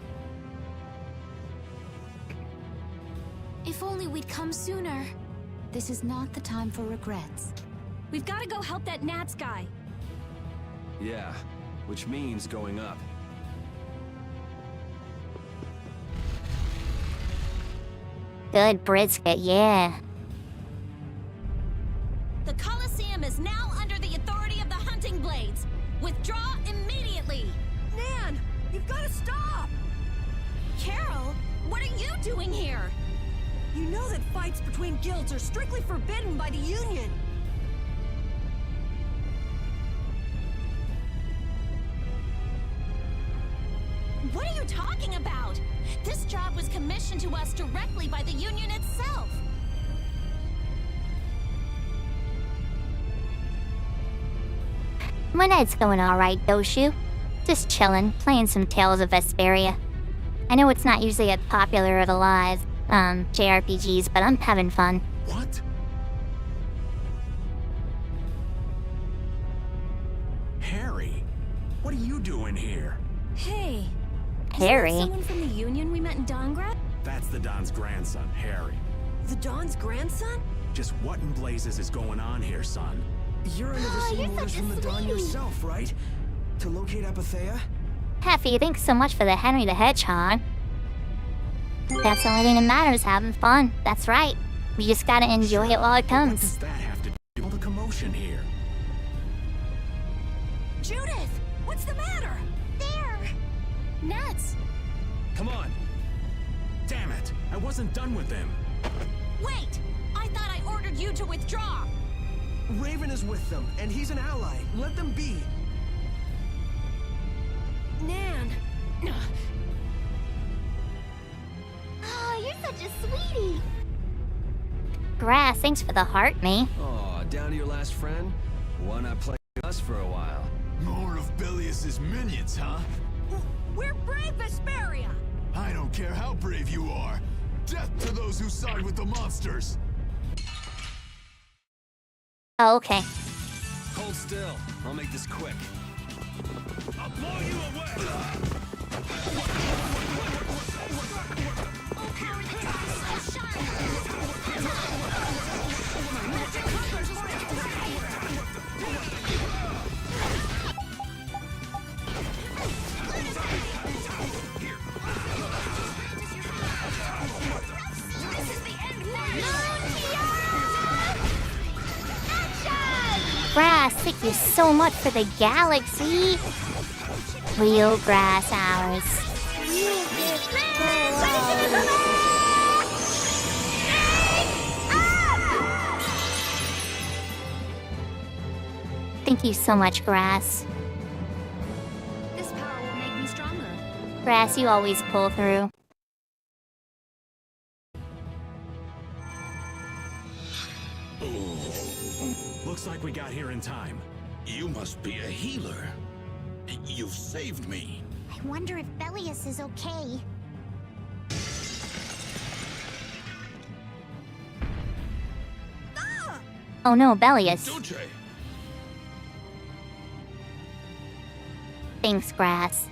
If only we'd come sooner. This is not the time for regrets. We've got to go help that Nats guy. Yeah, which means going up. Good brisket, yeah. The Colosseum is now under the authority of the Hunting Blades. Withdraw immediately. Nan, you've got to stop. Carol, what are you doing here? You know that fights between guilds are strictly forbidden by the Union. What are you talking about? This job was commissioned to us directly by the Union itself. My night's going alright, Doshu. Just chillin', playing some Tales of Vesperia. I know it's not usually as popular of a live, JRPGs, but I'm having fun. What? Harry, what are you doing here? Hey. Harry? Isn't that someone from the Union we met in Dongrad? That's the Don's grandson, Harry. The Don's grandson? Just what in blazes is going on here, son? You're under the same orders from the Don yourself, right? To locate Apathea? Heffy, thanks so much for the Henry the Hedgehog. That's the only thing that matters, having fun. That's right. We just gotta enjoy it while it What comes. does that have to do with all the commotion here? Judith, what's the matter? There! Nats! Come on. Damn it, I wasn't done with them. Wait! I thought I ordered you to withdraw! Raven is with them, and he's an ally. Let them be. Nan! Oh, you're such a sweetie. Grass, thanks for the heart, me. Aw, down to your last friend? Why not play with us for a while? More of Belius's minions, huh? We're brave Vesperia! I don't care how brave you are. Death to those who side with the monsters. Oh, okay. Hold still. I'll make this quick. I'll blow you away! Grass, thank you so much for the galaxy. Real grass hours. Thank you so much, Grass. This power will make me stronger. Grass, you always pull through. Looks like we got here in time. You must be a healer. You've saved me. I wonder if Belius is okay. Oh no, Belius. Doje. Thanks, Grass.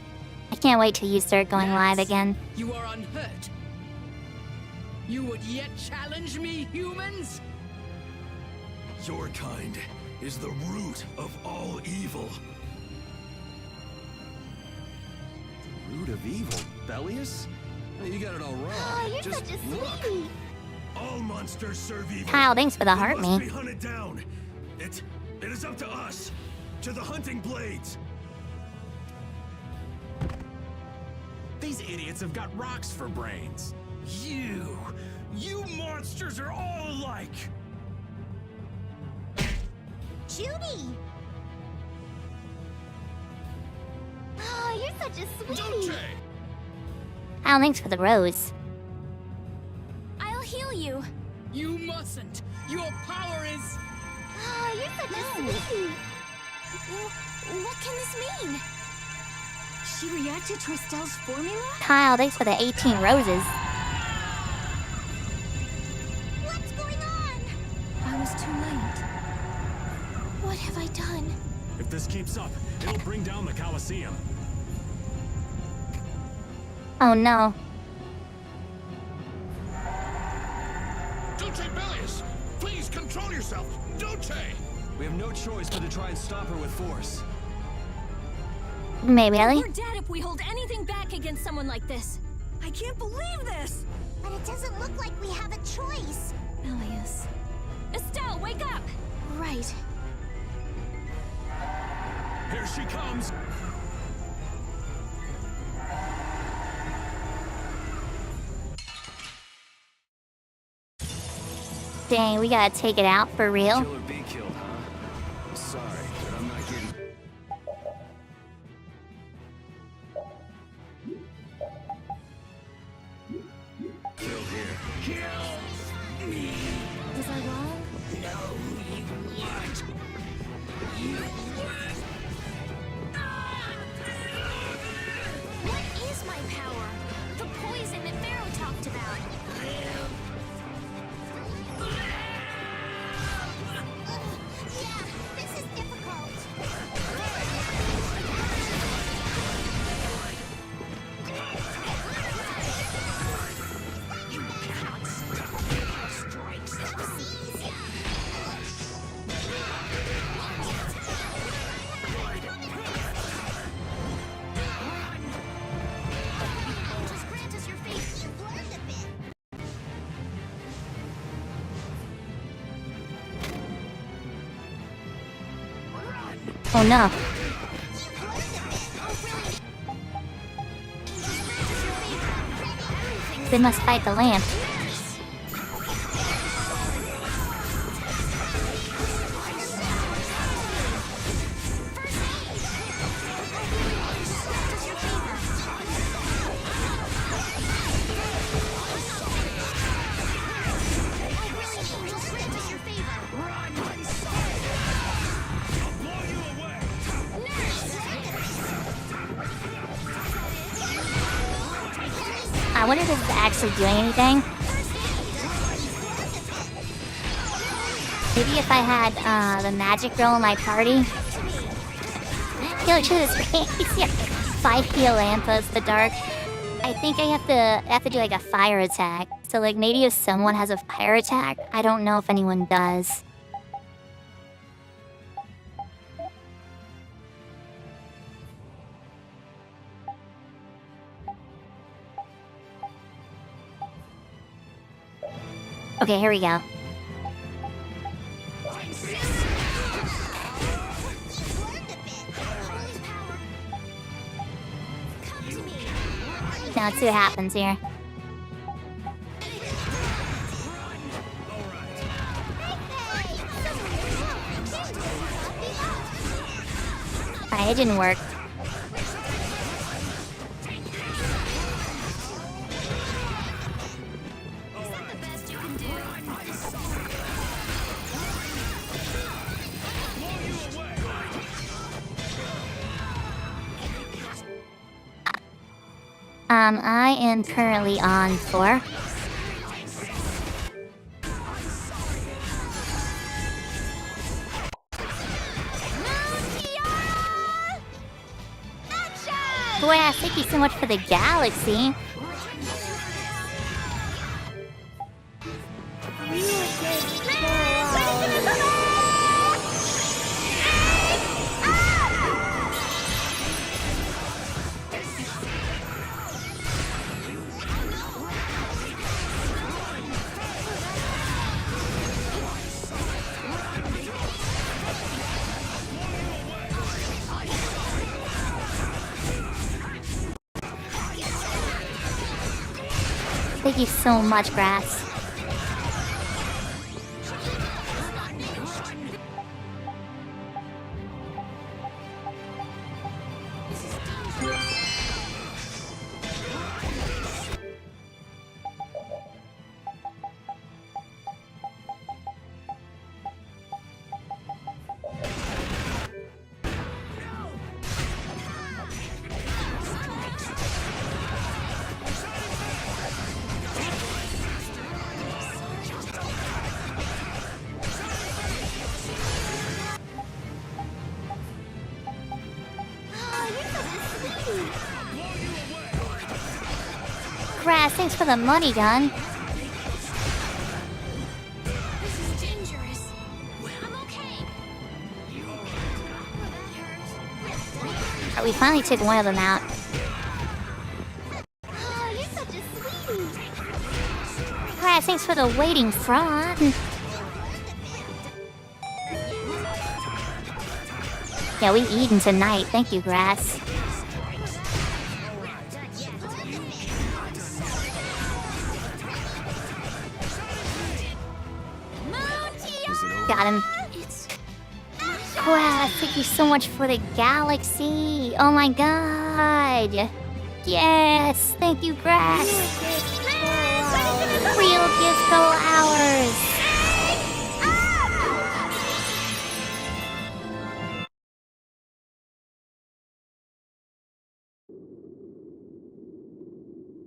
I can't wait till you start going live again. You are unhurt. You would yet challenge me, humans? Your kind is the root of all evil. The root of evil? Belius? You got it all wrong. Oh, you're Just such a look. sweetie. All monsters serve evil. Kyle, thanks for the heart, They must me. be hunted down. It is up to us! To the hunting blades! These idiots have got rocks for brains. You monsters are all alike! Judy! Oh, you're such a sweetie! Oh, thanks for the rose. I'll heal you. You mustn't. Your power is... Oh, you're such a sweetie! What can this mean? She reacted to Estelle's formula? Kyle, thanks for the 18 roses. What's going on? I was too late. What have I done? If this keeps up, it'll bring down the Colosseum. Oh no. Duce Bellius! Please control yourself! Duce! We have no choice but to try and stop her with force. Maybe, Ellie? We're dead if we hold anything back against someone like this. I can't believe this! But it doesn't look like we have a choice. Bellius. Estelle, wake up! Right. Here she comes! Dang, we gotta take it out for real. Kill or be killed, huh? Sorry, but I'm not getting... Kill here. Kill me! Was I wrong? No, you weren't. You weren't. What is my power? The poison that Pharaoh talked about. Yeah, this is difficult. You cannot stop the strikes. Just grant us your faith. You've learned a bit. Oh no. They must fight the lamp. I wonder if it's actually doing anything. Maybe if I had the magic girl in my party. Yo, look at this face here. 5 heal Lanthus, the dark. I think I have to do like a fire attack. So like maybe if someone has a fire attack, I don't know if anyone does. Okay, here we go. Now let's see what happens here. Alright, it didn't work. I am currently on 4. Boy, thank you so much for the galaxy. thank you so much, Grass. Grass, thanks for the money, gun. This is dangerous. I'm okay. Alright, we finally took one of them out. Oh, you're such a sweetie. Grass, thanks for the waiting front. Yeah, we eating tonight. Thank you, Grass. Got him. Grass, thank you so much for the galaxy. Oh my god. Yes, thank you, Grass. Real disco hours.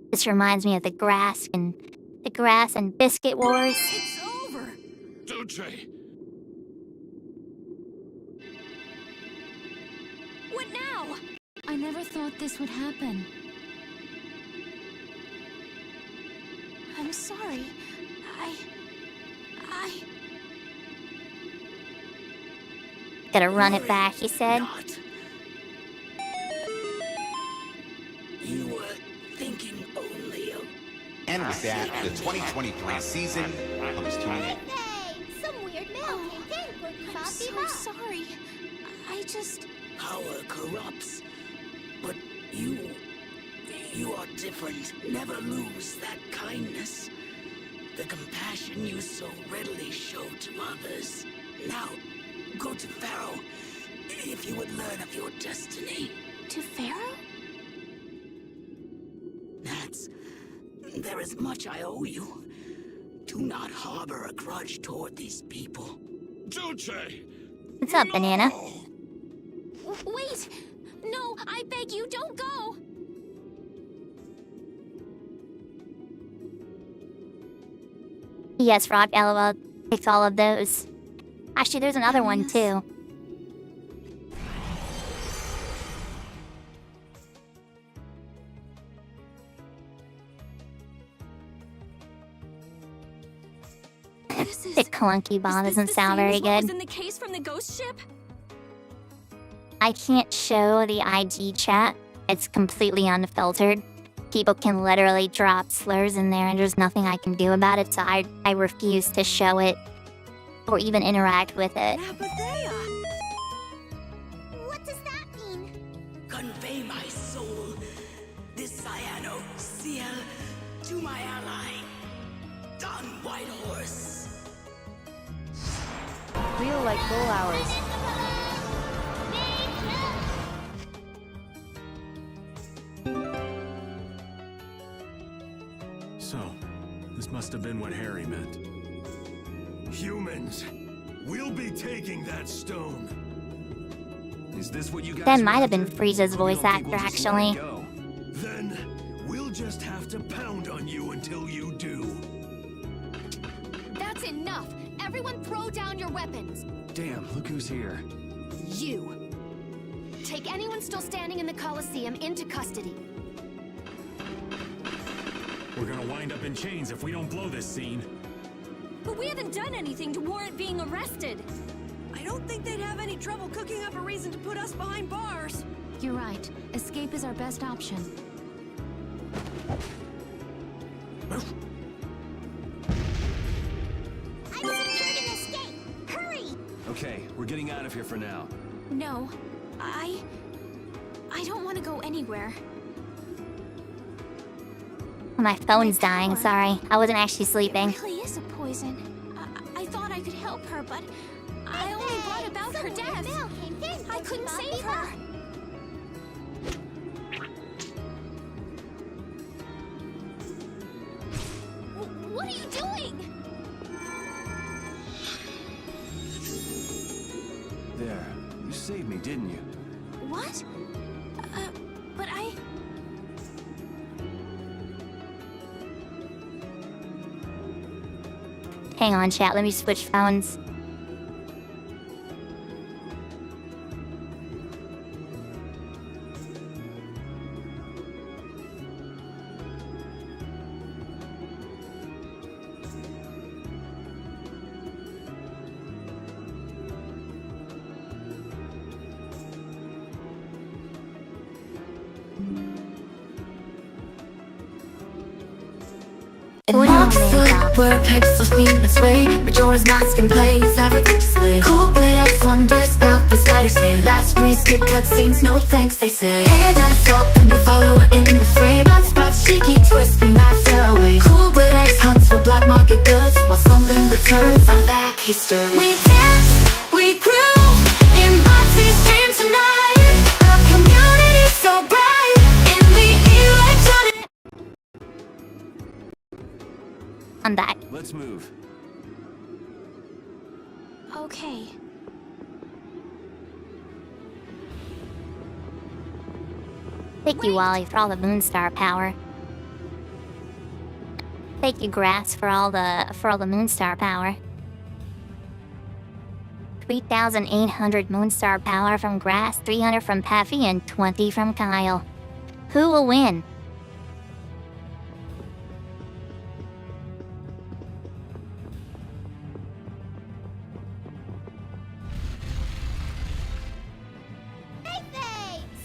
This reminds me of the grass and biscuit wars. It's over. Duce! What now? I never thought this would happen. I'm sorry. Gotta run it back, he said. You were thinking only of... And with that, the 2023 season comes to an end. Hey, some weird mail came in. I'm so sorry. I just... Power corrupts, but you are different. Never lose that kindness. The compassion you so readily show to others. Now, go to Pharaoh, if you would learn of your destiny. To Pharaoh? There is much I owe you. Do not harbor a grudge toward these people. Duce! What's up, Banana? Wait! No, I beg you, don't go! Yes, Rock, LOL. Picked all of those. Actually, there's another one, too. The clunky bomb doesn't sound very What was good. in the case from the ghost ship? I can't show the IG chat. It's completely unfiltered. People can literally drop slurs in there and there's nothing I can do about it, so I refuse to show it or even interact with it. What does that mean? Convey my soul, this cyano seal, to my ally, Don Whitehorse. Feel like full hours. So, this must have been what Harry meant. Humans, we'll be taking that stone. Is this what you guys That might have been Frieza's voice actor, actually. Then we'll just have to pound on you until you do. That's enough! Everyone throw down your weapons! Damn, look who's here. You! Take anyone still standing in the Colosseum into custody. We're gonna wind up in chains if we don't blow this scene. But we haven't done anything to warrant being arrested. I don't think they'd have any trouble cooking up a reason to put us behind bars. You're right. Escape is our best option. I've secured an escape. Hurry! Okay, we're getting out of here for now. No, I don't want to go anywhere. My phone's dying, sorry. I wasn't actually sleeping. It really is a poison. I thought I could help her, but I only brought about her death. I couldn't save her. What are you doing? There. You saved me, didn't you? What? But I... Hang on, chat. Let me switch phones. In Oxford, where pixels mean its way, Majora's Mask and plays everything to slay. Cool play X wonders, out the sliders say. Last we skip cutscenes, no thanks they say. And I thought and we follow in the frame. Hot spots, cheeky twisting that fairway. Cool play X hunts for black market goods, while something returns, I'm back, he's stirring. We danced, we grew, in Botsy's dream tonight. A community so bright, in the electronic. I'm back. Let's move. Okay. Thank you, Wally, for all the Moonstar power. Thank you, Grass, for all the Moonstar power. 3,800 Moonstar power from Grass, 300 from Paffy, and 20 from Kyle. Who will win?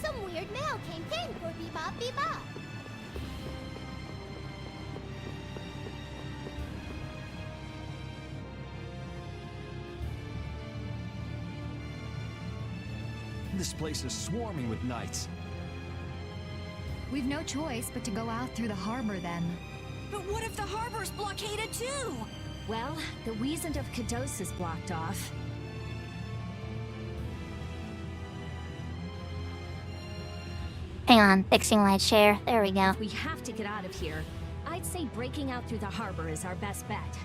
Some weird mail came in for Bebop Bebop. This place is swarming with knights. We've no choice but to go out through the harbor then. But what if the harbor's blockaded too? Well, the Weasant of Kados is blocked off. Hang on, fixing my chair. There we go. We have to get out of here. I'd say breaking out through the harbor is our best bet.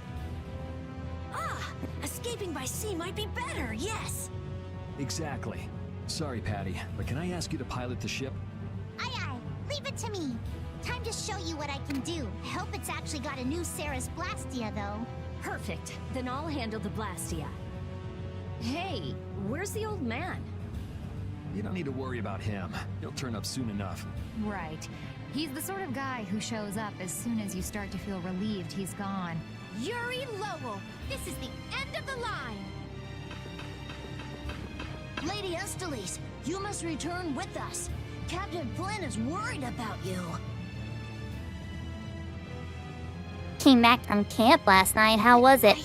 Ah! Escaping by sea might be better, yes! Exactly. Sorry, Patty, but can I ask you to pilot the ship? Aye aye, leave it to me. Time to show you what I can do. I hope it's actually got a new Sarah's Blastia, though. Perfect. Then I'll handle the Blastia. Hey, where's the old man? You don't need to worry about him. He'll turn up soon enough. Right. He's the sort of guy who shows up as soon as you start to feel relieved he's gone. Yuri Lowell, this is the end of the line. Lady Estelles, you must return with us. Captain Flynn is worried about you. Came back from camp last night. How was it?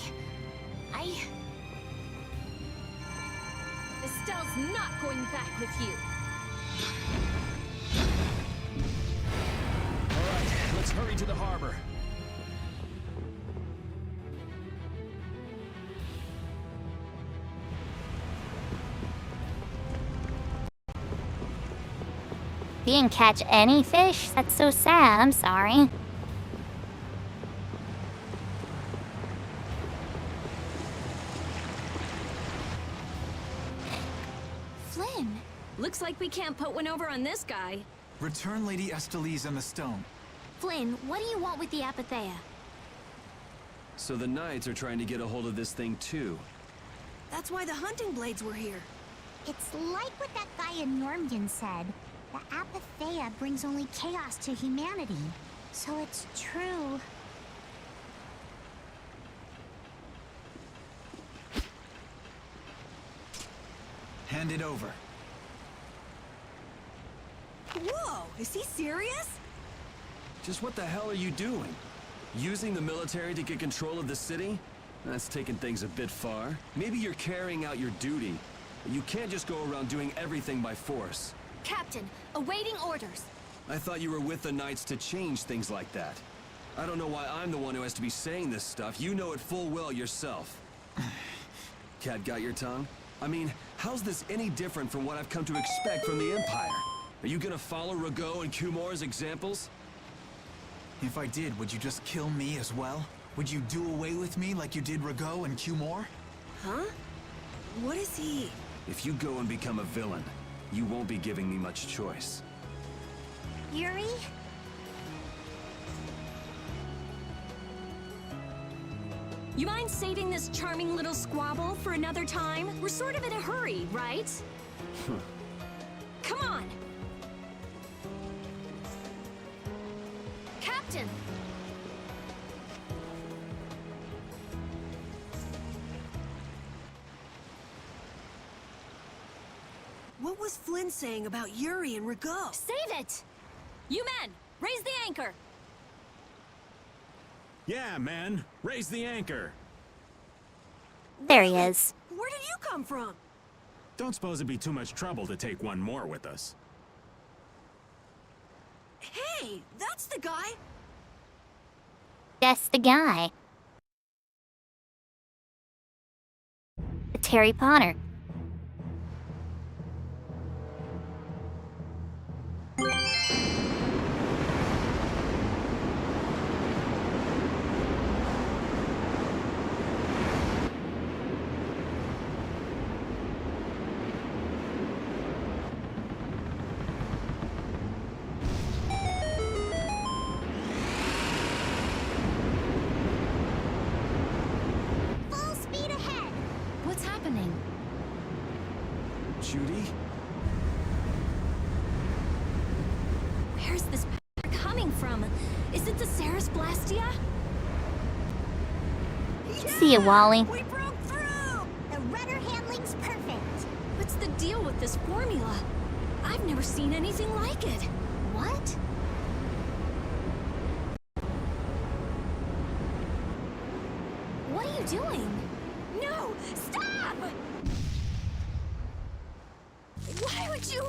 Estelle's not going back with you. Alright, let's hurry to the harbor. You didn't catch any fish? That's so sad. I'm sorry. Flynn! Looks like we can't put one over on this guy. Return Lady Estelles and the stone. Flynn, what do you want with the Apatheia? So the Knights are trying to get a hold of this thing too. That's why the hunting blades were here. It's like what that guy in Normgen said. The Apatheia brings only chaos to humanity. So it's true. Hand it over. Whoa, is he serious? Just what the hell are you doing? Using the military to get control of the city? That's taking things a bit far. Maybe you're carrying out your duty. But you can't just go around doing everything by force. Captain, awaiting orders. I thought you were with the Knights to change things like that. I don't know why I'm the one who has to be saying this stuff. You know it full well yourself. Cat got your tongue? I mean, how's this any different from what I've come to expect from the Empire? Are you gonna follow Rago and Kumor's examples? If I did, would you just kill me as well? Would you do away with me like you did Rago and Kumor? Huh? What is he? If you go and become a villain, you won't be giving me much choice. Yuri? You mind saving this charming little squabble for another time? We're sort of in a hurry, right? Come on! Captain! What was Flynn saying about Yuri and Rago? Save it! You men, raise the anchor! Yeah, man. Raise the anchor. There he is. Where did you come from? Don't suppose it'd be too much trouble to take one more with us. Hey, that's the guy! That's the guy. Terry Potter. Full speed ahead! What's happening? Judy? Where's this power coming from? Is it the Ceres Blastia? See ya, Wally. We broke through! The rudder handling's perfect. What's the deal with this formula? I've never seen anything like it. What? What are you doing? No! Stop! Why would you...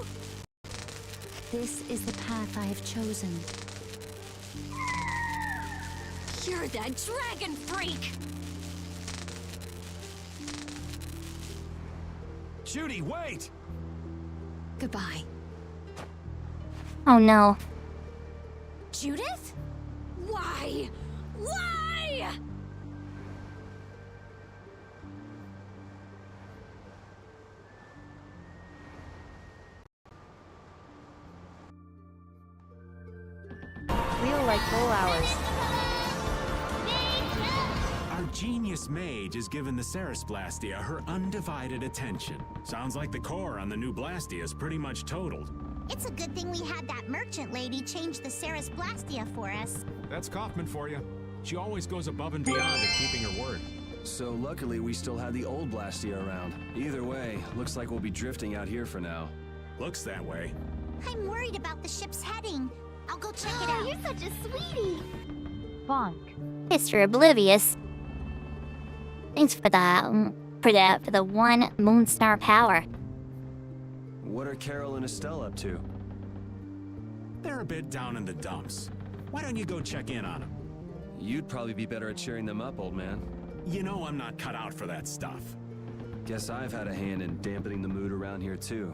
This is the path I have chosen. You're that dragon freak! Judy, wait! Goodbye. Oh no. Judith? Why? Why? Feel like full hours. Our genius mage has given the Ceres Blastia her undivided attention. Sounds like the core on the new Blastia is pretty much totaled. It's a good thing we had that merchant lady change the Ceres Blastia for us. That's Kaufman for you. She always goes above and beyond in keeping her word. So luckily we still had the old Blastia around. Either way, looks like we'll be drifting out here for now. Looks that way. I'm worried about the ship's heading. I'll go check it out. You're such a sweetie. Bonk. Mr. Oblivious. Thanks for the one Moonstar power. What are Carol and Estelle up to? They're a bit down in the dumps. Why don't you go check in on them? You'd probably be better at cheering them up, old man. You know I'm not cut out for that stuff. Guess I've had a hand in dampening the mood around here too.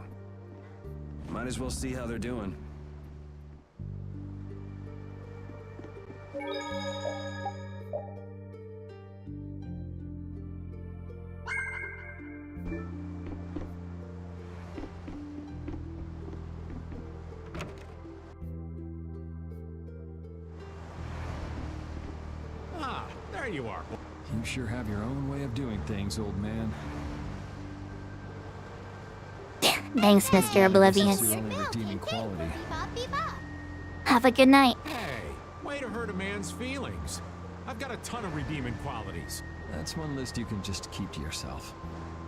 Might as well see how they're doing. Ah, there you are. You sure have your own way of doing things, old man. Thanks, Mr. Oblivious. That's the only redeeming quality. Have a good night. Hey, way to hurt a man's feelings. I've got a ton of redeeming qualities. That's one list you can just keep to yourself.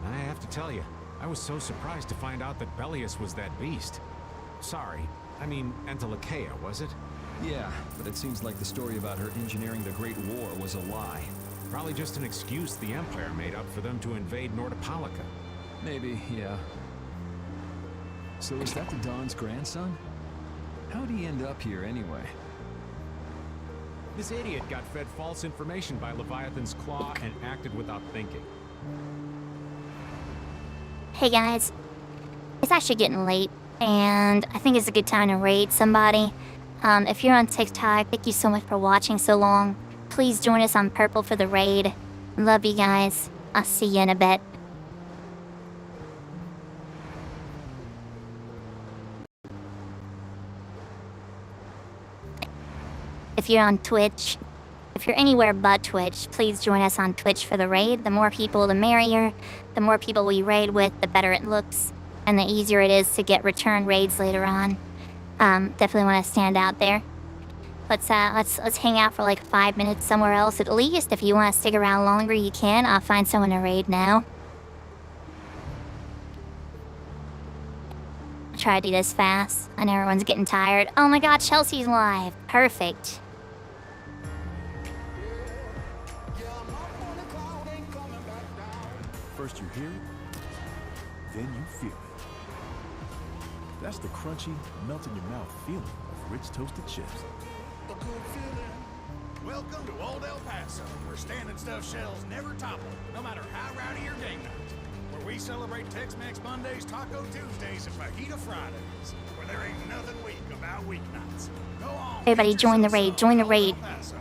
I have to tell you, I was so surprised to find out that Bellius was that beast. Sorry, I mean Entelakea, was it? Yeah, but it seems like the story about her engineering the Great War was a lie. Probably just an excuse the Empire made up for them to invade Nordopolica. Maybe, yeah. So is that the Don's grandson? How'd he end up here anyway? This idiot got fed false information by Leviathan's claw and acted without thinking. Hey guys, it's actually getting late, and I think it's a good time to raid somebody. If you're on TikTok, thank you so much for watching so long. Please join us on Purple for the raid. Love you guys. I'll see you in a bit. If you're on Twitch, if you're anywhere but Twitch, please join us on Twitch for the raid. The more people, the merrier. The more people we raid with, the better it looks, and the easier it is to get return raids later on. Definitely want to stand out there. Let's hang out for like 5 minutes somewhere else at least. If you want to stick around longer, you can. I'll find someone to raid now. I'll try to do this fast. I know everyone's getting tired. Oh my god, Chelsea's live. Perfect. First you hear it, then you feel it. That's the crunchy, melt-in-your-mouth feeling of rich toasted chips. A good feeling. Welcome to Old El Paso, where Stand and Stuff shells never topple, no matter how rowdy your game night. Where we celebrate Tex-Mex Mondays, Taco Tuesdays, and Fajita Fridays. Where there ain't nothing weak about weeknights. Go on. Everybody join the raid, join the raid. Paso.